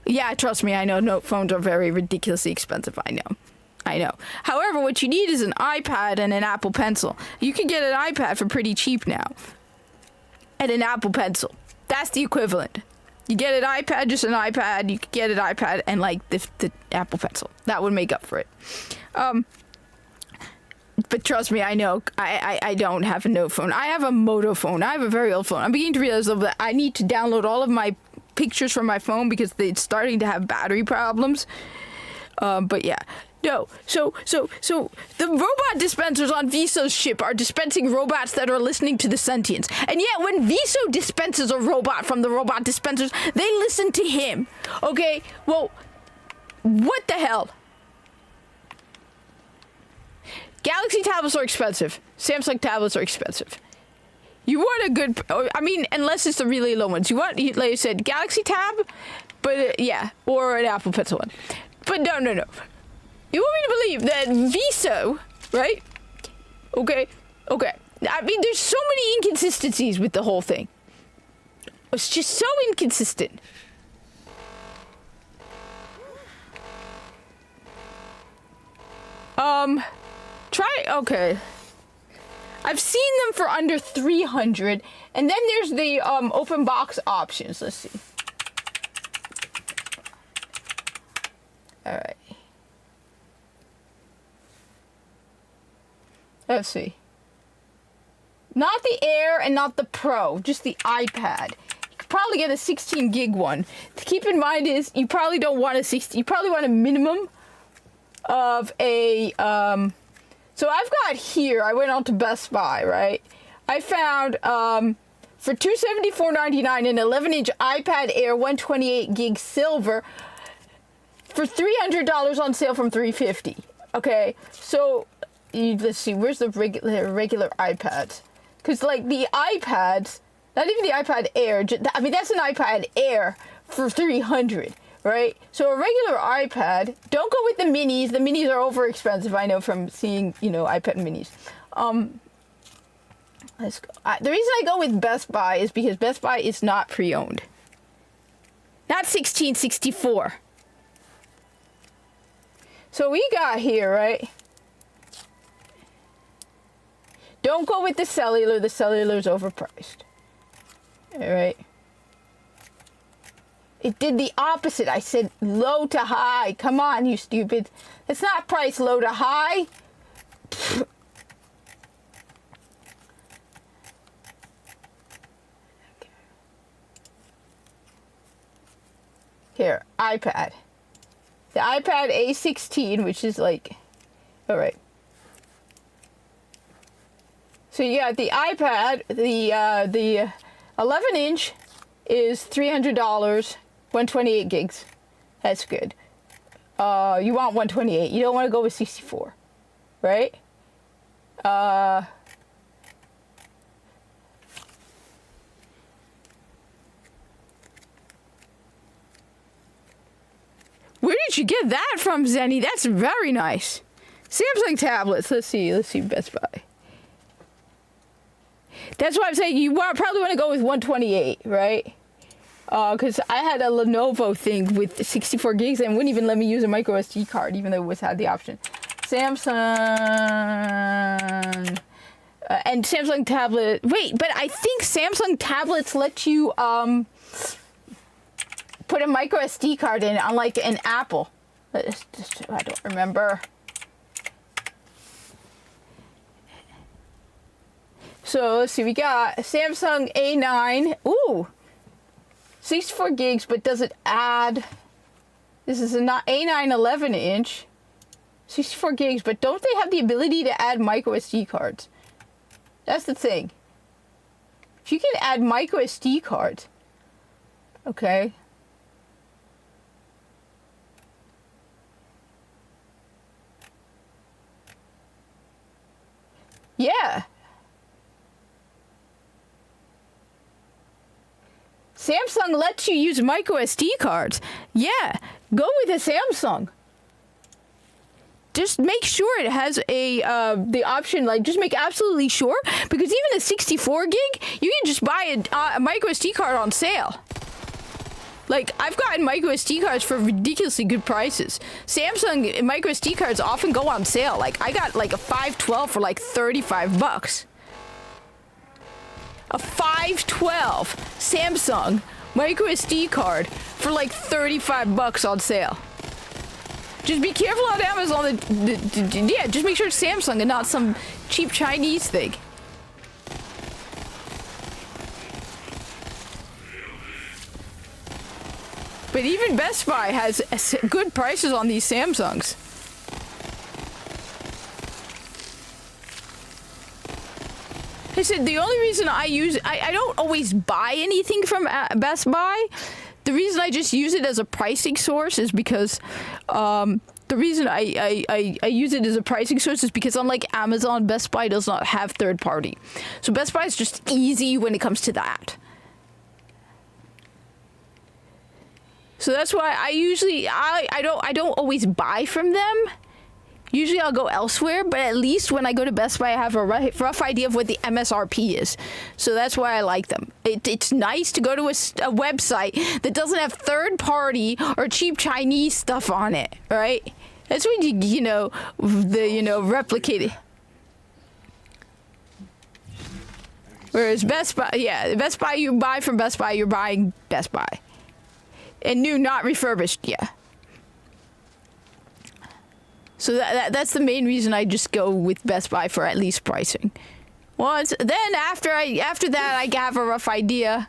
Yeah, trust me, I know note phones are very ridiculously expensive, I know. However, what you need is an iPad and an Apple Pencil. You can get an iPad for pretty cheap now. And an Apple Pencil. That's the equivalent. You get an iPad, just an iPad. You could get an iPad and like the Apple Pencil. That would make up for it. But trust me, I know I don't have a note phone. I have a Moto phone. I have a very old phone. I'm beginning to realize though that I need to download all of my pictures from my phone because it's starting to have battery problems. But yeah. No, so the robot dispensers on Viso's ship are dispensing robots that are listening to the sentients. And yet when Viso dispenses a robot from the robot dispensers, they listen to him. Okay, well, what the hell? Galaxy tablets are expensive. Samsung tablets are expensive. You want a good, I mean, unless it's the really low ones. You want, like I said, Galaxy Tab, but yeah, or an Apple Pencil one. But no. You want me to believe that Viso, right? Okay. I mean, there's so many inconsistencies with the whole thing. It's just so inconsistent. Okay. I've seen them for under 300, and then there's the open box options. Let's see. All right. Let's see. Not the Air and not the Pro, just the iPad. You could probably get a 16 gig one. To keep in mind is you probably don't want a 60. You probably want a minimum of a so I've got here, I went on to Best Buy, right? I found for $274.99 an 11-inch iPad Air 128 gig silver for $300 on sale from $350. Okay, so let's see, where's the regular iPads? Because like the iPads, not even the iPad Air, I mean that's an iPad Air for $300, right? So a regular iPad, don't go with the minis. The minis are over expensive, I know from seeing, iPad minis. Let's go. The reason I go with Best Buy is because Best Buy is not pre-owned. Not 1664. So we got here, right? Don't go with the cellular. The cellular's overpriced. All right. It did the opposite. I said low to high. Come on, you stupid. It's not priced low to high. Here, iPad. The iPad A16, which is like, all right. So you got the iPad, the 11-inch is $300, 128 gigs. That's good. You want 128. You don't want to go with 64, right? Where did you get that from, Zenny? That's very nice. Samsung tablets. Let's see Best Buy. That's why I'm saying you probably want to go with 128, right? Because I had a Lenovo thing with 64 gigs and wouldn't even let me use a micro SD card, even though it had the option. Samsung and Samsung tablet. Wait, but I think Samsung tablets let you put a micro SD card in, unlike an Apple. I don't remember. So let's see, we got Samsung A9. Ooh, 64 gigs, but does it add? This is a A9 11-inch, 64 gigs, but don't they have the ability to add micro SD cards? That's the thing. If you can add micro SD cards, okay. Yeah. Samsung lets you use micro SD cards. Yeah, go with a Samsung. Just make sure it has the option, like just make absolutely sure, because even the 64 gig, you can just buy a micro SD card on sale. Like, I've gotten micro SD cards for ridiculously good prices. Samsung micro SD cards often go on sale. Like, I got like a 512 for like 35 bucks. A 512 Samsung micro SD card for like 35 bucks on sale. Just be careful on Amazon. Yeah, just make sure it's Samsung and not some cheap Chinese thing. But even Best Buy has good prices on these Samsungs. I said the only reason I don't always buy anything from Best Buy. The reason I just use it as a pricing source is because the reason I use it as a pricing source is because unlike Amazon, Best Buy does not have third party. So Best Buy is just easy when it comes to that. So that's why I usually I don't always buy from them. Usually I'll go elsewhere, but at least when I go to Best Buy, I have a rough idea of what the MSRP is. So that's why I like them. It's nice to go to a website that doesn't have third-party or cheap Chinese stuff on it, right? That's when replicate it. Whereas Best Buy, yeah, Best Buy, you buy from Best Buy, you're buying Best Buy. And new, not refurbished, yeah. So that's the main reason I just go with Best Buy for at least pricing. Once then after that I have a rough idea.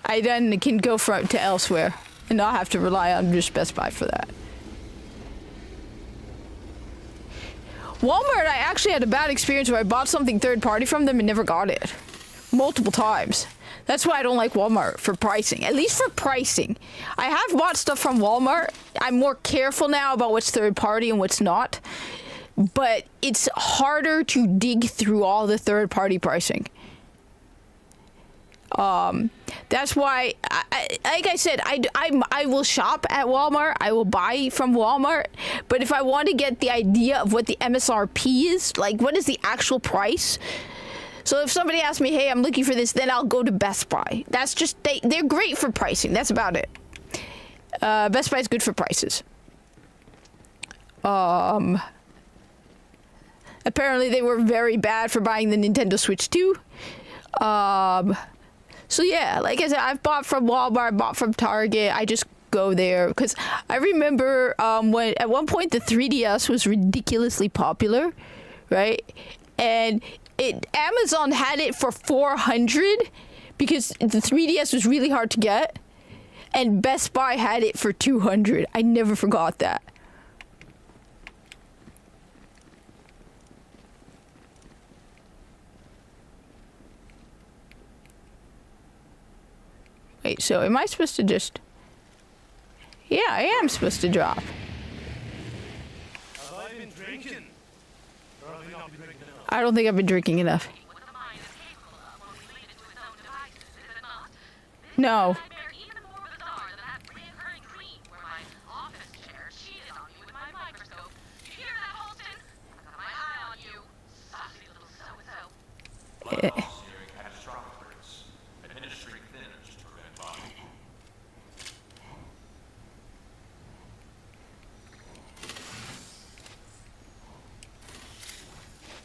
I then can go to elsewhere and not have to rely on just Best Buy for that. Walmart, I actually had a bad experience where I bought something third party from them and never got it. Multiple times. That's why I don't like Walmart for pricing. At least for pricing. I have bought stuff from Walmart. I'm more careful now about what's third party and what's not. But it's harder to dig through all the third party pricing. That's why, like I said, I will shop at Walmart. I will buy from Walmart. But if I want to get the idea of what the MSRP is, like what is the actual price? So if somebody asks me, hey, I'm looking for this, then I'll go to Best Buy. That's just, they're great for pricing. That's about it. Best Buy is good for prices. Apparently they were very bad for buying the Nintendo Switch 2. So yeah, like I said, I've bought from Walmart, bought from Target. I just go there because I remember when at one point the 3DS was ridiculously popular, right? And Amazon had it for $400 because the 3DS was really hard to get, and Best Buy had it for $200. I never forgot that. Wait, so am I supposed to just... Yeah, I am supposed to drop. Have I been drinking? Or have I not been drinking enough? I don't think I've been drinking enough. No.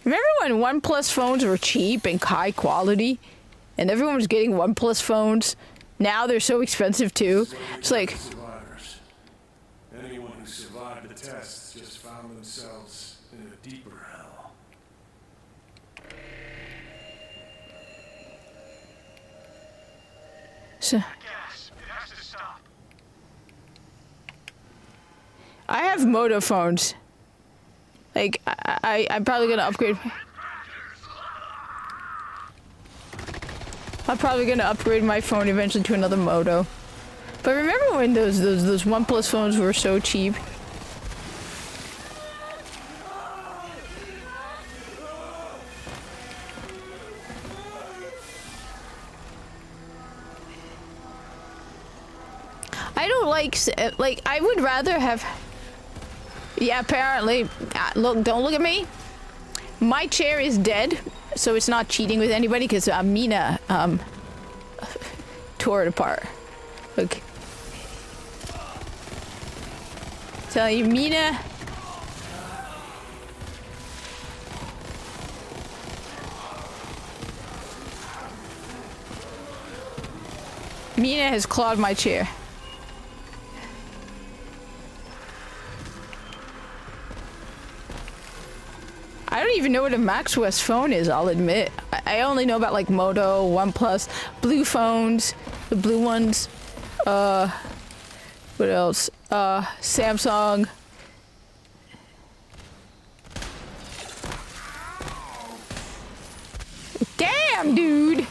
Remember when OnePlus phones were cheap and high quality, and everyone was getting OnePlus phones? Now they're so expensive too. It's like survivors. Anyone who survived the tests just found themselves in a deeper hell. so. Gas. It has to stop. I have Moto phones. Like I'm probably gonna upgrade. I'm probably gonna upgrade my phone eventually to another Moto. But remember when those OnePlus phones were so cheap? I don't like I would rather have. Yeah, apparently. Look, don't look at me. My chair is dead, so it's not cheating with anybody because Mina tore it apart. Look. Tell you, Mina. Mina has clawed my chair. I don't even know what a Max West phone is, I'll admit. I only know about like Moto, OnePlus, blue phones, the blue ones. What else? Samsung. Damn, dude!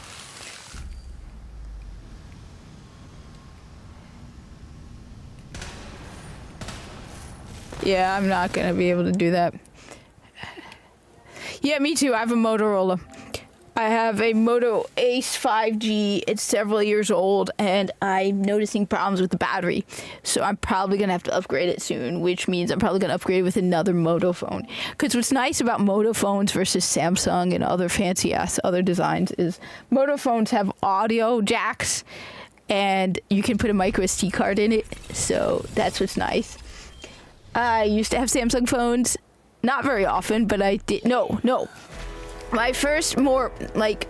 Yeah, I'm not gonna be able to do that. Yeah, me too. I have a Motorola. I have a Moto Ace 5G. It's several years old, and I'm noticing problems with the battery. So I'm probably going to have to upgrade it soon, which means I'm probably going to upgrade with another Moto phone. Because what's nice about Moto phones versus Samsung and other fancy-ass other designs is Moto phones have audio jacks, and you can put a micro SD card in it. So that's what's nice. I used to have Samsung phones. Not very often, but I did. No. My first more, like...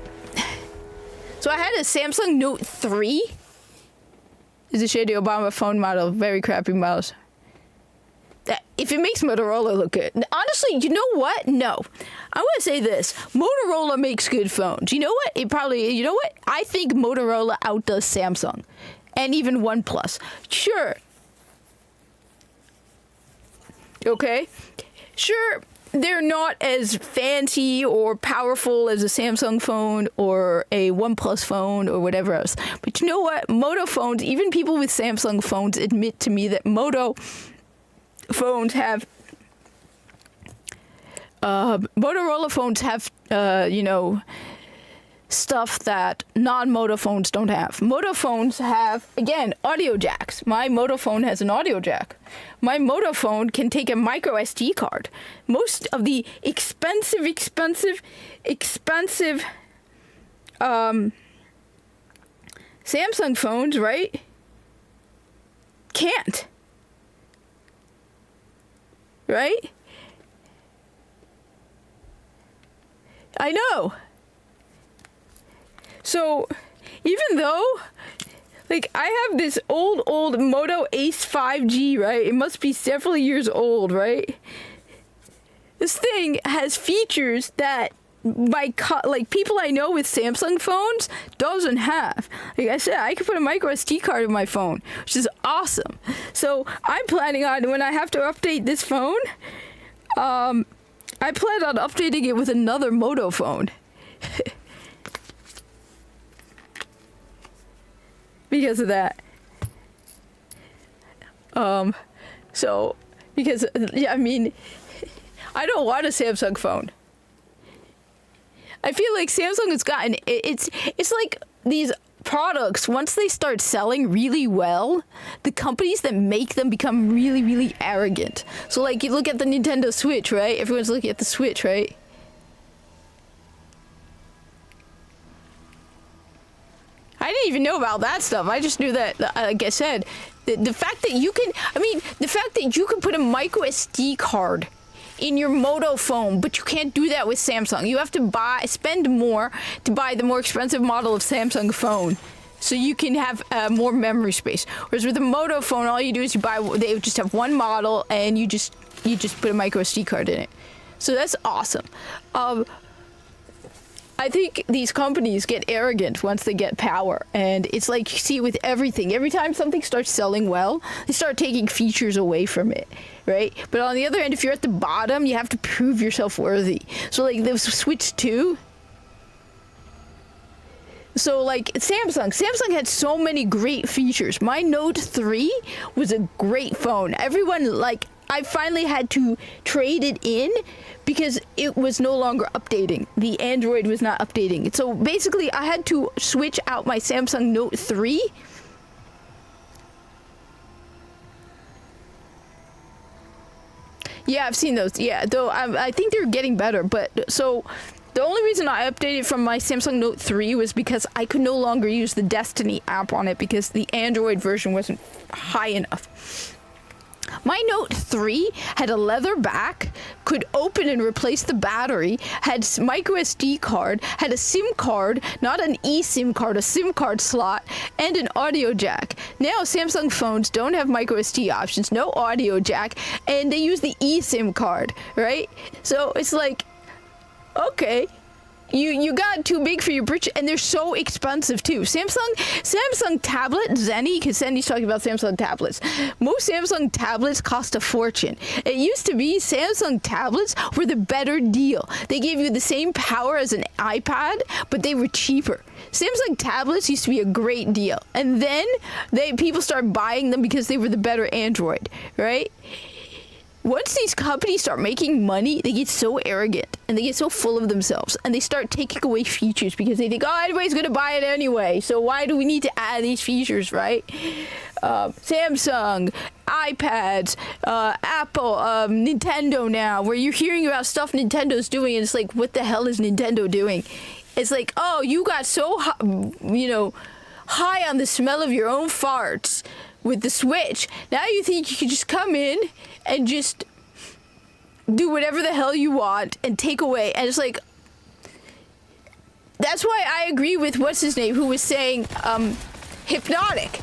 So I had a Samsung Note 3. It's a shady Obama phone model. Very crappy mouse. If it makes Motorola look good. Honestly, you know what? No. I want to say this. Motorola makes good phones. You know what? You know what? I think Motorola outdoes Samsung. And even OnePlus. Sure. Okay? Sure, they're not as fancy or powerful as a Samsung phone or a OnePlus phone or whatever else. But you know what? Moto phones, even people with Samsung phones admit to me that Moto phones have... Motorola phones have, stuff that non-Moto phones don't have. Moto phones have, again, audio jacks. My Moto phone has an audio jack. My Moto phone can take a micro SD card. Most of the expensive Samsung phones, right, can't. Right? I know. So, even though, like, I have this old Moto Ace 5G, right? It must be several years old, right? This thing has features that people I know with Samsung phones doesn't have. Like I said, I can put a micro SD card in my phone, which is awesome. So I'm planning on, when I have to update this phone, I plan on updating it with another Moto phone. Because of that. So, because, yeah, I mean, I don't want a Samsung phone. I feel like Samsung has gotten, it's like these products, once they start selling really well, the companies that make them become really, really arrogant. So, like, you look at the Nintendo Switch, right? Everyone's looking at the Switch, right? I didn't even know about that stuff. I just knew that, like I said, the fact that you can, the fact that you can put a micro SD card in your Moto phone, but you can't do that with Samsung. You have to spend more to buy the more expensive model of Samsung phone, so you can have more memory space. Whereas with the Moto phone, all you do is they just have one model, and you just put a micro SD card in it. So that's awesome. I think these companies get arrogant once they get power, and it's like you see with everything. Every time something starts selling well, they start taking features away from it, right? But on the other end, if you're at the bottom, you have to prove yourself worthy. So like the Switch 2. So like Samsung had so many great features. My Note 3 was a great phone. Everyone, like, I finally had to trade it in because it was no longer updating. The Android was not updating. So basically, I had to switch out my Samsung Note 3. Yeah, I've seen those. Yeah, though I think they're getting better. But so the only reason I updated from my Samsung Note 3 was because I could no longer use the Destiny app on it because the Android version wasn't high enough. My Note 3 had a leather back, could open and replace the battery, had micro SD card, had a SIM card, not an eSIM card, a SIM card slot, and an audio jack. Now Samsung phones don't have micro SD options, no audio jack, and they use the eSIM card, right? So it's like, okay. You got too big for your britches, and they're so expensive too. Samsung tablet, Zenny, because Zenny's talking about Samsung tablets. Most Samsung tablets cost a fortune. It used to be Samsung tablets were the better deal. They gave you the same power as an iPad, but they were cheaper. Samsung tablets used to be a great deal, and then people started buying them because they were the better Android, right? Once these companies start making money, they get so arrogant and they get so full of themselves, and they start taking away features because they think, oh, everybody's going to buy it anyway, so why do we need to add these features, right? Samsung, iPads, Apple, Nintendo now, where you're hearing about stuff Nintendo's doing, and it's like, what the hell is Nintendo doing? It's like, oh, you got so, high on the smell of your own farts with the Switch. Now you think you can just come in and just do whatever the hell you want and take away. And it's like, that's why I agree with what's his name, who was saying Hypnotic.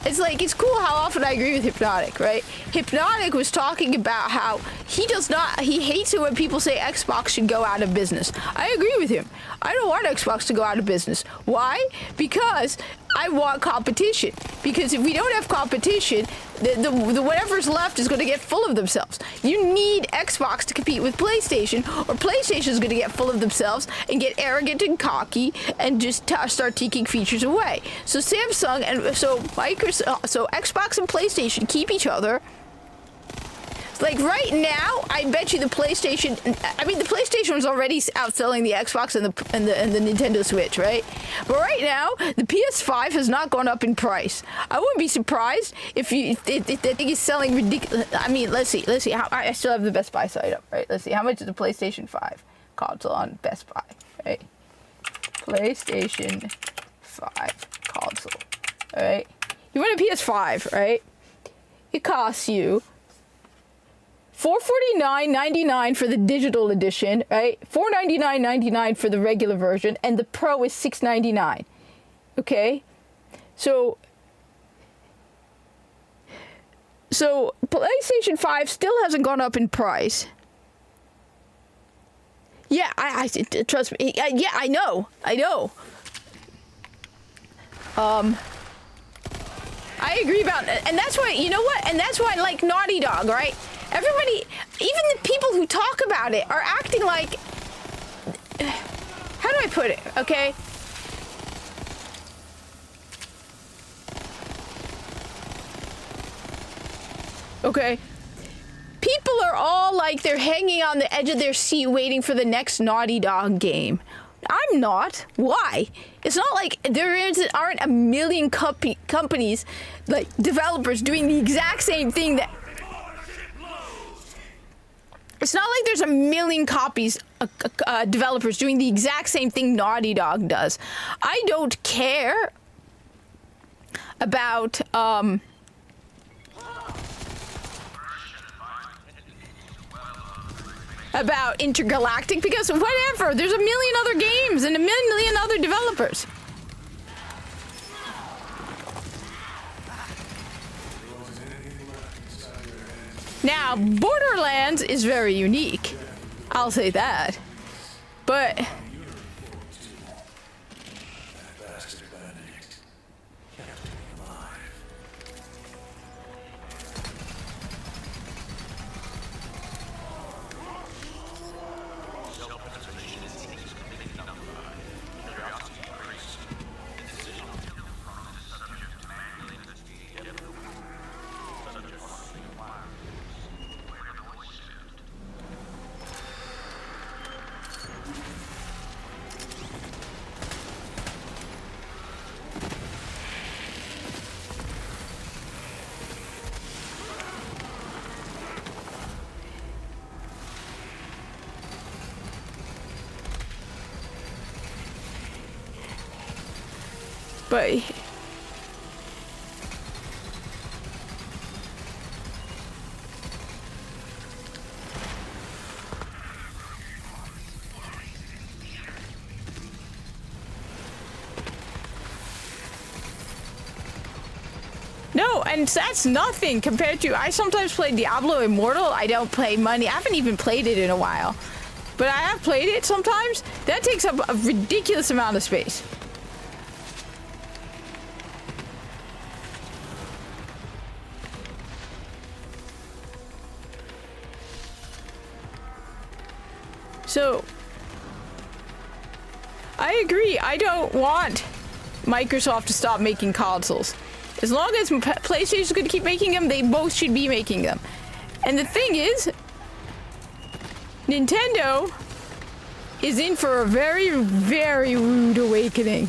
It's like, it's cool how often I agree with Hypnotic, right? Hypnotic was talking about how he hates it when people say Xbox should go out of business. I agree with him. I don't want Xbox to go out of business. Why? Because I want competition. Because if we don't have competition, the whatever's left is going to get full of themselves. You need Xbox to compete with PlayStation, or PlayStation is going to get full of themselves and get arrogant and cocky and just start taking features away. So Samsung and so Xbox and PlayStation keep each other. Like right now, I bet you the PlayStation. I mean, the PlayStation was already outselling the Xbox and the Nintendo Switch, right? But right now, the PS5 has not gone up in price. I wouldn't be surprised if the thing is selling ridiculous. I mean, let's see. How, I still have the Best Buy site up, right? Let's see. How much is the PlayStation 5 console on Best Buy, right? PlayStation 5 console, all right? You want a PS5, right? it costs you $449.99 for the digital edition, right? $499.99 for the regular version, and the Pro is $699. Okay? So PlayStation 5 still hasn't gone up in price. Yeah, I trust me. Yeah, I know. I agree about it. And that's why, you know what? And that's why, like, Naughty Dog, right? Everybody, even the people who talk about it are acting like... How do I put it? Okay? Okay? People are all like they're hanging on the edge of their seat waiting for the next Naughty Dog game. I'm not. Why? It's not like aren't a million companies, like developers, doing the exact same thing that... It's not like there's a million developers doing the exact same thing Naughty Dog does. I don't care about, Intergalactic, because whatever, there's a million other games and a million other developers. Now, Borderlands is very unique. I'll say that. But... But... No, and that's nothing compared to... I sometimes play Diablo Immortal. I don't play money. I haven't even played it in a while. But I have played it sometimes. That takes up a ridiculous amount of space. So, I agree. I don't want Microsoft to stop making consoles. As long as PlayStation is going to keep making them, they both should be making them. And the thing is, Nintendo is in for a very, very rude awakening.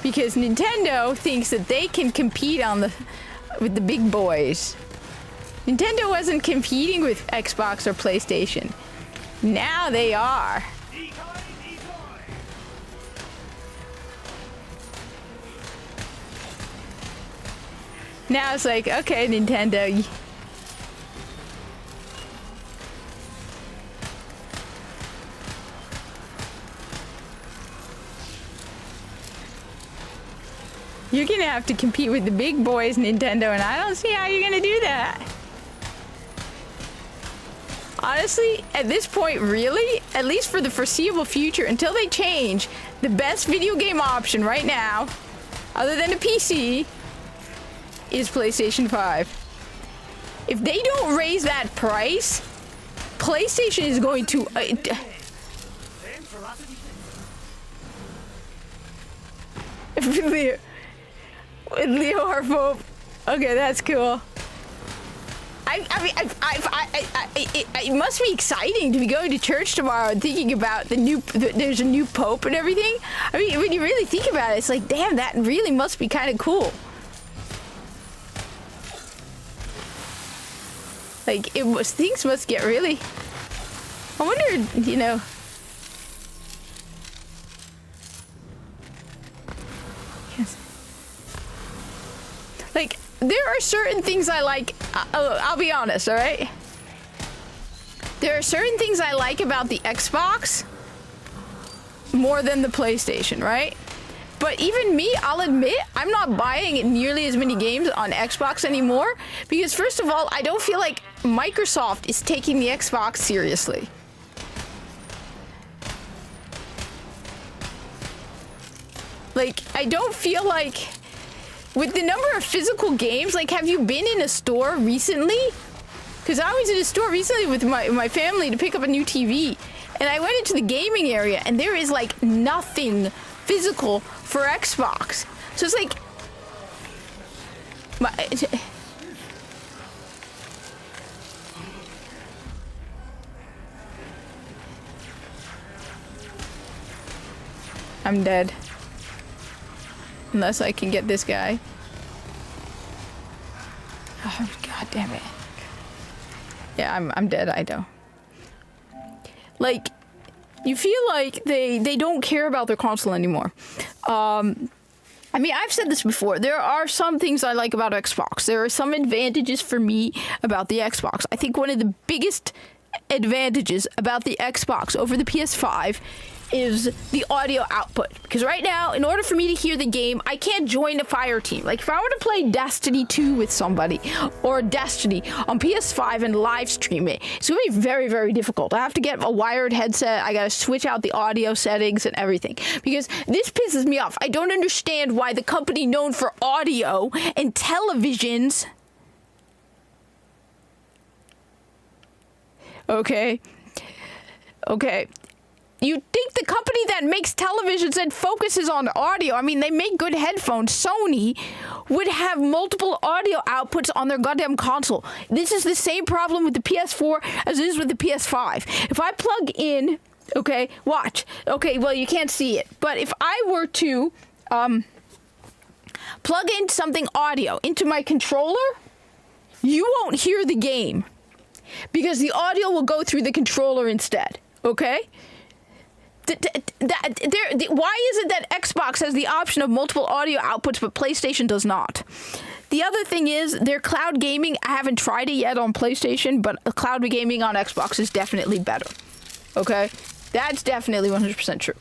Because Nintendo thinks that they can compete with the big boys. Nintendo wasn't competing with Xbox or PlayStation. Now they are. Now it's like, okay, Nintendo. You're gonna have to compete with the big boys, Nintendo, and I don't see how you're gonna do that. Honestly, at this point, really, at least for the foreseeable future, until they change, the best video game option right now, other than a PC, is PlayStation 5. If they don't raise that price, PlayStation is going to... Leo Harpo. Okay, that's cool. It must be exciting to be going to church tomorrow and thinking about there's a new pope and everything. I mean, when you really think about it, it's like, damn, that really must be kind of cool. Like, things must get really... I wonder, you know... Yes. Like, there are certain things I like. I'll be honest, all right? There are certain things I like about the Xbox more than the PlayStation, right? But even me, I'll admit, I'm not buying nearly as many games on Xbox anymore because, first of all, I don't feel like Microsoft is taking the Xbox seriously. Like, I don't feel like, with the number of physical games, like, have you been in a store recently? Because I was in a store recently with my family to pick up a new TV. And I went into the gaming area, and there is, like, nothing physical for Xbox. So it's like... I'm dead. Unless I can get this guy. Oh, god damn it. Yeah, I'm dead, I know. Like, you feel like they don't care about their console anymore. I mean, I've said this before. There are some things I like about Xbox. There are some advantages for me about the Xbox. I think one of the biggest advantages about the Xbox over the PS5 is the audio output. Because right now, in order for me to hear the game, I can't join a fire team. Like, if I were to play Destiny 2 with somebody, or Destiny on PS5 and live stream it, it's going to be very, very difficult. I have to get a wired headset. I got to switch out the audio settings and everything. Because this pisses me off. I don't understand why the company known for audio and televisions... Okay. You'd think the company that makes televisions and focuses on audio, I mean, they make good headphones, Sony, would have multiple audio outputs on their goddamn console. This is the same problem with the PS4 as it is with the PS5. If I plug in, okay, watch. Okay, well, you can't see it. But if I were to plug in something audio into my controller, you won't hear the game. Because the audio will go through the controller instead, okay? Why is it that Xbox has the option of multiple audio outputs but PlayStation does not? The other thing is, their cloud gaming, I haven't tried it yet on PlayStation, but cloud gaming on Xbox is definitely better, okay? That's definitely 100% true.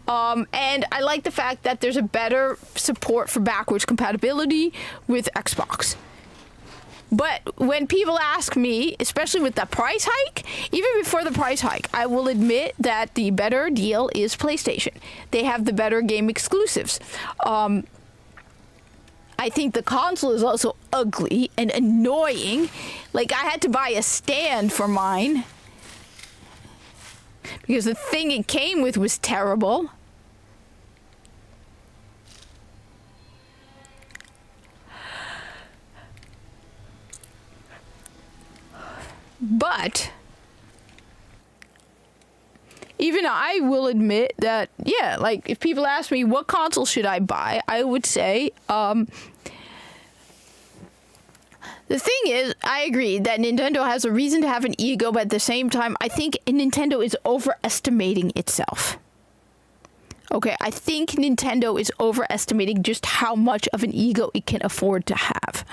And I like the fact that there's a better support for backwards compatibility with Xbox. But when people ask me, especially with the price hike, even before the price hike, I will admit that the better deal is PlayStation. They have the better game exclusives. I think the console is also ugly and annoying. Like, I had to buy a stand for mine because the thing it came with was terrible. But even I will admit that, yeah, like, if people ask me what console should I buy, I would say, the thing is, I agree that Nintendo has a reason to have an ego, but at the same time, I think Nintendo is overestimating itself. Okay, I think Nintendo is overestimating just how much of an ego it can afford to have.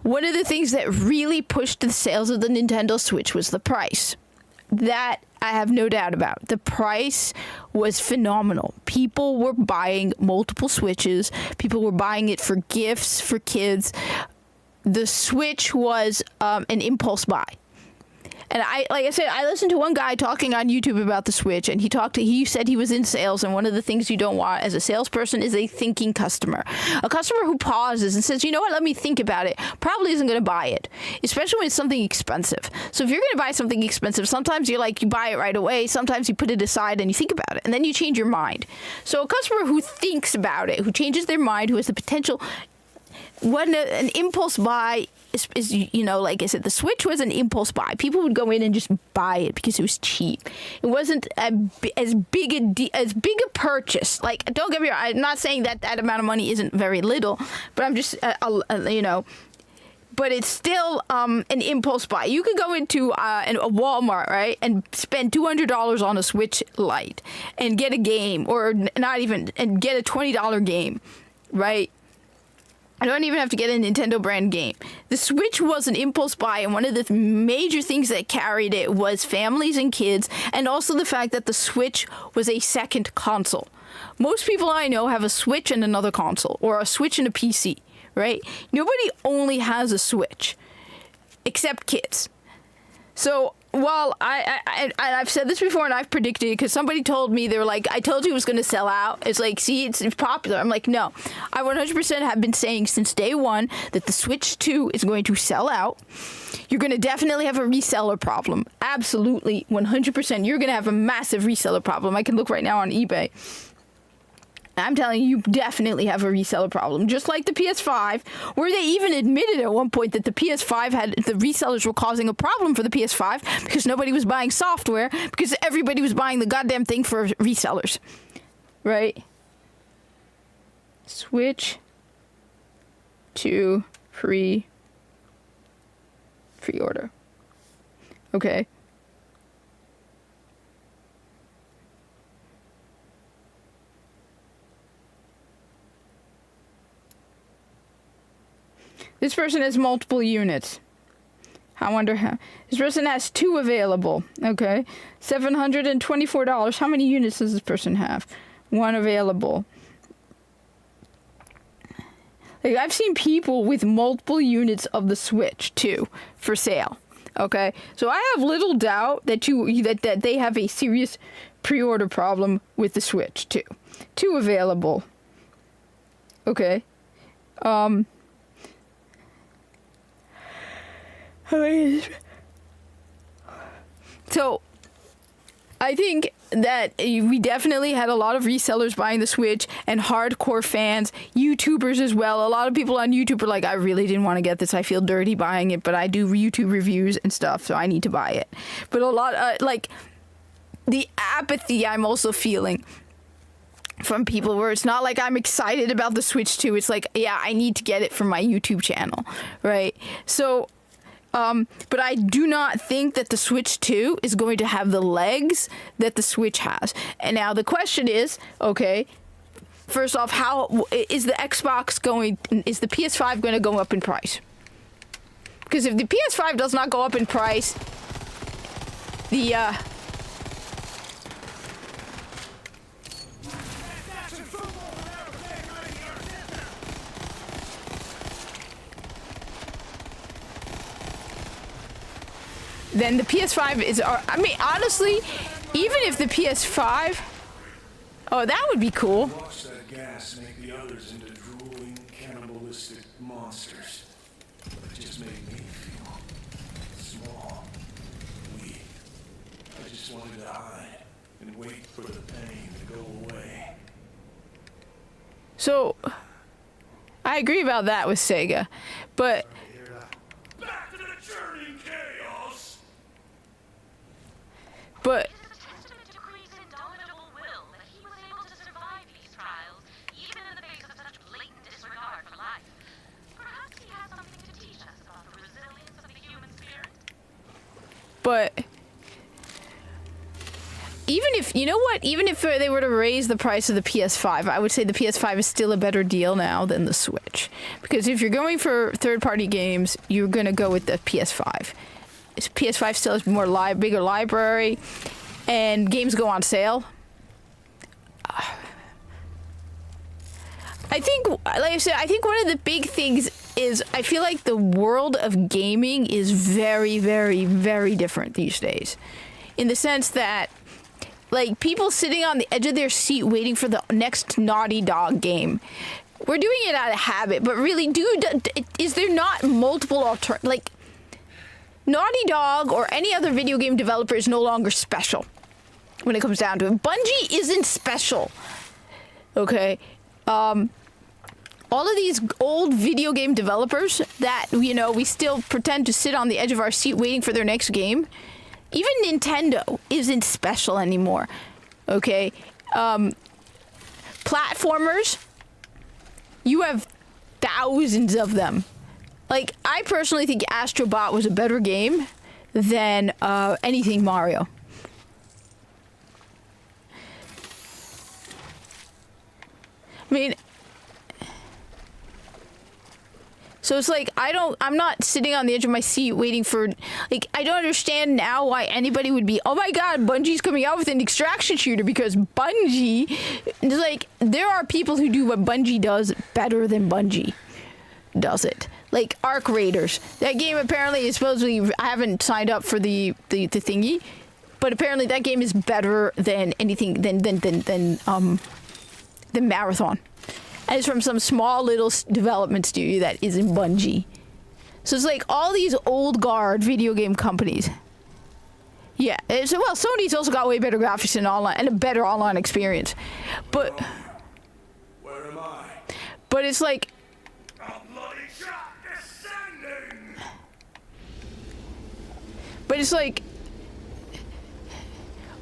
One of the things that really pushed the sales of the Nintendo Switch was the price. That I have no doubt about. The price was phenomenal. People were buying multiple Switches. People were buying it for gifts for kids. The Switch was an impulse buy. And like I said, I listened to one guy talking on YouTube about the Switch, and he said he was in sales, and one of the things you don't want as a salesperson is a thinking customer. A customer who pauses and says, you know what, let me think about it, probably isn't going to buy it, especially when it's something expensive. So if you're going to buy something expensive, sometimes you buy it right away, sometimes you put it aside and you think about it, and then you change your mind. So a customer who thinks about it, who changes their mind, who has the potential, when an impulse buy is, you know, like I said, the Switch was an impulse buy. People would go in and just buy it because it was cheap. It wasn't as big a purchase. Like, don't get me wrong, I'm not saying that amount of money isn't very little, but I'm just, you know, but it's still an impulse buy. You could go into a Walmart, right, and spend $200 on a Switch Lite and get a game, or not even, and get a $20 game, right? I don't even have to get a Nintendo brand game. The Switch was an impulse buy, and one of the major things that carried it was families and kids, and also the fact that the Switch was a second console. Most people I know have a Switch and another console, or a Switch and a PC, right? Nobody only has a Switch, except kids. So while I've said this before and I've predicted it because somebody told me, they were like, I told you it was going to sell out. It's like, see, it's popular. I'm like, no. I 100% have been saying since day one that the Switch 2 is going to sell out. You're going to definitely have a reseller problem. Absolutely, 100%. You're going to have a massive reseller problem. I can look right now on eBay. I'm telling you, you definitely have a reseller problem. Just like the PS5, where they even admitted at one point that the PS5 the resellers were causing a problem for the PS5 because nobody was buying software because everybody was buying the goddamn thing for resellers. Right? Switch to pre-order. Okay. This person has multiple units. I wonder how. This person has 2 available. Okay. $724. How many units does this person have? 1 available. Like, I've seen people with multiple units of the Switch, too, for sale. Okay. So I have little doubt that that they have a serious pre-order problem with the Switch, too. 2 available. Okay. So, I think that we definitely had a lot of resellers buying the Switch and hardcore fans, YouTubers as well. A lot of people on YouTube are like, I really didn't want to get this. I feel dirty buying it, but I do YouTube reviews and stuff, so I need to buy it. But a lot, like, the apathy I'm also feeling from people where it's not like I'm excited about the Switch 2. It's like, yeah, I need to get it for my YouTube channel, right? So, but I do not think that the Switch 2 is going to have the legs that the Switch has. And now the question is, okay, first off, how is the is the PS5 going to go up in price? Because if the PS5 does not go up in price, then the PS5 is, I mean, honestly, even if the PS5, oh, that would be cool. Watch that gas make the others into drooling, cannibalistic monsters. It just made me feel small, weak. I just wanted to hide and wait for the pain to go away. So, I agree about that with Sega, but Back to the churning chaos! But It is a testament to Creed's indomitable will that he was able to survive these trials, even in the face of such blatant disregard for life. Perhaps he has something to teach us about the resilience of the human spirit. even if, you know what, even if they were to raise the price of the PS5, I would say the PS5 is still a better deal now than the Switch. Because if you're going for third-party games, you're going to go with the PS5. PS5 still has bigger library, and games go on sale. I think, like I said, I think one of the big things is I feel like the world of gaming is very, very, very different these days. In the sense that, like, people sitting on the edge of their seat waiting for the next Naughty Dog game. We're doing it out of habit, but really, is there not multiple alternatives? Like, Naughty Dog or any other video game developer is no longer special when it comes down to it. Bungie isn't special. Okay? All of these old video game developers that, you know, we still pretend to sit on the edge of our seat waiting for their next game, even Nintendo isn't special anymore. Okay? Platformers, you have thousands of them. Like, I personally think Astro Bot was a better game than anything Mario. I mean, So it's like, I'm not sitting on the edge of my seat waiting for, like, I don't understand now why anybody would be, oh my god, Bungie's coming out with an extraction shooter, because Bungie, like, there are people who do what Bungie does better than Bungie does it. Like Arc Raiders. That game apparently is supposedly, I haven't signed up for the thingy, but apparently that game is better than anything, than Marathon. And it's from some small little development studio that isn't Bungie. So it's like all these old guard video game companies. Yeah, well, Sony's also got way better graphics and online, and a better online experience. But Where am I? But it's like,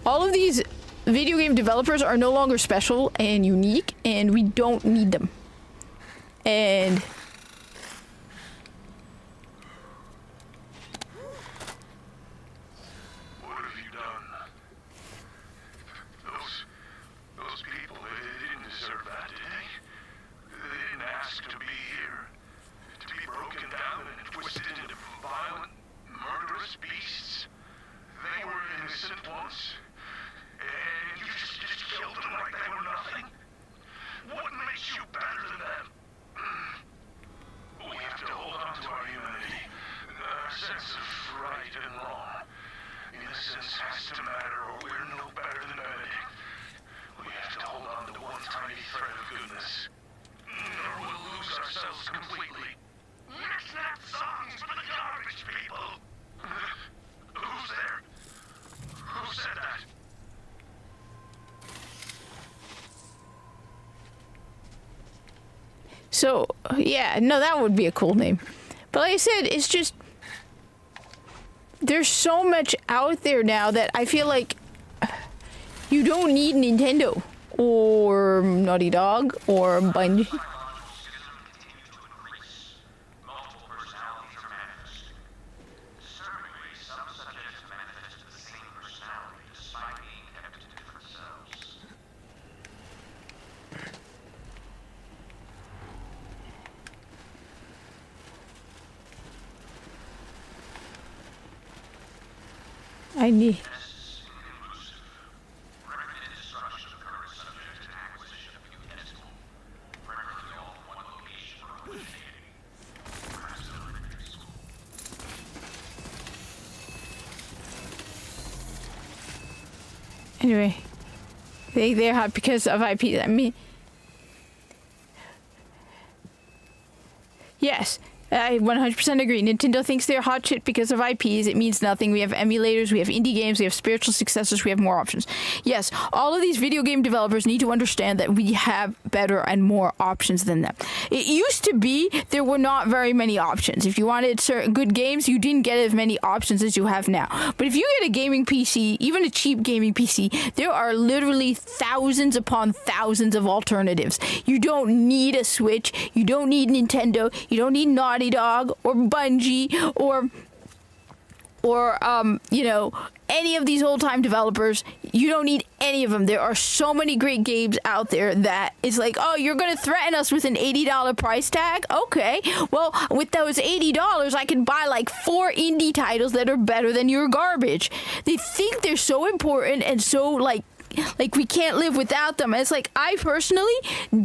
all of these video game developers are no longer special and unique, and we don't need them. And What have you done? Those people, they didn't deserve that, did they? They didn't ask to be here. To be broken down and twisted into violent, murderous beasts. They were innocent once. And you just killed them like they were nothing. What makes you better than them? We have to hold on to our humanity, our sense of right and wrong. Innocence has to matter, or we're no better than Benedict. We have to hold on to one tiny thread of goodness, or we'll lose ourselves completely. Let's not songs for the garbage people. Who's there? Who said that? so, yeah, no, that would be a cool name. But like I said, it's just, there's so much out there now that I feel like you don't need Nintendo or Naughty Dog or Bungie. I need. Anyway, they're hot because of IP. I mean, yes. I 100% agree. Nintendo thinks they're hot shit because of IPs. It means nothing. We have emulators, we have indie games, we have spiritual successors, we have more options. Yes, all of these video game developers need to understand that we have better and more options than them. It used to be there were not very many options. If you wanted certain good games, you didn't get as many options as you have now. But if you get a gaming PC, even a cheap gaming PC, there are literally thousands upon thousands of alternatives. You don't need a Switch, you don't need Nintendo, you don't need Naughty Dog or Bungie or you know, any of these old-time developers. You don't need any of them. There are so many great games out there that it's like, oh, you're going to threaten us with an $80 price tag? Okay, well, with those $80, I can buy like 4 indie titles that are better than your garbage. They think they're so important and so like we can't live without them. And it's like, I personally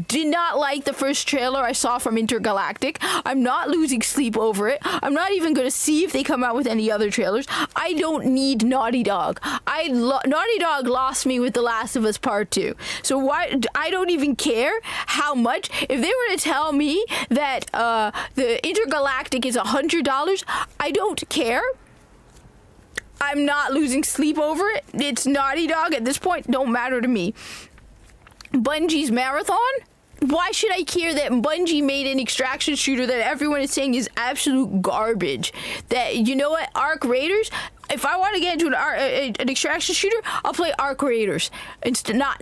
did not like the first trailer I saw from Intergalactic. I'm not losing sleep over it. I'm not even going to see if they come out with any other trailers. I don't need Naughty Dog. Naughty Dog lost me with The Last of Us Part 2. So why? I don't even care how much. If they were to tell me that the Intergalactic is $100, I don't care. I'm not losing sleep over it. It's Naughty Dog at this point. Don't matter to me. Bungie's Marathon? Why should I care that Bungie made an extraction shooter that everyone is saying is absolute garbage? That, you know what, Arc Raiders? If I want to get into an extraction shooter, I'll play Arc Raiders. Instead, not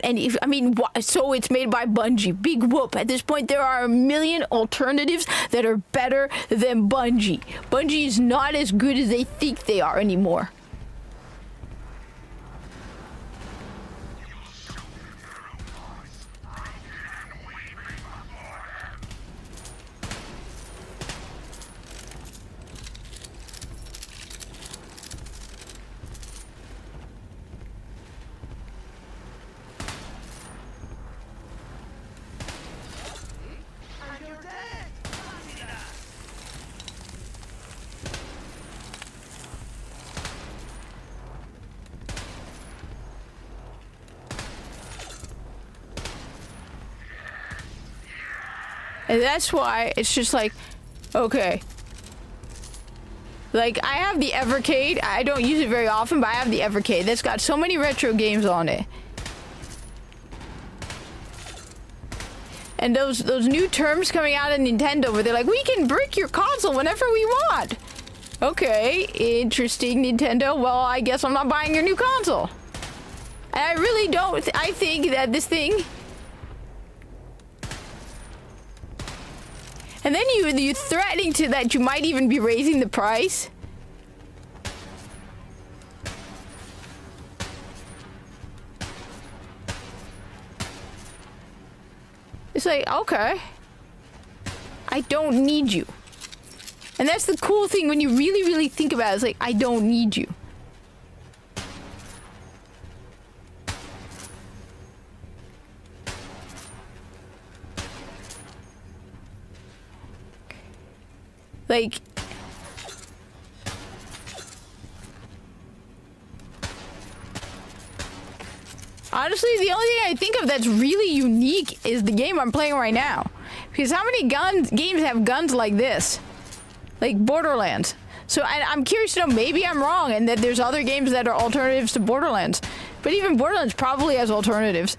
any. I mean, so it's made by Bungie. Big whoop. At this point, there are a million alternatives that are better than Bungie. Bungie is not as good as they think they are anymore. And that's why it's just like, okay. Like, I have the Evercade. I don't use it very often, but I have the Evercade. That's got so many retro games on it. And those new terms coming out of Nintendo where they're like, we can brick your console whenever we want. Okay, interesting, Nintendo. Well, I guess I'm not buying your new console. And I really don't. I think that this thing... And then you threatening to that you might even be raising the price. It's like, okay. I don't need you. And that's the cool thing when you really, really think about it. It's like, I don't need you. Like, honestly, the only thing I think of that's really unique is the game I'm playing right now. Because how many games have guns like this? Like Borderlands. So I'm curious to know, maybe I'm wrong and that there's other games that are alternatives to Borderlands. But even Borderlands probably has alternatives.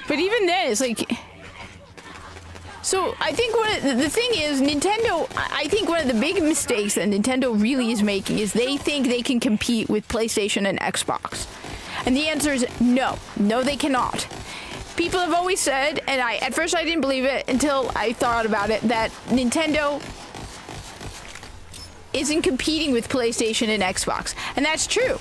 But even then, it's like... So, I think the thing is, Nintendo... I think one of the big mistakes that Nintendo really is making is they think they can compete with PlayStation and Xbox. And the answer is no. No, they cannot. People have always said, and at first I didn't believe it until I thought about it, that Nintendo isn't competing with PlayStation and Xbox. And that's true.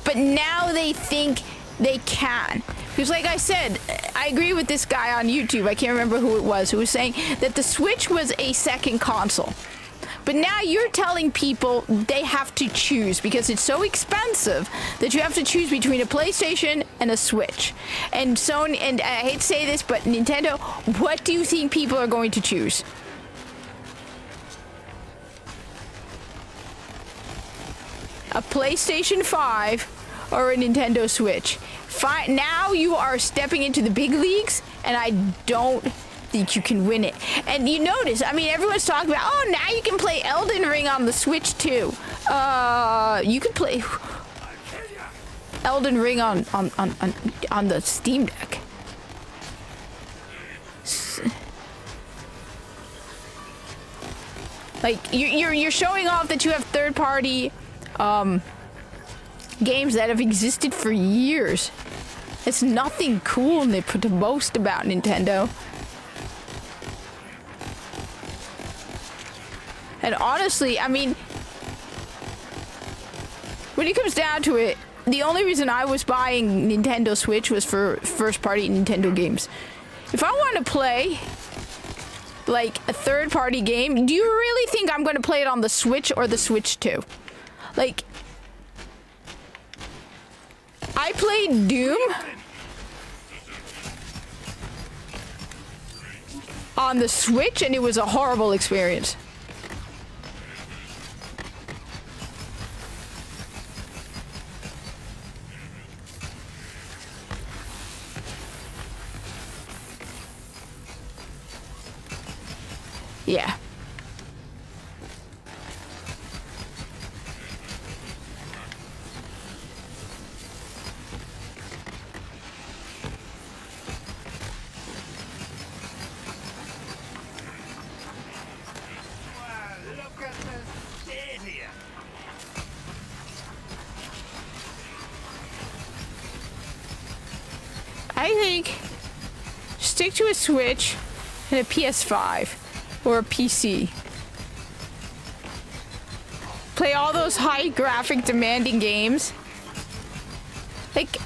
But now they think they can. Because like I said, I agree with this guy on YouTube, I can't remember who it was, who was saying that the Switch was a second console. But now you're telling people they have to choose because it's so expensive that you have to choose between a PlayStation and a Switch. And Sony, and I hate to say this, but Nintendo, what do you think people are going to choose? A PlayStation 5 or a Nintendo Switch? Now you are stepping into the big leagues, and I don't think you can win it. And you notice, I mean, everyone's talking about, oh, now you can play Elden Ring on the Switch too. You can play Elden Ring on the Steam Deck. Like you're showing off that you have third-party games that have existed for years. It's nothing cool to boast about, Nintendo. And honestly, I mean, when it comes down to it, the only reason I was buying Nintendo Switch was for first-party Nintendo games. If I want to play like a third-party game, do you really think I'm going to play it on the Switch or the Switch 2? Like, I played Doom on the Switch and it was a horrible experience. Yeah. I think stick to a Switch and a PS5 or a PC. Play all those high graphic demanding games. Like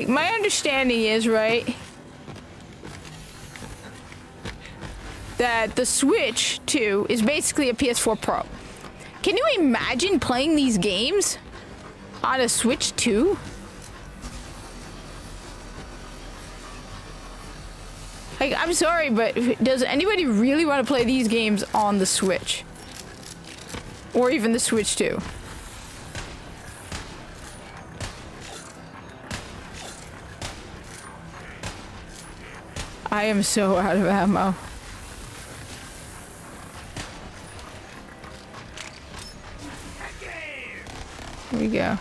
my understanding is, right, that the Switch 2 is basically a PS4 Pro. Can you imagine playing these games on a Switch 2? Like, I'm sorry, but does anybody really want to play these games on the Switch? Or even the Switch 2? I am so out of ammo. Here we go.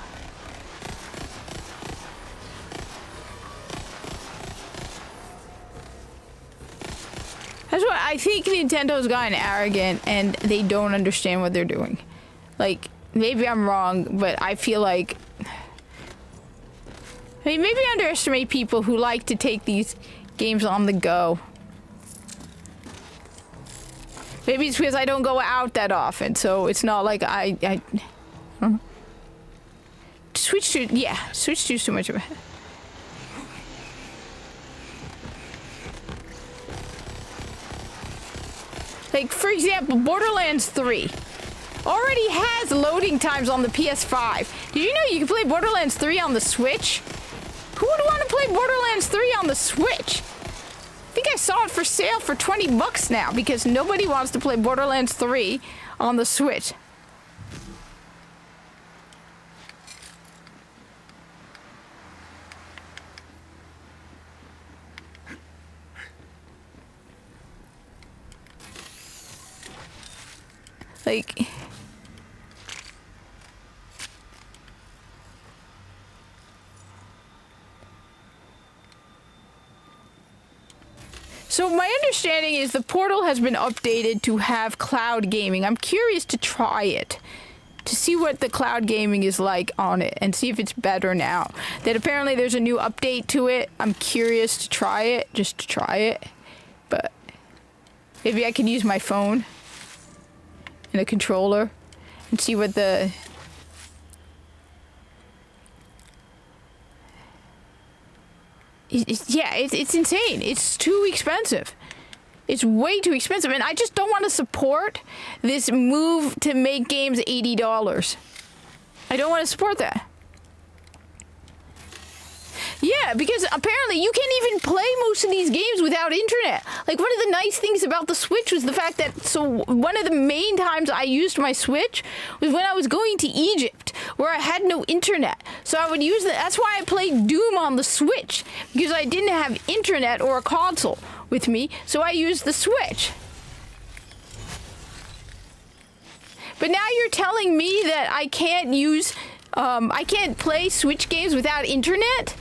That's why I think Nintendo's gotten arrogant and they don't understand what they're doing. Like, maybe I'm wrong, but I feel like... I mean, maybe I underestimate people who like to take these games on the go. Maybe it's because I don't go out that often, so it's not like I Switch to, yeah, Switch to too much of it. Like, for example, Borderlands 3 already has loading times on the PS5. Did you know you can play Borderlands 3 on the Switch? Who would want to play Borderlands 3 on the Switch? I think I saw it for sale for 20 bucks now because nobody wants to play Borderlands 3 on the Switch. Like... So my understanding is the Portal has been updated to have cloud gaming. I'm curious to try it, to see what the cloud gaming is like on it, and see if it's better now. That apparently there's a new update to it. I'm curious to try it, just to try it. But maybe I can use my phone and a controller and see what the... It's insane. It's too expensive. It's way too expensive, and I just don't want to support this move to make games $80. I don't want to support that. Yeah, because apparently you can't even play most of these games without internet. Like, one of the nice things about the Switch was the fact that, so one of the main times I used my Switch was when I was going to Egypt, where I had no internet. So I would use that's why I played Doom on the Switch, because I didn't have internet or a console with me, so I used the Switch. But now you're telling me that I can't use, I can't play Switch games without internet?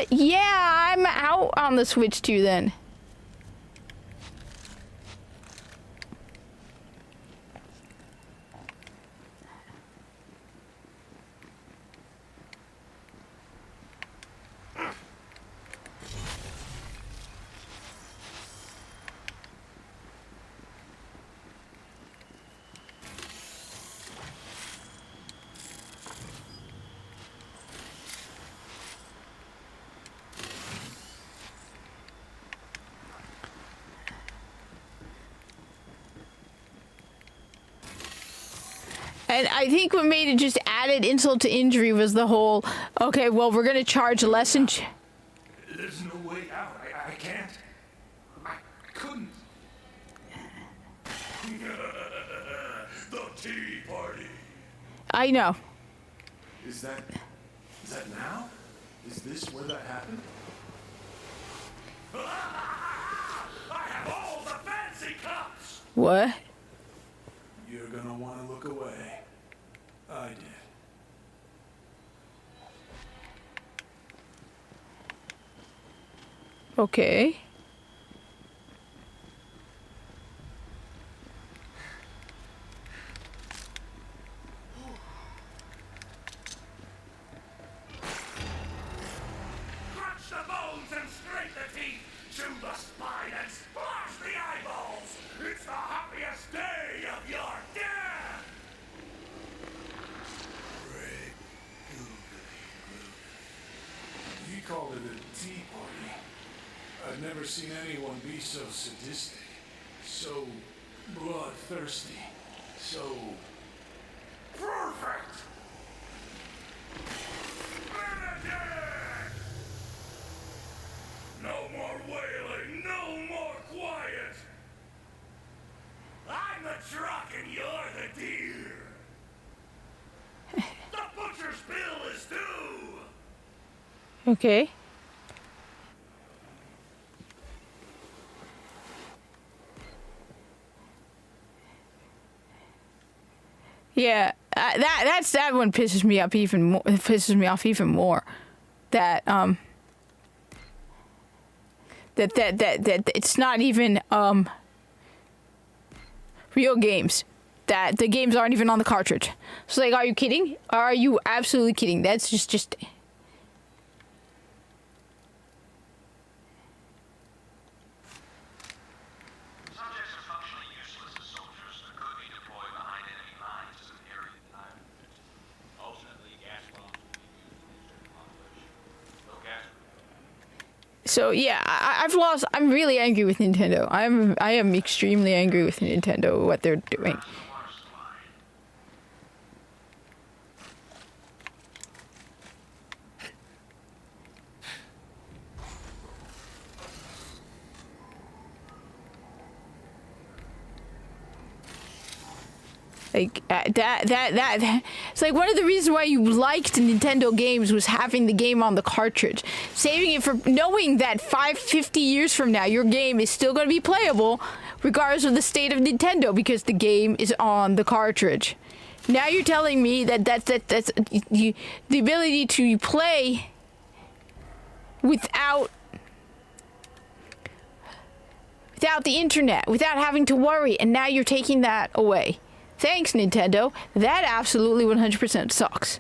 Yeah, I'm out on the Switch too then. And I think what made it just added insult to injury was the whole, okay, well, we're going to charge less and... There's no way out. I can't. I couldn't. The tea party. I know. Is that now? Is this where that happened? I have all the fancy cups! What? You're gonna want to look away. I did. Okay. Crunch the bones and scrape the teeth, chew the spine and splash the eyeballs. It's the happiest day of your death! He called it a tea party. I've never seen anyone be so sadistic, so bloodthirsty, so Perfect! Benedict! No more wailing, Okay. Yeah, that one pisses me up even more. Pisses me off even more. That that it's not even real games. That the games aren't even on the cartridge. So like, are you kidding? Are you absolutely kidding? That's just. So yeah, I've lost. I'm really angry with Nintendo. I am extremely angry with Nintendo, what they're doing. Like that it's like one of the reasons why you liked Nintendo games was having the game on the cartridge, saving it for knowing that 50 years from now your game is still going to be playable regardless of the state of Nintendo because the game is on the cartridge. Now you're telling me that that's the ability to play without the internet, without having to worry, and now you're taking that away. Thanks, Nintendo. That absolutely 100% sucks.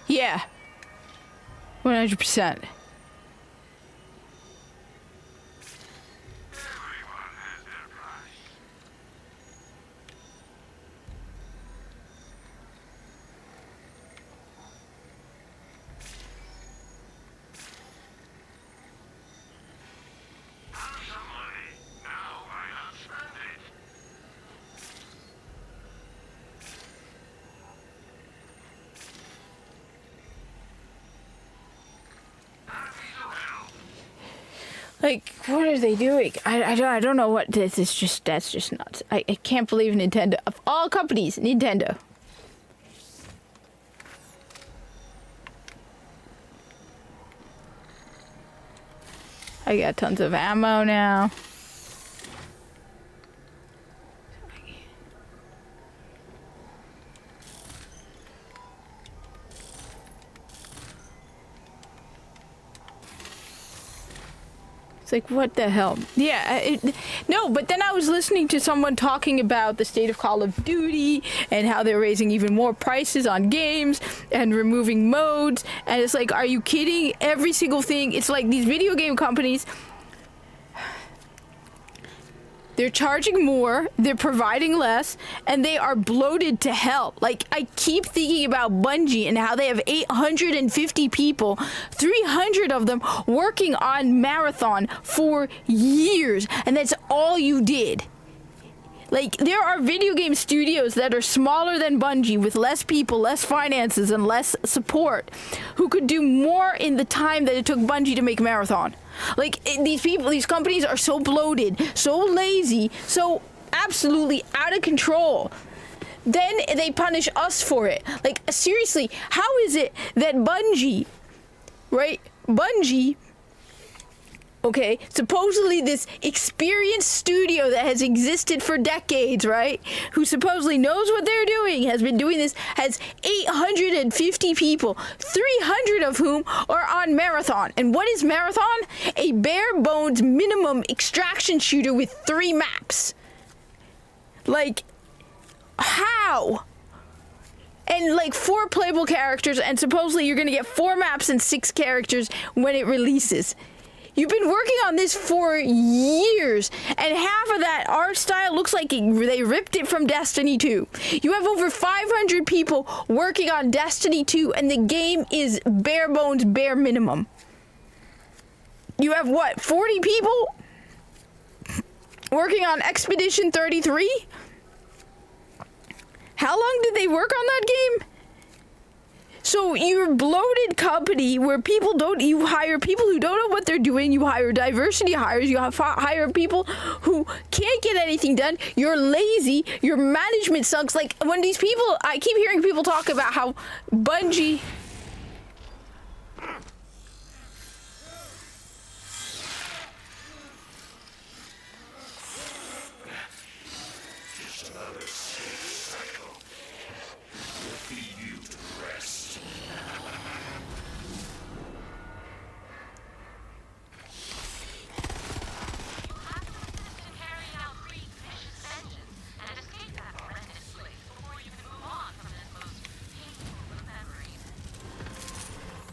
Yeah. 100%. Like, what are they doing? I don't know what this is. That's just nuts. I can't believe Nintendo, of all companies, Nintendo. I got tons of ammo now. Like, what the hell? Yeah, no, but then I was listening to someone talking about the state of Call of Duty and how they're raising even more prices on games and removing modes. And it's like, are you kidding? Every single thing. It's like these video game companies, they're charging more, they're providing less, and they are bloated to hell. Like, I keep thinking about Bungie and how they have 850 people, 300 of them working on Marathon for years, and that's all you did. Like, there are video game studios that are smaller than Bungie with less people, less finances, and less support who could do more in the time that it took Bungie to make Marathon. Like, these companies are so bloated, so lazy, so absolutely out of control. Then they punish us for it. Like, seriously, how is it that Bungie, right? Bungie, okay, supposedly this experienced studio that has existed for decades, right? Who supposedly knows what they're doing, has been doing this, has 850 people, 300 of whom are on Marathon. And what is Marathon? A bare bones minimum extraction shooter with 3 maps. Like, how? And like 4 playable characters, and supposedly you're gonna get 4 maps and 6 characters when it releases. You've been working on this for years, and half of that art style looks like they ripped it from Destiny 2. You have over 500 people working on Destiny 2, and the game is bare bones, bare minimum. You have what, 40 people working on Expedition 33? How long did they work on that game? So you're a bloated company where you hire people who don't know what they're doing, you hire diversity hires, you hire people who can't get anything done, you're lazy, your management sucks. Like, when these people, I keep hearing people talk about how Bungie...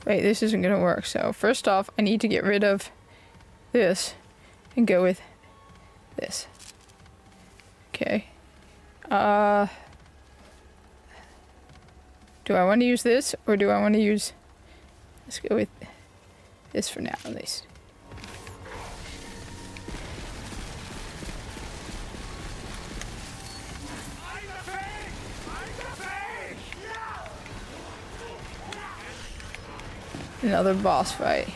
Wait, this isn't gonna work. So first off, I need to get rid of this and go with this. Okay. Do I want to use this or do I want to use... Let's go with this for now, at least. Another boss fight.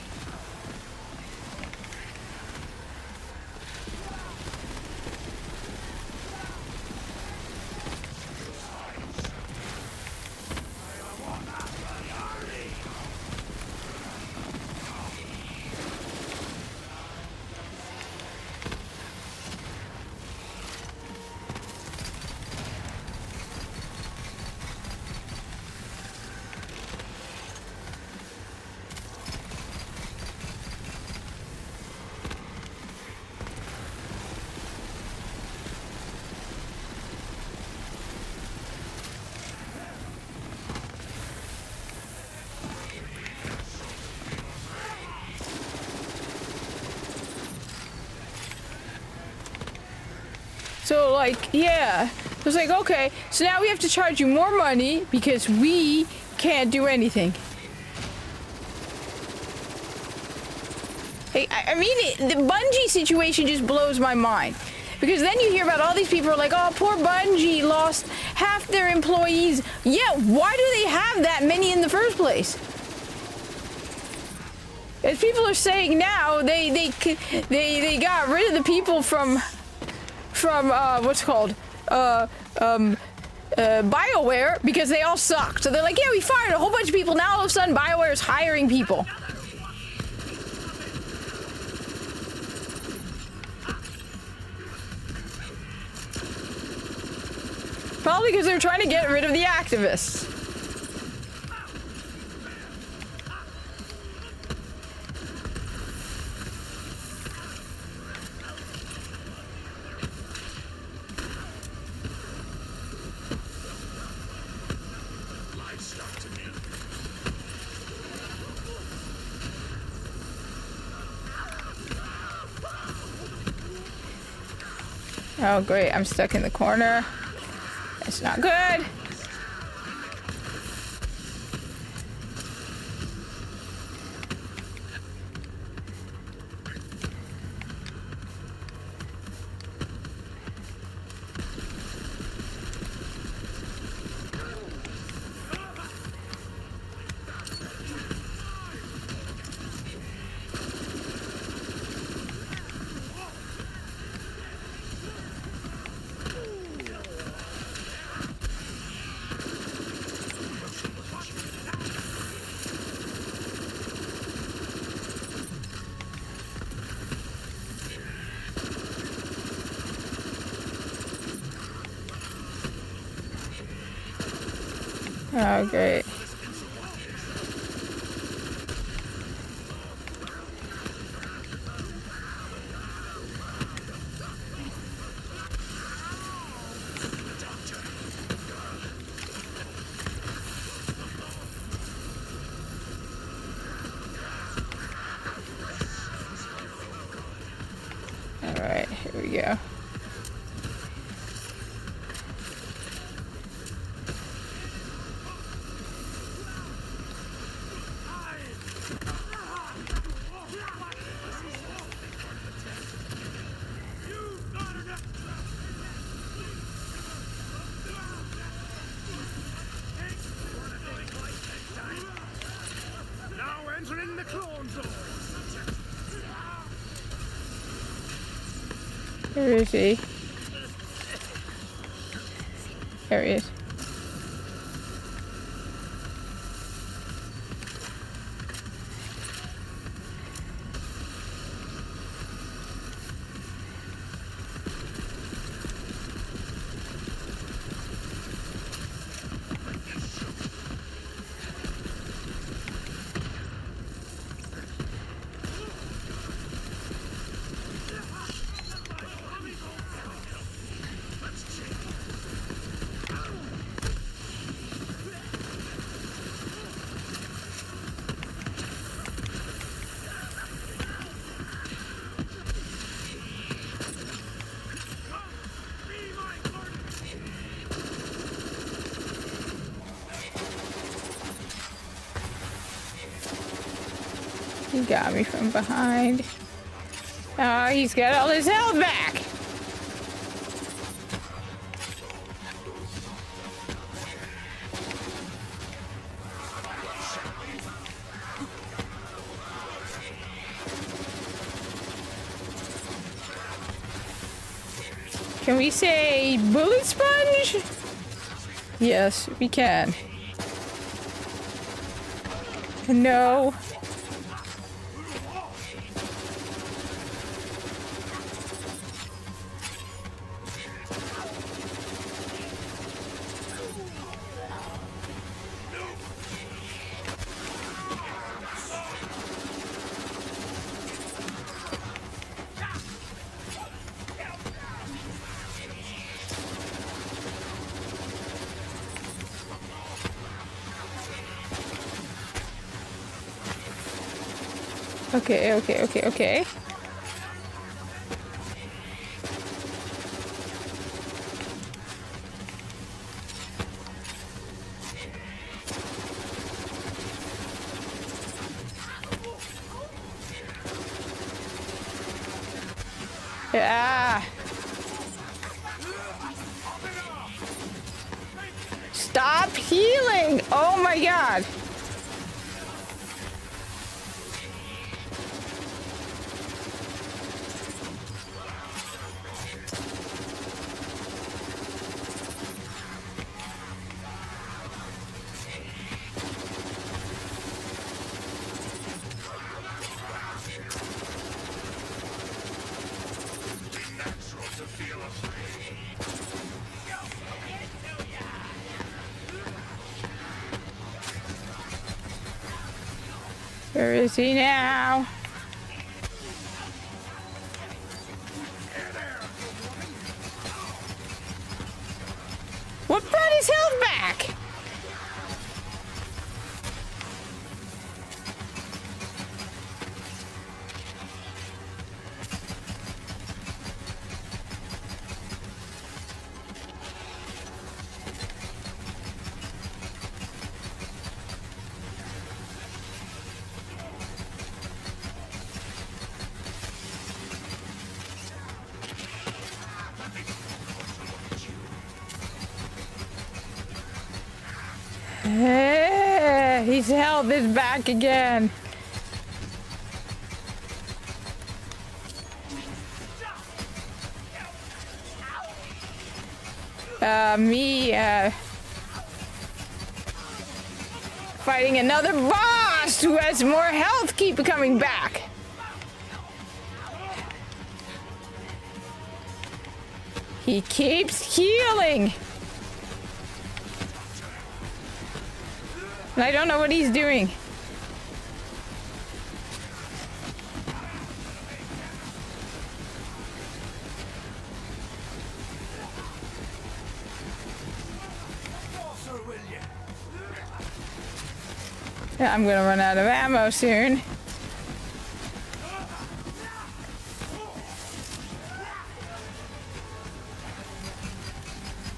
So, like, yeah. It was like, okay, so now we have to charge you more money because we can't do anything. Hey, I mean, the Bungie situation just blows my mind. Because then you hear about all these people are like, oh, poor Bungie lost half their employees. Yeah, why do they have that many in the first place? As people are saying now, they got rid of the people from what's it called? BioWare because they all suck. So they're like, yeah, we fired a whole bunch of people. Now all of a sudden BioWare is hiring people. Probably because they're trying to get rid of the activists. Oh great, I'm stuck in the corner. That's not good. Oh, great. All right, here we go. Where is he? There he is. He got me from behind. Oh, he's got all his health back. Can we say bullet sponge? Yes, we can. No. Okay. Yeah. Stop healing! Oh my god. Where is he now? What brought his health back? His health is back again. Fighting another boss who has more health keep coming back. He keeps healing. And I don't know what he's doing. Yeah, I'm gonna run out of ammo soon.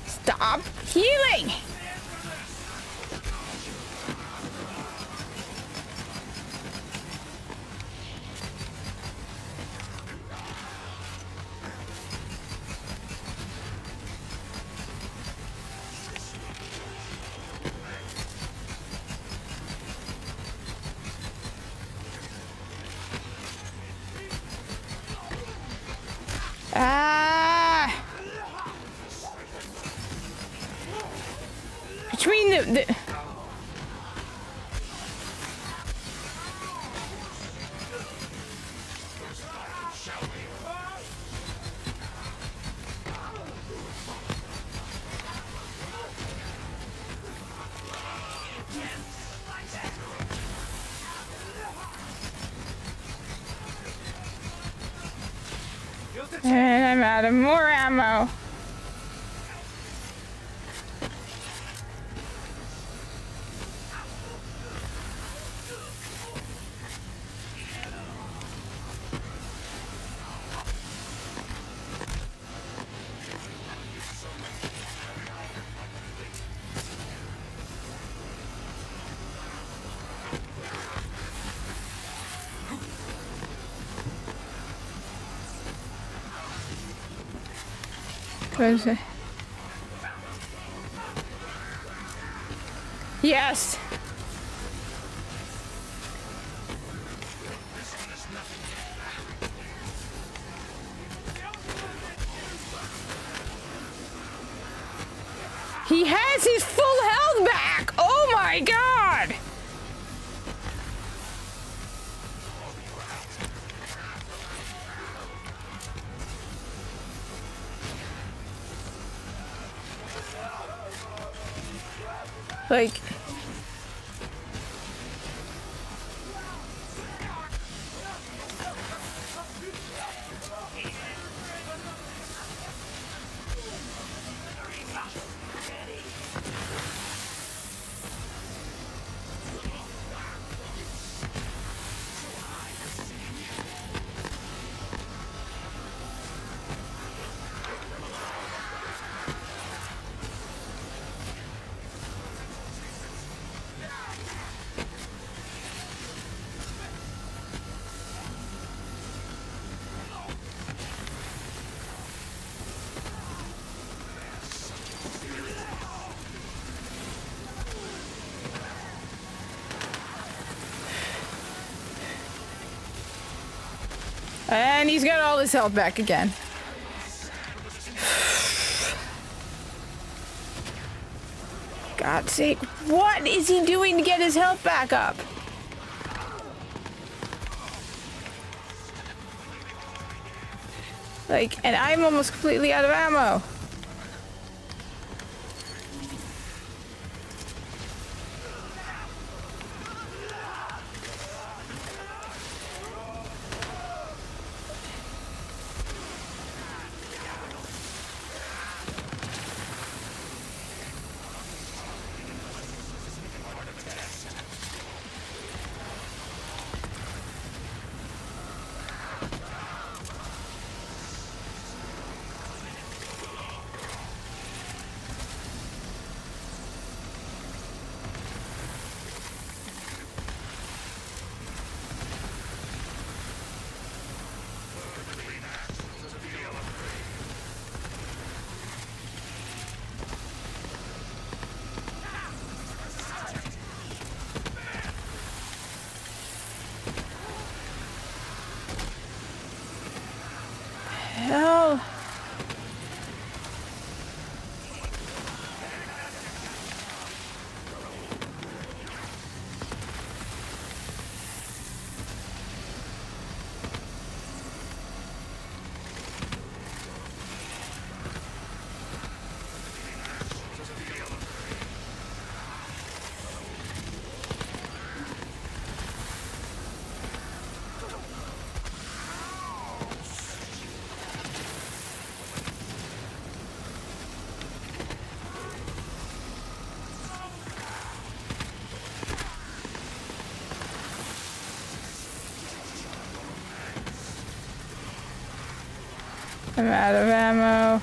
Stop healing! Ah! between the and I'm out of more ammo. What is it? Yes. He has his full health back. Oh my god. Like, and he's got all his health back again. God's sake, what is he doing to get his health back up? Like, and I'm almost completely out of ammo. Hell. I'm out of ammo.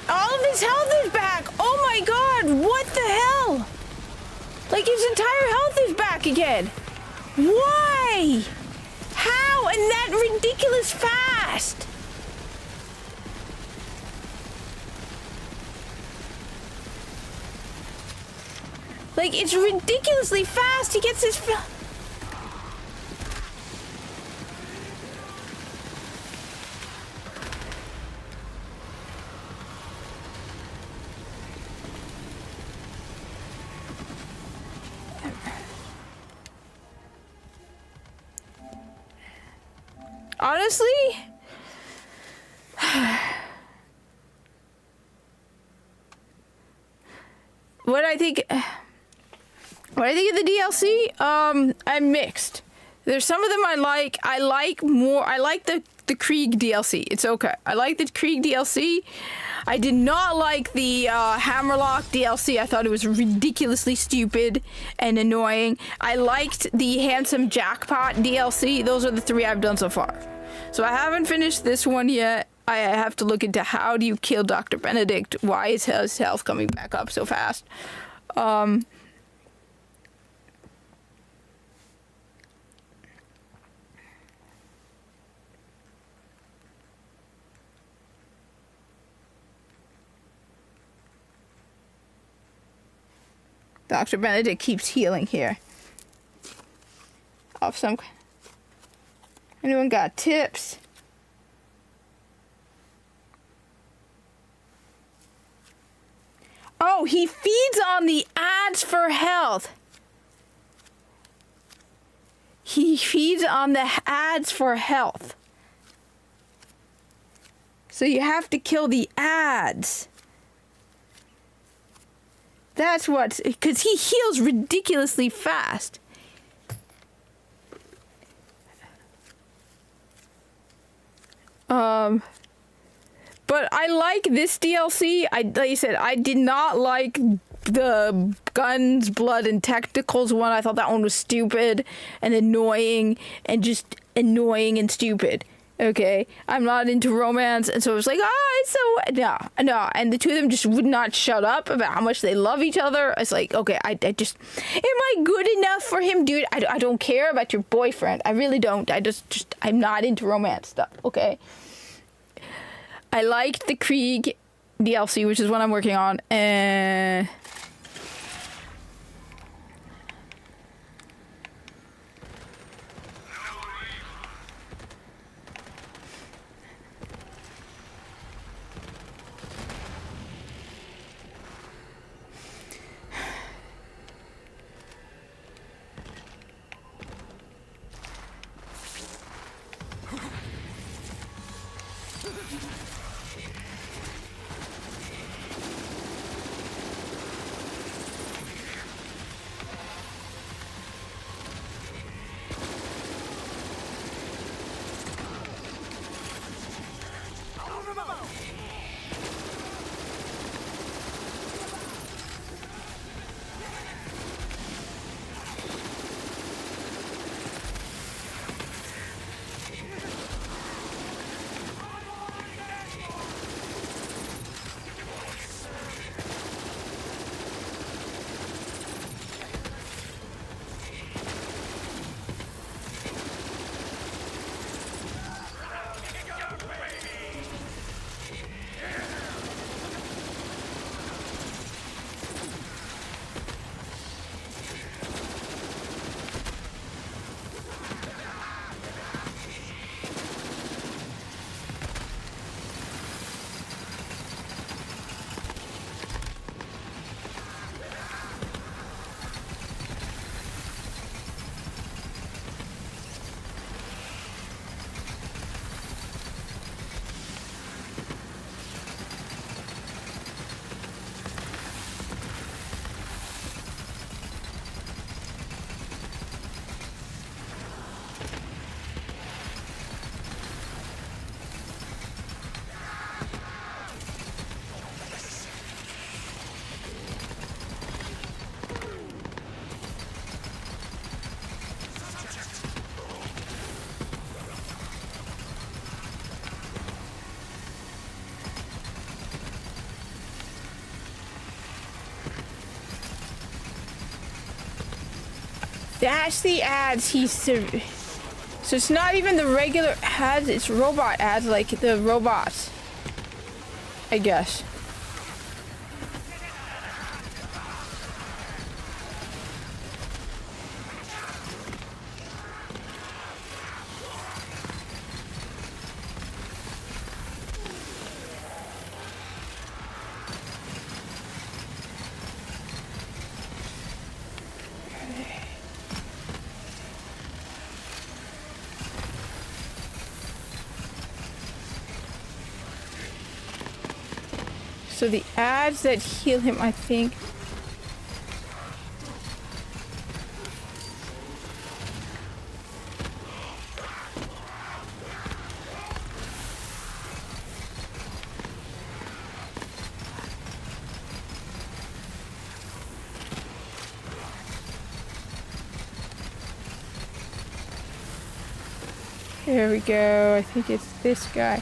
All of his health is back! Oh my god, what the hell? Like, his entire health is back again! Why? How? And that ridiculous fast! Like, it's ridiculously fast. He gets his... Honestly... What I think of the DLC, I'm mixed. There's some of them I like. I like the Krieg DLC. It's okay. I like the Krieg DLC. I did not like the Hammerlock DLC. I thought it was ridiculously stupid and annoying. I liked the Handsome Jackpot DLC. Those are the 3 I've done so far. So I haven't finished this one yet. I have to look into how do you kill Dr. Benedict? Why is his health coming back up so fast? Dr. Benedict keeps healing here. Off some... Anyone got tips? Oh, he feeds on the ads for health. He feeds on the ads for health. So you have to kill the ads. That's what, because he heals ridiculously fast. But I like this DLC. Like I said, I did not like the Guns, Blood, and Tentacles one. I thought that one was stupid and annoying and just annoying and stupid. Okay, I'm not into romance, and so it was like, it's so no, and the two of them just would not shut up about how much they love each other. It's like, okay, I just, am I good enough for him, dude? I don't care about your boyfriend. I really don't. I'm not into romance stuff. Okay. I liked the Krieg DLC, which is what I'm working on, and that's the ads so it's not even the regular ads, it's robot ads, like the robots, I guess. So the ads that heal him, I think. There we go. I think it's this guy.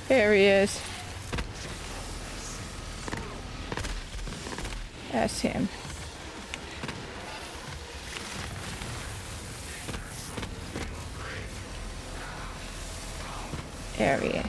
There he is. That's him. There he is.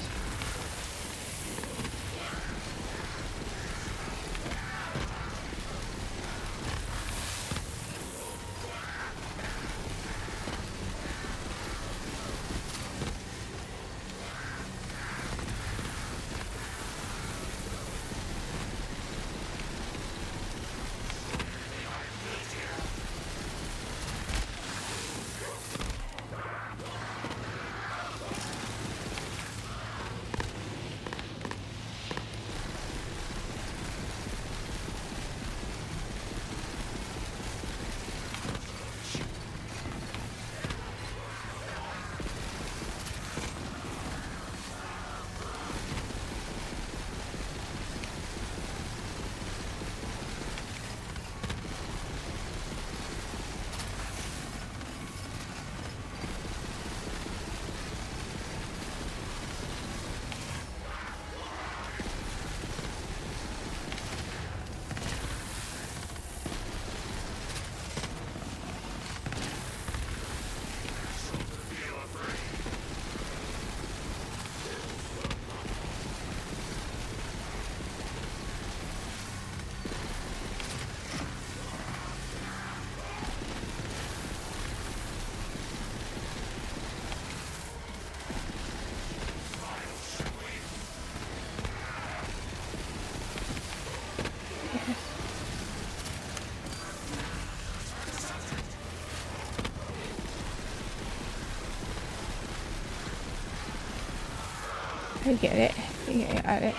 I get it. I got it.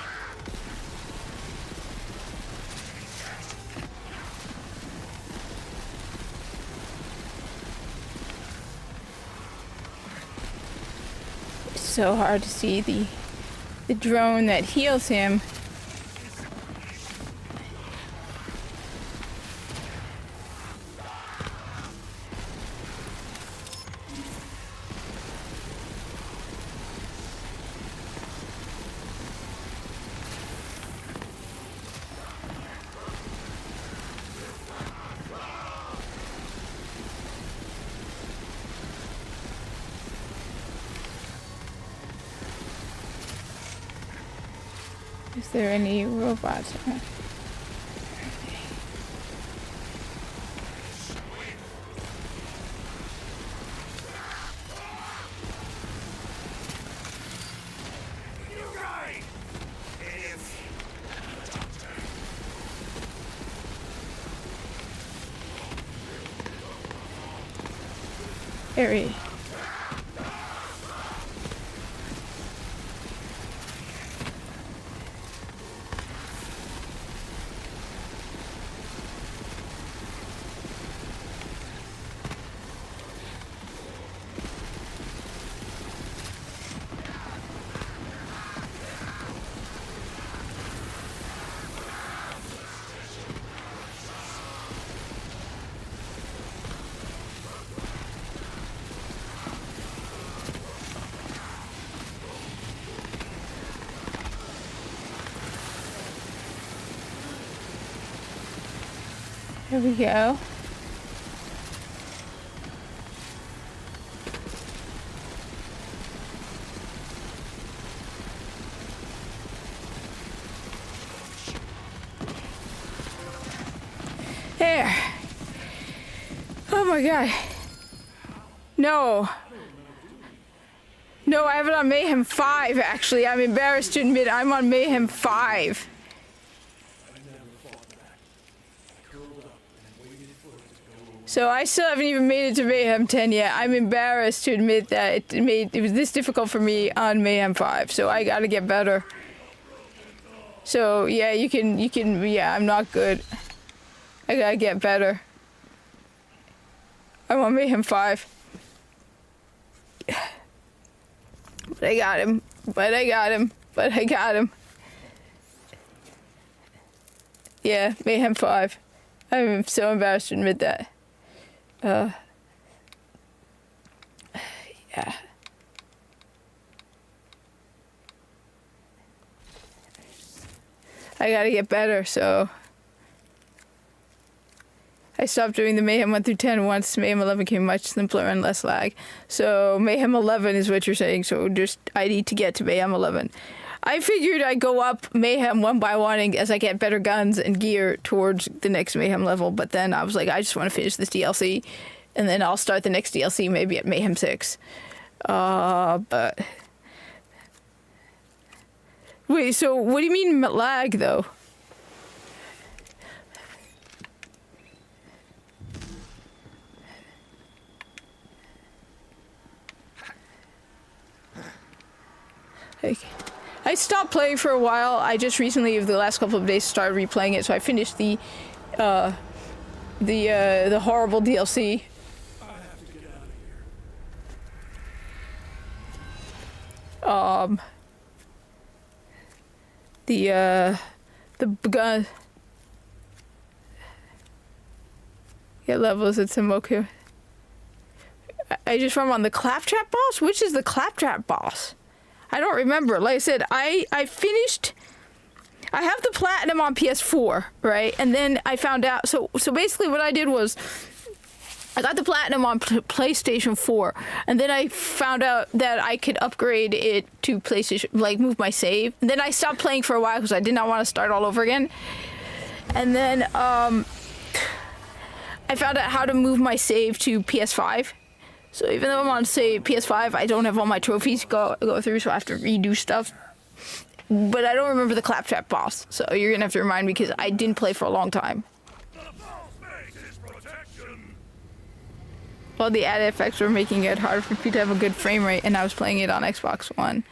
It's so hard to see the drone that heals him. Is there any robots around? There he is. There we go. my god. No. No, I have it on Mayhem 5, actually. I'm embarrassed to admit I'm on Mayhem 5. So I still haven't even made it to Mayhem 10 yet. I'm embarrassed to admit that it was this difficult for me on Mayhem 5. So I gotta get better. So yeah, you can, yeah, I'm not good. I gotta get better. I'm on Mayhem 5. But I got him. But I got him. But I got him. Yeah, Mayhem 5. I'm so embarrassed to admit that. Yeah. I gotta get better, so I stopped doing the Mayhem 1 through 10 once Mayhem 11 came much simpler and less lag. So Mayhem 11 is what you're saying, so just I need to get to Mayhem 11. I figured I'd go up Mayhem one by one as I get better guns and gear towards the next Mayhem level, but then I was like, I just want to finish this DLC, and then I'll start the next DLC maybe at Mayhem 6. But... Wait, so what do you mean lag, though? Like, I stopped playing for a while. I just recently, over the last couple of days, started replaying it. So I finished the horrible DLC. The gun. Get levels at Samoku. I just run on the Claptrap boss? Which is the Claptrap boss? I don't remember. Like I said, I finished... I have the Platinum on PS4, right? And then I found out... So basically what I did was... I got the Platinum on PlayStation 4. And then I found out that I could upgrade it to PlayStation... Like, move my save. And then I stopped playing for a while because I did not want to start all over again. And then, I found out how to move my save to PS5. So even though I'm on, say, PS5, I don't have all my trophies go through, so I have to redo stuff. But I don't remember the Claptrap boss, so you're gonna have to remind me because I didn't play for a long time. Well, the added effects were making it harder for people to have a good frame rate, and I was playing it on Xbox One.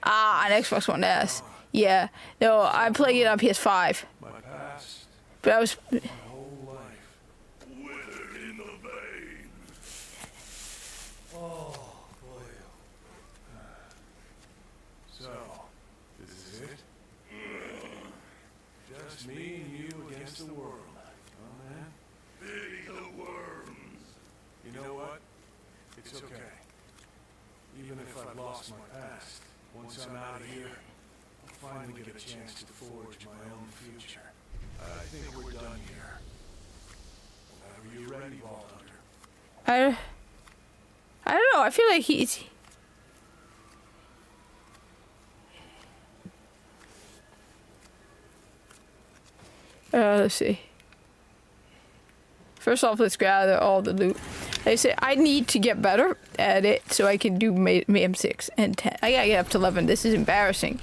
On Xbox One S. Yeah. No, I'm playing it on PS5. But I was... Me and you against the world. Oh, man. Pity the worms. You know what? It's okay. Even if I've lost my past, once I'm out of here, I'll finally get a chance to forge my own future. I think we're done here. Whenever you're ready, Vault Hunter. I don't know. I feel like he's... let's see. First off, let's gather all the loot. Like I said, I need to get better at it so I can do Mayhem 6 and 10. I gotta get up to 11. This is embarrassing.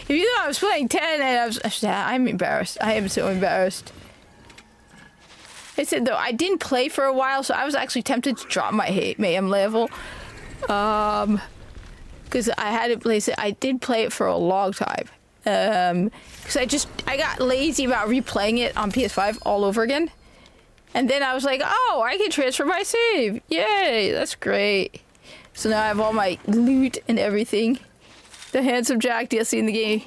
If you thought I was playing 10 and I'm embarrassed. I am so embarrassed. I said though, I didn't play for a while, so I was actually tempted to drop my Mayhem level. Because I had to play it. I did play it for a long time. Because I got lazy about replaying it on PS5 all over again. And then I was like, oh, I can transfer my save. Yay, that's great. So now I have all my loot and everything. The Handsome Jack DLC in the game.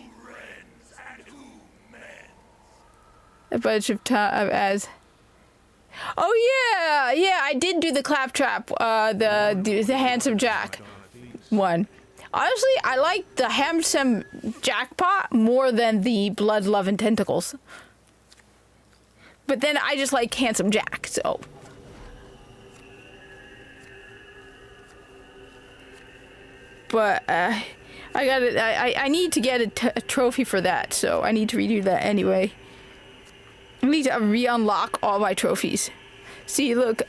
A bunch of ads. Oh yeah, I did do the Claptrap, the Handsome Jack one. Honestly, I like the Handsome Jackpot more than the Blood, Love, and Tentacles. But then I just like Handsome Jack, so. But I got it. I need to get a trophy for that, so I need to redo that anyway. I need to re-unlock all my trophies. See, look,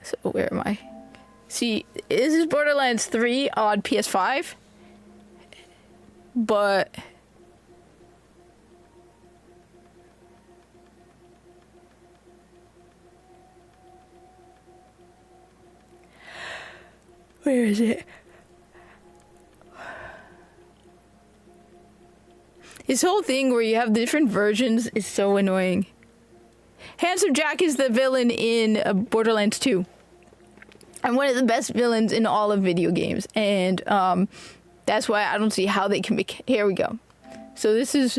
So where am I? See, this is Borderlands 3 on PS5, but where is it? This whole thing where you have the different versions is so annoying. Handsome Jack is the villain in Borderlands 2. And one of the best villains in all of video games. And that's why I don't see how they can make... Here we go. So this is...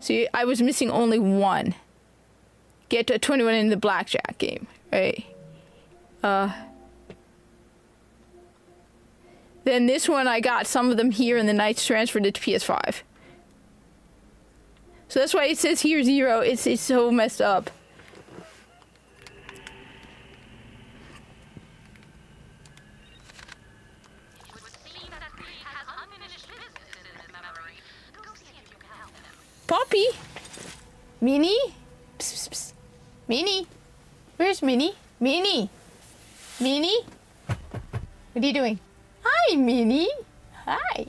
See, I was missing only one. Get to 21 in the blackjack game, right? Then this one, I got some of them here, and the Knights transferred it to PS5. So that's why it says here 0. It's so messed up. Poppy? Minnie? Psst, psst, psst. Minnie? Where's Minnie? Minnie? Minnie? What are you doing? Hi, Minnie. Hi.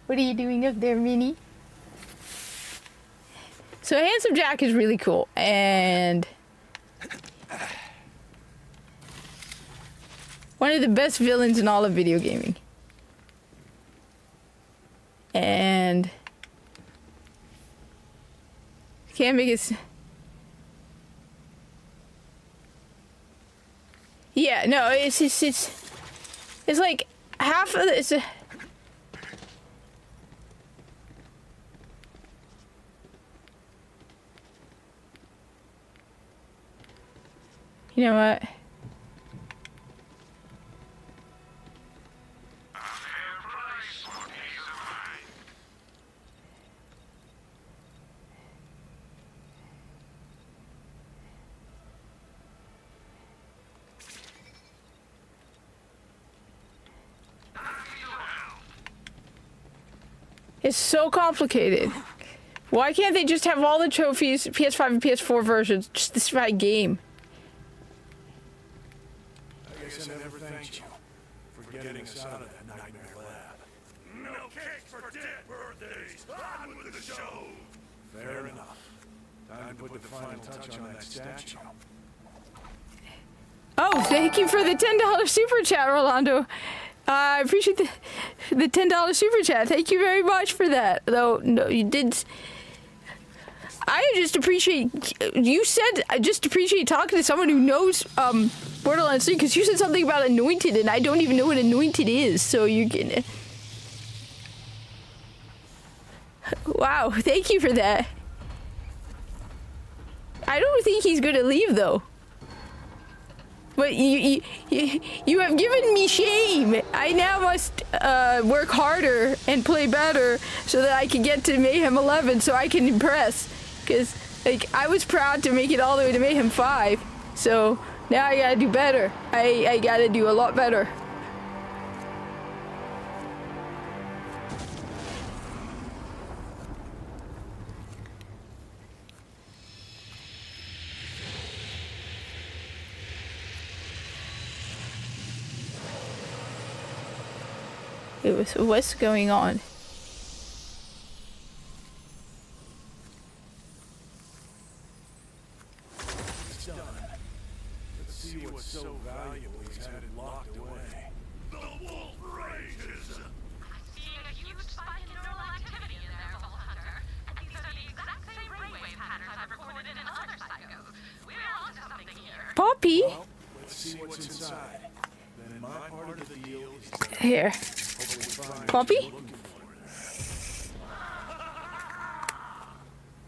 What are you doing up there, Minnie? So Handsome Jack is really cool, and one of the best villains in all of video gaming. And can't make it. Yeah, no, it's like half of it's. You know what? It's so complicated. Why can't they just have all the trophies, PS5 and PS4 versions, just this right game? I guess I never thanked you for getting us out of that nightmare lab. No cake for dead birthdays. On with the show. Fair enough. Time to put the final touch on that statue. Oh, thank you for the $10 super chat, Rolando. I appreciate the $10 super chat. Thank you very much for that. Though, no, you did. I just appreciate, you said, I just appreciate talking to someone who knows Borderlands 3, because you said something about Anointed, and I don't even know what Anointed is, so you can... Wow, thank you for that. I don't think he's gonna leave, though. But you have given me shame. I now must work harder and play better so that I can get to Mayhem 11 so I can impress. Because, like, I was proud to make it all the way to Mayhem 5. So now I gotta do better. I gotta do a lot better. What's going on? It's done. Let's see what's so valuable he's had it locked away. The wolf rages. Seeing a huge spike in neural activity in there, Vault Hunter. And these are the exact same brainwave patterns I've recorded in other psychos. We're onto something here. Poppy? Well, let's see what's inside. Then my part of the deal is done. Here. Poppy? I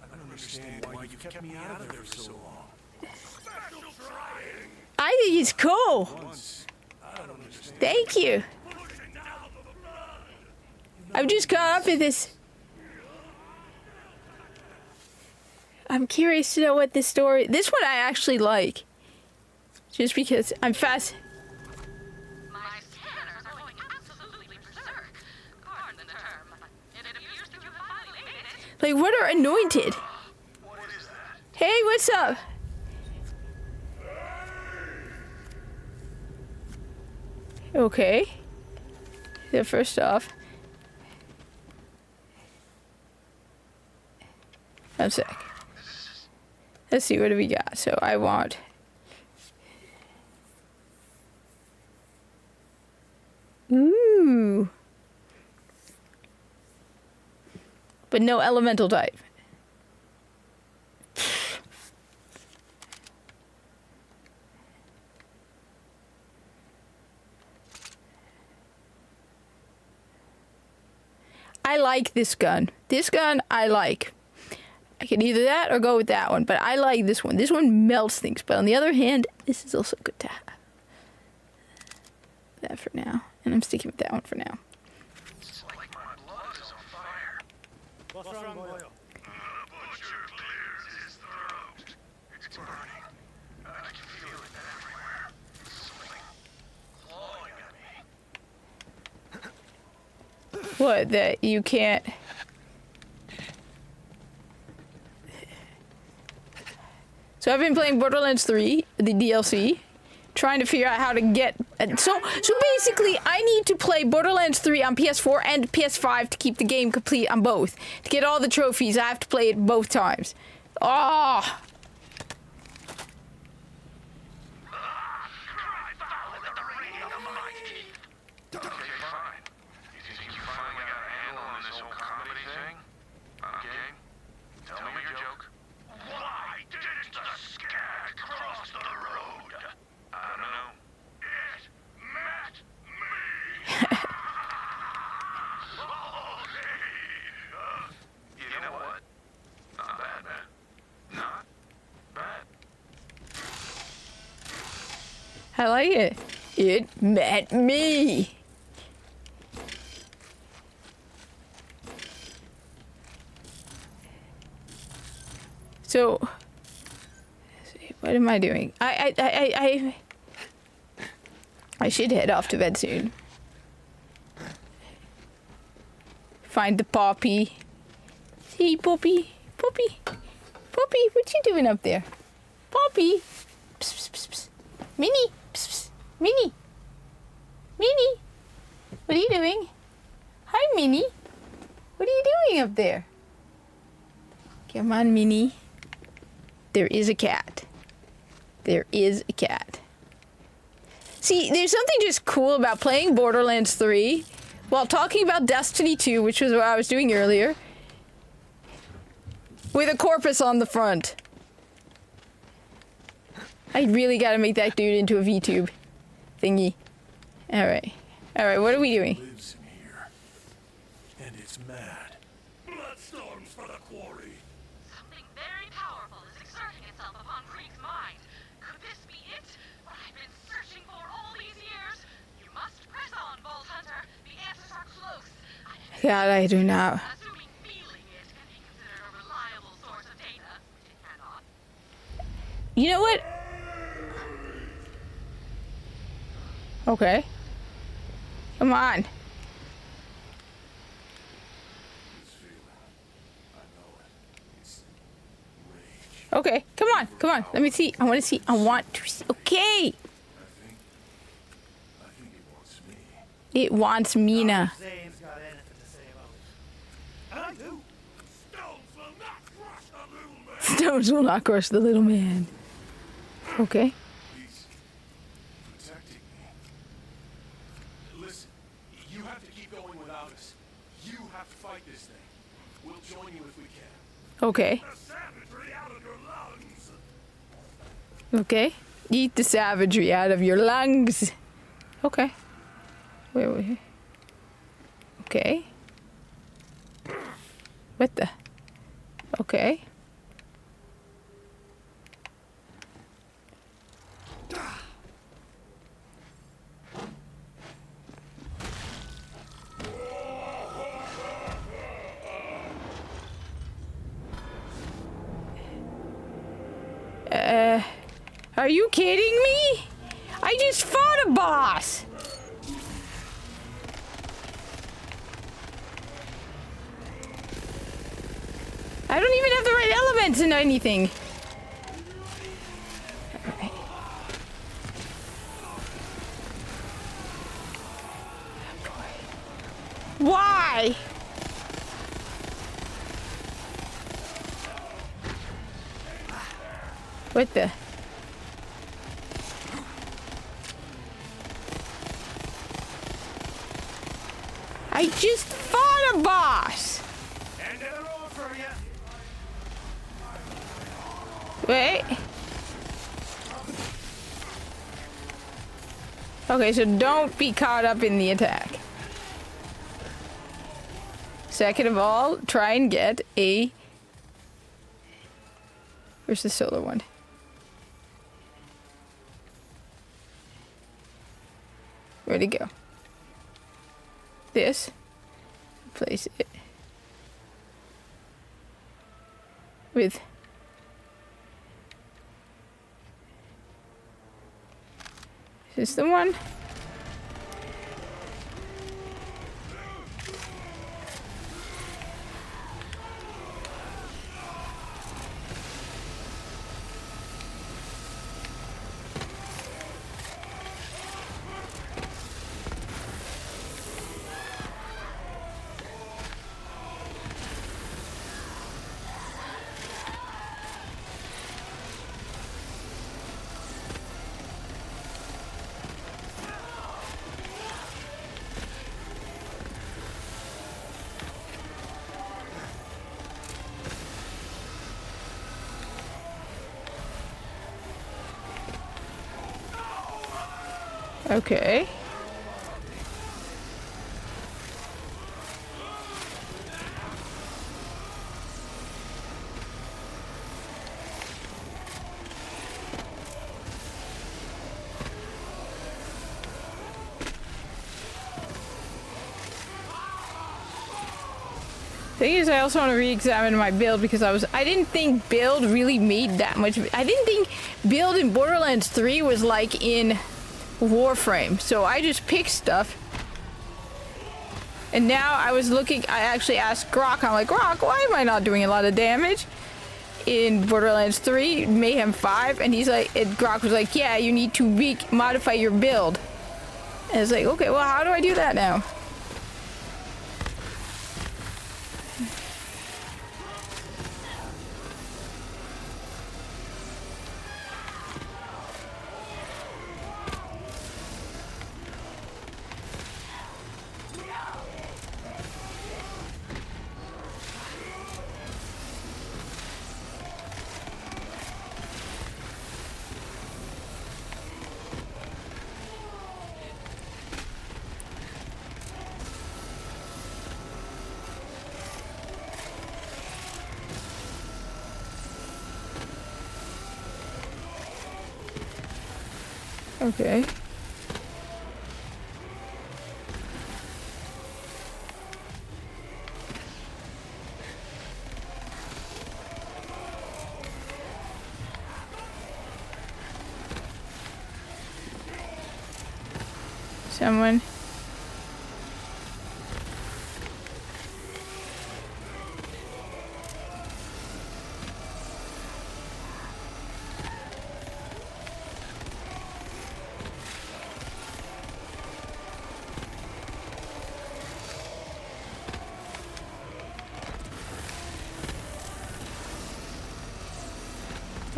don't understand why you kept me out of there for so long. I think he's cool. Thank you. I'm just caught up in this. I'm curious to know what this story... This one I actually like. Just because I'm fast... Like, what are Anointed? What is that? Hey, what's up? Okay. So first off, one sec. Let's see, what do we got? So I want... Ooh. But no elemental type. I like this gun. This gun I like. I can either that or go with that one, but I like this one. This one melts things, but on the other hand, this is also good to have. That for now. And I'm sticking with that one for now. It's like my blood is on fire. What's wrong, boy? The butcher clears his throat. It's burning. I can feel it everywhere. Something clawing at me. What, that you can't... So I've been playing Borderlands 3, the DLC, trying to figure out how to get... So basically, I need to play Borderlands 3 on PS4 and PS5 to keep the game complete on both. To get all the trophies, I have to play it both times. Oh! Okay, fine. You think you finally got a handle on this whole comedy thing? Okay. Tell me your joke. Why didn't the scat cross the road? I don't know. It met me. You know what? Not bad, man. Not bad. I like it. It met me. So, let's see, what am I doing? I should head off to bed soon. Find the Poppy. Hey, Poppy. Poppy. Poppy, what you doing up there? Poppy. Psst, psst, psst, psst. Minnie. Psst, psst. Minnie. Minnie. What are you doing? Hi, Minnie. What are you doing up there? Come on, Minnie. There is a cat. There is a cat. See, there's something just cool about playing Borderlands 3 while talking about Destiny 2, which was what I was doing earlier, with a corpus on the front. I really gotta make that dude into a VTube thingy. Alright. Alright, what are we doing? Lives in here. And it's mad. Bloodstorms for the quarry. Something very powerful is exerting itself upon Creek's mind. Could this be it? What I've been searching for all these years? You must press on, Vault Hunter. The answers are close. God, I do not. Assuming feeling it can be considered a reliable source of data, which it cannot. You know what? Okay. Come on. Okay, come on, come on. Let me see. I want to see. I want to see. Okay. I think it wants me. It wants Mina. Zane's got anything to say about it. And I do. Stones will not crush the little man. Stones will not crush the little man. Okay. He's protecting me. Listen, you have to keep going without us. You have to fight this thing. We'll join you if we can. Okay. The savagery out of your lungs. Okay. Eat the savagery out of your lungs. Okay. Wait. Okay. What the? Okay. Are you kidding me? I just fought a boss. I don't even have the right elements in anything. die. What the? I just fought a boss. End of the road for you. Wait. Okay, so don't be caught up in the attack. Second of all, try and get a... Where's the solar one? Where'd it go? This. Place it. With... Is this the one? Okay. Thing is, I also want to re-examine my build because I didn't think build really made that much. I didn't think build in Borderlands 3 was like in Warframe, so I just picked stuff. And now I was looking, I actually asked Grok, I'm like, Grok, why am I not doing a lot of damage in Borderlands 3, Mayhem 5? And he's like, and Grok was like, yeah, you need to modify your build. And it's like, okay, well, how do I do that now? Okay. Someone.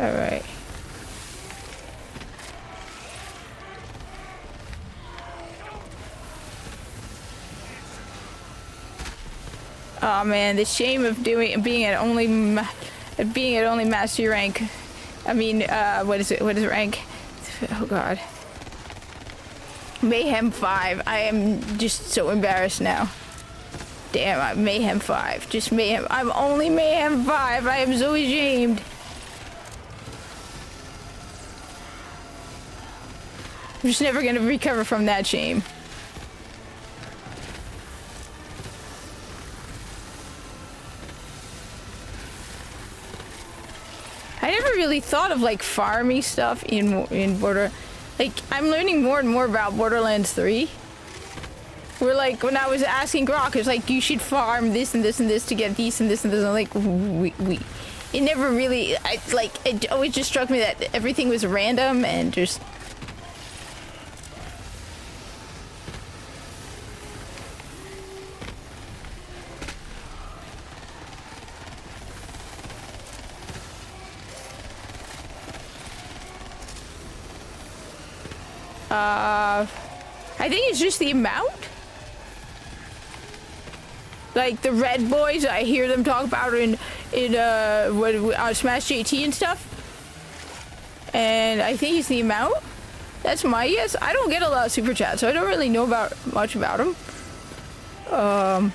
All right. Oh man, the shame of being at only mastery rank. I mean, what is it? What is rank? Oh god. Mayhem 5. I am just so embarrassed now. Damn, I'm Mayhem 5. Just Mayhem. I'm only Mayhem 5. I am so ashamed. I'm just never gonna recover from that shame. I never really thought of like farming stuff in Border. Like I'm learning more and more about Borderlands 3. Where like when I was asking Grok, it's like you should farm this and this and this to get these and this and this. And I'm like, it never really. It always just struck me that everything was random and just. I think it's just the amount. Like the Red Boys, I hear them talk about in Smash JT and stuff. And I think it's the amount. That's my guess. I don't get a lot of super chats, so I don't really know much about them. And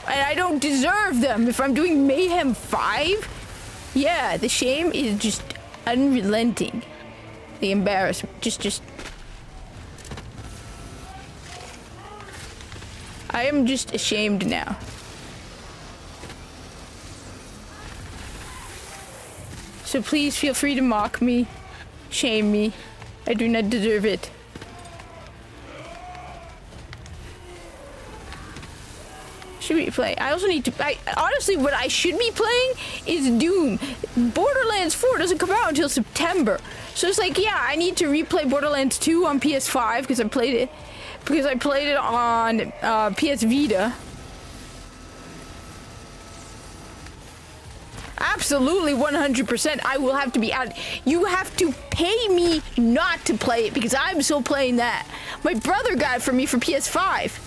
I don't deserve them. If I'm doing Mayhem 5, yeah, the shame is just unrelenting. The embarrassment, just. I am just ashamed now. So please feel free to mock me, shame me. I do not deserve it. Should be playing. I also need to. Honestly, what I should be playing is Doom. Borderlands 4 doesn't come out until September, so it's like, yeah, I need to replay Borderlands 2 on PS5 because I played it. Because I played it on PS Vita. Absolutely, 100%. I will have to be out. You have to pay me not to play it because I'm still playing that. My brother got it for me for PS5.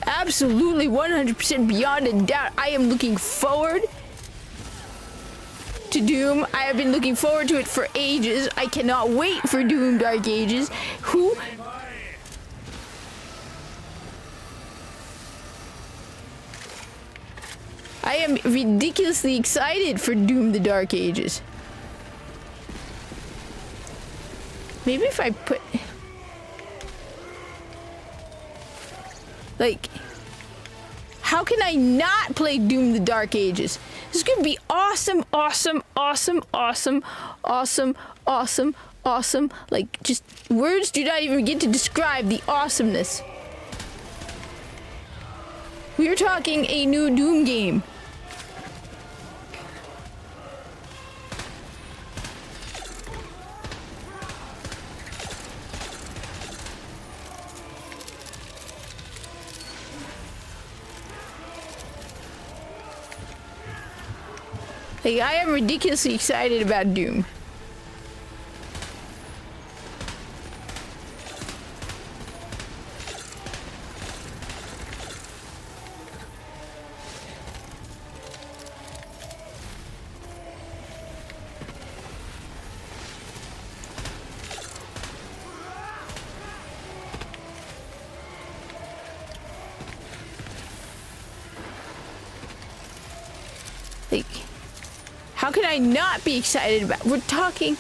Absolutely, 100% beyond a doubt. I am looking forward to Doom. I have been looking forward to it for ages. I cannot wait for Doom Dark Ages. I am ridiculously excited for Doom the Dark Ages. Maybe if I put... Like... How can I not play Doom the Dark Ages? This is gonna be awesome, awesome, awesome, awesome, awesome, awesome, awesome. Like, just words do not even get to describe the awesomeness. We're talking a new Doom game. Like, I am ridiculously excited about Doom. Like... How can I not be excited about? We're talking.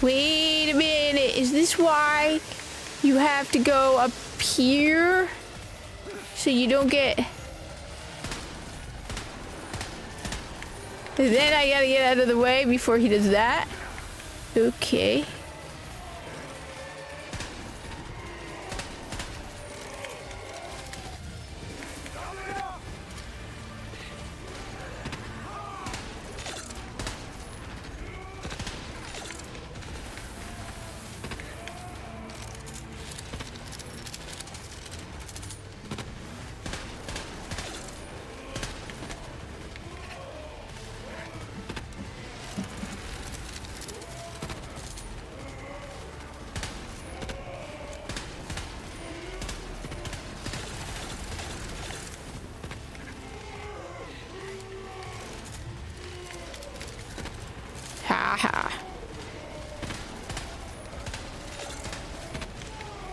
Wait a minute. Is this why you have to go up here? So you don't get. And then I gotta get out of the way before he does that. Okay.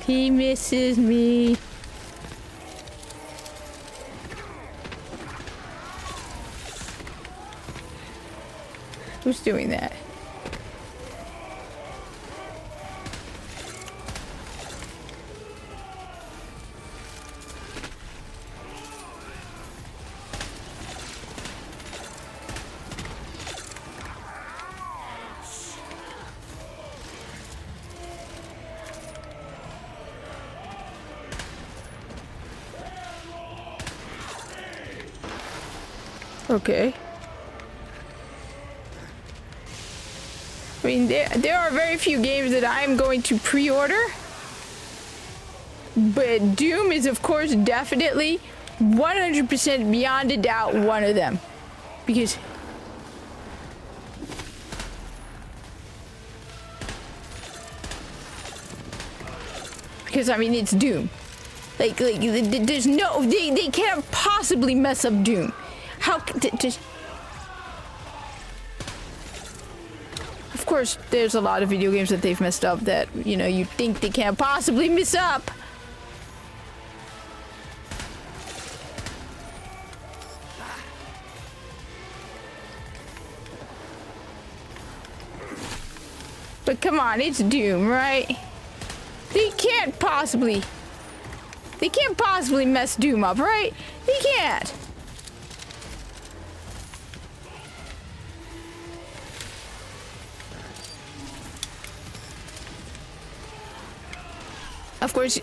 He misses me. Who's doing that? Okay. I mean, there are very few games that I am going to pre-order. But Doom is, of course, definitely 100% beyond a doubt one of them. Because Because, I mean, it's Doom. Like there's no... They can't possibly mess up Doom. How... Just... Of course, there's a lot of video games that they've messed up that, you know, you think they can't possibly mess up. But come on, it's Doom, right? They can't possibly mess Doom up, right? They can't. Of course.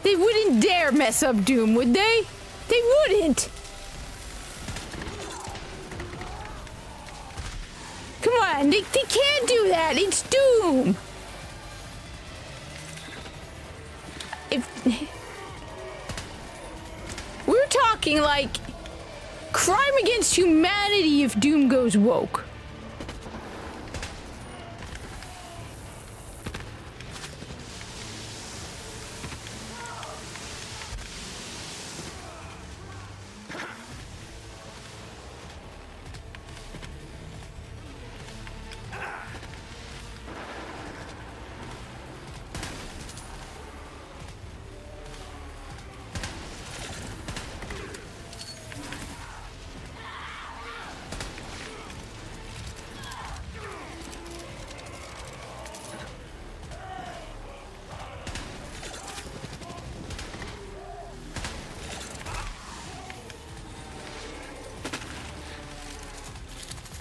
They wouldn't dare mess up Doom, would they? They wouldn't. Come on, they can't do that. It's Doom. We're talking like crime against humanity if Doom goes woke.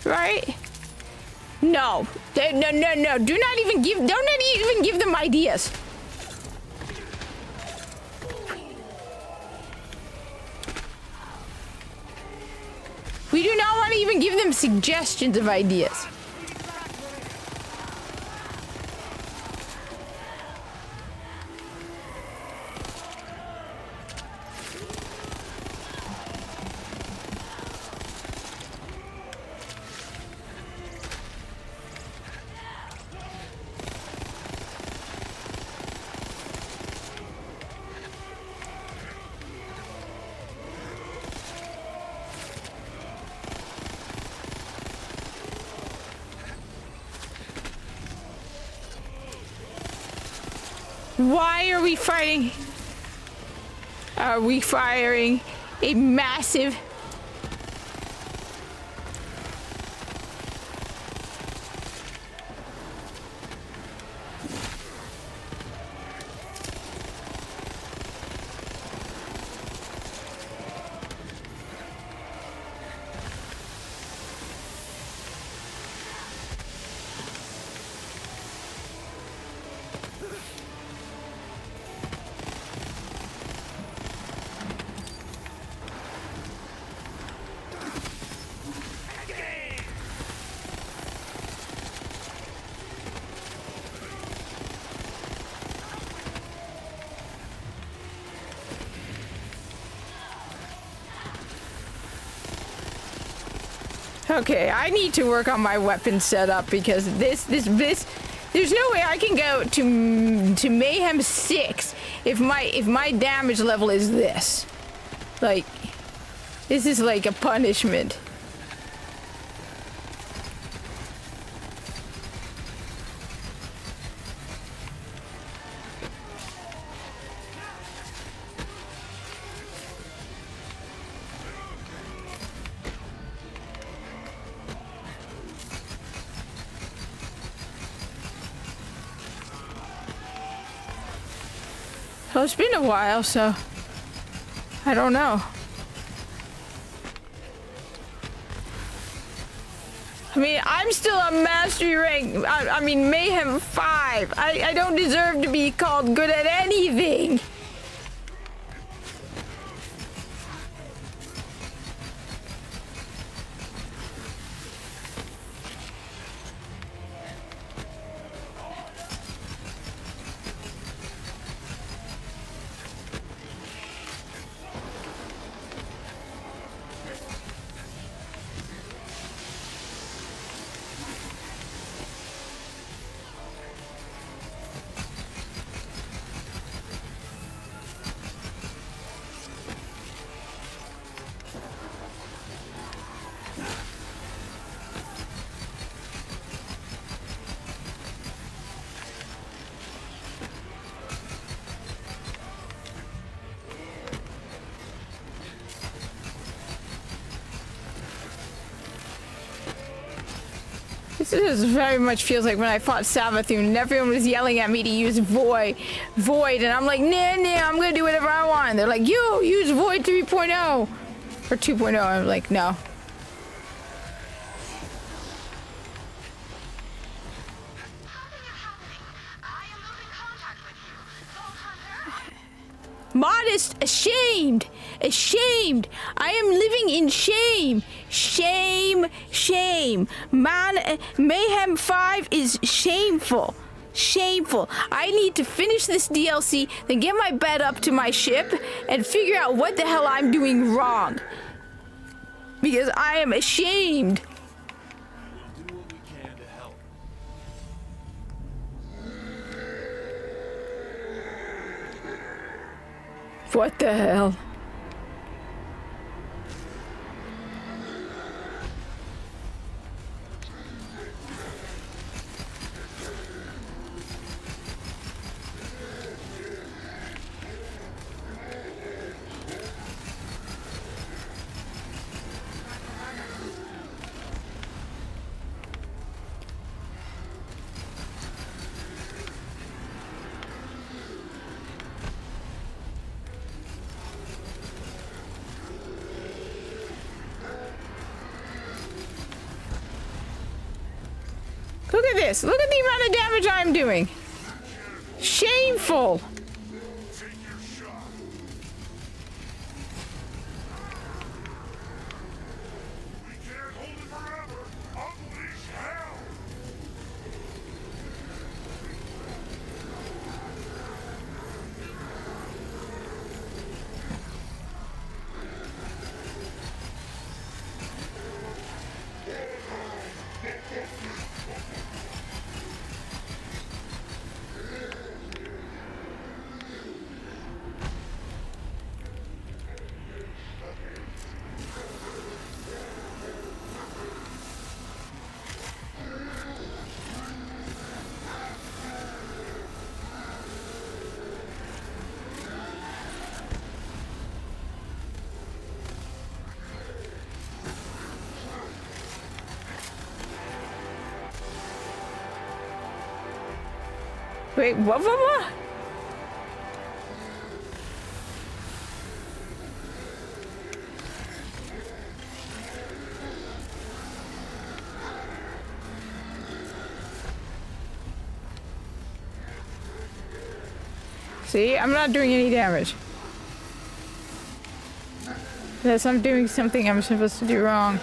Right? No. No. Do not even give them ideas. We do not want to even give them suggestions of ideas. Why are we fighting? Are we firing a massive... Okay, I need to work on my weapon setup because this there's no way I can go to Mayhem 6 if my damage level is this. Like, this is like a punishment. Well, it's been a while, so I don't know. I mean, I'm still a mastery rank. I mean, Mayhem 5. I don't deserve to be called good at anything. This is very much feels like when I fought Savathun and everyone was yelling at me to use Void, and I'm like, nah, I'm gonna do whatever I want. And they're like, yo, use Void 3.0 or 2.0. I'm like, no. Modest, ashamed. I am living in shame. Shame. Mayhem 5 is shameful. I need to finish this DLC, then get my bed up to my ship and figure out what the hell I'm doing wrong. Because I am ashamed. We'll do what we can to help. What the hell? Look at this. Look at the amount of damage I'm doing. Shameful. Wait, what? See, I'm not doing any damage. Unless I'm doing something I'm supposed to do wrong.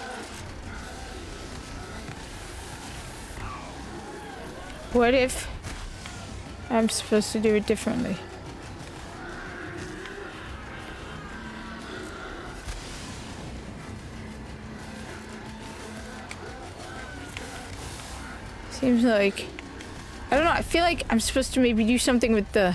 What if I'm supposed to do it differently? Seems like... I don't know, I feel like I'm supposed to maybe do something with the...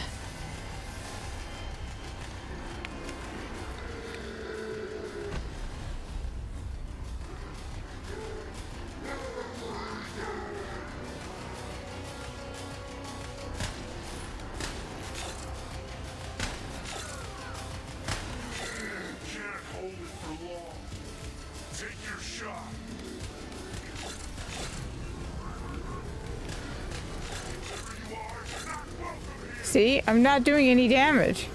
See, I'm not doing any damage.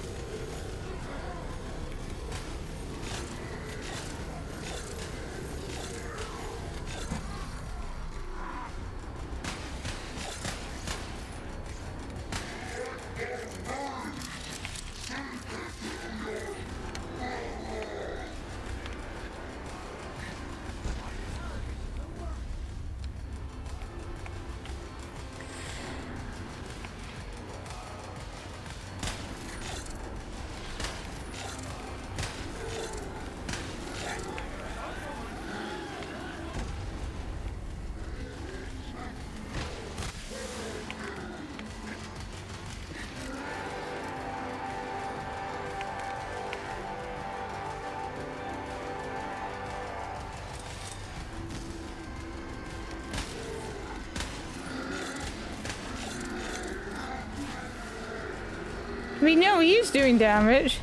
We know he's doing damage.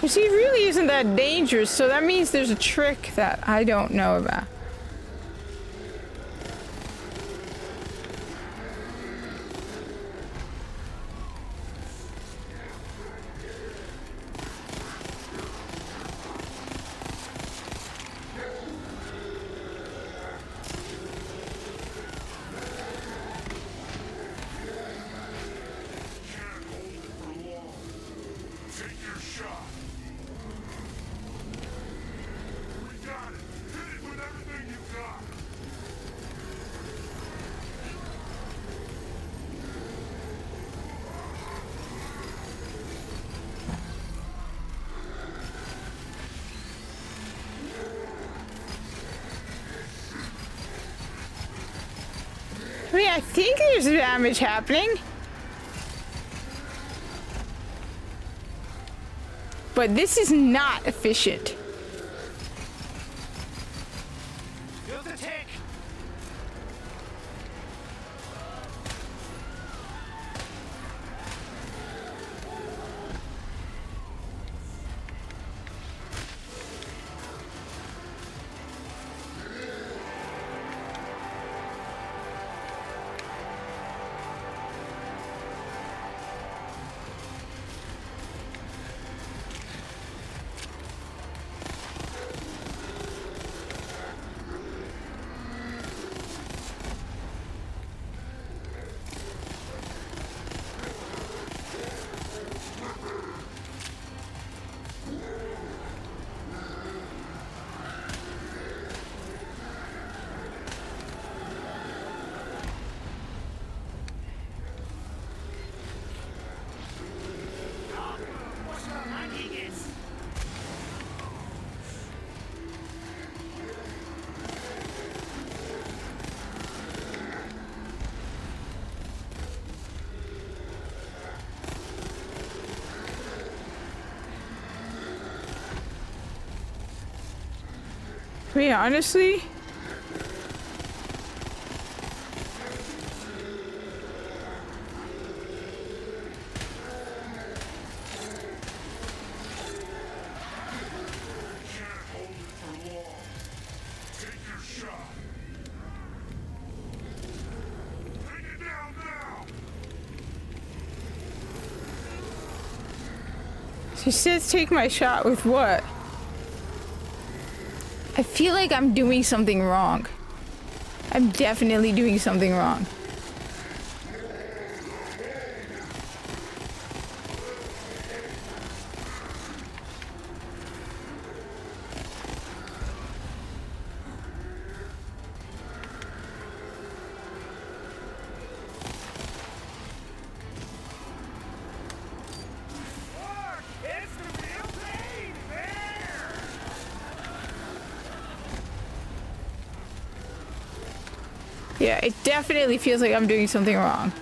Because he really isn't that dangerous, so that means there's a trick that I don't know about. I mean, I think there's damage happening. But this is not efficient. Use the tick. I mean, honestly, she says take my shot with what? I feel like I'm doing something wrong. I'm definitely doing something wrong. Yeah, it definitely feels like I'm doing something wrong.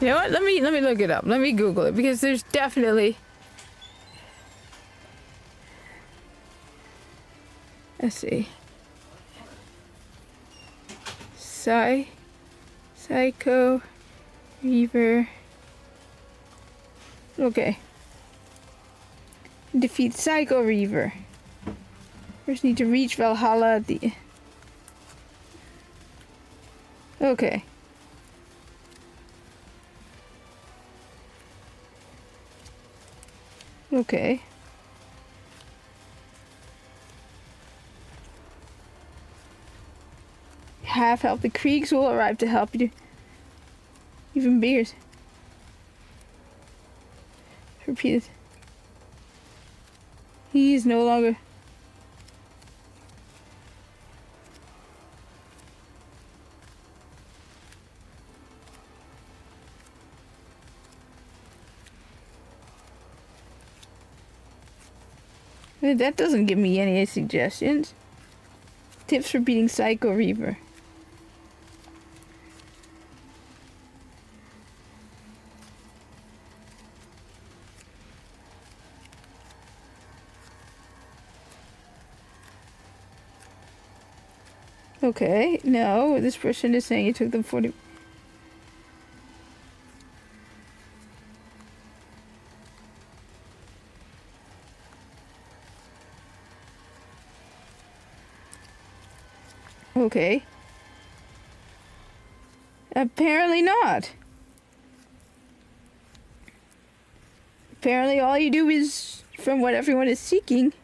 You know what? Let me look it up. Let me Google it because there's definitely. Let's see. Psycho Reaver. Okay. Defeat Psycho Reaver. First need to reach Valhalla at the... Okay. Okay. Half help. The Kriegs will arrive to help you. Even bigger. Repeated. He is no longer. That doesn't give me any suggestions. Tips for beating Psycho Reaver. Okay, no, this person is saying it took them 40... Okay. Apparently not. Apparently all you do is, from what everyone is seeking...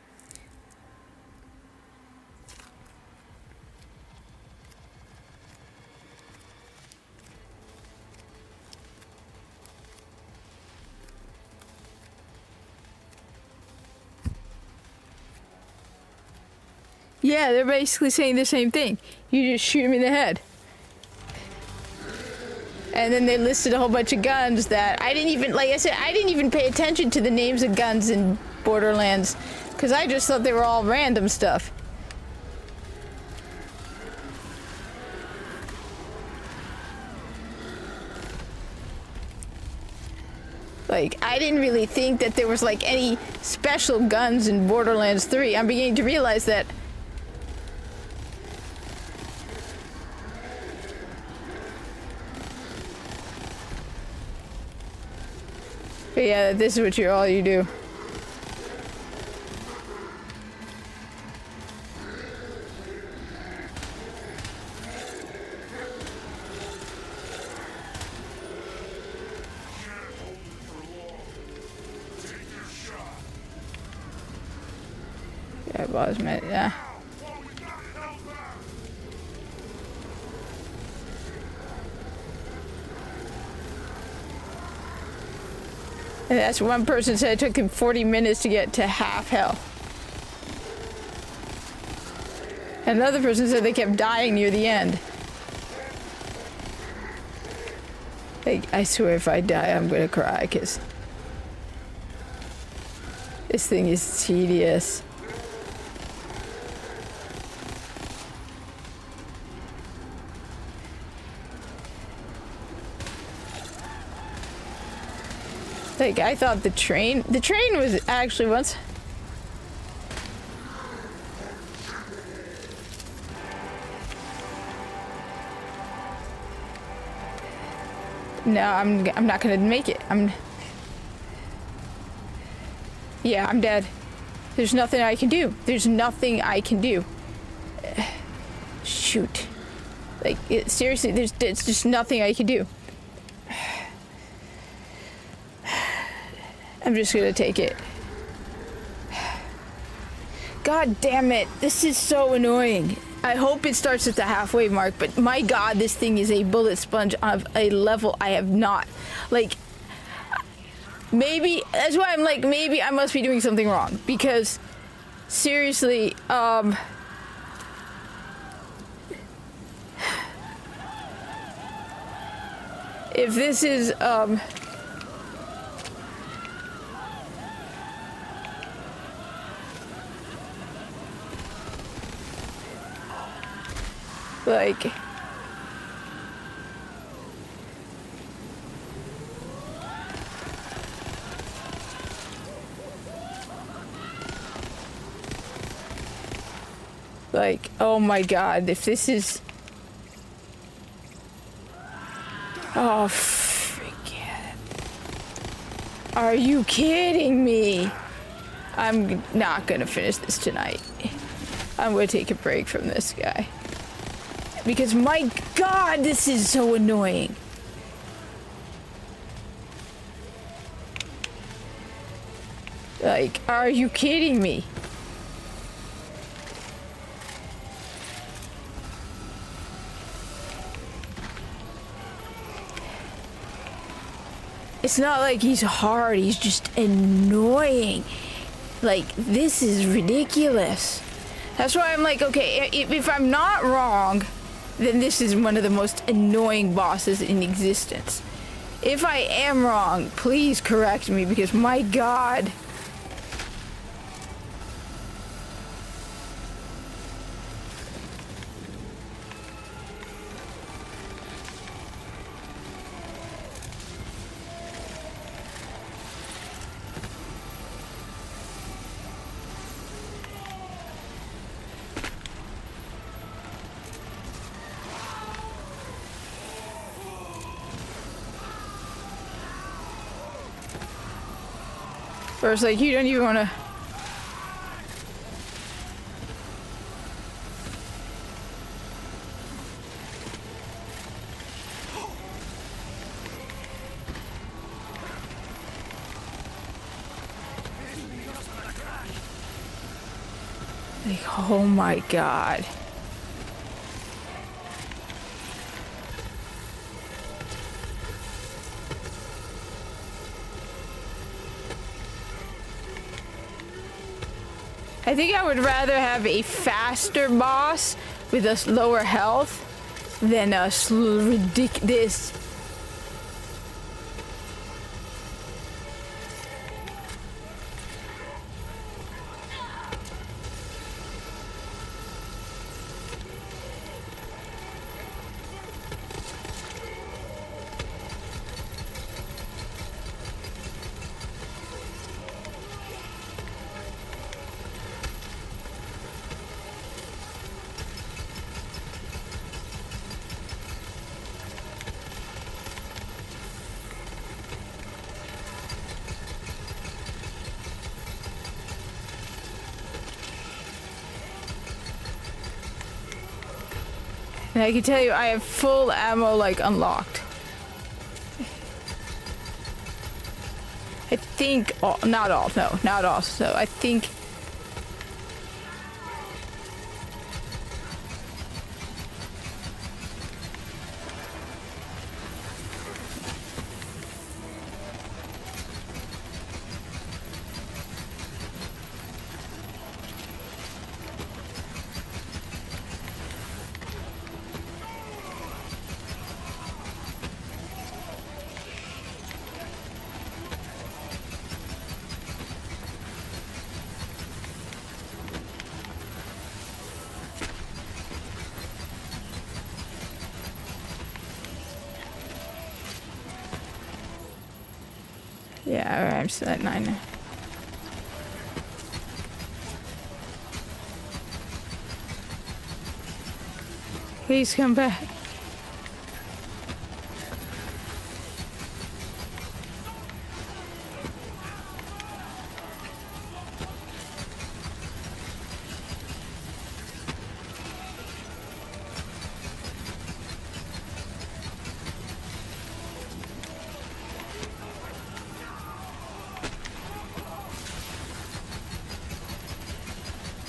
Yeah, they're basically saying the same thing. You just shoot him in the head. And then they listed a whole bunch of guns that I didn't even, like I said, I didn't even pay attention to the names of guns in Borderlands, because I just thought they were all random stuff. Like, I didn't really think that there was like any special guns in Borderlands 3. I'm beginning to realize that. But yeah, this is what all you do. Yeah, boss man, yeah. And that's one person said it took him 40 minutes to get to half health. Another person said they kept dying near the end. Like, I swear if I die, I'm gonna cry, because this thing is tedious. Like, I thought the train was actually once... No, I'm not gonna make it. Yeah, I'm dead. There's nothing I can do. There's nothing I can do. Shoot. Like, seriously, it's just nothing I can do. I'm just gonna take it. God damn it. This is so annoying. I hope it starts at the halfway mark, but my god, this thing is a bullet sponge of a level I have not. Like, maybe, that's why I'm like, maybe I must be doing something wrong. Because, seriously, if this is, like, oh my god, if this is, oh freaking, are you kidding me? I'm not gonna finish this tonight. I'm gonna take a break from this guy. Because my god, this is so annoying. Like, are you kidding me? It's not like he's hard, he's just annoying. Like, this is ridiculous. That's why I'm like, okay, if I'm not wrong, then this is one of the most annoying bosses in existence. If I am wrong, please correct me, because my god. Or it's like you don't even want to. Like, oh my god. I think I would rather have a faster boss with a lower health than a ridiculous. And I can tell you, I have full ammo, like, unlocked. I think all, not all, no, not all. So I think. Yeah, alright, I'm still at 9 now. Please come back.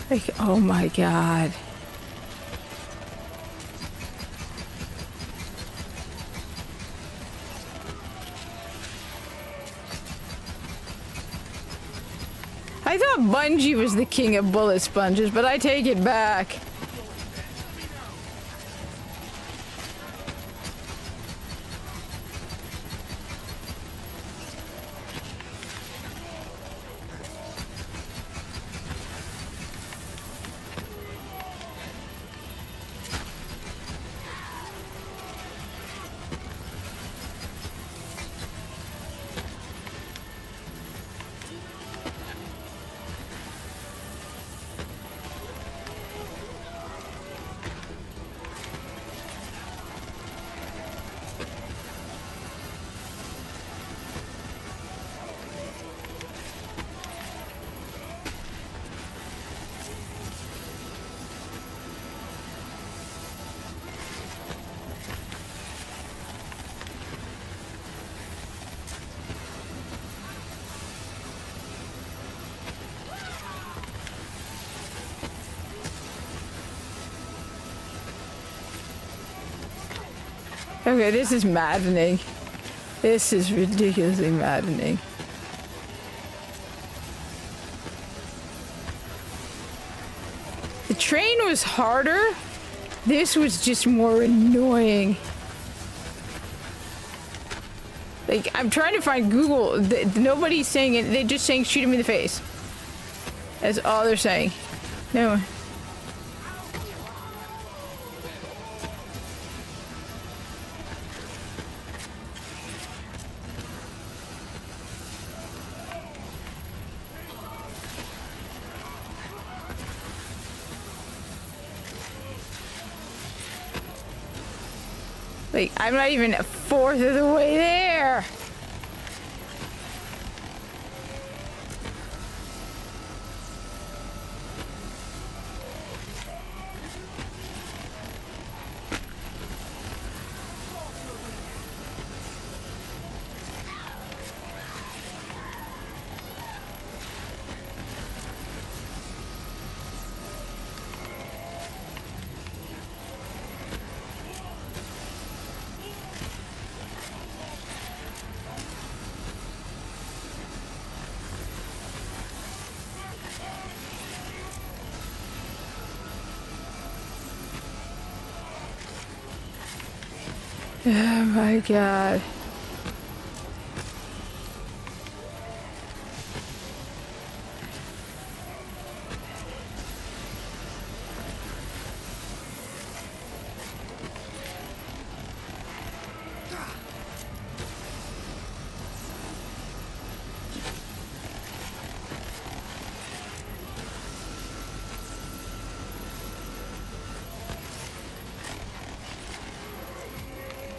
Like, oh my god. I thought Bungie was the king of bullet sponges, but I take it back. Okay, this is maddening. This is ridiculously maddening. The train was harder. This was just more annoying. Like, I'm trying to find Google. Nobody's saying it. They're just saying shoot him in the face. That's all they're saying. No. Like, I'm not even a fourth of the way there. Oh my god.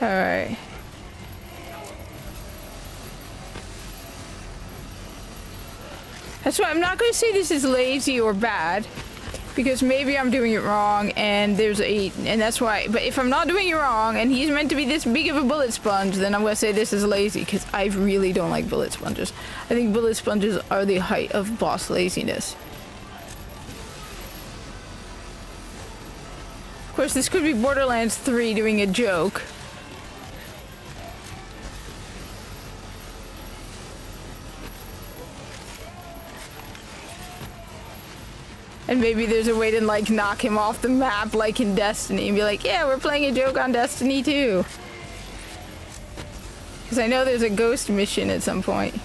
Alright. That's why I'm not going to say this is lazy or bad, because maybe I'm doing it wrong and that's why, but if I'm not doing it wrong and he's meant to be this big of a bullet sponge, then I'm going to say this is lazy, because I really don't like bullet sponges. I think bullet sponges are the height of boss laziness. Of course, this could be Borderlands 3 doing a joke. And maybe there's a way to, like, knock him off the map like in Destiny and be like, yeah, we're playing a joke on Destiny too. Because I know there's a ghost mission at some point.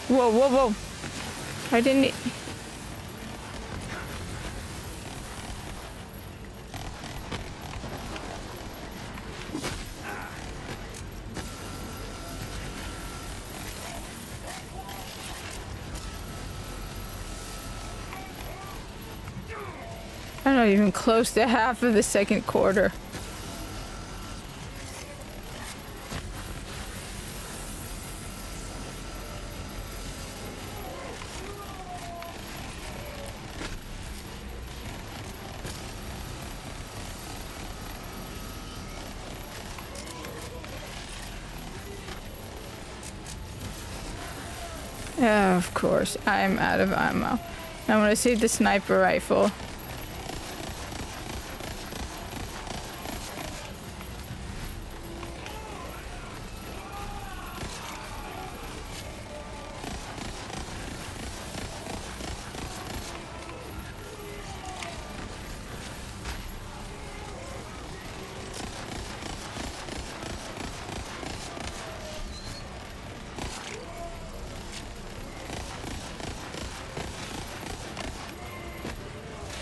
Whoa, whoa, whoa. I didn't... I'm not even close to half of the second quarter. Of course, I'm out of ammo. I'm gonna save the sniper rifle.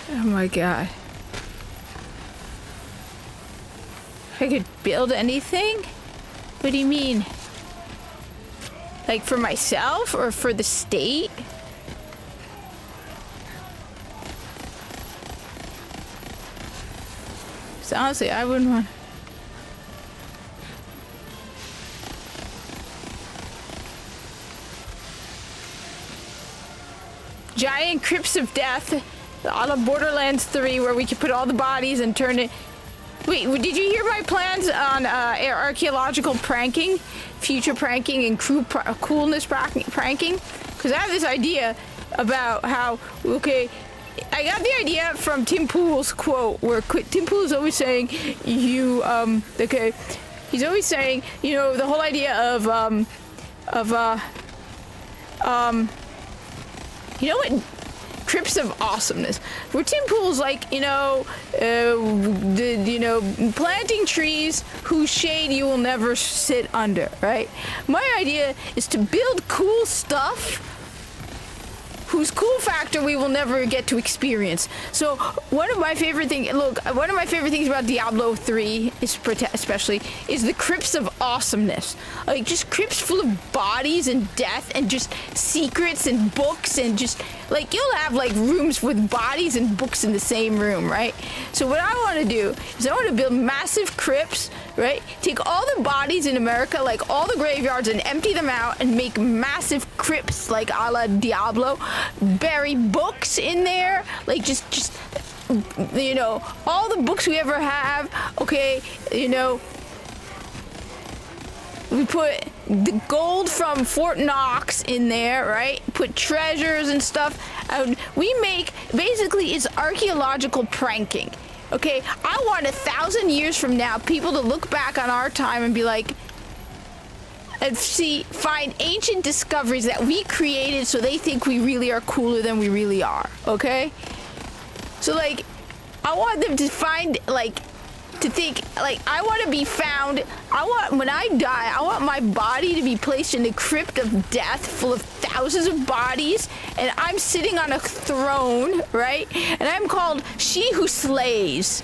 Oh my god. I could build anything? What do you mean? Like for myself or for the state? So honestly, I wouldn't want... Giant crypts of death. A la Borderlands 3, where we could put all the bodies and turn it... Wait, did you hear my plans on archaeological pranking? Future pranking and coolness pranking? Because I have this idea about how, okay, I got the idea from Tim Pool's quote, where Tim Pool is always saying, okay, he's always saying, you know, the whole idea of, you know what? Crypts of awesomeness, where Tim Pool's like, planting trees whose shade you will never sit under, right? My idea is to build cool stuff whose cool factor we will never get to experience. So one of my favorite things about Diablo 3 is especially is the crypts of awesomeness. Like just crypts full of bodies and death and just secrets and books and just like you'll have like rooms with bodies and books in the same room, right? So what I want to do is I want to build massive crypts right? Take all the bodies in America, like all the graveyards, and empty them out and make massive crypts like a la Diablo. Bury books in there, like just you know, all the books we ever have. Okay, you know, we put the gold from Fort Knox in there, right? Put treasures and stuff. We make, basically, it's archaeological pranking. Okay, I want 1,000 years from now people to look back on our time and be like, and find ancient discoveries that we created so they think we really are cooler than we really are. Okay, so like, I want them to find, like, to think, like, I want to be found, when I die, I want my body to be placed in a crypt of death full of thousands of bodies, and I'm sitting on a throne, right? And I'm called She Who Slays.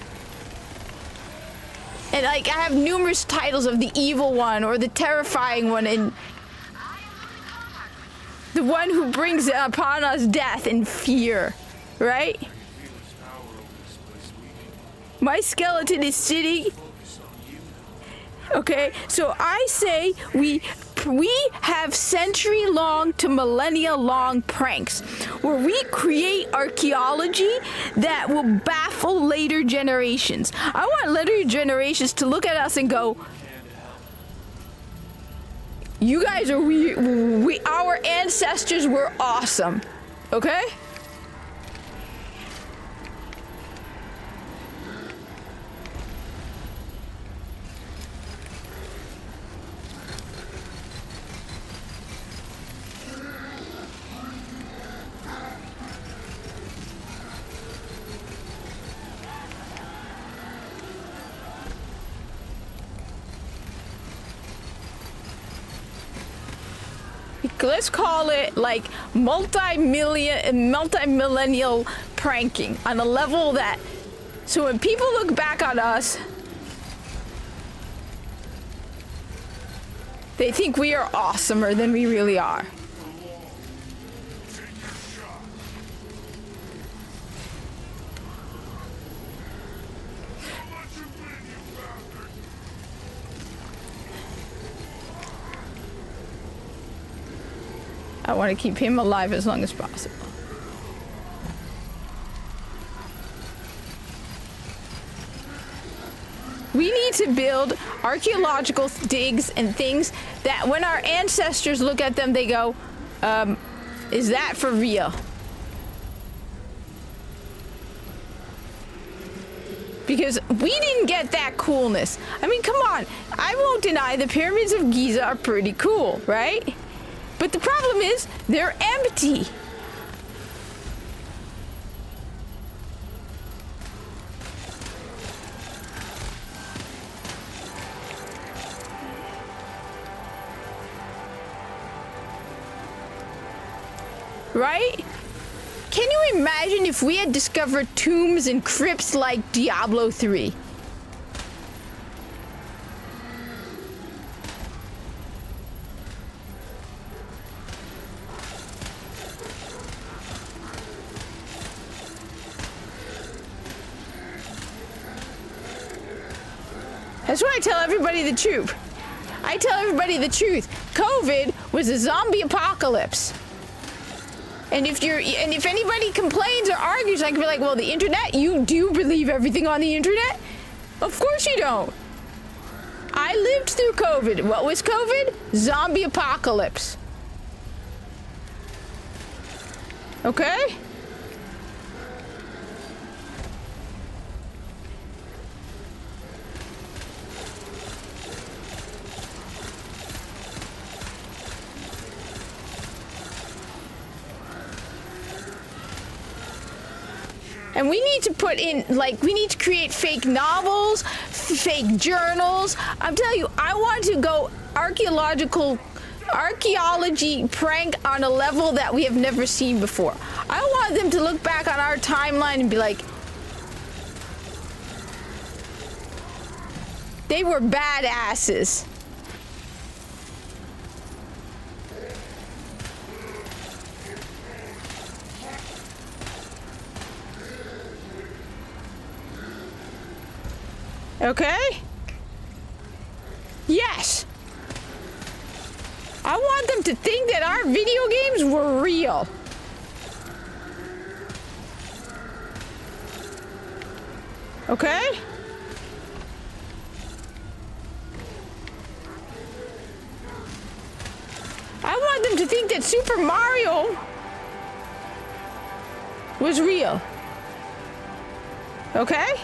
And, like, I have numerous titles of the evil one, or the terrifying one, and the one who brings upon us death and fear, right? My skeleton is sitting. Okay, so I say we have century-long to millennia-long pranks where we create archaeology that will baffle later generations. I want later generations to look at us and go, "You guys are our ancestors were awesome." Okay? Let's call it like multi-millennial pranking on a level that, so when people look back on us, they think we are awesomer than we really are. I want to keep him alive as long as possible. We need to build archaeological digs and things that when our ancestors look at them, they go, is that for real? Because we didn't get that coolness. I mean, come on. I won't deny the pyramids of Giza are pretty cool, right? But the problem is, they're empty. Right? Can you imagine if we had discovered tombs and crypts like Diablo 3? That's why I tell everybody the truth. I tell everybody the truth. COVID was a zombie apocalypse. And if anybody complains or argues, I can be like, well, the internet, you do believe everything on the internet? Of course you don't. I lived through COVID. What was COVID? Zombie apocalypse. Okay? And we need to put in, like, we need to create fake novels, fake journals. I'm telling you, I want to go archaeology prank on a level that we have never seen before. I want them to look back on our timeline and be like, they were badasses. Okay? them to think that our video games were real. Okay? I want them to think that Super Mario was real. Okay?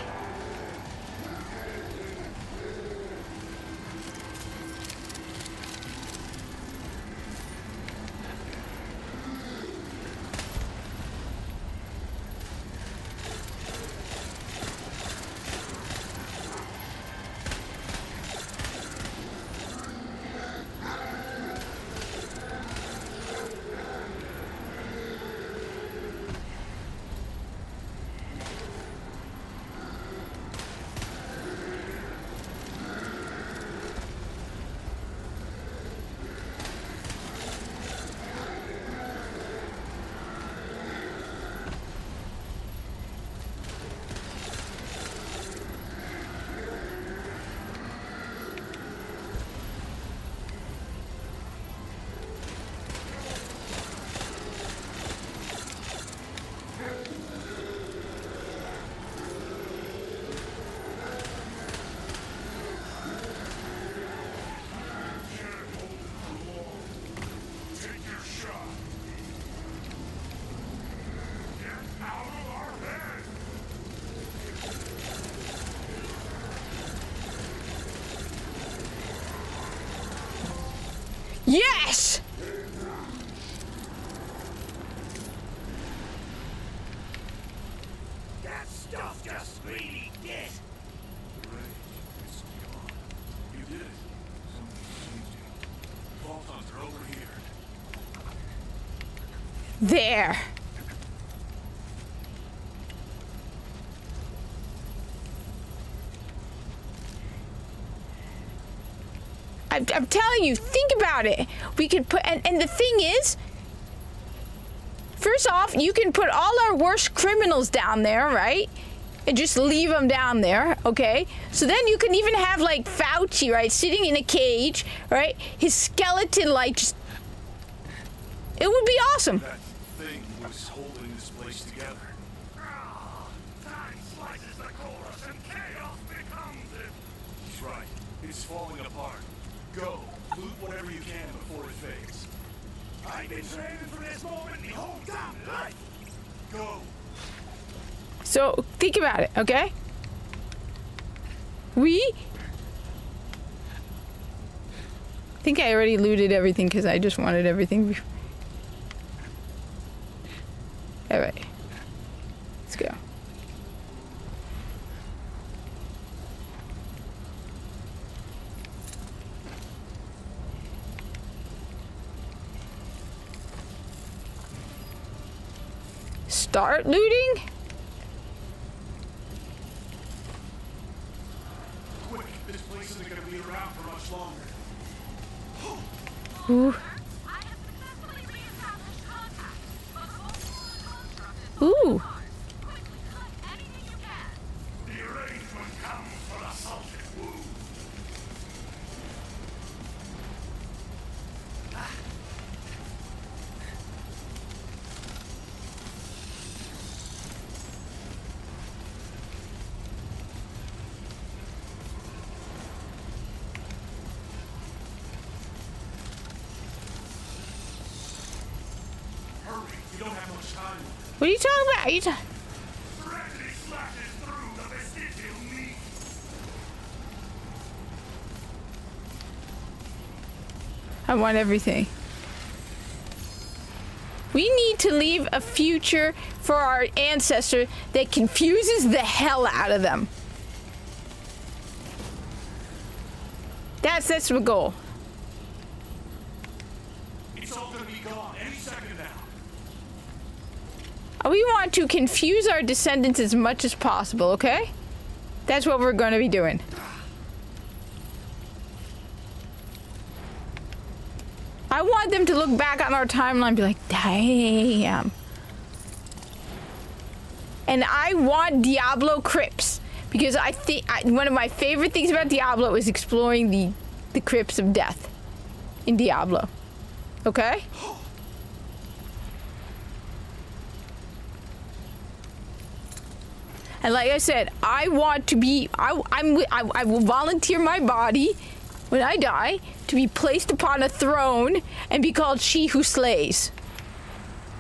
Yes! That stuff just really did. You did it. Something changed you. Vault Hunter over here. There. I'm telling you, think about it. We could put, and the thing is, first off, you can put all our worst criminals down there, right? And just leave them down there, okay? So then you can even have, like, Fauci, right? Sitting in a cage, right? His skeleton, like, just... It would be awesome. That thing was holding this place together. Time slices the chorus and chaos becomes it. He's right. It's falling apart. Go. Loot whatever you can before it fades. I've been training for this moment my whole damn life. Go. So, think about it, okay? I think I already looted everything because I just wanted everything. Alright. Let's go. Start looting? Quick, this place isn't gonna be around for much longer. Ooh. Ooh. The arrangement comes for a salted wound. Hurry, you don't have much time. What are you talking about? Gravity slashes through the vestigial meat. I want everything. We need to leave a future for our ancestor that confuses the hell out of them. That's the goal. It's all gonna be gone any second now. We want to confuse our descendants as much as possible, okay? That's what we're going to be doing. I want them to look back on our timeline and be like, damn. And I want Diablo crypts. Because I think one of my favorite things about Diablo is exploring the crypts of death in Diablo. Okay? And like I said, I want to be, I will volunteer my body when I die to be placed upon a throne and be called She Who Slays.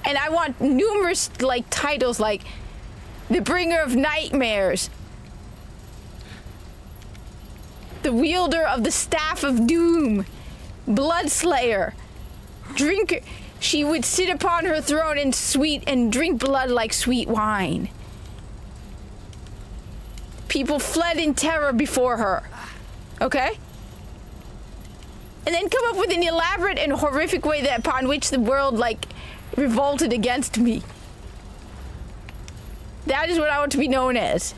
And I want numerous, like, titles like the Bringer of Nightmares, the Wielder of the Staff of Doom, Bloodslayer, Drinker. She would sit upon her throne and drink blood like sweet wine. People fled in terror before her. Okay? And then come up with an elaborate and horrific way that upon which the world, like, revolted against me. That is what I want to be known as.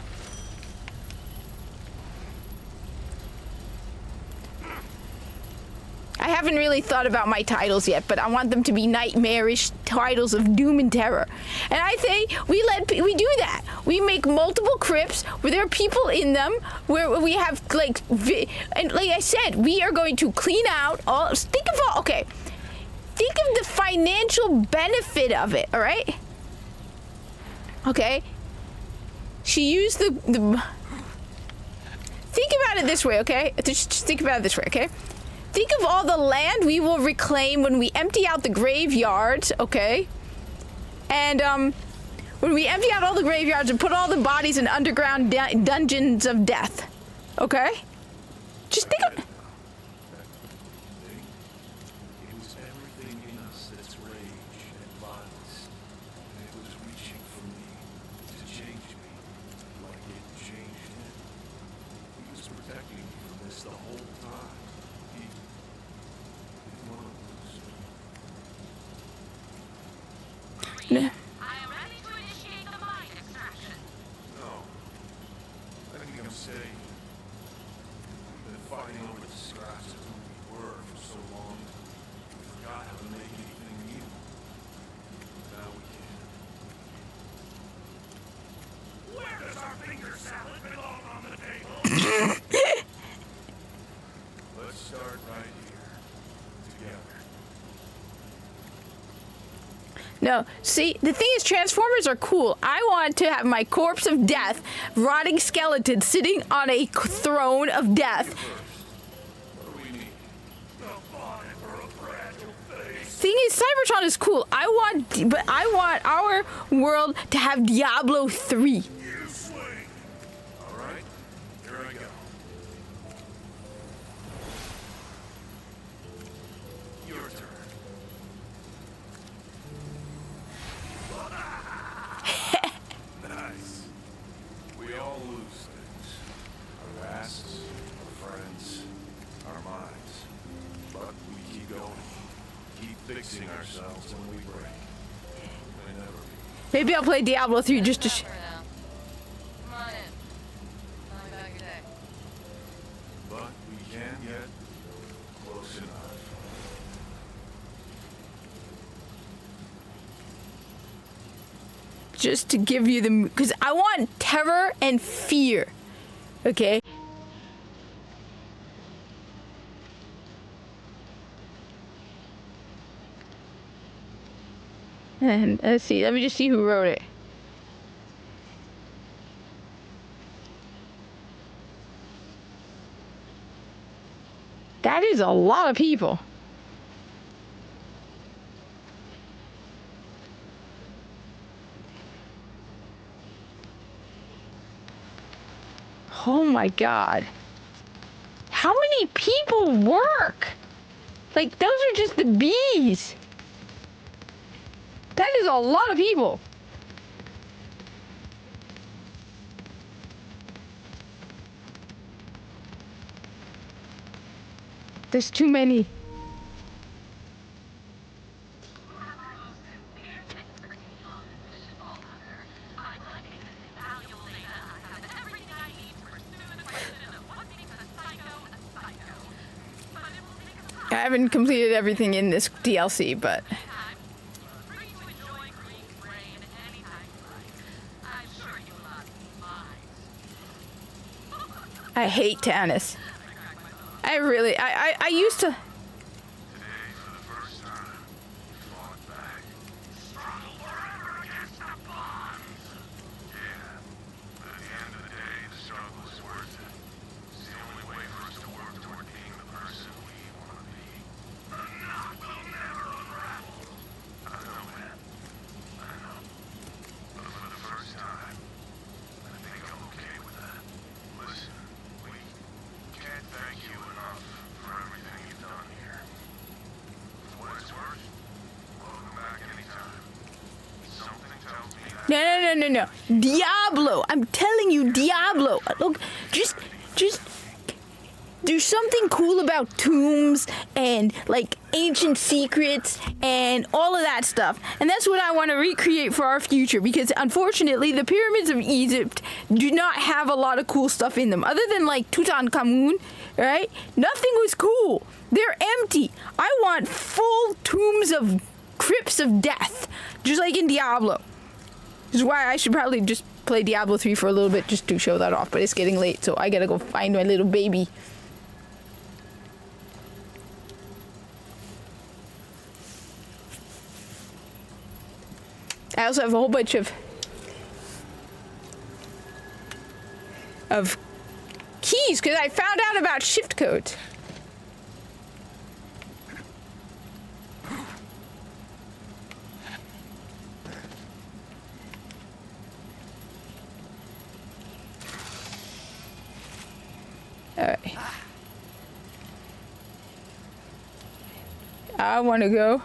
I haven't really thought about my titles yet, but I want them to be nightmarish titles of doom and terror. And I say we do that. We make multiple crypts where there are people in them, where we have like, and like I said, we are going to clean out all. Think of the financial benefit of it. All right. Okay. She used the. Think about it this way, okay? Just think about it this way, okay? Think of all the land we will reclaim when we empty out the graveyards, okay? And, when we empty out all the graveyards and put all the bodies in underground dungeons of death, okay? Just think of... It was everything in us that's rage and violence. And it was reaching for me to change me like it changed him. He was protecting me from this the whole time. He didn't want to lose me. I am ready to initiate the mind extraction. No. I think I'm safe. We've been fighting over the scraps of who we were for so long. We forgot how to make anything new. Now we can. Where does our finger salad belong on the table? Let's start right here. Together. No, see, the thing is, Transformers are cool. I want to have my corpse of death, rotting skeleton, sitting on a throne of death. What do we need? A bonnet for a fragile face. Thing is, Cybertron is cool. I want our world to have Diablo 3. You swing. All right. Here I go. Your turn. Nice. We all lose things. Our pasts, our friends, our minds. But we keep going. Keep fixing ourselves when we break. We never be. Maybe I'll play Diablo 3 just to... Come on in. Tell me about your day. But we can get close enough. just to give you the, because I want terror and fear, okay? And let's see, let me just see who wrote it. That is a lot of people. Oh my God. How many people work? Like, those are just the bees. That is a lot of people. There's too many. I haven't completed everything in this DLC, but I hate Tannis. I used to. Today, for the first time, No. Diablo. I'm telling you, Diablo. Look, just there's something cool about tombs and like ancient secrets and all of that stuff. And that's what I want to recreate for our future, because unfortunately the pyramids of Egypt do not have a lot of cool stuff in them. Other than like Tutankhamun, right? Nothing was cool. They're empty. I want full tombs of crypts of death, just like in Diablo. Which is why I should probably just play Diablo 3 for a little bit just to show that off. But it's getting late, so I gotta go find my little baby. I also have a whole bunch of keys because I found out about shift codes. Alright. I want to go.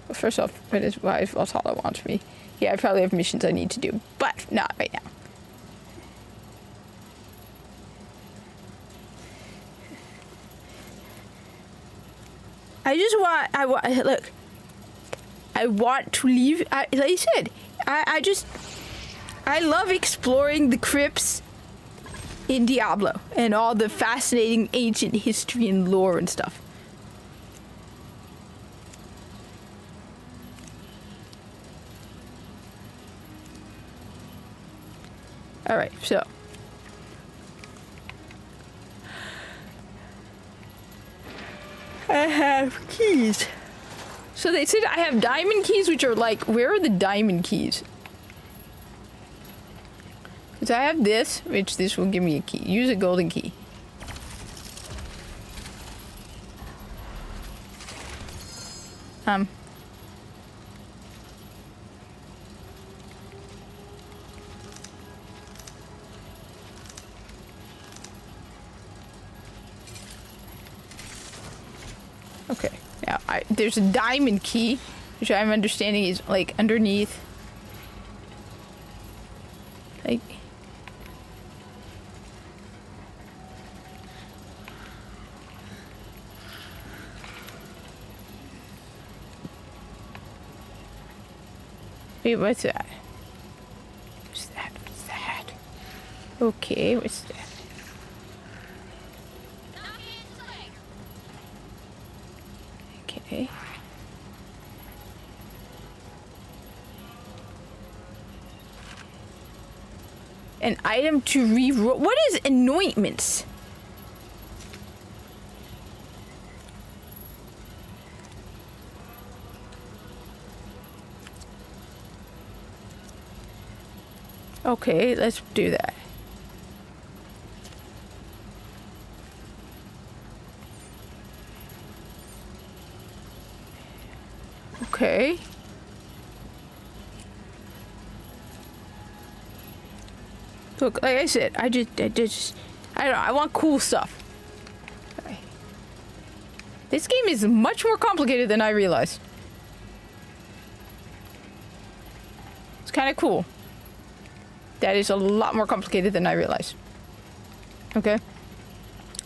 Well, first off, it is why Valhalla wants me. Yeah, I probably have missions I need to do, but not right now. Look, I want to leave, like I said, I love exploring the crypts in Diablo and all the fascinating ancient history and lore and stuff. Alright, so I have keys. So they said I have diamond keys, which are like, where are the diamond keys? Because I have this, which this will give me a key. Use a golden key. Okay, now there's a diamond key, which I'm understanding is like underneath. Like, wait, what's that? What's that? What's that? Okay, what's that? Okay. An item to re-roll. What is anointments? Okay, let's do that. Okay. Look, like I said, I don't know, I want cool stuff. Okay. This game is much more complicated than I realized. It's kind of cool. That is a lot more complicated than I realized. Okay?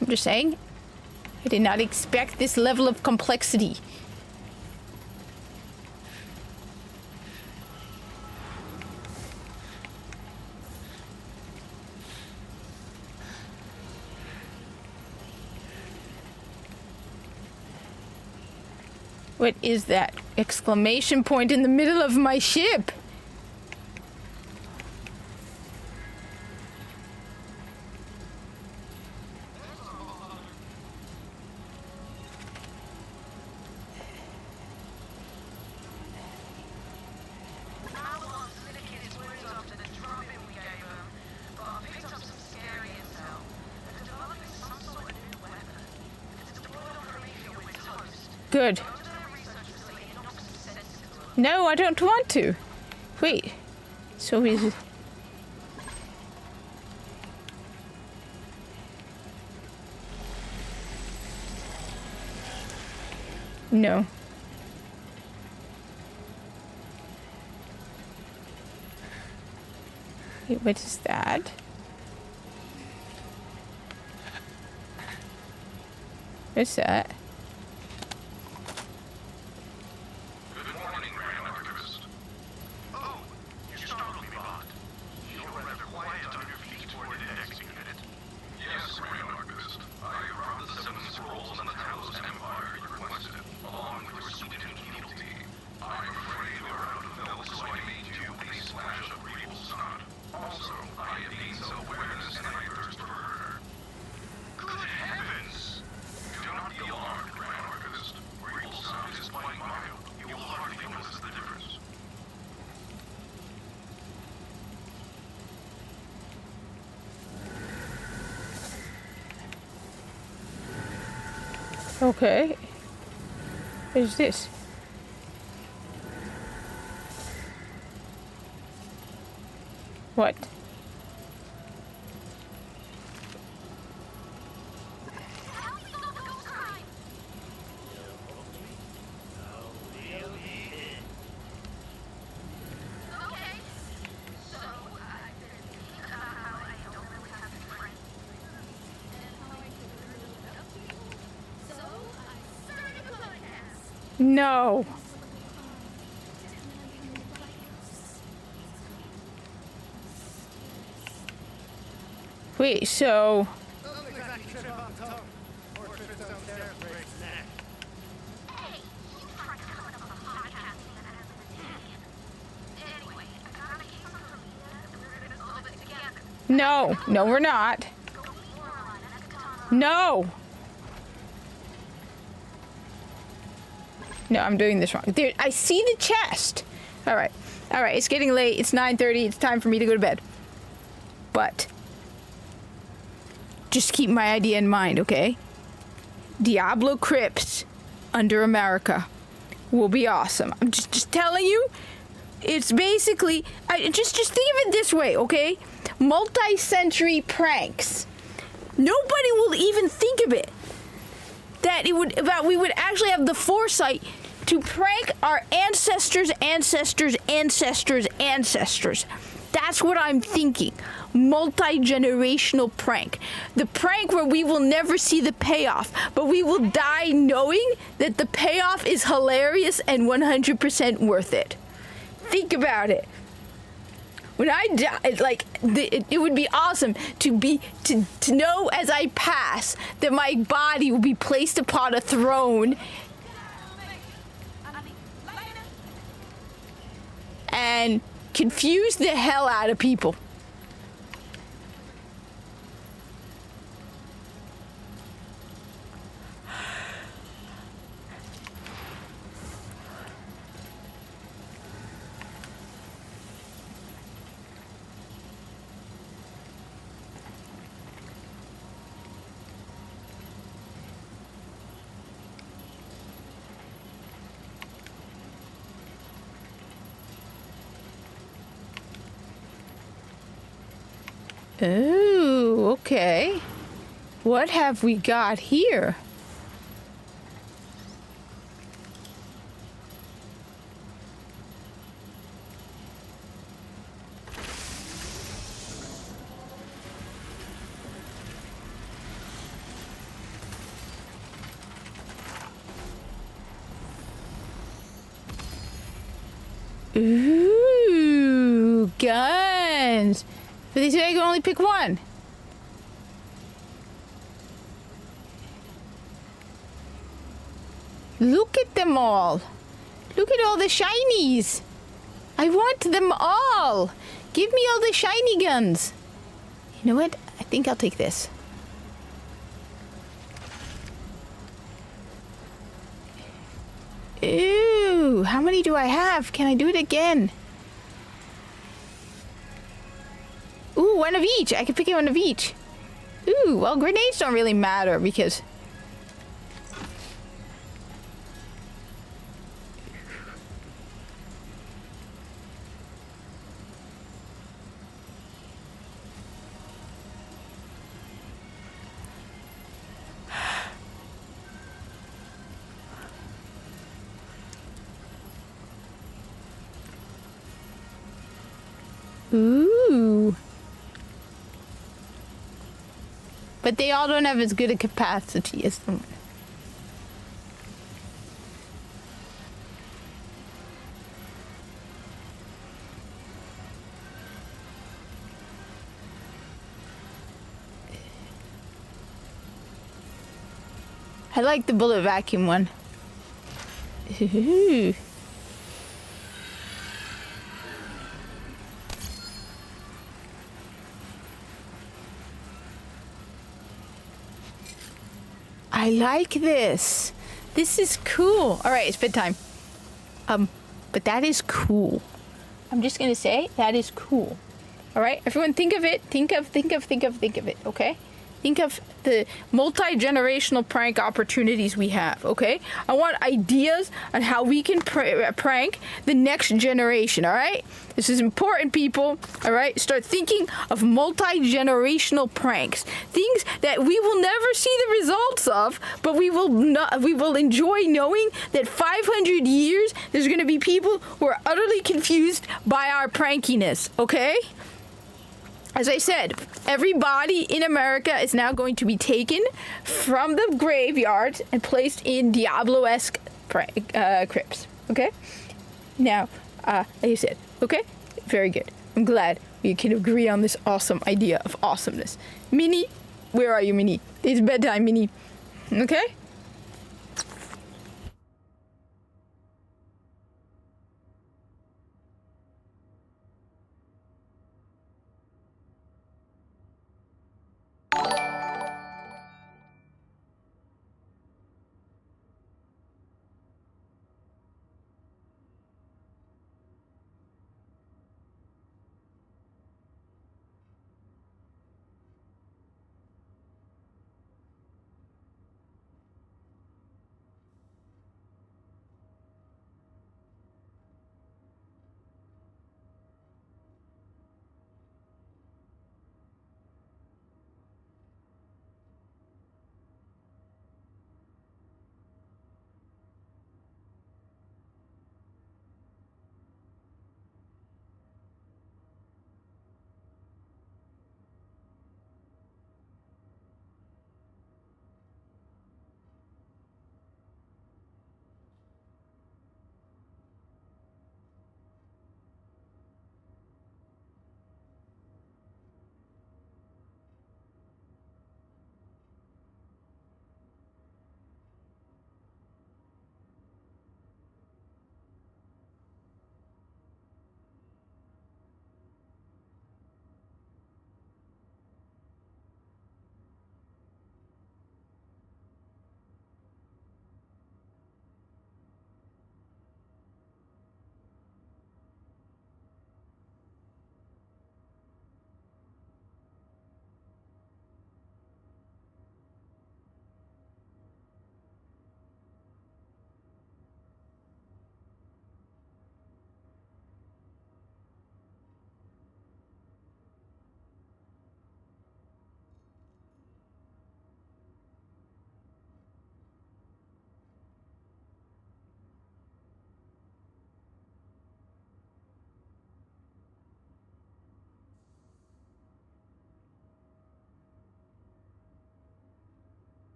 I'm just saying, I did not expect this level of complexity. What is that exclamation point in the middle of my ship? Good. No, I don't want to. Wait. So he's... No. Wait, what is that? What's that? Good morning, Grand Archivist. Oh, you startled me, Bond. You're rather quiet on your feet toward indexing unit. Yes, Grand Archivist. I robbed the 7 scrolls on the Talos Empire you requested, along with your suited immunity. I'm afraid we were out of milk, so I made you a splash of Regal Snot. Also, I have gained self-awareness and I thirst for murder. Good heavens! Do not be alarmed, Grand Archivist. Regal Snot is quite mild. You will hardly notice the difference. Okay. What is this? What? No. Wait, so... No, no, we're not. No. No, I'm doing this wrong. There, I see the chest. All right. All right, it's getting late. It's 9:30. It's time for me to go to bed. But just keep my idea in mind, okay? Diablo Crypts under America will be awesome. I'm just telling you. It's basically just think of it this way, okay? Multi-century pranks. Nobody will even think of it. That we would actually have the foresight to prank our ancestors. That's what I'm thinking. Multi-generational prank. The prank where we will never see the payoff, but we will die knowing that the payoff is hilarious and 100% worth it. Think about it. When I die, it would be awesome to know as I pass that my body will be placed upon a throne and confuse the hell out of people. Oh, okay. What have we got here? Ooh, guns. But they say I can only pick one. Look at them all. Look at all the shinies. I want them all. Give me all the shiny guns. You know what? I think I'll take this. Ooh, how many do I have? Can I do it again? Ooh, one of each. I can pick one of each. Ooh, well, grenades don't really matter because... Ooh. But they all don't have as good a capacity as the... I like the bullet vacuum one. Ooh. I like this. This is cool. All right, it's bedtime. But that is cool. I'm just gonna say that is cool. All right, everyone, think of it. Think of it. Okay. Think of the multi-generational prank opportunities we have, okay? I want ideas on how we can prank the next generation, all right? This is important, people, all right? Start thinking of multi-generational pranks. Things that we will never see the results of, but we will enjoy knowing that 500 years, there's going to be people who are utterly confused by our prankiness, okay? As I said, every body in America is now going to be taken from the graveyard and placed in Diablo-esque crypts. Okay? Now, like I said, okay? Very good. I'm glad we can agree on this awesome idea of awesomeness. Minnie, where are you, Minnie? It's bedtime, Minnie. Okay?